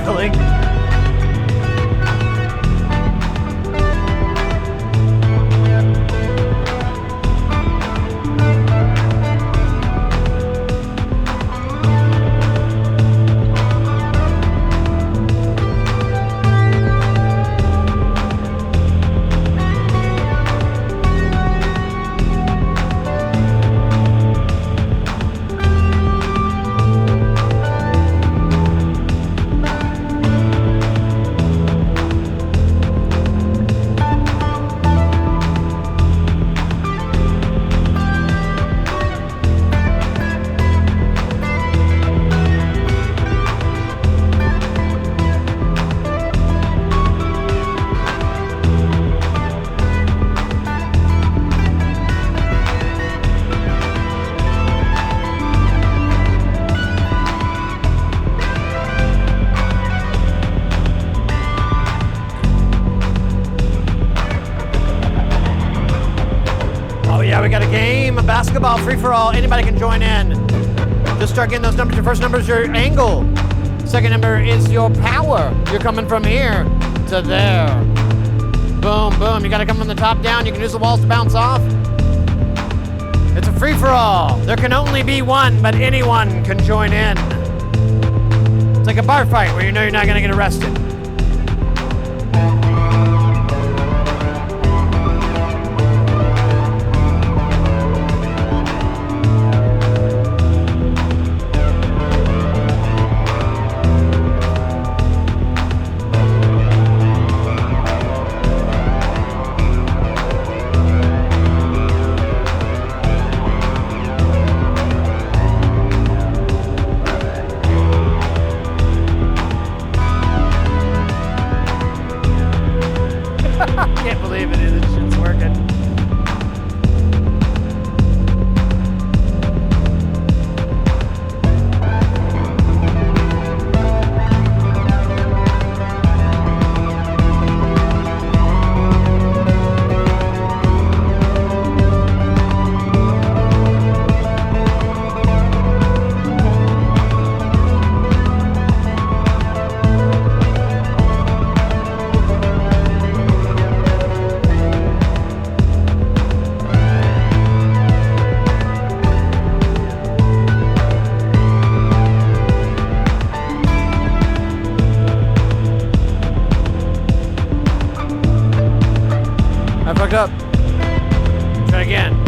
gurgling. We got a game, a basketball free-for-all. Anybody can join in. Just start getting those numbers. Your first number is your angle. Second number is your power. You're coming from here to there. Boom, boom. You got to come from the top down. You can use the walls to bounce off. It's a free-for-all. There can only be one, but anyone can join in. It's like a bar fight where you know you're not going to get arrested. Can't believe it. This shit's working. I fucked up. Try again.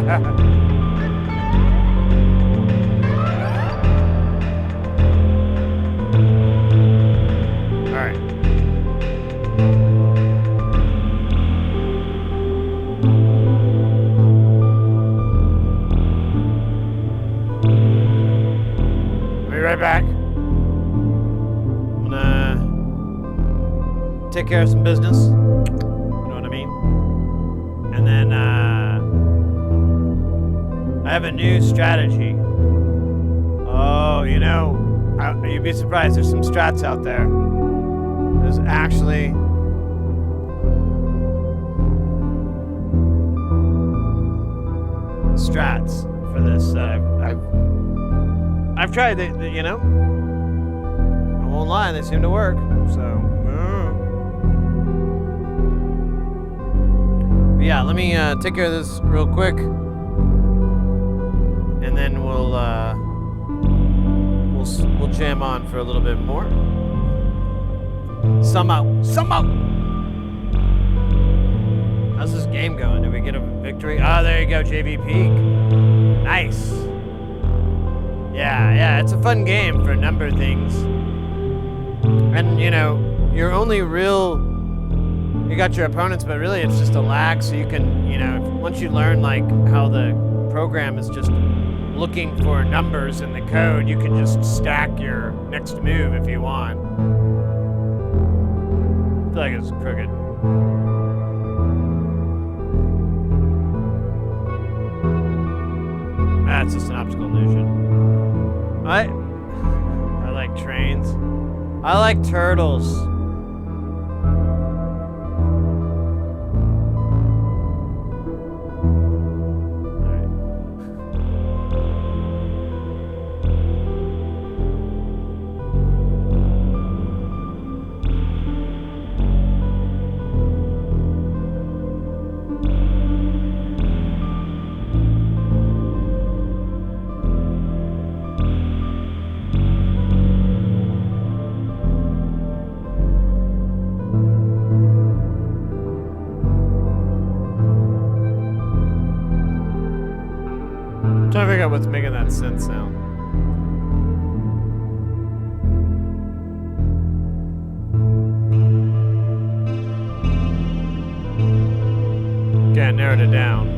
Alright. I'll be right back. I'm gonna take care of some business. You know what I mean? And then, I have a new strategy. Oh, you know, you'd be surprised. There's some strats out there. There's actually strats for this. I've tried. You know, I won't lie. They seem to work. So, but yeah. Let me take care of this real quick, and then we'll jam on for a little bit more. Somehow. How's this game going? Did we get a victory? Oh, there you go, JV Peak. Nice. Yeah, it's a fun game for a number of things. And, you know, your only real... You got your opponents, but really it's just a lag, so you can, you know, once you learn, like, how the program is just looking for numbers in the code, you can just stack your next move if you want. I feel like it's crooked. That's just an optical illusion. I like trains. I like turtles. Trying to figure out what's making that synth sound. Okay, I narrowed it down.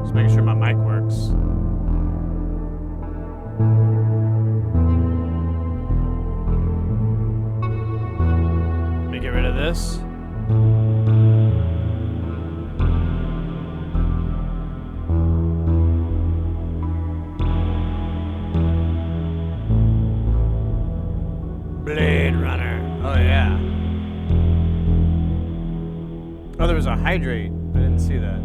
Just making sure my mic works. Let me get rid of this. Blade Runner. Oh, yeah. Oh, there was a hydrate. I didn't see that.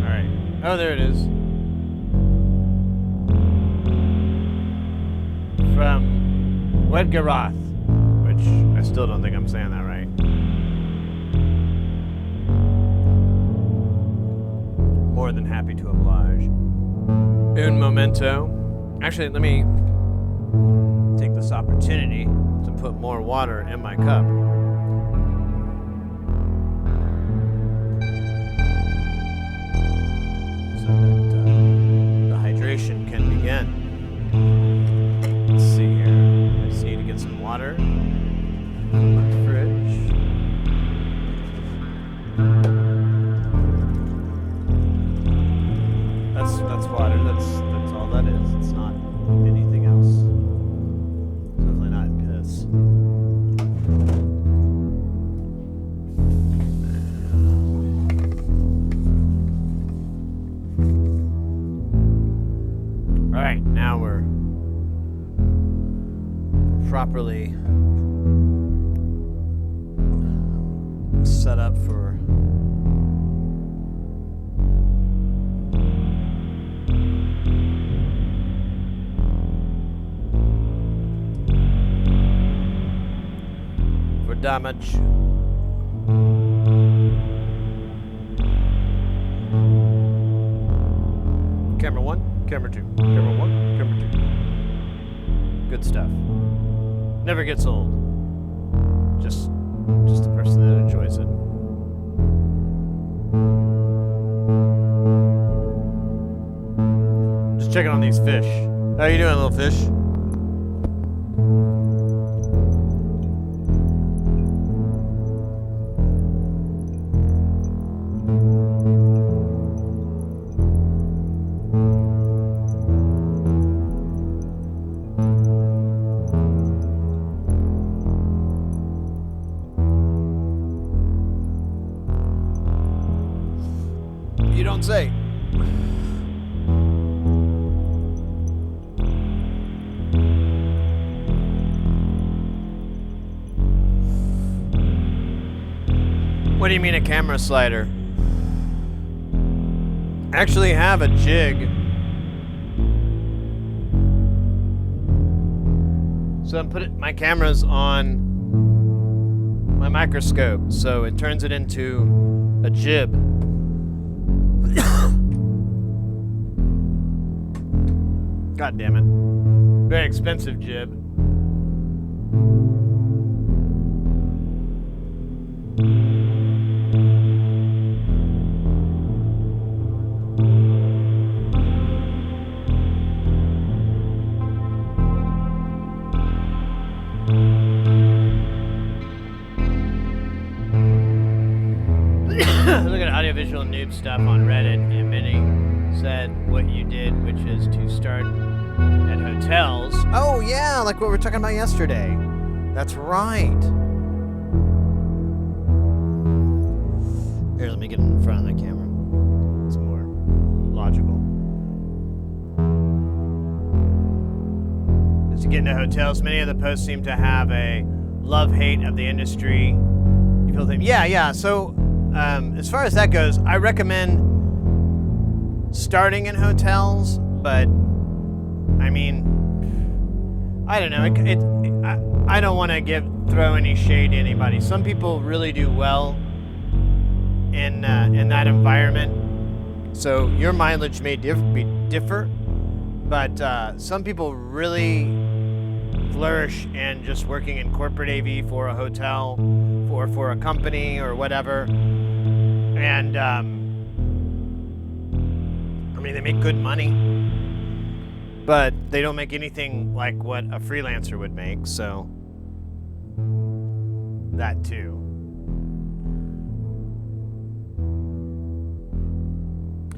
Alright. Oh, there it is. From Wedgaroth, which I still don't think I'm saying that right. More than happy to oblige. Un momento. Actually, let me take this opportunity to put more water in my cup. So that the hydration can begin. Let's see here. I just need to get some water from my fridge. That's water. That's all that is. It's not anything else. Definitely not piss. All right, now we're properly set up for damage. Camera 1, camera 2, camera 1, camera 2. Good stuff. Never gets old. Just the person that enjoys it. Just checking on these fish. How you doing, little fish? You don't say. What do you mean a camera slider? I actually have a jig. So I'm putting my cameras on my microscope, so it turns it into a jib. God damn it. Very expensive jib. Look at audiovisual noob stuff on Reddit, and Minnie said what you did, which is to start at hotels. Oh, yeah, like what we were talking about yesterday. That's right. Here, let me get in front of the camera. It's more logical. As you get into hotels, many of the posts seem to have a love-hate of the industry. You feel them? Yeah. So, as far as that goes, I recommend starting in hotels, but I mean, I don't know. I don't want to throw any shade to anybody. Some people really do well in that environment. So your mileage may differ, but some people really flourish in just working in corporate AV for a hotel, for a company or whatever. And I mean, they make good money, but they don't make anything like what a freelancer would make. So that too.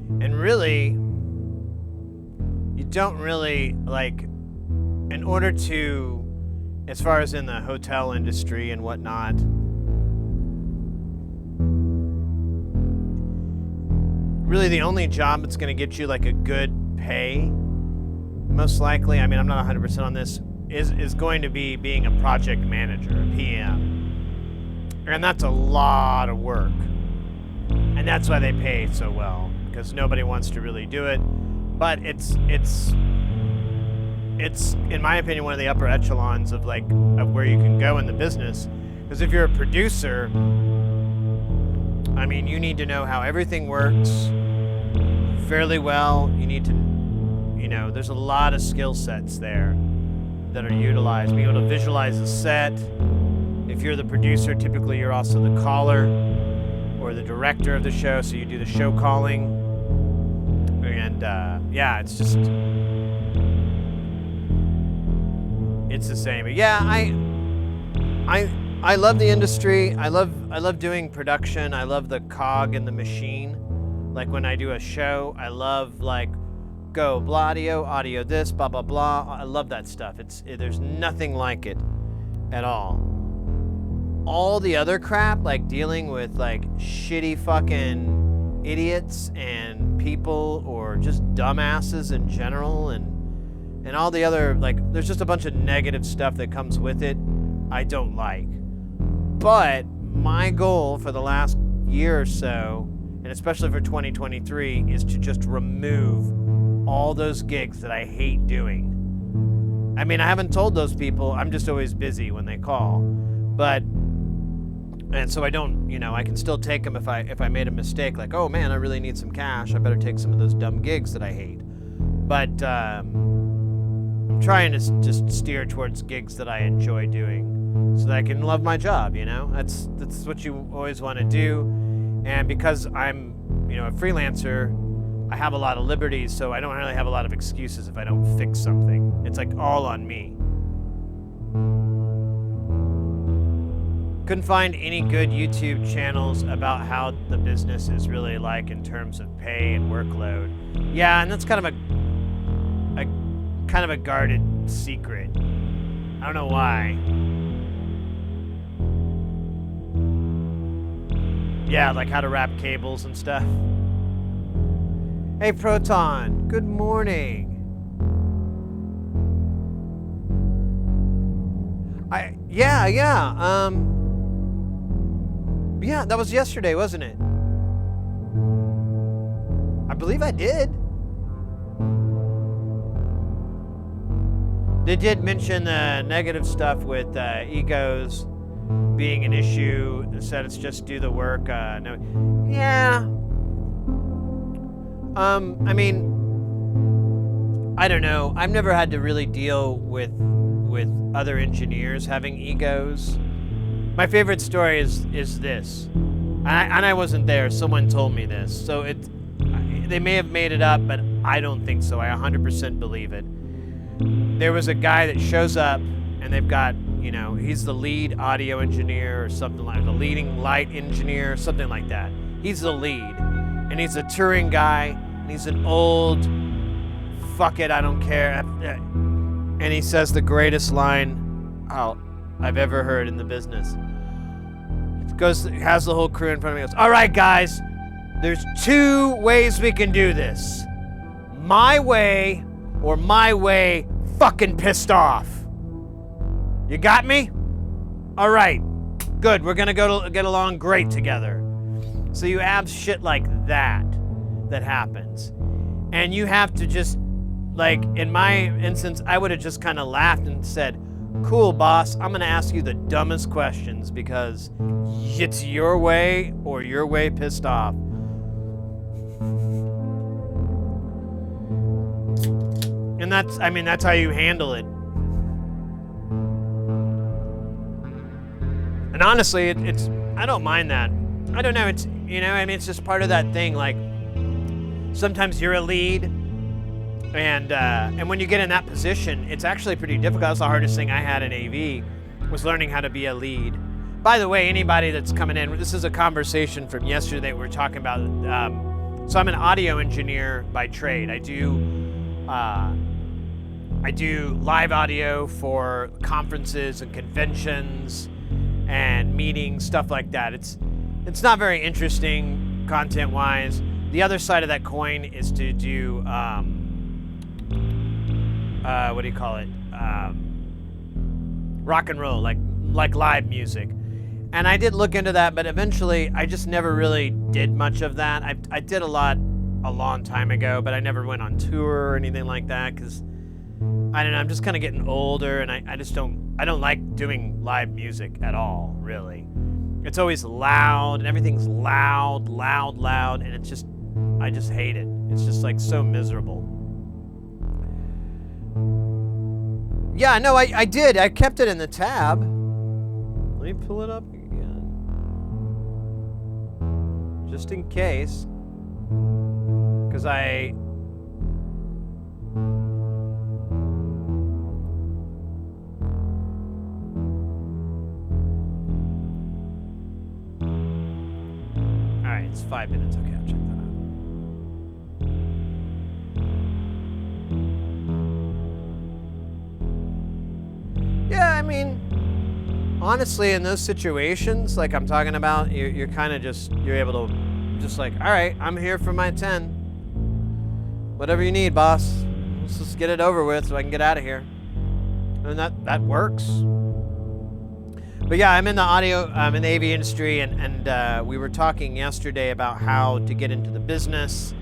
And really, you don't really, like, in order to, as far as in the hotel industry and whatnot, really the only job that's going to get you like a good pay, most likely, I mean, I'm not 100% on this, is going to be being a project manager, a PM. And that's a lot of work. And that's why they pay so well, because nobody wants to really do it. But it's in my opinion one of the upper echelons of where you can go in the business. Because if you're a producer, I mean, you need to know how everything works fairly well. You need to, there's a lot of skill sets there that are utilized. Being able to visualize the set. If you're the producer, typically you're also the caller or the director of the show, so you do the show calling. And yeah, it's just, it's the same. But yeah, I love the industry. I love doing production. I love the cog in the machine. Like when I do a show, I love go blah audio this, blah blah blah. I love that stuff. There's nothing like it at all. All the other crap, like dealing with shitty fucking idiots and people or just dumbasses in general and all the other, there's just a bunch of negative stuff that comes with it I don't like. But my goal for the last year or so, and especially for 2023, is to just remove all those gigs that I hate doing. I mean, I haven't told those people, I'm just always busy when they call. And so I don't, I can still take them if I made a mistake, oh man, I really need some cash, I better take some of those dumb gigs that I hate. But I'm trying to just steer towards gigs that I enjoy doing so that I can love my job, That's what you always want to do. And because I'm, a freelancer, I have a lot of liberties, so I don't really have a lot of excuses if I don't fix something. It's all on me. Couldn't find any good YouTube channels about how the business is really in terms of pay and workload. Yeah, and that's kind of a guarded secret. I don't know why. Yeah, how to wrap cables and stuff. Hey Proton, good morning. Yeah, that was yesterday, wasn't it? I believe I did. They did mention the negative stuff with egos being an issue. They said it's just do the work. No. Yeah. I mean, I don't know. I've never had to really deal with other engineers having egos. My favorite story is this, and I wasn't there. Someone told me this, so they may have made it up, but I don't think so. I 100% believe it. There was a guy that shows up, and they've got, he's the lead audio engineer or something the leading light engineer, something like that. He's the lead, and he's a touring guy, and he's an old, fuck it, I don't care. And he says the greatest line I've ever heard in the business. Has the whole crew in front of me, goes, all right, guys, there's two ways we can do this. My way or my way fucking pissed off. You got me? All right, good, we're gonna get along great together. So you have shit like that happens. And you have to just, in my instance, I would have just kind of laughed and said, cool, boss, I'm gonna ask you the dumbest questions because it's your way or your way pissed off. And that's how you handle it. And honestly, I don't mind that. I don't know, it's just part of that thing, sometimes you're a lead, and when you get in that position, it's actually pretty difficult. That's the hardest thing I had in AV, was learning how to be a lead. By the way, anybody that's coming in, this is a conversation from yesterday. We're talking about So I'm an audio engineer by trade. I do live audio for conferences and conventions and meetings, stuff like that. It's not very interesting content-wise. The other side of that coin is to do what do you call it? Rock and roll, like live music. And I did look into that, but eventually I just never really did much of that. I did a lot a long time ago, but I never went on tour or anything like that because I don't know, I'm just kind of getting older, and I don't like doing live music at all, really. It's always loud, and everything's loud, and I just hate it. It's just like so miserable. Yeah, no, I did. I kept it in the tab. Let me pull it up again. Just in case. Because Alright, it's 5 minutes. Okay, I'll check that out. Yeah, I mean, honestly, in those situations, like I'm talking about, you're kind of you're able to just like, all right, I'm here for my 10. Whatever you need, boss. Let's just get it over with so I can get out of here. And that works. But yeah, I'm in the AV industry, and we were talking yesterday about how to get into the business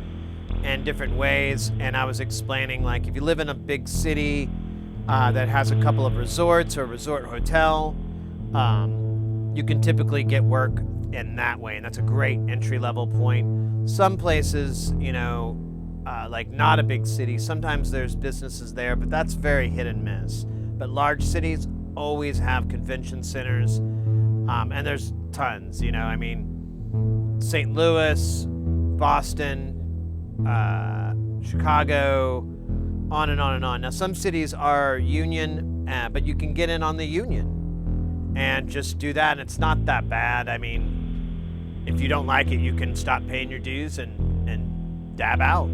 and different ways. And I was explaining, like, if you live in a big city that has a couple of resorts or a resort hotel, you can typically get work in that way, and that's a great entry-level point. Some places, you know, like not a big city, sometimes there's businesses there, but that's very hit and miss. But large cities always have convention centers, and there's tons, you know, I mean, St. Louis, Boston, Chicago, on and on and on. Now, some cities are union, but you can get in on the union and just do that, and it's not that bad. I mean, if you don't like it, you can stop paying your dues and dab out.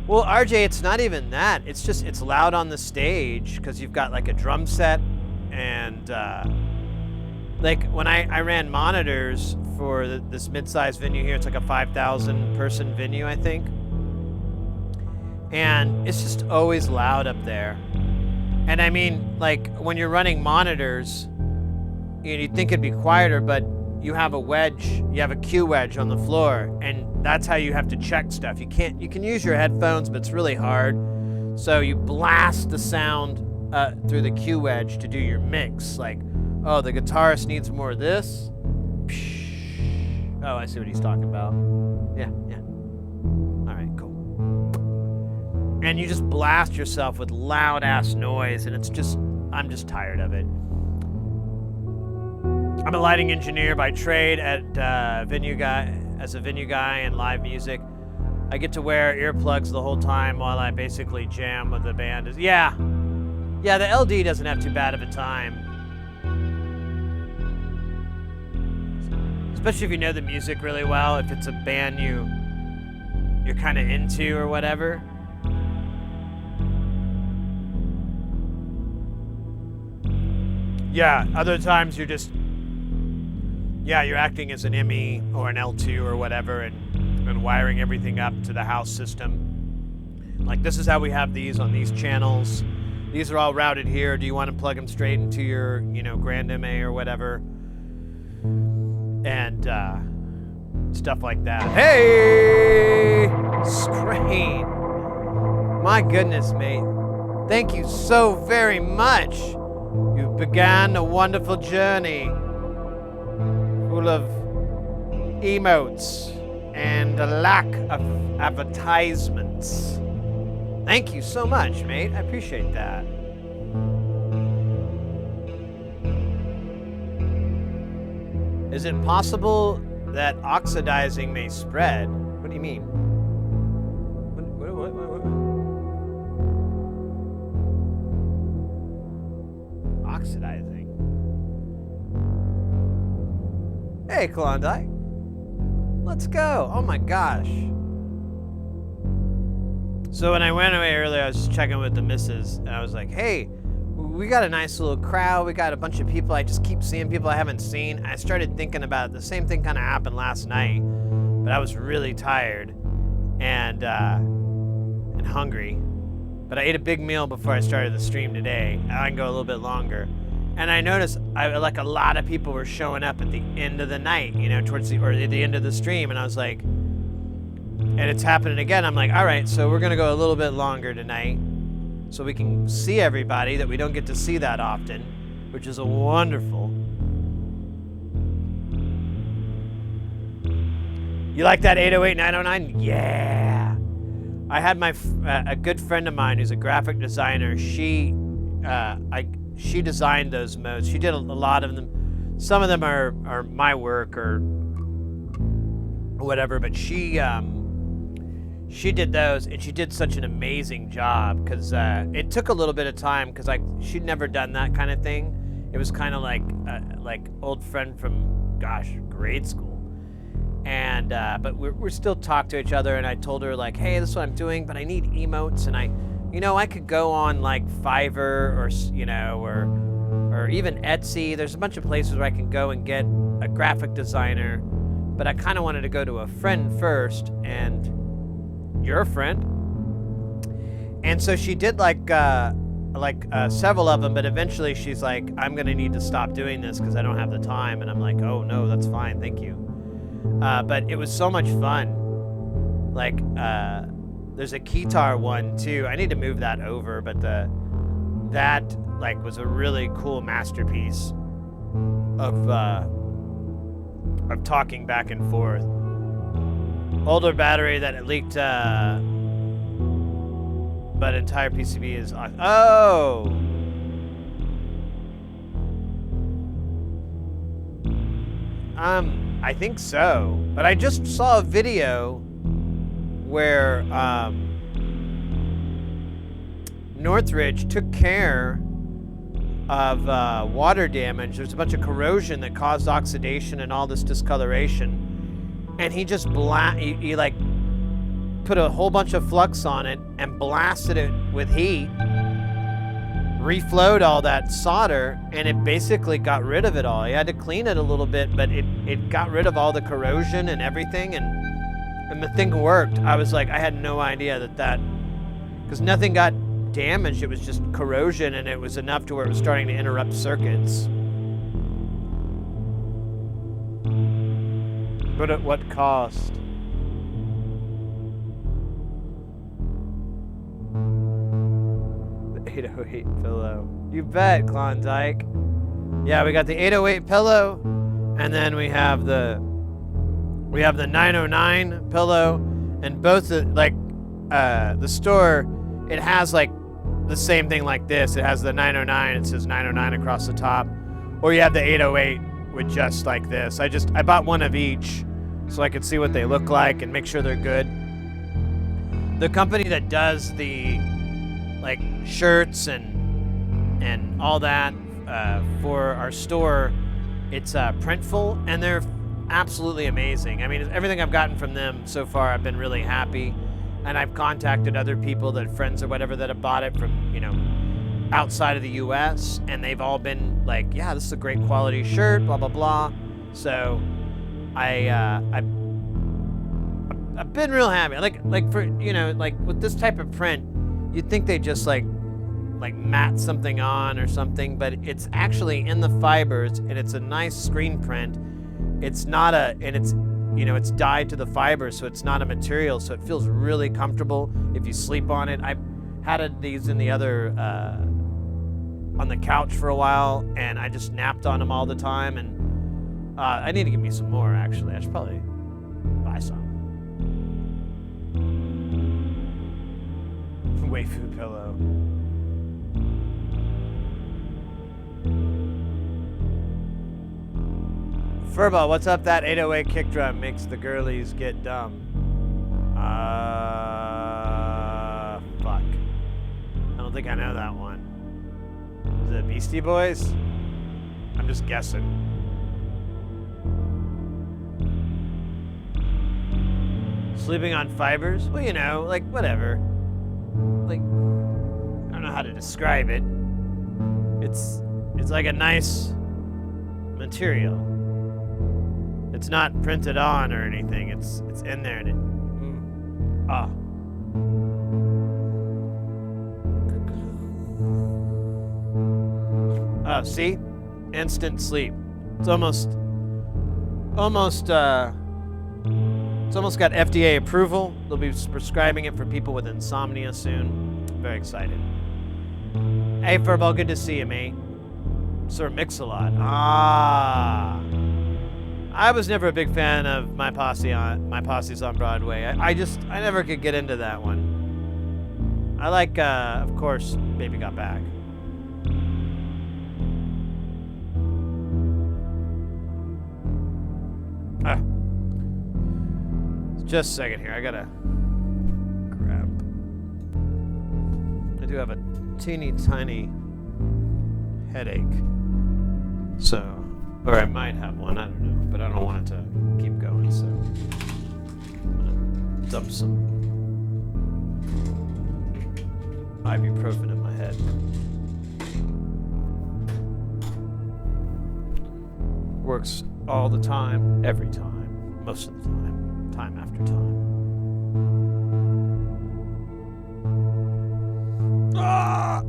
Well, RJ, it's not even that. It's just, it's loud on the stage because you've got like a drum set, and like when I ran monitors for this mid-sized venue here, it's like a 5,000 person venue, I think. And it's just always loud up there. And I mean, like when you're running monitors, you'd think it'd be quieter, but you have a wedge, you have a Q wedge on the floor, and that's how you have to check stuff. You can use your headphones, but it's really hard. So you blast the sound through the Q wedge to do your mix. Like, oh, the guitarist needs more of this. Oh, I see what he's talking about. Yeah. All right, cool. And you just blast yourself with loud ass noise, and I'm just tired of it. I'm a lighting engineer by trade as a venue guy and live music. I get to wear earplugs the whole time while I basically jam with the band. Yeah, the LD doesn't have too bad of a time. Especially if you know the music really well, if it's a band you're kind of into or whatever. Yeah, other times you're acting as an ME or an L2 or whatever, and wiring everything up to the house system. Like, this is how we have these on these channels. These are all routed here. Do you want to plug them straight into your, Grand MA or whatever? And stuff like that. Hey! Strain. My goodness, mate. Thank you so very much. You've begun a wonderful journey full of emotes and a lack of advertisements. Thank you so much, mate. I appreciate that. Is it possible that oxidizing may spread? What do you mean? What? Oxidizing? Hey, Klondike. Let's go. Oh my gosh. So when I went away earlier, I was just checking with the missus, and I was like, hey, we got a nice little crowd. We got a bunch of people. I just keep seeing people I haven't seen. I started thinking about it. The same thing kind of happened last night, but I was really tired and hungry. But I ate a big meal before I started the stream today. I can go a little bit longer. And I noticed like a lot of people were showing up at the end of the night, you know, towards the end of the stream. And I was like, and it's happening again. I'm like, all right, so we're going to go a little bit longer tonight so we can see everybody that we don't get to see that often, which is a wonderful. You like that 808 909? Yeah. I had a good friend of mine who's a graphic designer. She designed those modes. She did a lot of them. Some of them are my work or whatever, but she did those, and she did such an amazing job because it took a little bit of time because she'd never done that kind of thing. It was kind of like old friend from grade school. And but we're still talk to each other, and I told her like, hey, this is what I'm doing, but I need emotes, and I could go on like Fiverr or even Etsy. There's a bunch of places where I can go and get a graphic designer, but I kind of wanted to go to a friend first, and you're a friend. And so she did like several of them, but eventually she's like, I'm gonna need to stop doing this because I don't have the time. And I'm like, oh no, that's fine, thank you. But it was so much fun. Like, there's a guitar one too. I need to move that over, but that was a really cool masterpiece of talking back and forth. Older battery that it leaked, but entire PCB is on. Oh. I think so, but I just saw a video where Northridge took care of water damage. There's a bunch of corrosion that caused oxidation and all this discoloration, and he just he like put a whole bunch of flux on it and blasted it with heat, reflowed all that solder, and it basically got rid of it all. He had to clean it a little bit, but it got rid of all the corrosion and everything, and the thing worked. I was like, I had no idea that because nothing got damaged. It was just corrosion, and it was enough to where it was starting to interrupt circuits. But at what cost? The 808 pillow. You bet, Klondike. Yeah, we got the 808 pillow, and then we have the 909 pillow, and both the store, it has like the same thing like this. It has the 909, it says 909 across the top, or you have the 808 with just like this. I bought one of each so I could see what they look like and make sure they're good. The company that does the like shirts and all that for our store, it's Printful, and they're absolutely amazing. I mean, everything I've gotten from them so far, I've been really happy. And I've contacted other people, friends or whatever, that have bought it from, outside of the U.S. And they've all been like, yeah, this is a great quality shirt, blah, blah, blah. So I've been real happy. Like for, with this type of print, you'd think they just like mat something on or something, but it's actually in the fibers, and it's a nice screen print. It's not it's dyed to the fiber, so it's not a material, so it feels really comfortable if you sleep on it. I've had these in the other, on the couch for a while, and I just napped on them all the time, and I need to get me some more, actually. I should probably buy some. Waifu pillow. Furball, what's up? That 808 kick drum makes the girlies get dumb. Fuck. I don't think I know that one. Is it Beastie Boys? I'm just guessing. Sleeping on fibers? Well, you know, like, whatever. Like, I don't know how to describe it. It's like a nice material. It's not printed on or anything. It's in there and it... Oh, see? Instant sleep. It's almost got FDA approval. They'll be prescribing it for people with insomnia soon. Very excited. Hey, Furball, good to see you, mate. Sir Mix-a-Lot. I was never a big fan of My Posse's on Broadway. I never could get into that one. I like, of course, Baby Got Back. Just a second here. I gotta grab. I do have a teeny tiny headache. So, or I might have one. I don't know, but I don't want it to keep going. So, I'm gonna dump some ibuprofen in my head. Works all the time, every time, most of the time, time after time. Ah!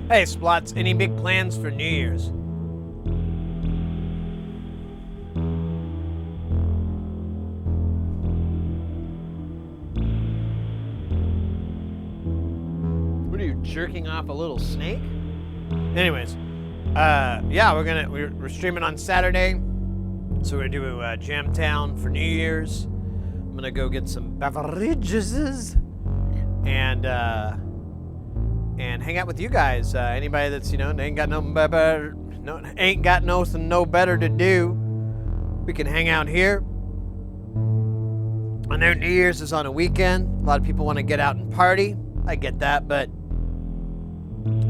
Hey, Splots, any big plans for New Year's? Jerking off a little snake? Anyways, yeah, we're streaming on Saturday, so we're gonna do Jamtown for New Year's. I'm gonna go get some beverages and hang out with you guys. Anybody that's ain't got nothing no better to do, we can hang out here. I know New Year's is on a weekend. A lot of people want to get out and party. I get that, but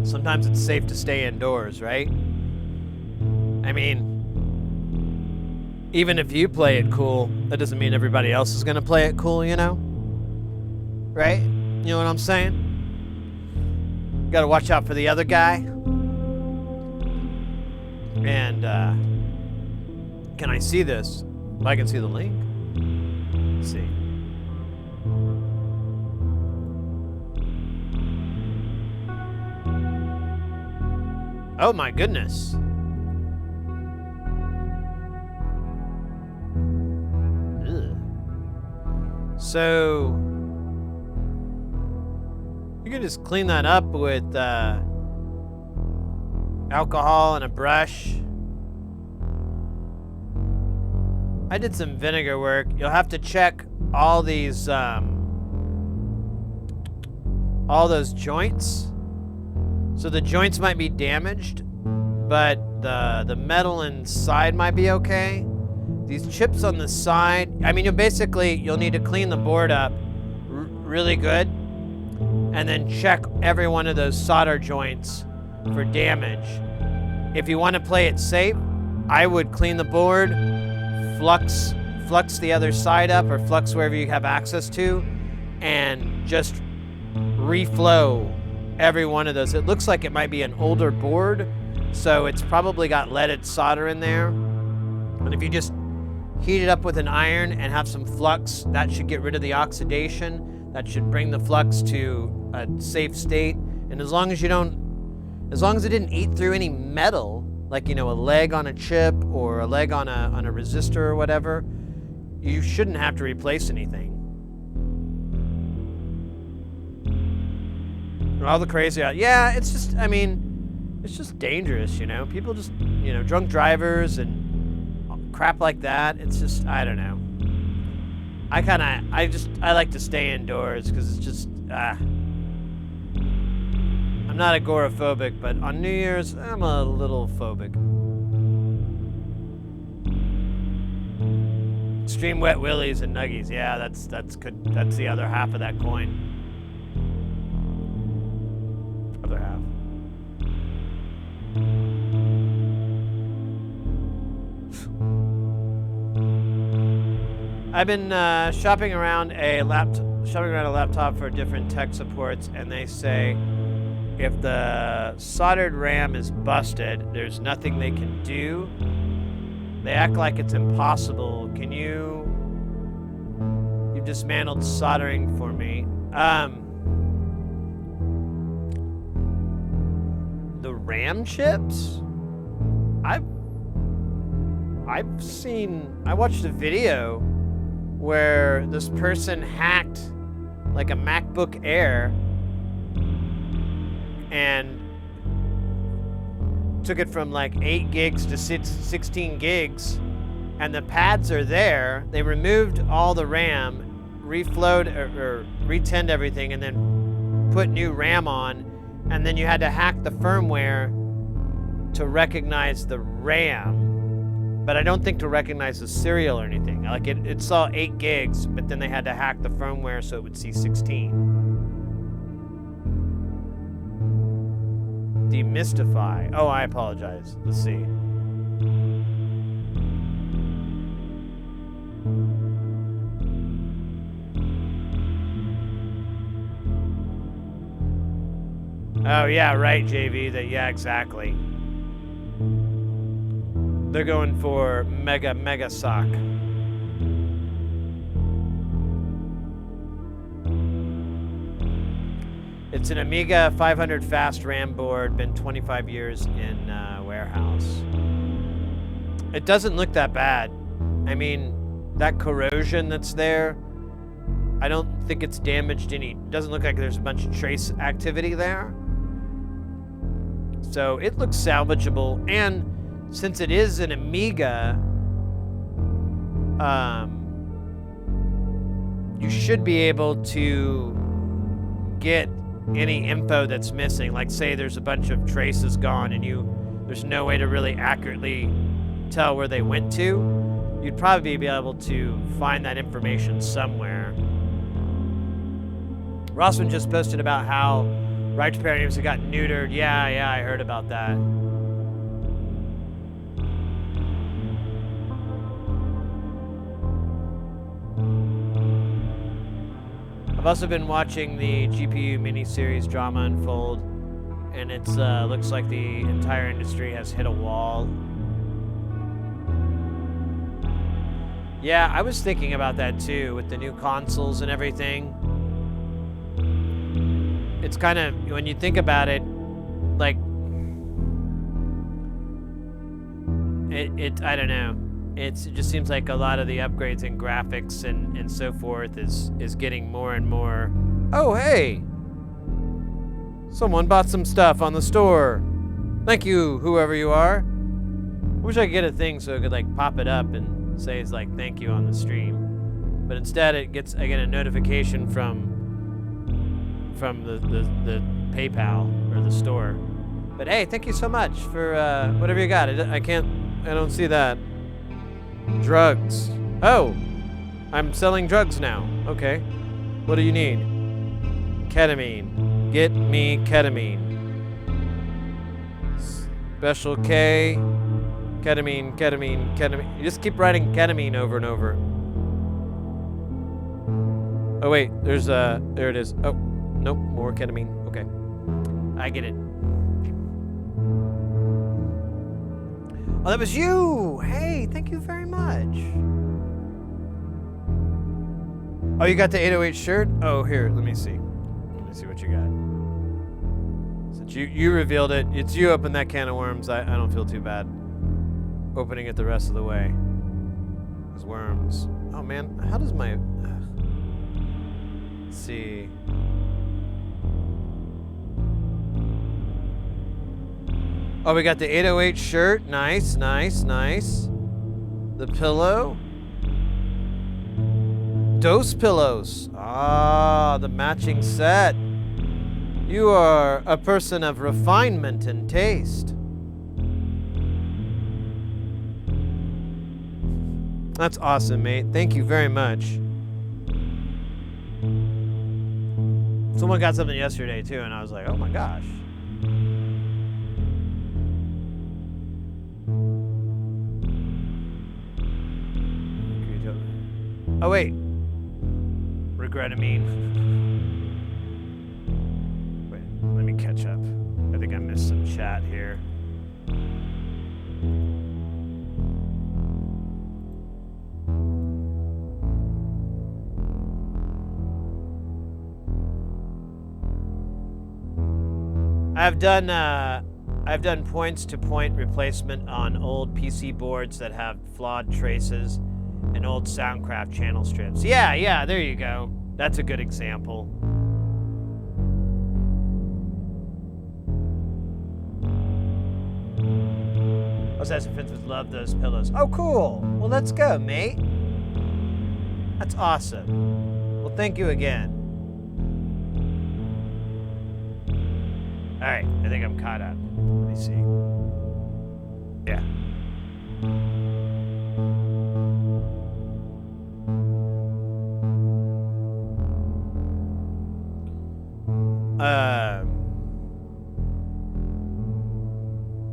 sometimes it's safe to stay indoors, right? I mean, even if you play it cool, that doesn't mean everybody else is gonna play it cool, Right? You know what I'm saying? Gotta watch out for the other guy. And, can I see this? I can see the link. Let's see. Oh my goodness. Ugh. So you can just clean that up with alcohol and a brush. I did some vinegar work. You'll have to check all these all those joints. So the joints might be damaged, but the metal inside might be okay. These chips on the side, I mean, you'll need to clean the board up really good, and then check every one of those solder joints for damage. If you want to play it safe, I would clean the board, flux the other side up, or flux wherever you have access to, and just reflow every one of those. It looks like it might be an older board, so it's probably got leaded solder in there. And if you just heat it up with an iron and have some flux, that should get rid of the oxidation. That should bring the flux to a safe state. And as long as it didn't eat through any metal, like a leg on a chip or a leg on a resistor or whatever, you shouldn't have to replace anything. All the crazy out. Yeah, it's just dangerous, People just, drunk drivers and crap like that. It's just, I don't know. I like to stay indoors because it's just, I'm not agoraphobic, but on New Year's, I'm a little phobic. Extreme wet willies and nuggies. Yeah, that's good. That's the other half of that coin. Other half. I've been shopping around a laptop for different tech supports, and they say if the soldered RAM is busted, there's nothing they can do. They act like it's impossible. Can you dismantled soldering for me? The RAM chips? I watched a video where this person hacked like a MacBook Air and took it from like 8 gigs to 16 gigs, and the pads are there. They removed all the RAM, reflowed or retinned everything, and then put new RAM on, and then you had to hack the firmware to recognize the RAM. But I don't think to recognize the serial or anything. Like it saw 8 gigs, but then they had to hack the firmware so it would see 16. Demystify. Oh, I apologize. Let's see. Oh yeah, right, JV. Yeah, exactly. They're going for mega sock. It's an Amiga 500 fast RAM board, been 25 years in warehouse. It doesn't look that bad. I mean, that corrosion that's there, I don't think it's damaged any. It doesn't look like there's a bunch of trace activity there. So it looks salvageable, and since it is an Amiga, you should be able to get any info that's missing. Like say there's a bunch of traces gone and there's no way to really accurately tell where they went to. You'd probably be able to find that information somewhere. Rossman just posted about how right to repair names have gotten neutered. Yeah, I heard about that. I've also been watching the GPU miniseries drama unfold, and it looks like the entire industry has hit a wall. Yeah, I was thinking about that too, with the new consoles and everything. It's kind of, when you think about it, like, I don't know. It just seems like a lot of the upgrades in graphics and so forth is getting more and more. Oh, hey! Someone bought some stuff on the store. Thank you, whoever you are. I wish I could get a thing so it could like pop it up and say it's like thank you on the stream. But instead I get a notification from the PayPal or the store. But hey, thank you so much for whatever you got. I don't see that. Drugs. Oh, I'm selling drugs now. Okay. What do you need? Ketamine. Get me ketamine. Special K. Ketamine, ketamine, ketamine. You just keep writing ketamine over and over. Oh wait, there it is. Oh, nope, more ketamine. Okay. I get it. Oh, that was you! Hey, thank you very much. Oh, you got the 808 shirt? Oh, here, let me see. Let me see what you got. Since you revealed it, it's you opened that can of worms. I don't feel too bad opening it the rest of the way. Those worms. Oh man, how does my... Let's see. Oh, we got the 808 shirt. Nice, nice, nice. The pillow. Dose pillows. Ah, the matching set. You are a person of refinement and taste. That's awesome, mate. Thank you very much. Someone got something yesterday too, and I was like, oh my gosh. Oh wait. Regrettamine. Wait, let me catch up. I think I missed some chat here. I've done points-to-point replacement on old PC boards that have flawed traces and old Soundcraft channel strips. Yeah, there you go. That's a good example. Assassin Fence would love those pillows. Oh, cool. Well, let's go, mate. That's awesome. Well, thank you again. All right, I think I'm caught up. Let me see. Yeah.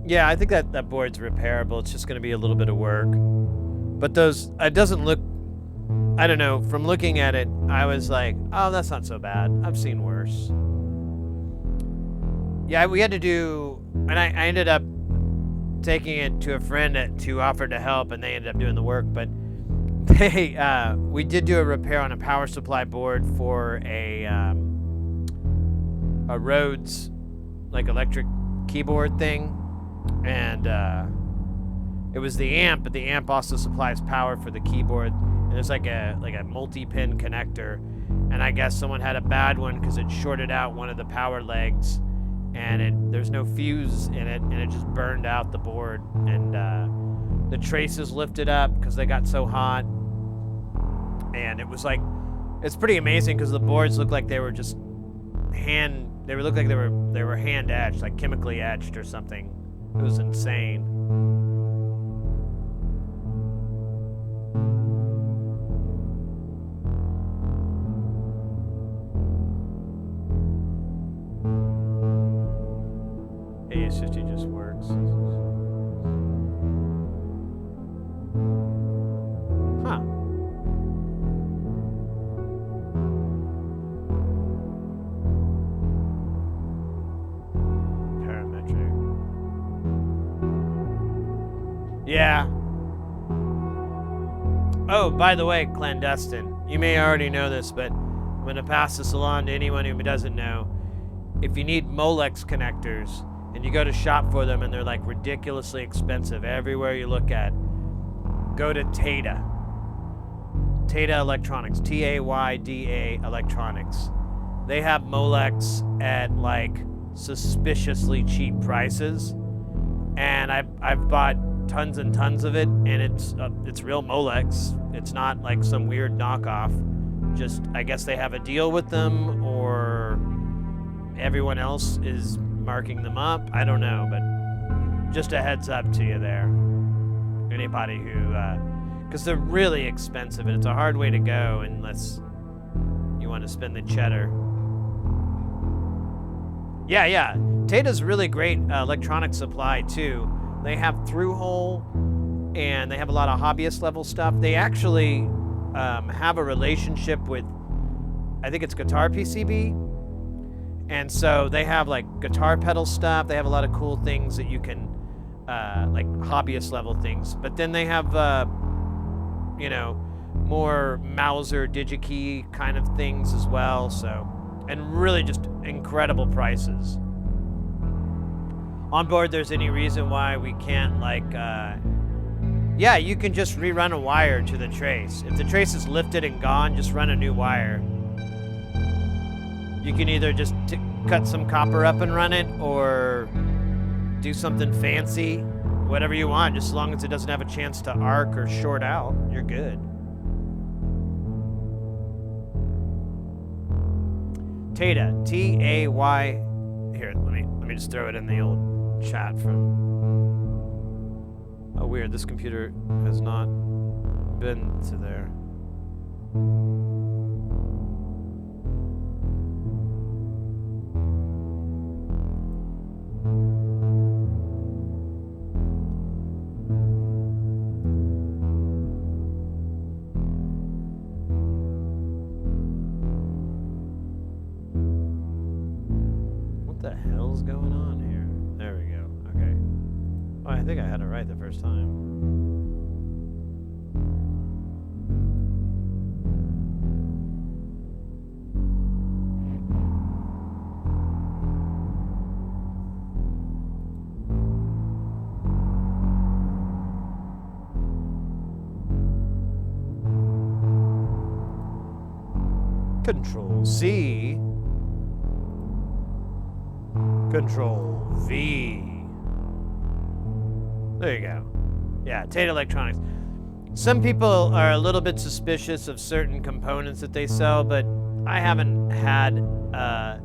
Yeah, I think that board's repairable. It's just going to be a little bit of work. But it doesn't look, I don't know, from looking at it, I was like, oh, that's not so bad. I've seen worse. Yeah, we had to do, and I ended up taking it to a friend who offered to help, and they ended up doing the work. But we did do a repair on a power supply board for a Rhodes, like, electric keyboard thing, and it was the amp, but the amp also supplies power for the keyboard, and it's like a multi-pin connector, and I guess someone had a bad one because it shorted out one of the power legs, and there's no fuse in it, and it just burned out the board, and the traces lifted up because they got so hot, and it was like, it's pretty amazing because the boards looked like they were just they were hand etched, like chemically etched or something. It was insane. AS50 just works. Huh. Parametric. Yeah. Oh, by the way, clandestine. You may already know this, but I'm going to pass this along to anyone who doesn't know. If you need Molex connectors, and you go to shop for them and they're like ridiculously expensive everywhere you look at, go to Tayda. Tayda Electronics. Tayda Electronics. They have Molex at like suspiciously cheap prices, and I've bought tons and tons of it, and it's real Molex. It's not like some weird knockoff. Just, I guess they have a deal with them, or everyone else is marking them up. I don't know, but just a heads up to you there. Anybody who, because they're really expensive, and it's a hard way to go unless you want to spend the cheddar. Yeah. Tayda's really great electronic supply too. They have through-hole, and they have a lot of hobbyist level stuff. They actually have a relationship with, I think it's Guitar PCB. And so they have like guitar pedal stuff. They have a lot of cool things that you can, like hobbyist level things. But then they have, more Mauser DigiKey kind of things as well. So, and really just incredible prices. On board, there's any reason why we can't like, yeah, you can just rerun a wire to the trace. If the trace is lifted and gone, just run a new wire. You can either just cut some copper up and run it, or do something fancy, whatever you want, just as long as it doesn't have a chance to arc or short out, you're good. Tayda, T-A-Y. Here, let me just throw it in the old chat from. Oh, weird. This computer has not been to there. What the hell's going on here? There we go. Okay. Oh, I think I had it right the first time. Control C. Control V. There you go. Yeah, Tate Electronics. Some people are a little bit suspicious of certain components that they sell, but I haven't had a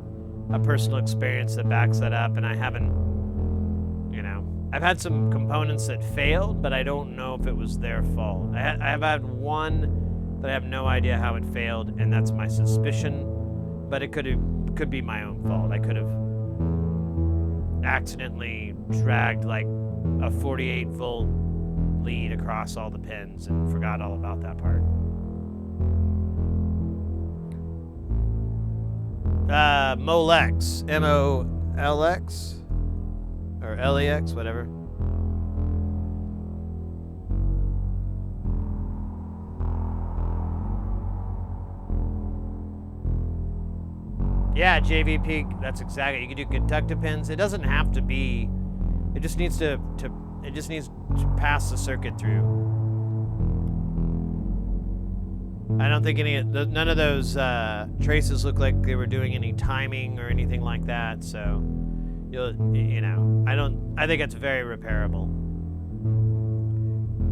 personal experience that backs that up, and I haven't, I've had some components that failed, but I don't know if it was their fault. I have had one that I have no idea how it failed, and that's my suspicion, but it could be my own fault. I could have accidentally dragged like a 48-volt lead across all the pins and forgot all about that part. Molex, M-O-L-X, or L-E-X, whatever. Yeah, JVP, that's exactly. You can do conductor pins. It doesn't have to be. It just needs to pass the circuit through. I don't think none of those traces look like they were doing any timing or anything like that. So, I think it's very repairable.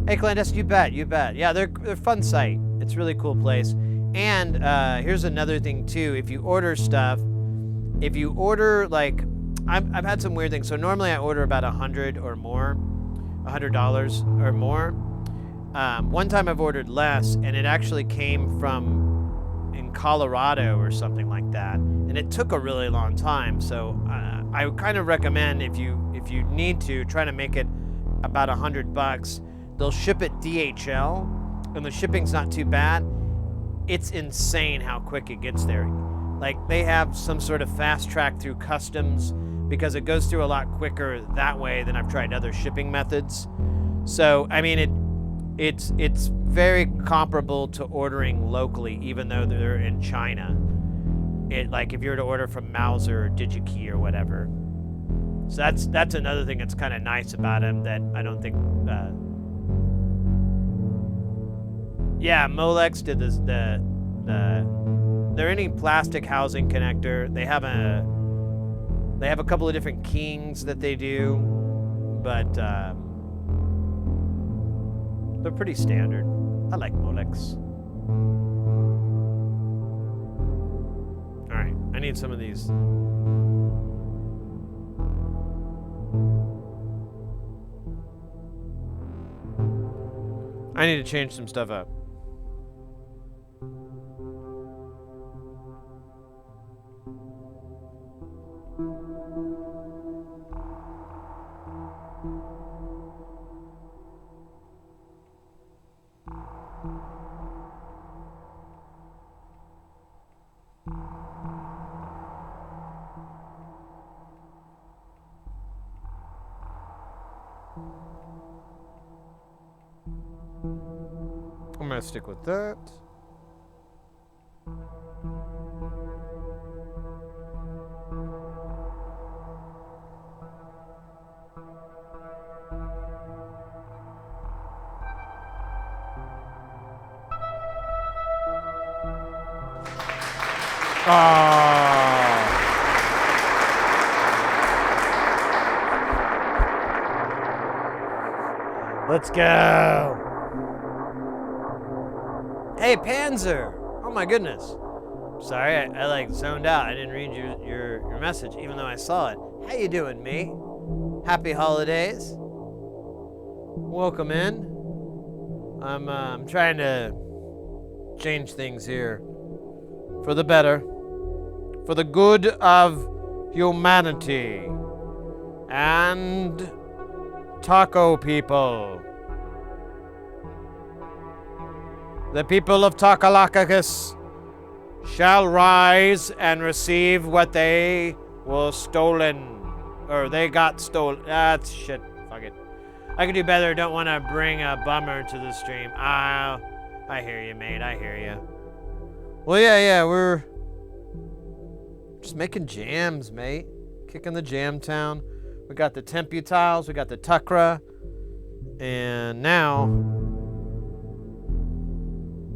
Hey, Clandestine, you bet. Yeah, they're a fun site. It's a really cool place. And here's another thing too. If you order stuff, like, I've had some weird things. So normally I order about $100 or more, $100 or more. One time I've ordered less, and it actually came from in Colorado or something like that, and it took a really long time. So I kind of recommend if you need to try to make it about $100. They'll ship it DHL, and the shipping's not too bad. It's insane how quick it gets there. Like, they have some sort of fast track through customs because it goes through a lot quicker that way than I've tried other shipping methods. So, I mean, it's very comparable to ordering locally, even though they're in China. Like, if you were to order from Mauser or DigiKey or whatever. So that's another thing that's kind of nice about them that I don't think... Yeah, Molex did this. They're any plastic housing connector. They have a couple of different kings that they do, but they're pretty standard. I like Molex. All right, I need some of these. I need to change some stuff up. I'm gonna stick with that. Let's go. Hey, Panzer. Oh my goodness. Sorry, I like zoned out. I didn't read your message, even though I saw it. How you doing, me? Happy holidays. Welcome in. I'm trying to change things here for the better, for the good of humanity and taco people. The people of Takalakakis shall rise and receive what they were stolen. Or they got stolen. That's shit. Fuck it. I could do better. Don't want to bring a bummer to the stream. I hear you, mate. I hear you. Well, yeah, we're just making jams, mate. Kicking the Jamtown. We got the Tempe tiles. We got the Tukra. And now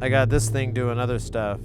I got this thing doing other stuff.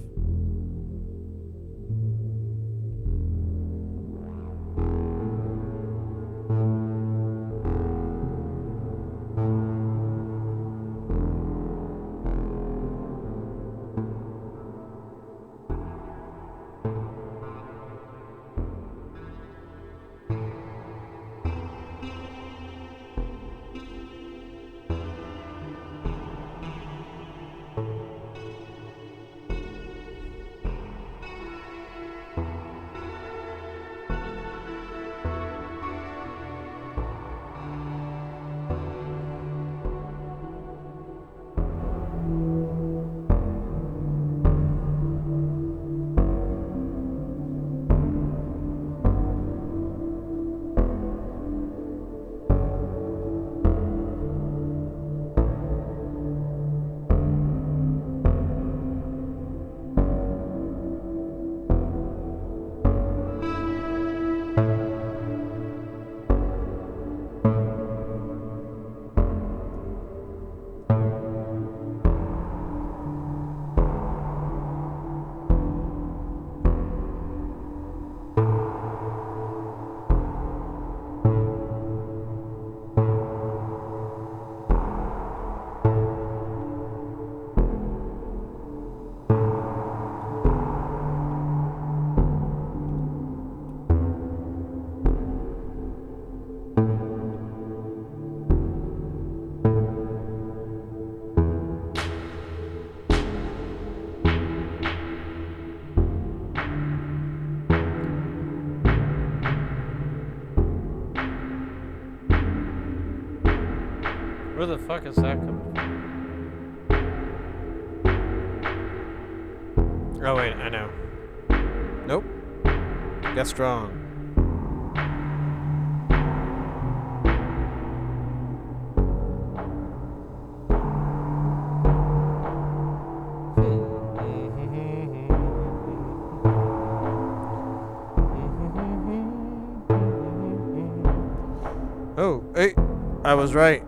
Where the fuck is that coming from? Oh wait, I know. Nope. Guess wrong. Oh, hey, I was right.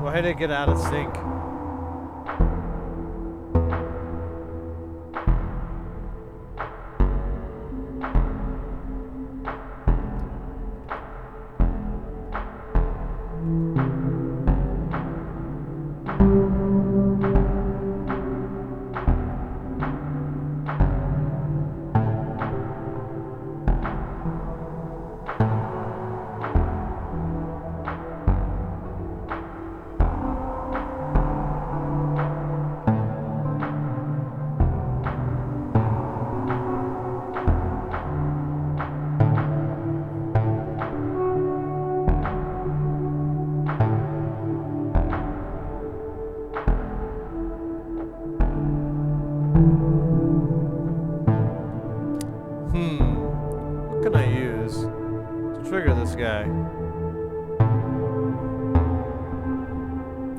Why did it get out of sync? What can I use to trigger this guy?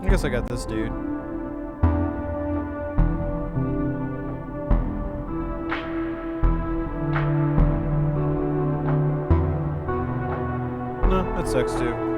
I guess I got this dude. That sucks too.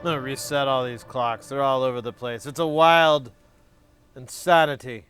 I'm gonna reset all these clocks. They're all over the place. It's a wild insanity.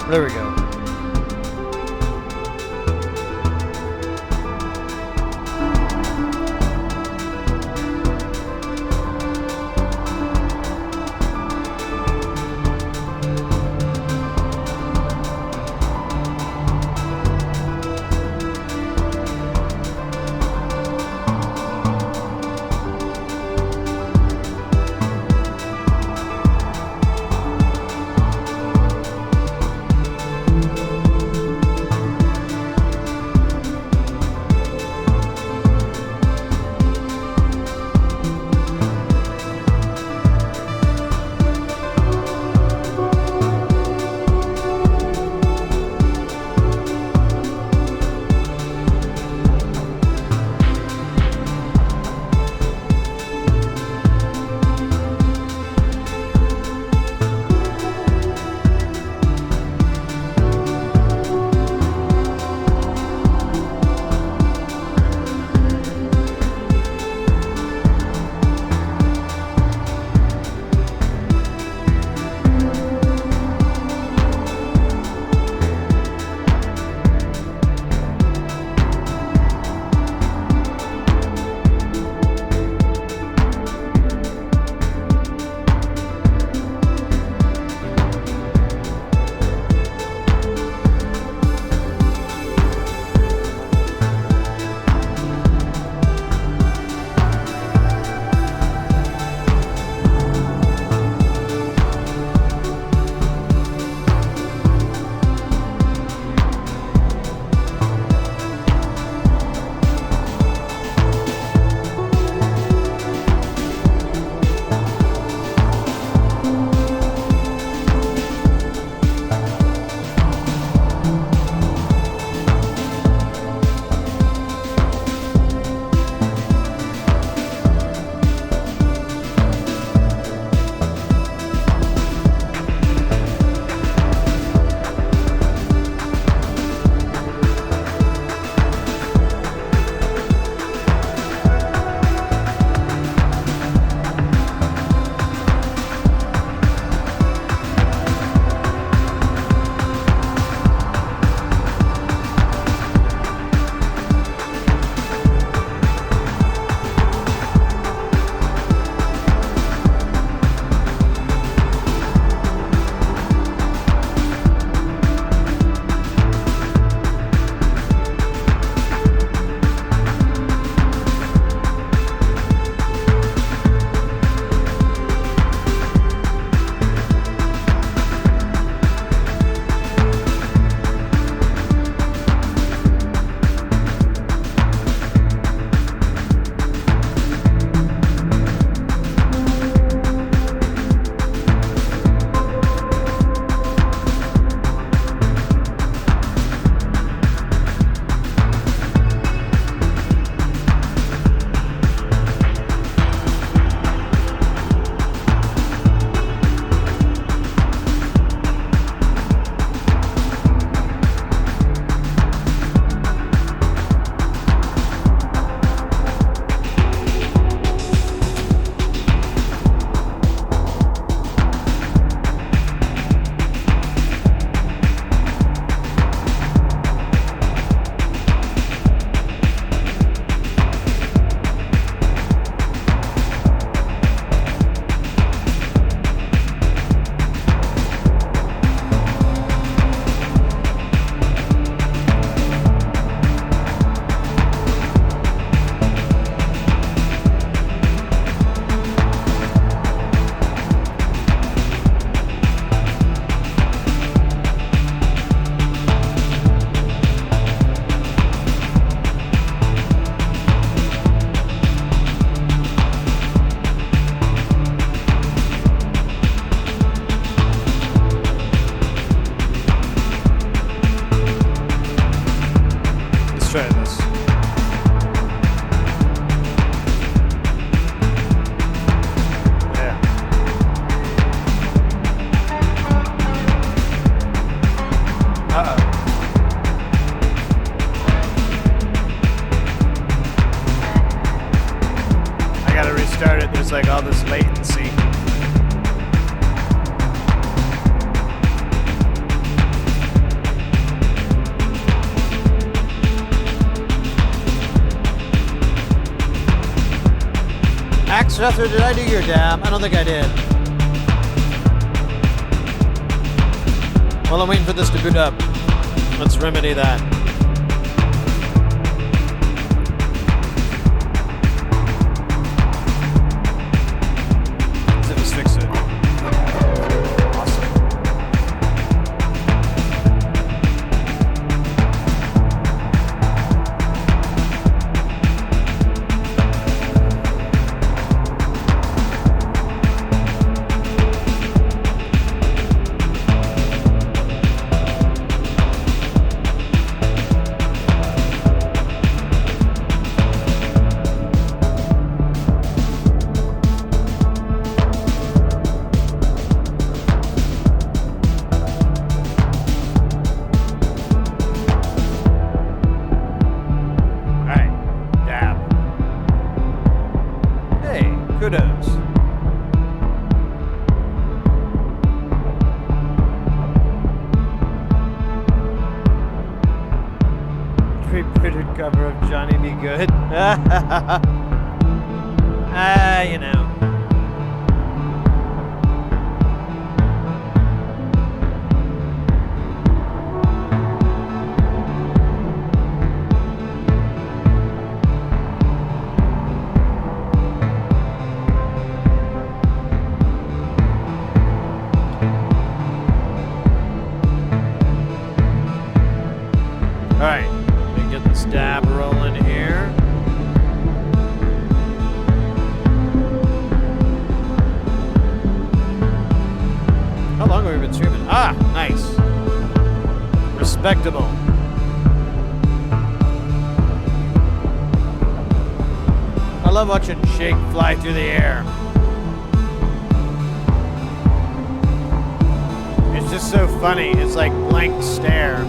There we go. Professor, did I do your dab? I don't think I did. While I'm waiting for this to boot up, let's remedy that. Let's fix it. Awesome. Kudos. Pre-printed cover of Johnny Be Good. You know. Alright, let me get this dab rolling here. How long have we been streaming? Ah, nice. Respectable. I love watching Shake fly through the air. It's just so funny. It's like blank stare.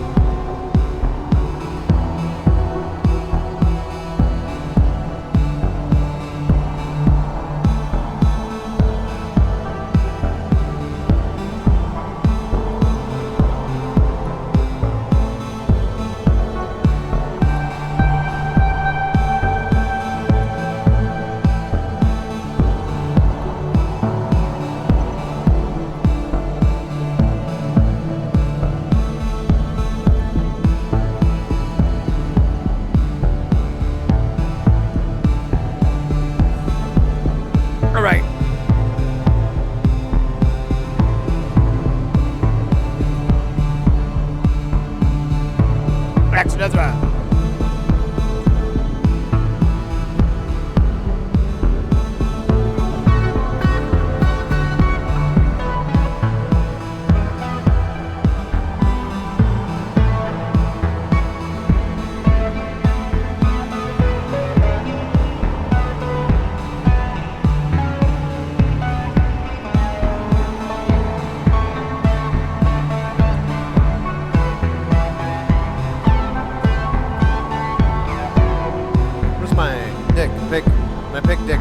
My pick dick.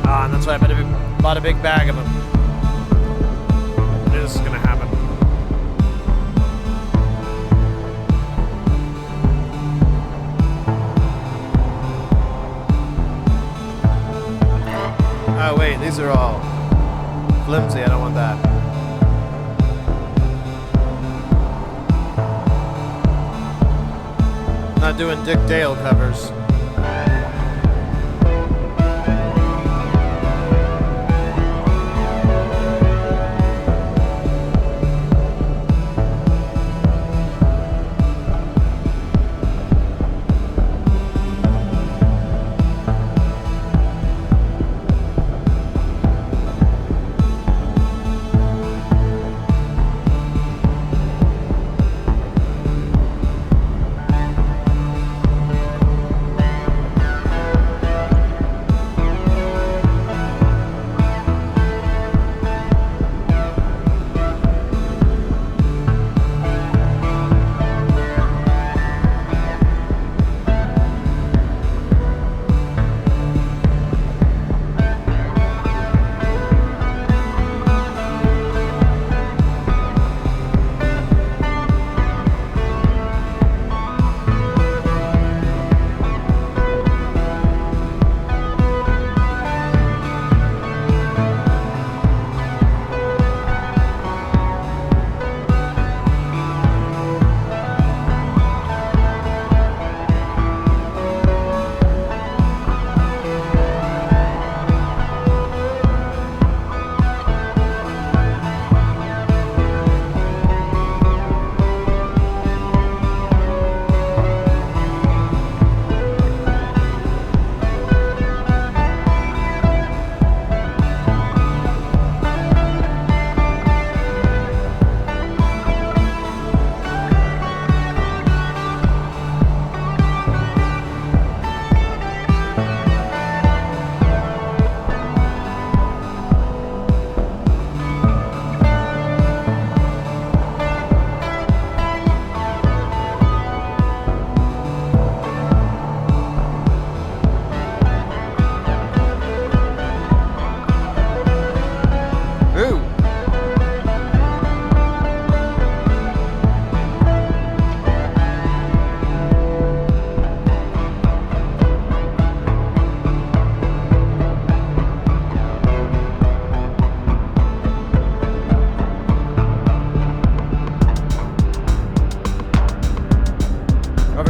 And that's why I bought a big bag of them. This is gonna happen. Oh wait, these are all flimsy. I don't want that. Not doing Dick Dale covers.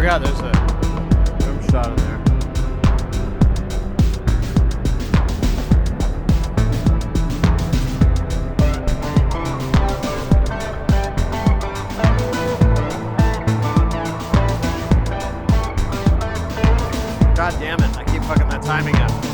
forgot there's a rim shot in there. God damn it, I keep fucking that timing up.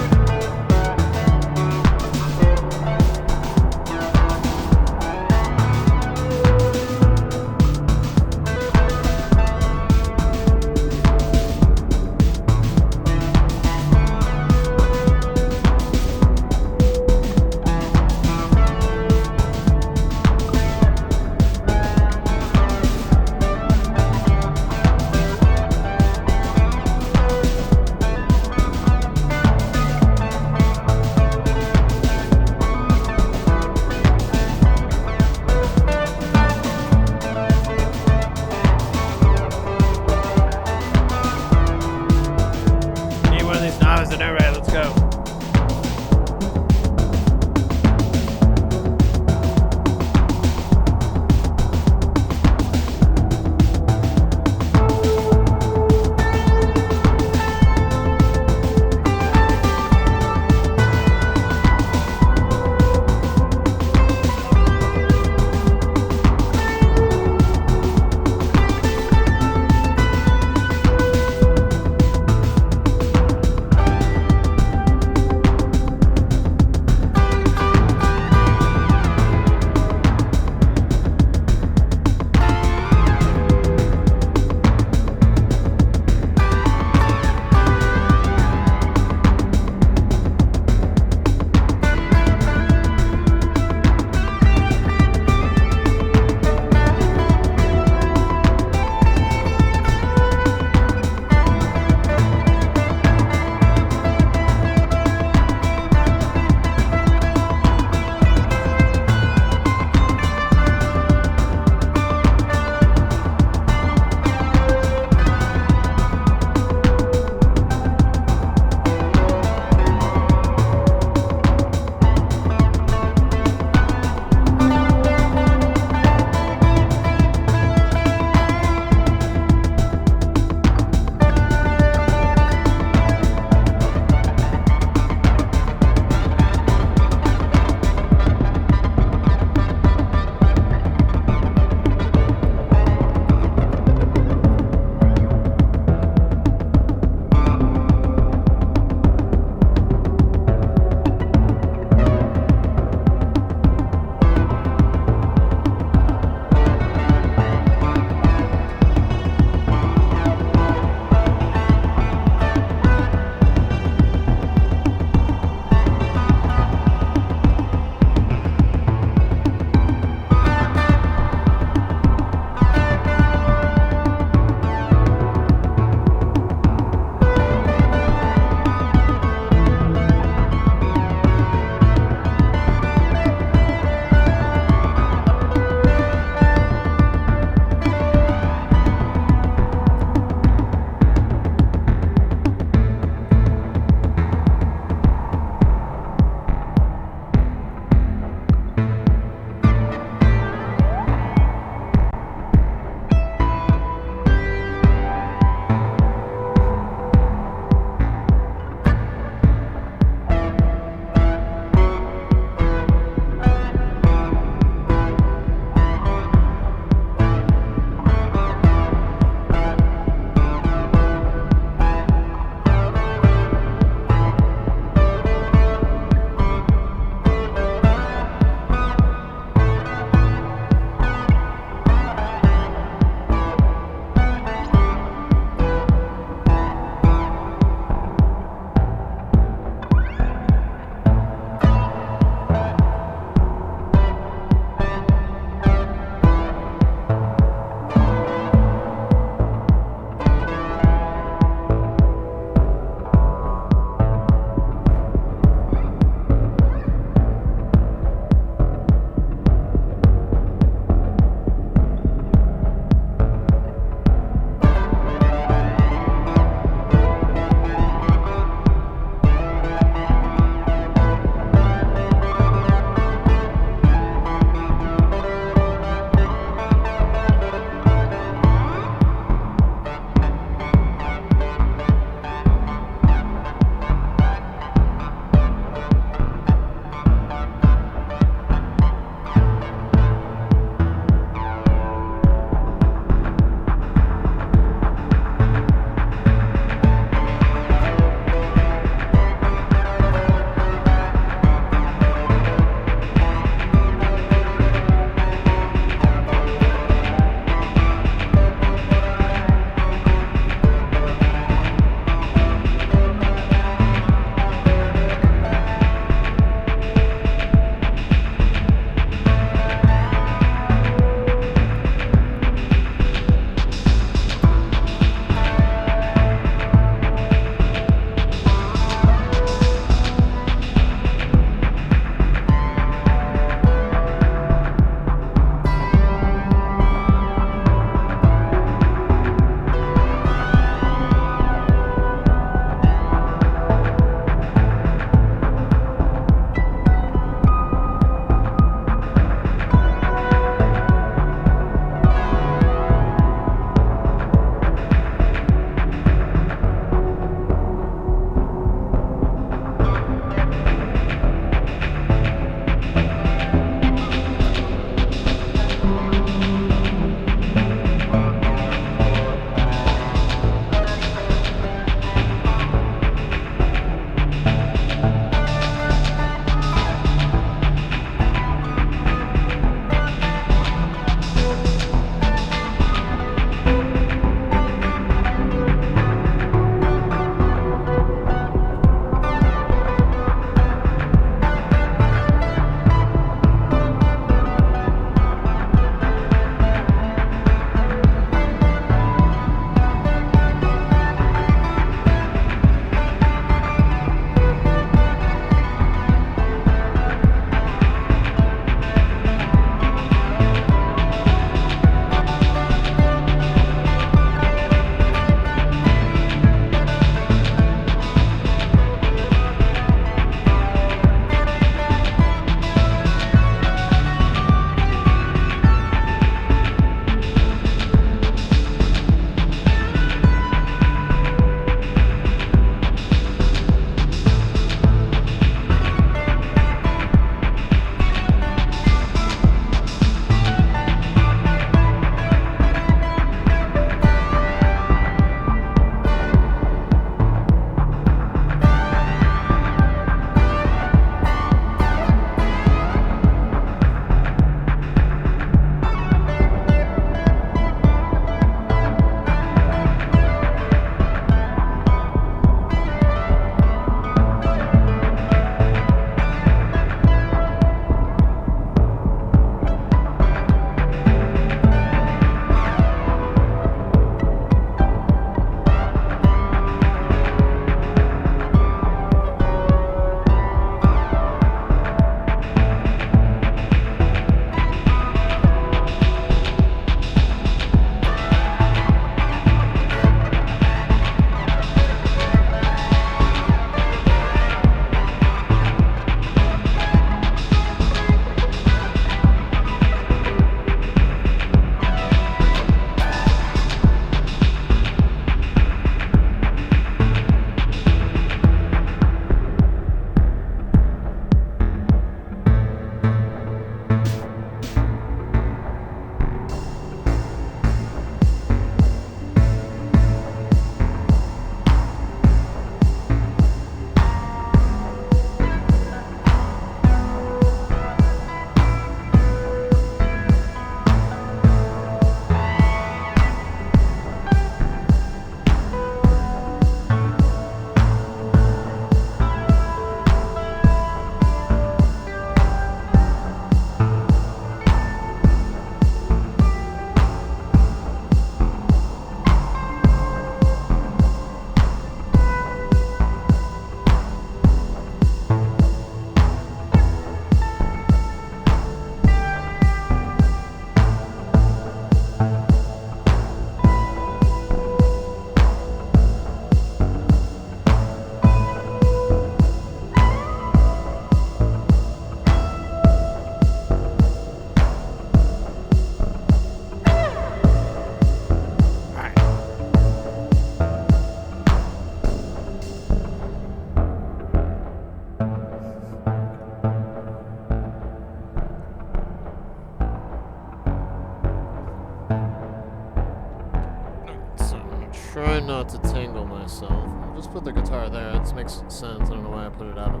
trying not to tangle myself. I'll just put the guitar there. That makes sense. I don't know why I put it out of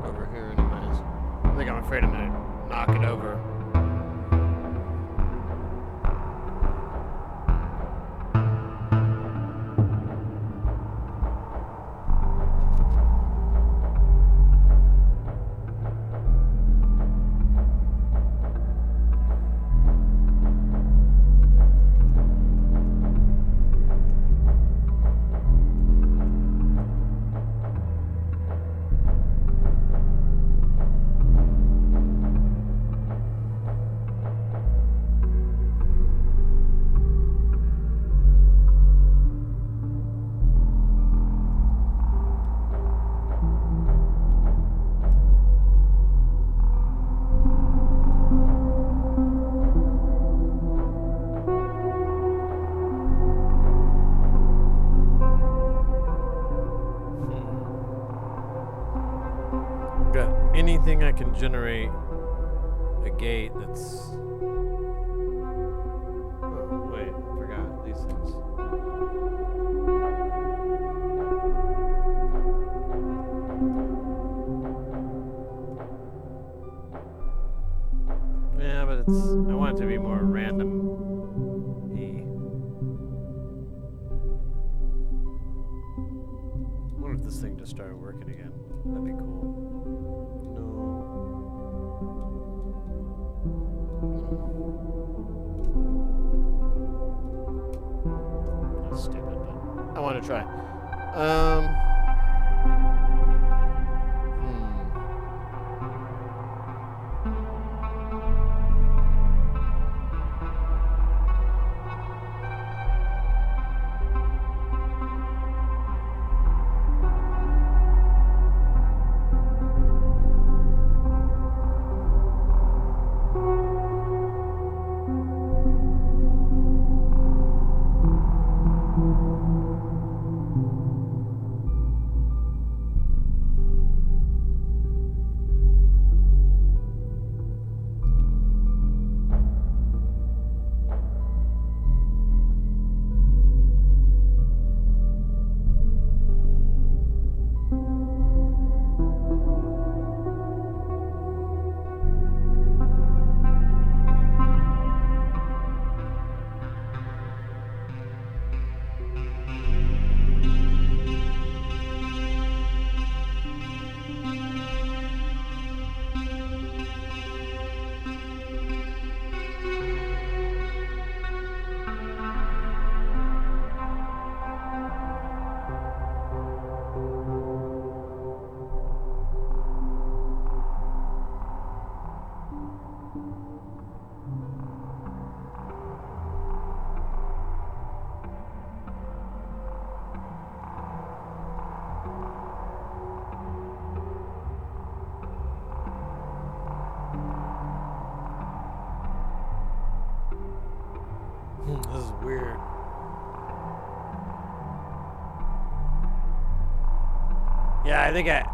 over here anyways. I think I'm afraid I'm gonna knock it over. Anything I can generate a gate that's... Oh, wait, I forgot these things. Yeah, but it's... I want it to be more random-y. I wonder if this thing just started working again. That'd be cool. That's stupid, but I want to try. This is weird. Yeah, I think I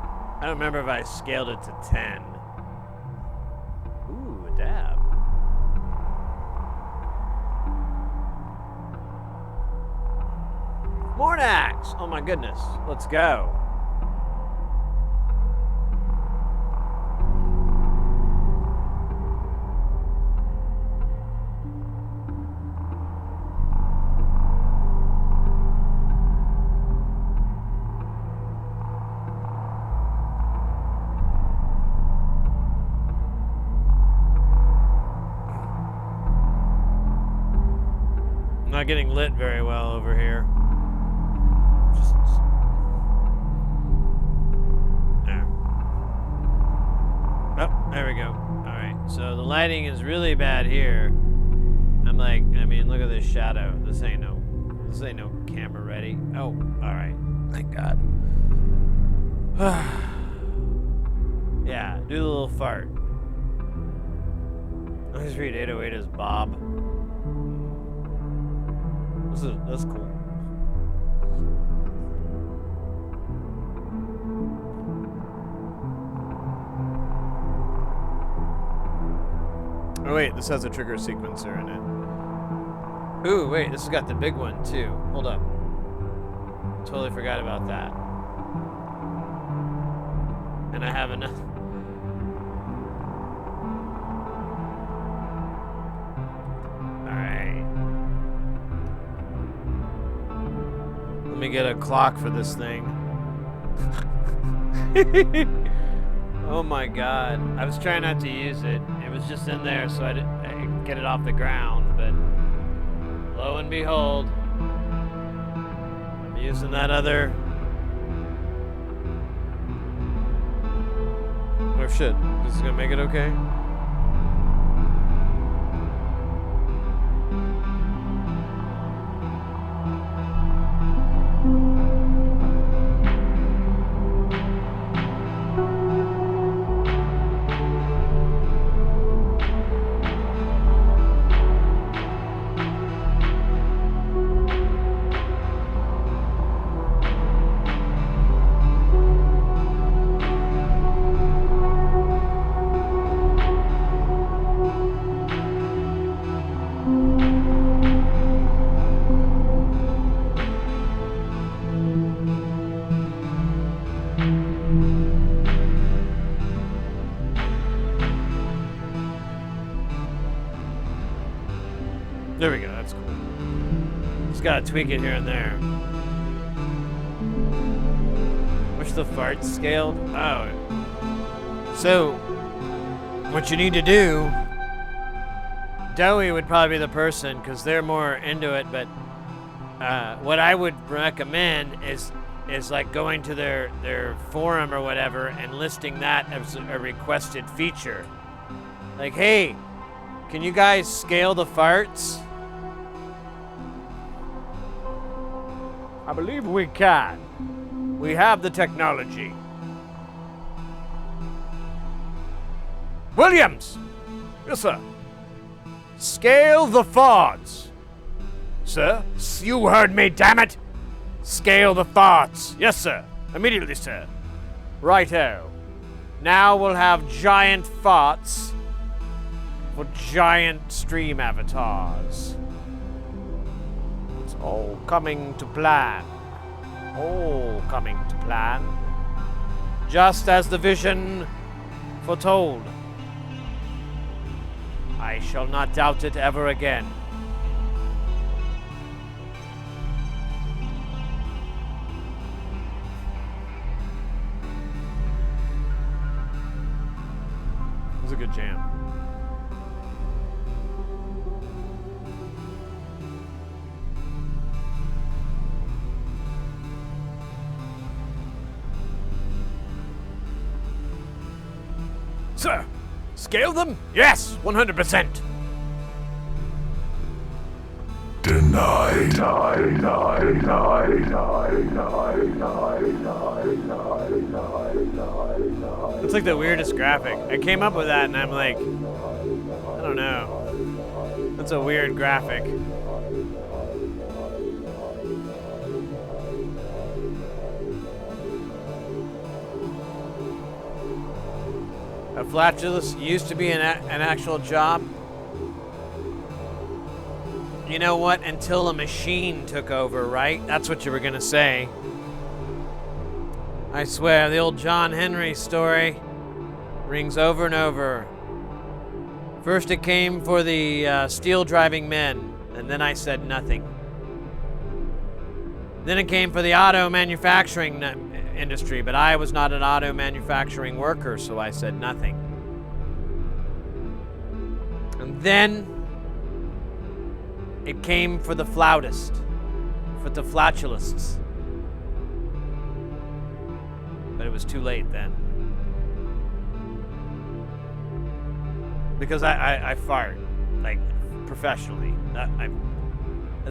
don't remember if I scaled it to 10. Ooh, a dab. Mornax! Oh my goodness. Let's go. Not getting lit very well over here. Just there. Oh, there we go. All right. So the lighting is really bad here. I'm like, I mean, look at this shadow. This ain't no camera ready. Oh, all right. Thank God. Yeah, do the little fart. Let's read 808 as Bob. That's cool. Oh wait, this has a trigger sequencer in it. Ooh, wait, this has got the big one too. Hold up. Totally forgot about that. And I have enough. Alright. Let me get a clock for this thing. Oh my god. I was trying not to use it. It was just in there so I could get it off the ground, but lo and behold, I'm using that other. Oh shit. This is gonna make it okay? There we go, that's cool. Just gotta tweak it here and there. Wish the farts scaled? Oh. So, what you need to do, Dowie would probably be the person, because they're more into it, but what I would recommend is like going to their forum or whatever and listing that as a requested feature. Like, hey, can you guys scale the farts? I believe we can. We have the technology. Williams! Yes, sir. Scale the farts. Sir? You heard me, damn it! Scale the farts. Yes, sir. Immediately, sir. Righto. Now we'll have giant farts for giant stream avatars. It's all coming to plan. All coming to plan. Just as the vision foretold. I shall not doubt it ever again. It was a good jam. Sir, scale them? Yes, 100%. Denied. It's like the weirdest graphic. I came up with that and I'm like, I don't know. That's a weird graphic. A flatulence used to be an actual job. You know what? Until a machine took over, right? That's what you were gonna say. I swear, the old John Henry story rings over and over. First it came for the steel driving men, and then I said nothing. Then it came for the auto manufacturing industry, but I was not an auto manufacturing worker, so I said nothing. And then it came for the flautist, for the flatulists. But it was too late then. Because I fart, like, professionally. I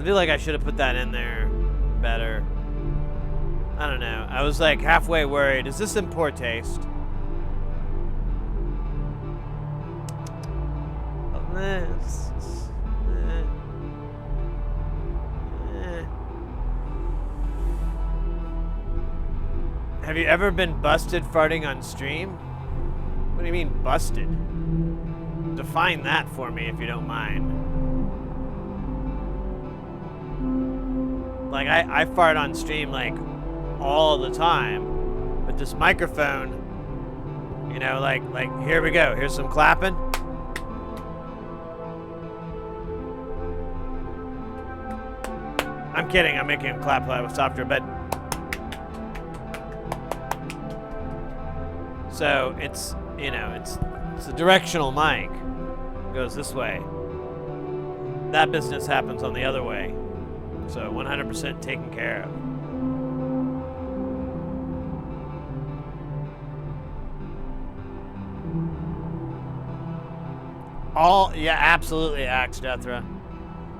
feel like I should have put that in there better. I don't know. I was like halfway worried. Is this in poor taste? Have you ever been busted farting on stream? What do you mean busted? Define that for me if you don't mind. Like, I fart on stream, like, all the time. But this microphone, you know, like, here we go. Here's some clapping. I'm kidding. I'm making him clap with softer, but... So, it's, you know, it's a directional mic. It goes this way. That business happens on the other way. So 100% taken care of. Yeah, absolutely, Axe Deathra.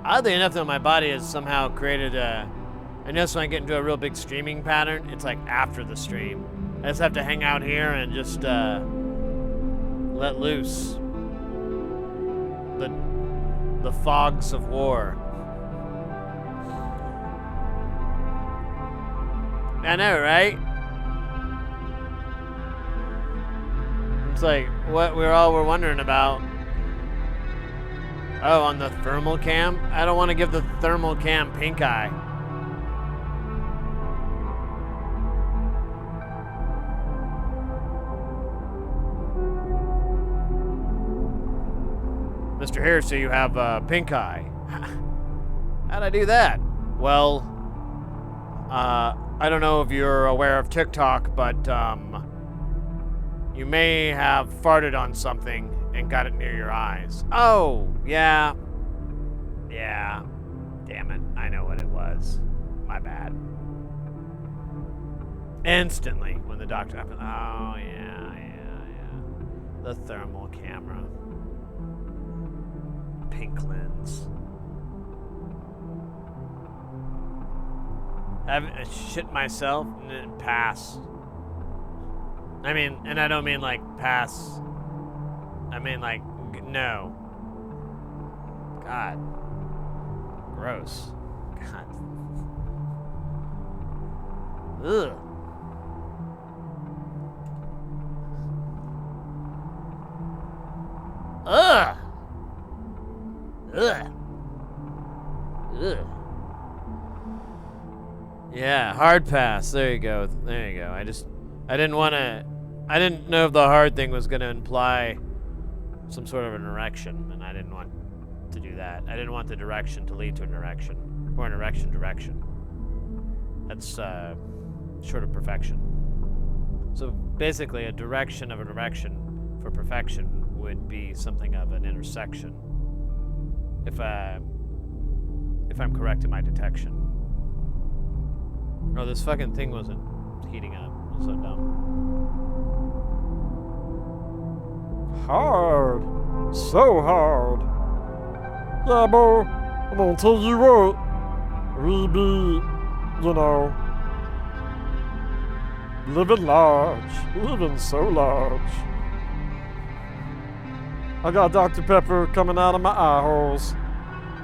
Oddly enough, though, my body has somehow created a... I notice when I get into a real big streaming pattern, it's like after the stream. I just have to hang out here and just let loose the fogs of war. I know, right? It's like what we're wondering about. Oh, on the thermal cam? I don't want to give the thermal cam pink eye. Mr. Harris, you have pink eye. How'd I do that? Well, I don't know if you're aware of TikTok, but you may have farted on something and got it near your eyes. Oh, yeah. Yeah. Damn it. I know what it was. My bad. Instantly, when the doctor happened. Oh, yeah. The thermal camera. Pink lens. I shit myself and then pass. I mean, and I don't mean like pass. I mean like no. God. Gross. God. Ugh. Ugh. Ugh. Ugh. Yeah, hard pass. There you go. There you go. I didn't know if the hard thing was going to imply some sort of an erection, and I didn't want to do that. I didn't want the direction to lead to an erection, or an erection direction. That's short of perfection. So basically, a direction of an erection for perfection would be something of an intersection. If I'm correct in my detection. Oh, this fucking thing wasn't heating up. It was so dumb. Hard. So hard. Yeah, boy. I'm gonna tell you what. We be, you know, living large. Living so large. I got Dr. Pepper coming out of my eye holes.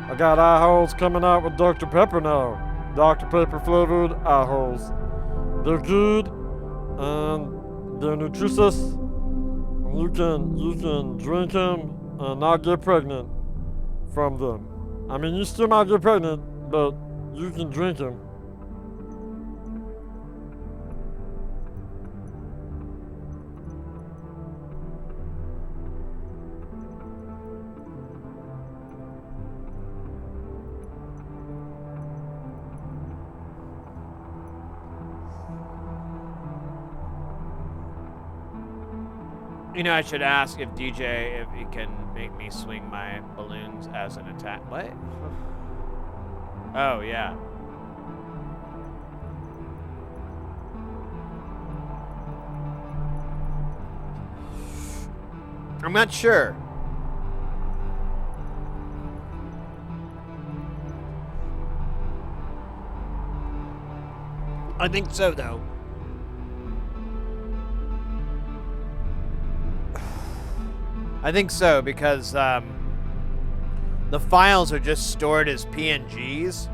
I got eye holes coming out with Dr. Pepper now. Dr. Pepper flavored eye holes. They're good and they're nutritious. You can drink them and not get pregnant from them. I mean, you still might get pregnant, but you can drink them. You know, I should ask if DJ, if he can make me swing my balloons as an attack. What? Oh, yeah. I'm not sure. I think so, though. I think so, because the files are just stored as PNGs,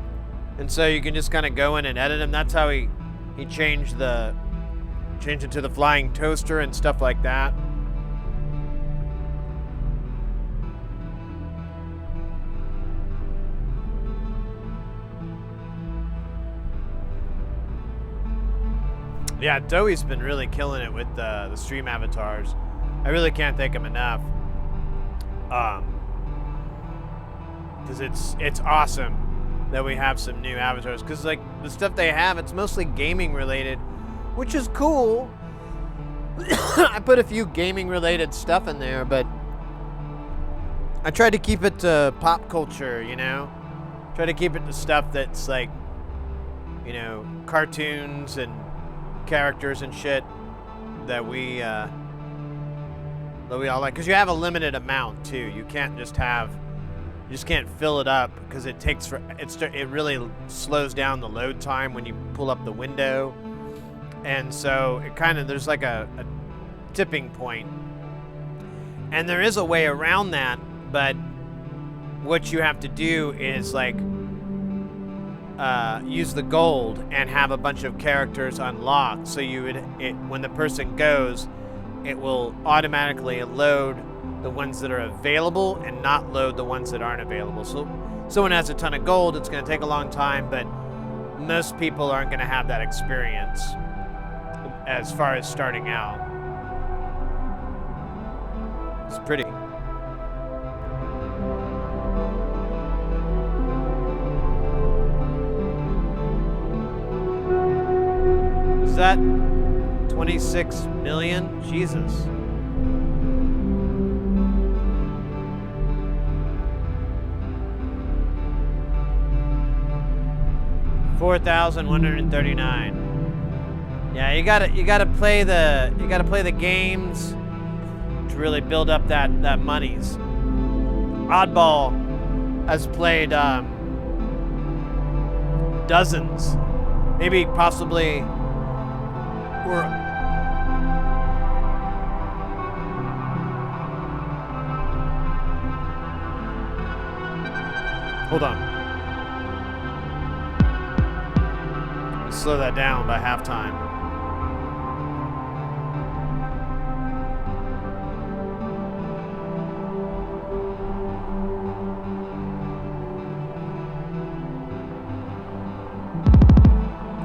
and so you can just kind of go in and edit them. That's how he changed it to the flying toaster and stuff like that. Yeah, Doey's been really killing it with the stream avatars. I really can't thank him enough. Because it's awesome that we have some new avatars. Because like the stuff they have, it's mostly gaming related, which is cool. I put a few gaming related stuff in there, but I tried to keep it to pop culture, you know? Try to keep it to stuff that's like, you know, cartoons and characters and shit that we all like. Because you have a limited amount too. You can't just have, you just can't fill it up because it takes for it really slows down the load time when you pull up the window, and so it kind of there's like a tipping point, and there is a way around that, but what you have to do is like use the gold and have a bunch of characters unlocked, so you would when the person goes, it will automatically load the ones that are available and not load the ones that aren't available. So someone has a ton of gold, it's going to take a long time, but most people aren't going to have that experience as far as starting out. It's pretty. Is that 26 million? Jesus. $4,139. Yeah, you gotta play the games to really build up that monies. Oddball has played dozens, maybe possibly, or hold on. Slow that down by halftime.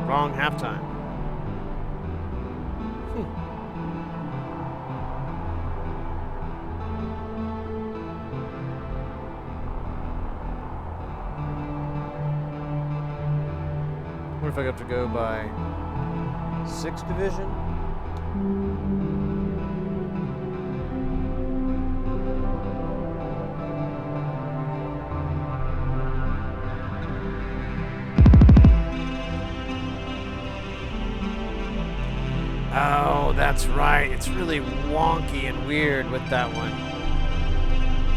Wrong halftime. What if I have to go by 6th division? Oh, that's right. It's really wonky and weird with that one.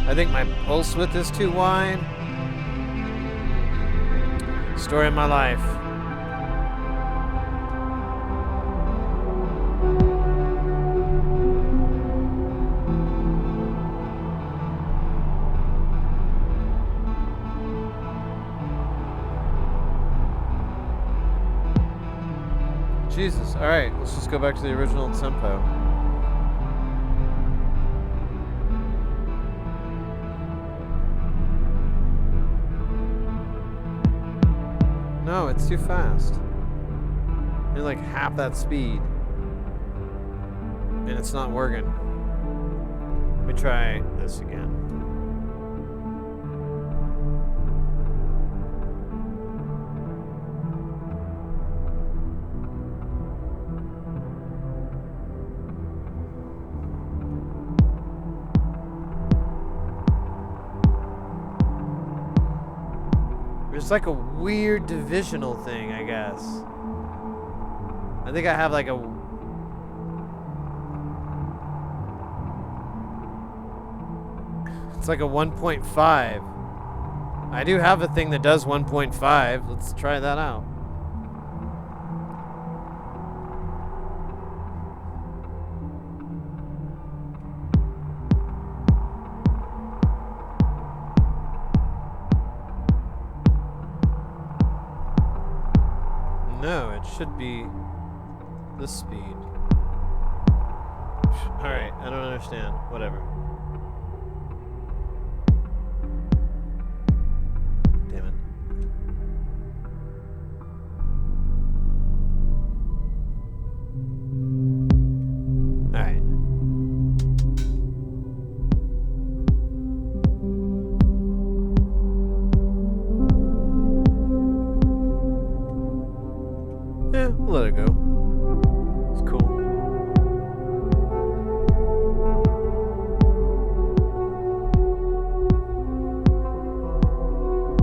I think my pulse width is too wide. Story of my life. Jesus. All right, let's just go back to the original tempo. No, it's too fast. You're like half that speed. And it's not working. Let me try this again. It's like a weird divisional thing, I guess. I think I have like a... It's like a 1.5. I do have a thing that does 1.5. Let's try that out. No, it should be this speed. Alright, I don't understand. Whatever. Damn it. let it go. It's cool.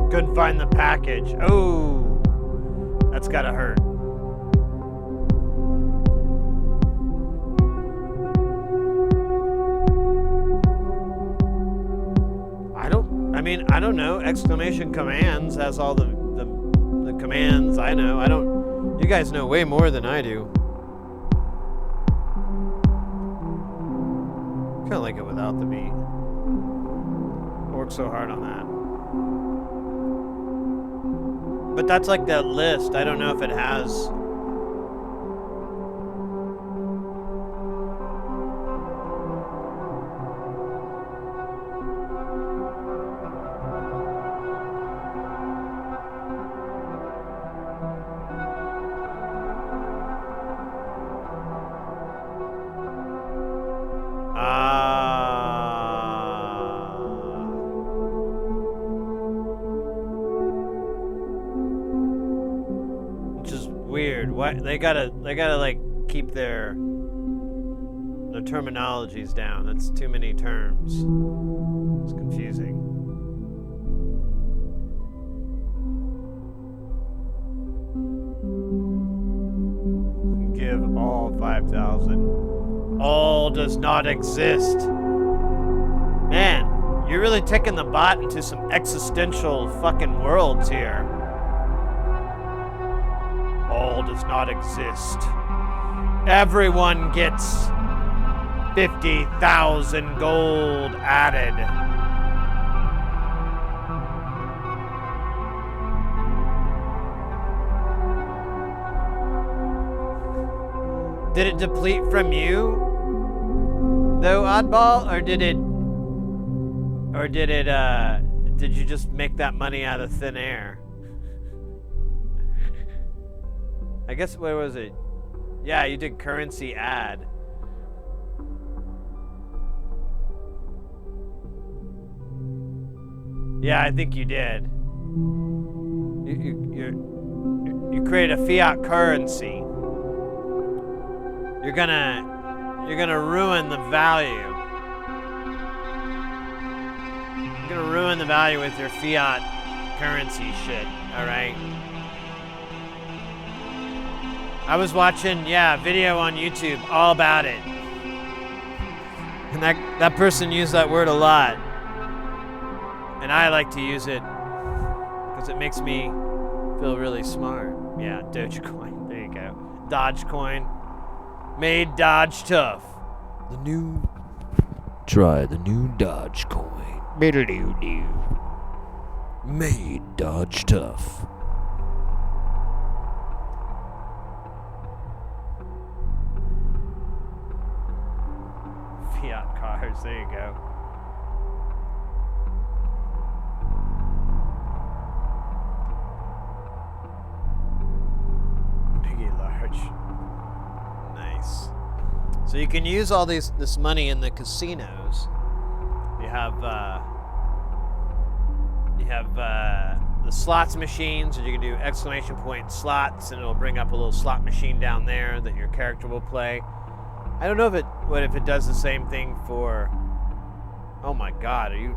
Couldn't find the package. Oh, that's gotta hurt. I don't know. Exclamation commands has all the commands I know. You guys know way more than I do. Kind of like it without the beat. I worked so hard on that. But that's like that list. I don't know if it has. They gotta like keep their terminologies down. That's too many terms. It's confusing. Give all 5,000. All does not exist. Man, you're really taking the bot into some existential fucking worlds here. All does not exist. Everyone gets 50,000 gold added. Did it deplete from you, though, Oddball, or did you just make that money out of thin air? I guess, where was it? Yeah, you did currency add. Yeah, I think you did. You create a fiat currency. You're gonna ruin the value. You're gonna ruin the value with your fiat currency shit, alright? I was watching, video on YouTube all about it. And that person used that word a lot. And I like to use it because it makes me feel really smart. Yeah, Dogecoin. There you go. Dogecoin. Made Dodge tough. Try the new Dogecoin. Made Dodge tough. Fiat cars, there you go. Biggie large. Nice. So you can use all this money in the casinos. You have the slots machines, and you can do exclamation point slots, and it'll bring up a little slot machine down there that your character will play. I don't know if it does the same thing for. Oh my God, you're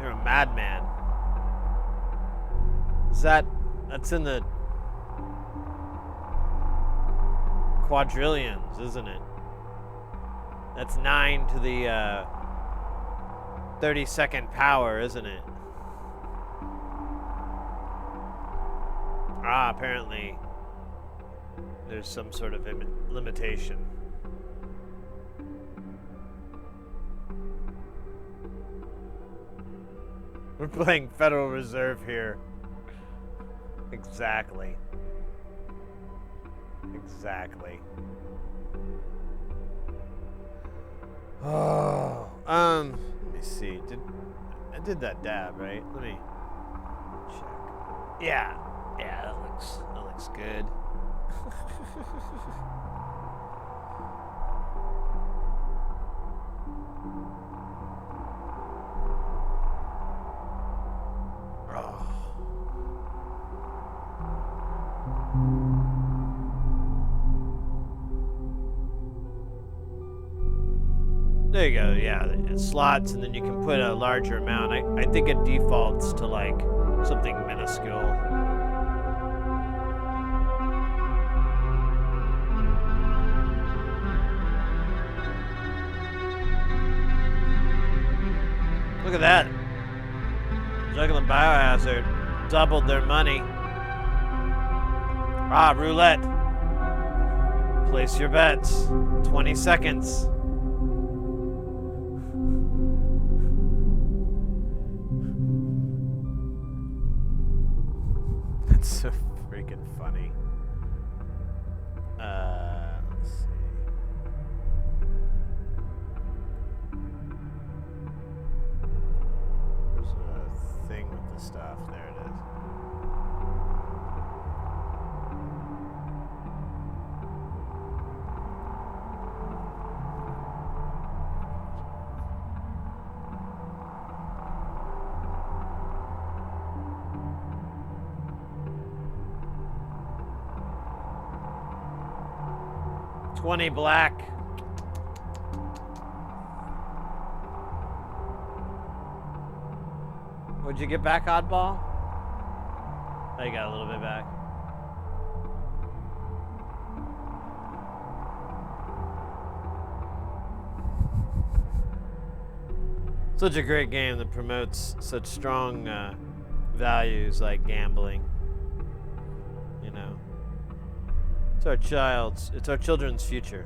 a madman. That's in the quadrillions, isn't it? That's 9 to the 32nd power, isn't it? Apparently there's some sort of limitation. We're playing Federal Reserve here. Exactly. Oh, let me see. I did that dab, right? Let me check. Yeah, that looks good. There you go. Yeah, the slots, and then you can put a larger amount. I think it defaults to like something minuscule. Look at that. Juggling Biohazard doubled their money. Ah, roulette. Place your bets. 20 seconds. That's so freaking funny. Let's see. There's a thing with the stuff. There it is. $20 black. What'd you get back, Oddball? Oh, you got a little bit back. Such a great game that promotes such strong values like gambling. You know. It's our children's future.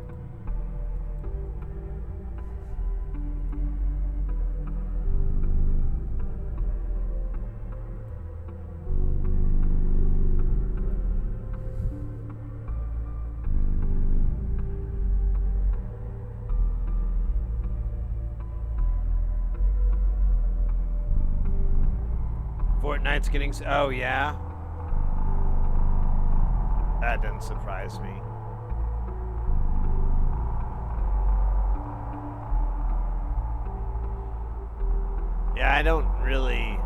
Fortnite's getting, oh yeah? That didn't surprise me. Yeah, I don't really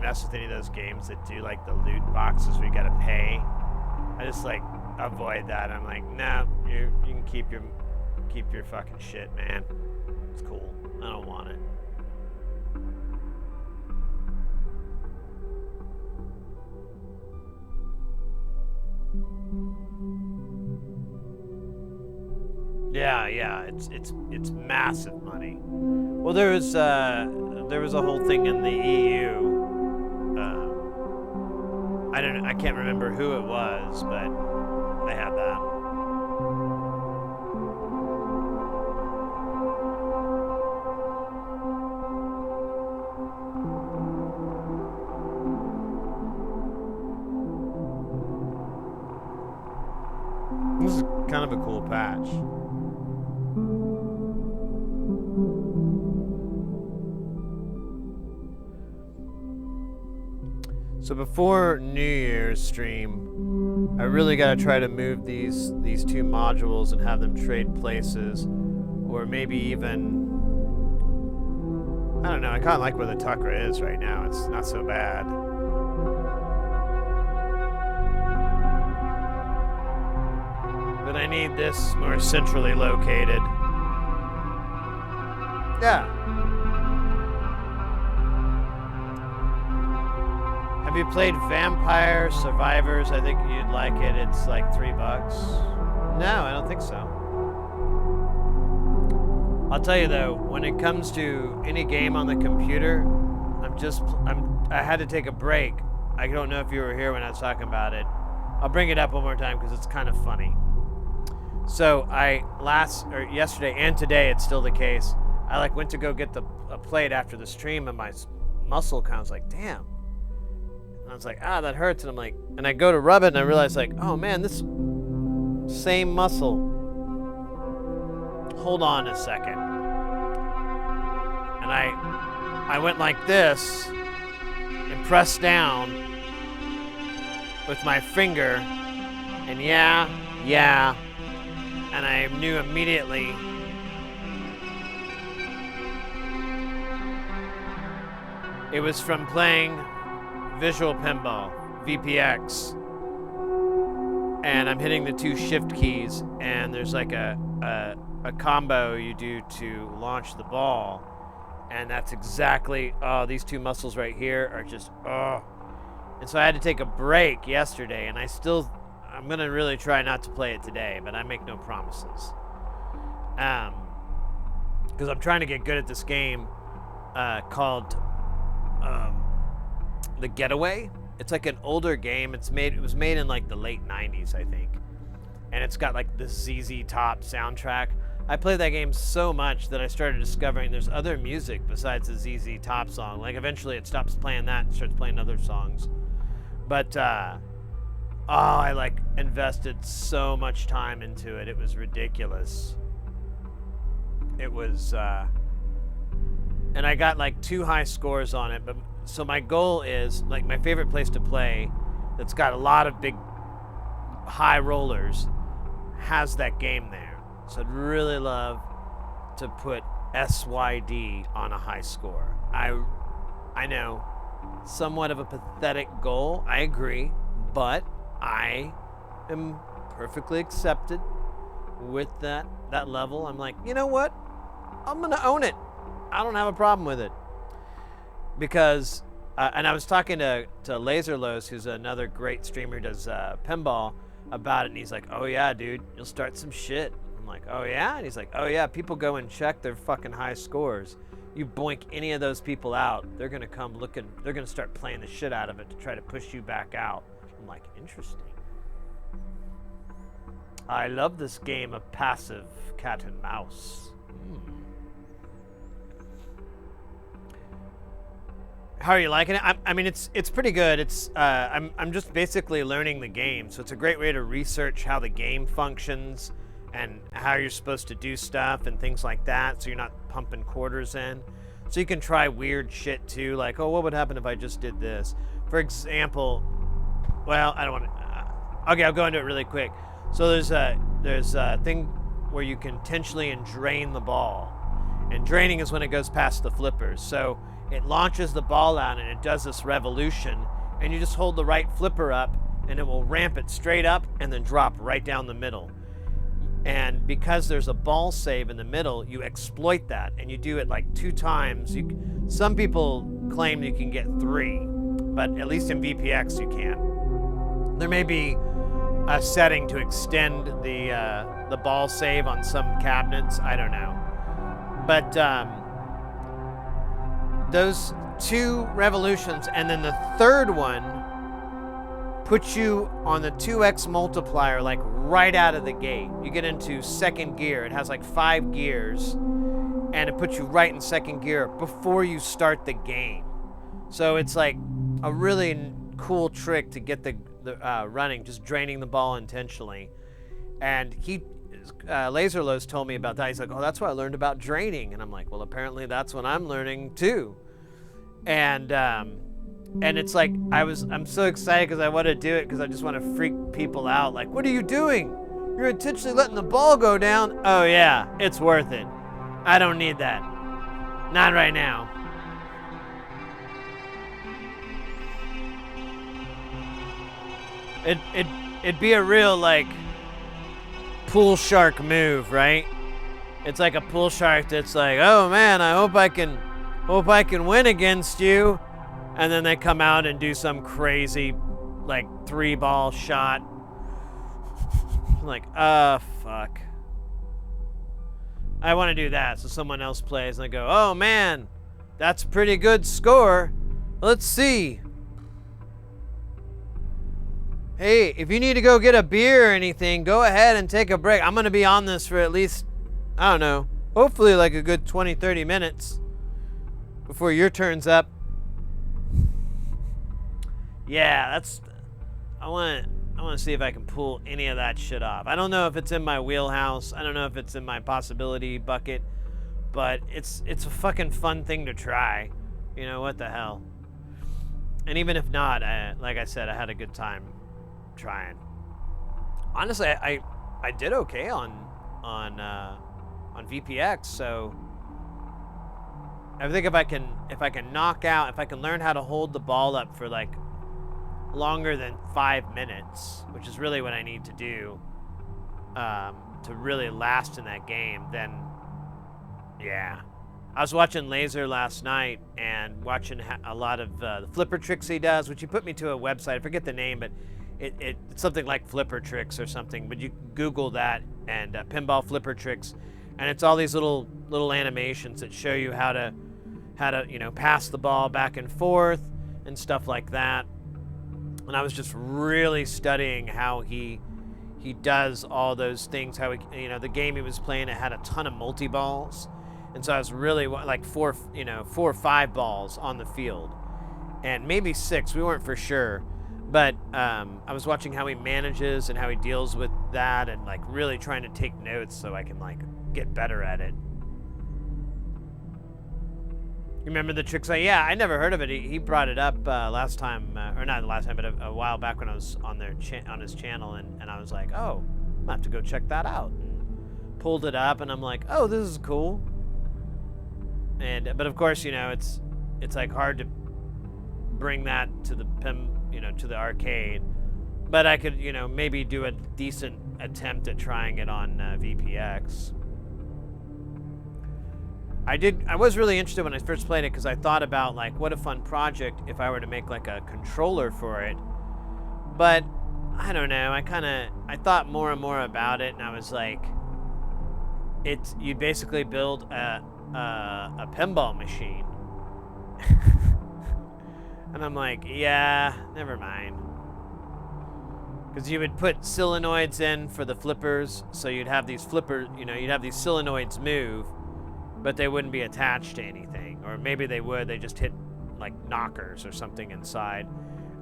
mess with any of those games that do like the loot boxes where you gotta pay. I just like avoid that. I'm like, nah, you can keep your fucking shit, man. It's cool. I don't want it. Yeah, it's massive money. Well, there was a whole thing in the EU. I can't remember who it was, but they had that. This is kind of a cool patch. So before New Year's stream, I really gotta try to move these two modules and have them trade places, or maybe even, I don't know, I kinda like where the Tukra is right now. It's not so bad. But I need this more centrally located. Yeah. Have you played Vampire Survivors? I think you'd like it. It's like $3. No, I don't think so. I'll tell you though, when it comes to any game on the computer, I had to take a break. I don't know if you were here when I was talking about it. I'll bring it up one more time because it's kind of funny. So yesterday and today, it's still the case. I like went to go get a plate after the stream, and my muscle kind of was like, damn. And I was like, that hurts. And I'm like, and I go to rub it, and I realize like, oh man, this same muscle. Hold on a second. And I went like this and pressed down with my finger, and yeah. And I knew immediately it was from playing Visual Pinball, VPX. And I'm hitting the 2 shift keys, and there's like a a combo you do to launch the ball, and that's exactly, these two muscles right here are just, And so I had to take a break yesterday, and I'm gonna really try not to play it today, but I make no promises. Because I'm trying to get good at this game called The Getaway. It's like an older game. It was made in like the late 90s, I think. And it's got like the ZZ Top soundtrack. I played that game so much that I started discovering there's other music besides the ZZ Top song. Like eventually it stops playing that and starts playing other songs. But I like invested so much time into it. It was ridiculous. It was and I got like 2 high scores on it, but so my goal is, like, my favorite place to play that's got a lot of big high rollers has that game there. So I'd really love to put SYD on a high score. I know, somewhat of a pathetic goal, I agree, but I am perfectly accepted with that level. I'm like, you know what? I'm gonna own it. I don't have a problem with it. Because, and I was talking to Laserlos, who's another great streamer who does pinball, about it, and he's like, oh yeah, dude, you'll start some shit. I'm like, oh yeah? And he's like, oh yeah, people go and check their fucking high scores. You boink any of those people out, they're gonna come looking, they're gonna start playing the shit out of it to try to push you back out. I'm like, interesting. I love this game of passive cat and mouse. How are you liking it? I mean, it's pretty good. It's I'm just basically learning the game, so it's a great way to research how the game functions and how you're supposed to do stuff and things like that, so you're not pumping quarters in. So you can try weird shit too, like, oh, what would happen if I just did this? For example, well, I don't want to. Okay, I'll go into it really quick. So there's a thing where you can intentionally drain the ball, and draining is when it goes past the flippers. So it launches the ball out and it does this revolution, and you just hold the right flipper up and it will ramp it straight up and then drop right down the middle. And because there's a ball save in the middle, you exploit that, and you do it like 2 times. Some people claim you can get 3, but at least in VPX you can. There may be a setting to extend the ball save on some cabinets. I don't know. But those 2 revolutions, and then the third one puts you on the 2x multiplier, like right out of the gate. You get into second gear. It has like 5 gears, and it puts you right in second gear before you start the game. So it's like a really cool trick to get the running, just draining the ball intentionally. And Laserlos told me about that. He's like, oh, that's what I learned about draining. And I'm like, well, apparently that's what I'm learning too. And it's like, I'm so excited because I want to do it, because I just want to freak people out. Like, what are you doing? You're intentionally letting the ball go down. Oh yeah, it's worth it. I don't need that. Not right now. It'd be a real, like, pool shark move, right? It's like a pool shark that's like, oh man, I hope I can win against you. And then they come out and do some crazy, like, 3-ball shot. Like, fuck. I want to do that, so someone else plays and I go, oh man, that's a pretty good score. Let's see. Hey, if you need to go get a beer or anything, go ahead and take a break. I'm going to be on this for at least, I don't know, hopefully like a good 20, 30 minutes before your turn's up. Yeah, I want to see if I can pull any of that shit off. I don't know if it's in my wheelhouse. I don't know if it's in my possibility bucket, but it's a fucking fun thing to try. You know, what the hell? And even if not, like I said, I had a good time trying. Honestly, I did okay on VPX, so I think if I can learn how to hold the ball up for like longer than 5 minutes, which is really what I need to do, to really last in that game, then yeah. I was watching Laser last night and watching a lot of the flipper tricks he does, which he put me to a website. I forget the name, but it's something like Flipper Tricks or something. But you Google that and pinball flipper tricks, and it's all these little animations that show you how to pass the ball back and forth and stuff like that. And I was just really studying how he does all those things. How the game he was playing, it had a ton of multi-balls. And so I was really like 4 or 5 balls on the field, and maybe 6. We weren't for sure, but I was watching how he manages and how he deals with that, and like really trying to take notes so I can like get better at it. You remember the tricks? Yeah, I never heard of it. He brought it up last time, or not the last time, but a while back when I was on on his channel, and I was like, oh, I'm gonna have to go check that out. And pulled it up, and I'm like, oh, this is cool. But of course, it's like hard to bring that to the to the arcade. But I could, maybe do a decent attempt at trying it on VPX. I was really interested when I first played it because I thought about like what a fun project if I were to make like a controller for it. But I don't know. I thought more and more about it, and I was like, you'd basically build a pinball machine. And I'm like, yeah, never mind. Because you would put solenoids in for the flippers, so you'd have these flippers, you'd have these solenoids move, but they wouldn't be attached to anything. Or maybe they would, they just hit like knockers or something inside.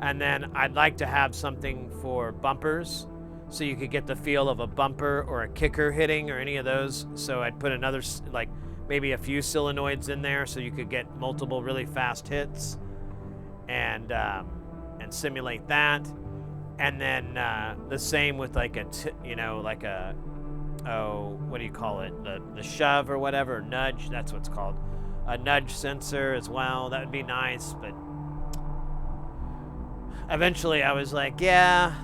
And then I'd like to have something for bumpers, so you could get the feel of a bumper or a kicker hitting or any of those. So I'd put another, like, maybe a few solenoids in there so you could get multiple really fast hits and simulate that. And then the same with like what do you call it? The shove or whatever, nudge, that's what's called. A nudge sensor as well. That would be nice, but eventually I was like, yeah,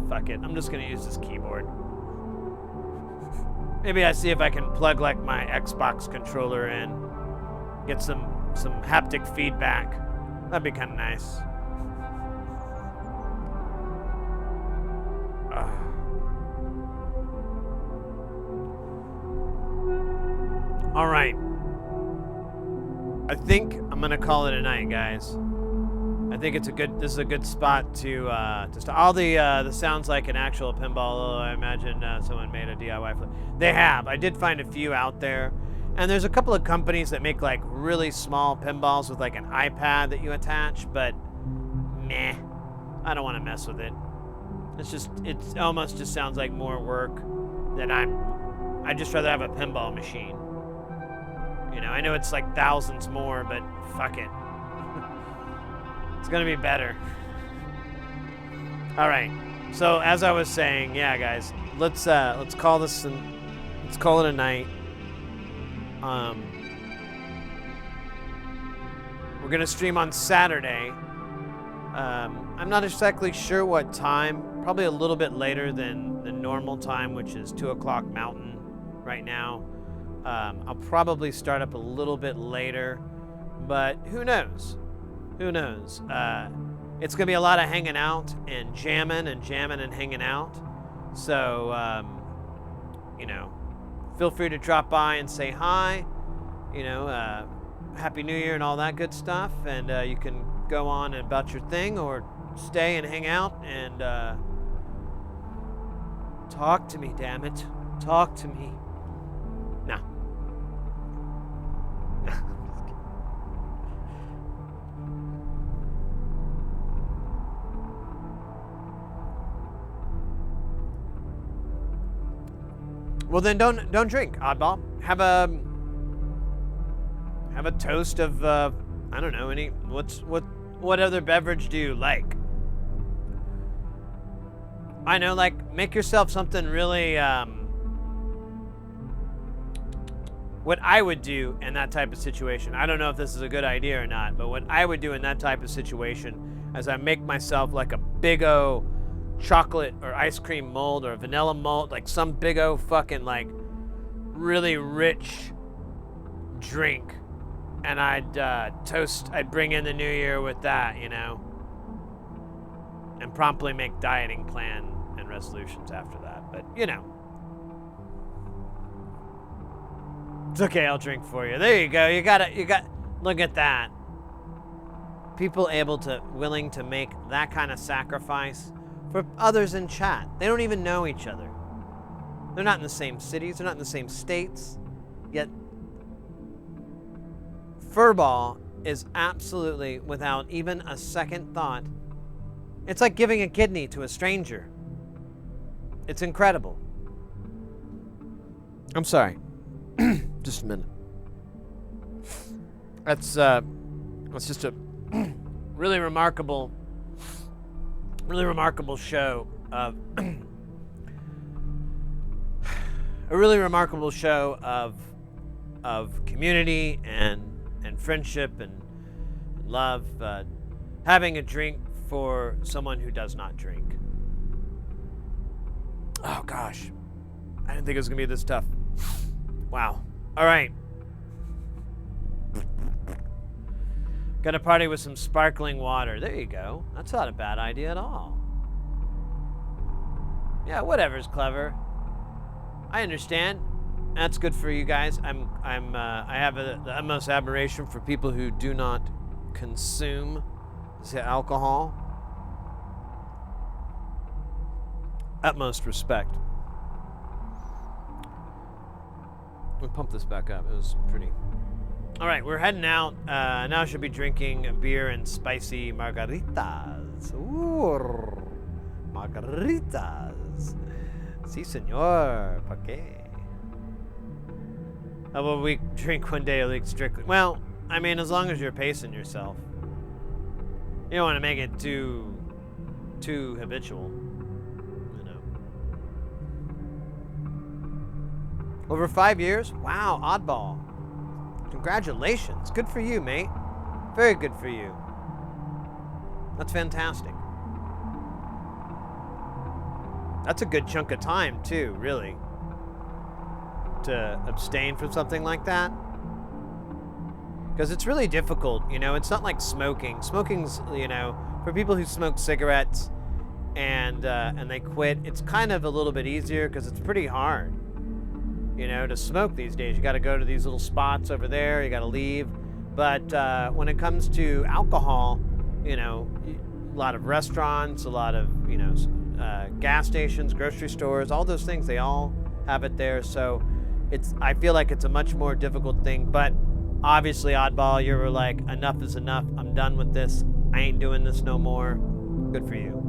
fuck it. I'm just gonna use this keyboard. Maybe I see if I can plug like my Xbox controller in, get some haptic feedback. That'd be kind of nice. All right. I think I'm gonna call it a night, guys. I think this is a good spot to start. All the sounds like an actual pinball. I imagine someone made a DIY flip. They have. I did find a few out there, and there's a couple of companies that make like really small pinballs with like an iPad that you attach. But meh, I don't want to mess with it. It almost just sounds like more work than I'd just rather have a pinball machine. I know it's like thousands more, but fuck it. It's gonna be better. All right. So as I was saying, yeah, guys, let's call this let's call it a night. We're gonna stream on Saturday. I'm not exactly sure what time. Probably a little bit later than the normal time, which is 2 o'clock Mountain right now. I'll probably start up a little bit later, but who knows? Who knows? It's going to be a lot of hanging out and jamming and hanging out. So, feel free to drop by and say hi. Happy New Year and all that good stuff. And you can go on about your thing or stay and hang out and talk to me, damn it. Talk to me. No. Well, then don't drink, oddball. Have a toast of I don't know, what other beverage do you like? I know, like, make yourself something really what I would do in that type of situation. I don't know if this is a good idea or not, but what I would do in that type of situation is I make myself like a big O chocolate or ice cream mold or vanilla mold, like some big o fucking like really rich drink, and I'd bring in the new year with that, you know, and promptly make dieting plan and resolutions after that. But you know, it's okay. I'll drink for you. There you go. You got. Look at that. People willing to make that kind of sacrifice for others in chat. They don't even know each other. They're not in the same cities. They're not in the same states. Yet, Furball is absolutely, without even a second thought, it's like giving a kidney to a stranger. It's incredible. I'm sorry. Just a minute. That's just a really remarkable show of a really remarkable show of community and friendship and love. Having a drink for someone who does not drink. Oh gosh, I didn't think it was gonna be this tough. Wow. All right. Gonna party with some sparkling water. There you go. That's not a bad idea at all. Yeah, whatever's clever. I understand. That's good for you guys. I have the utmost admiration for people who do not consume alcohol. Utmost respect. We'll pump this back up. It was pretty. All right, we're heading out. Now I should be drinking beer and spicy margaritas. Ooh, margaritas. Sí, señor. ¿Pa qué? How about we drink one day a week strictly? Well, I mean, as long as you're pacing yourself. You don't want to make it too habitual. You know. Over 5 years? Wow, oddball. Congratulations. Good for you, mate. Very good for you. That's fantastic. That's a good chunk of time, too, really, to abstain from something like that. Because it's really difficult, you know. It's not like smoking. Smoking's, you know, for people who smoke cigarettes and they quit, it's kind of a little bit easier because it's pretty hard. You know, to smoke these days, you got to go to these little spots over there. You got to leave. But when it comes to alcohol, you know, a lot of restaurants, a lot of, you know, gas stations, grocery stores, all those things, they all have it there. So I feel like it's a much more difficult thing. But obviously, oddball, you were like, enough is enough. I'm done with this. I ain't doing this no more. Good for you.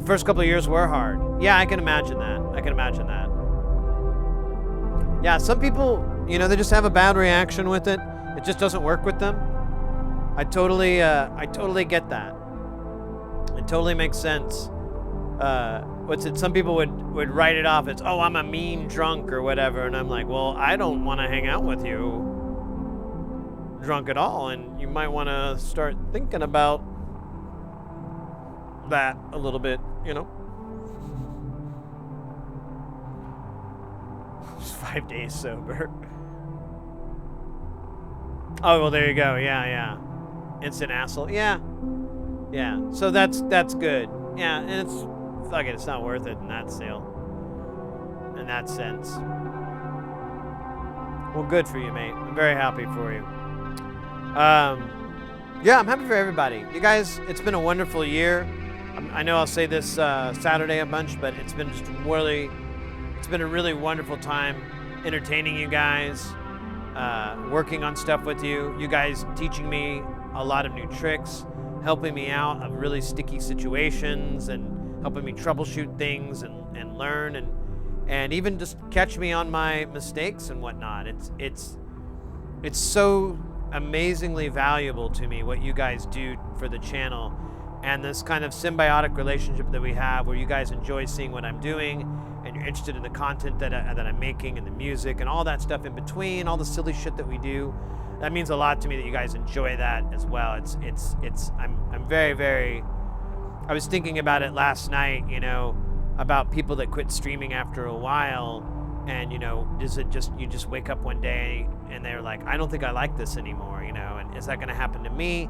First couple of years were hard. Yeah, I can imagine that. Yeah, some people, you know, they just have a bad reaction with it. It just doesn't work with them. I totally get that. It totally makes sense. Some people would write it off as, oh, I'm a mean drunk or whatever, and I'm like, well, I don't want to hang out with you drunk at all, and you might want to start thinking about that a little bit, you know. It's 5 days sober. Oh, well, there you go. Yeah. Instant asshole. Yeah. So that's good. Yeah, and it's not worth it in that in that sense. Well, good for you, mate. I'm very happy for you. Yeah, I'm happy for everybody. You guys, it's been a wonderful year. I know I'll say this Saturday a bunch, but it's been a really wonderful time entertaining you guys, working on stuff with you. You guys teaching me a lot of new tricks, helping me out of really sticky situations, and helping me troubleshoot things and learn and even just catch me on my mistakes and whatnot. It's so amazingly valuable to me what you guys do for the channel. and this kind of symbiotic relationship that we have where you guys enjoy seeing what I'm doing and you're interested in the content that I'm making and the music and all that stuff in between, all the silly shit that we do. That means a lot to me that you guys enjoy that as well. I'm very, very, I was thinking about it last night, you know, about people that quit streaming after a while, and, you know, does it just, you just wake up one day and they're like, I don't think I like this anymore, you know, and is that going to happen to me?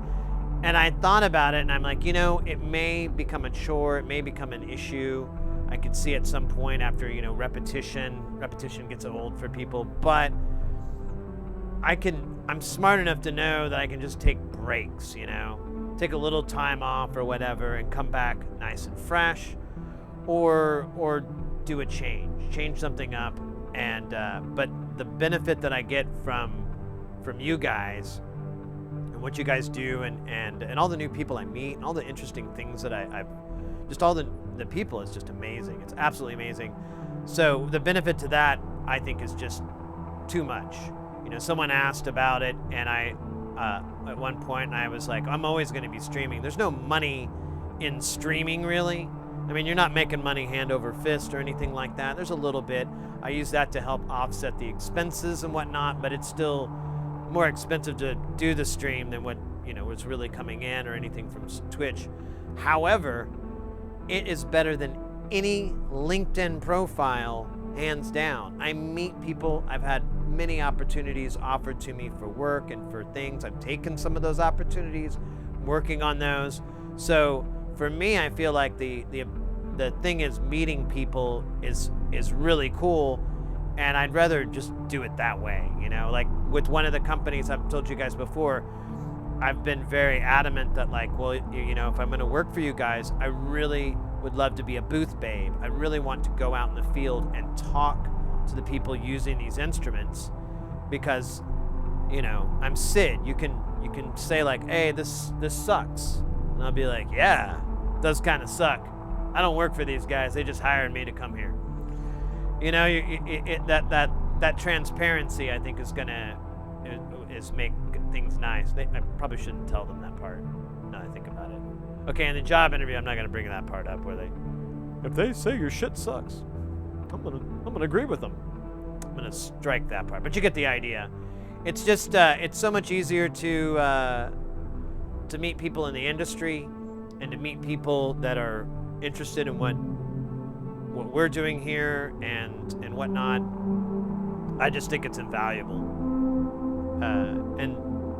And I thought about it and I'm like, you know, it may become a chore, it may become an issue. I could see at some point after, you know, repetition gets old for people, but I'm smart enough to know that I can just take breaks, you know, take a little time off or whatever and come back nice and fresh, or do a change something up. And but the benefit that I get from you guys and what you guys do and all the new people I meet and all the interesting things that I've just all the people is just amazing. It's absolutely amazing. So the benefit to that, I think, is just too much. You know, someone asked about it, and I, at one point, I was like, I'm always going to be streaming. There's no money in streaming, really. I mean, you're not making money hand over fist or anything like that. There's a little bit. I use that to help offset the expenses and whatnot, but it's still more expensive to do the stream than what, you know, was really coming in or anything from Twitch. However, it is better than any LinkedIn profile, hands down. I meet people. I've had many opportunities offered to me for work and for things. I've taken some of those opportunities, working on those. So for me, I feel like the thing is meeting people is really cool, and I'd rather just do it that way. You know, like with one of the companies I've told you guys before, I've been very adamant that, like, well, you know, if I'm going to work for you guys, I really would love to be a booth babe. I really want to go out in the field and talk to the people using these instruments, because, you know, I'm Sid. You can say like, hey, this sucks, and I'll be like, yeah, it does kind of suck. I don't work for these guys. They just hired me to come here. You know, that transparency, I think, is make things nice. I probably shouldn't tell them that part. Now I think about it. Okay, in the job interview, I'm not gonna bring that part up where If they say your shit sucks, I'm gonna agree with them. I'm gonna strike that part. But you get the idea. It's just it's so much easier to meet people in the industry and to meet people that are interested in what we're doing here and whatnot. I just think it's invaluable. And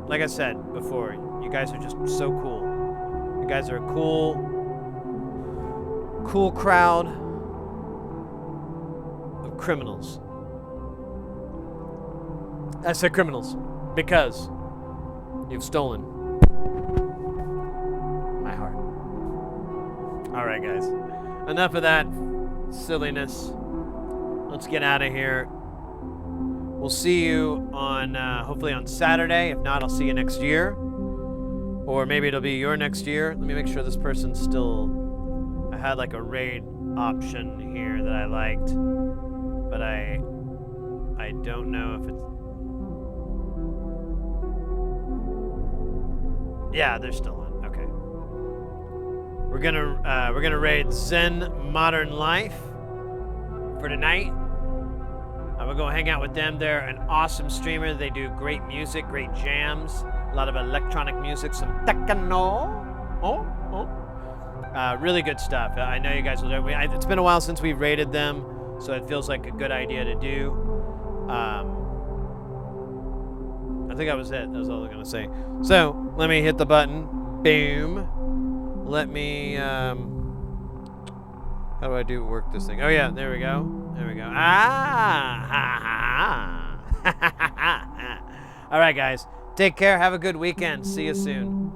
like I said before, you guys are just so cool. You guys are a cool crowd of criminals. I said criminals because you've stolen my heart. All right, guys. Enough of that silliness. Let's get out of here. We'll see you on, hopefully on Saturday. If not, I'll see you next year. Or maybe it'll be your next year. Let me make sure this person's still... I had like a raid option here that I liked. But I don't know if it's... Yeah, they're still on. Okay. We're gonna raid Zen Modern Life for tonight. We'll go hang out with them. They're an awesome streamer. They do great music, great jams, a lot of electronic music, some techno. Really good stuff. I know you guys will do. It's been a while since we raided them, so it feels like a good idea to do. I think that was it. That was all I was gonna say. So let me hit the button. Boom. Let me. How do I work this thing? Oh yeah, there we go. There we go. All right, guys. Take care. Have a good weekend. See you soon.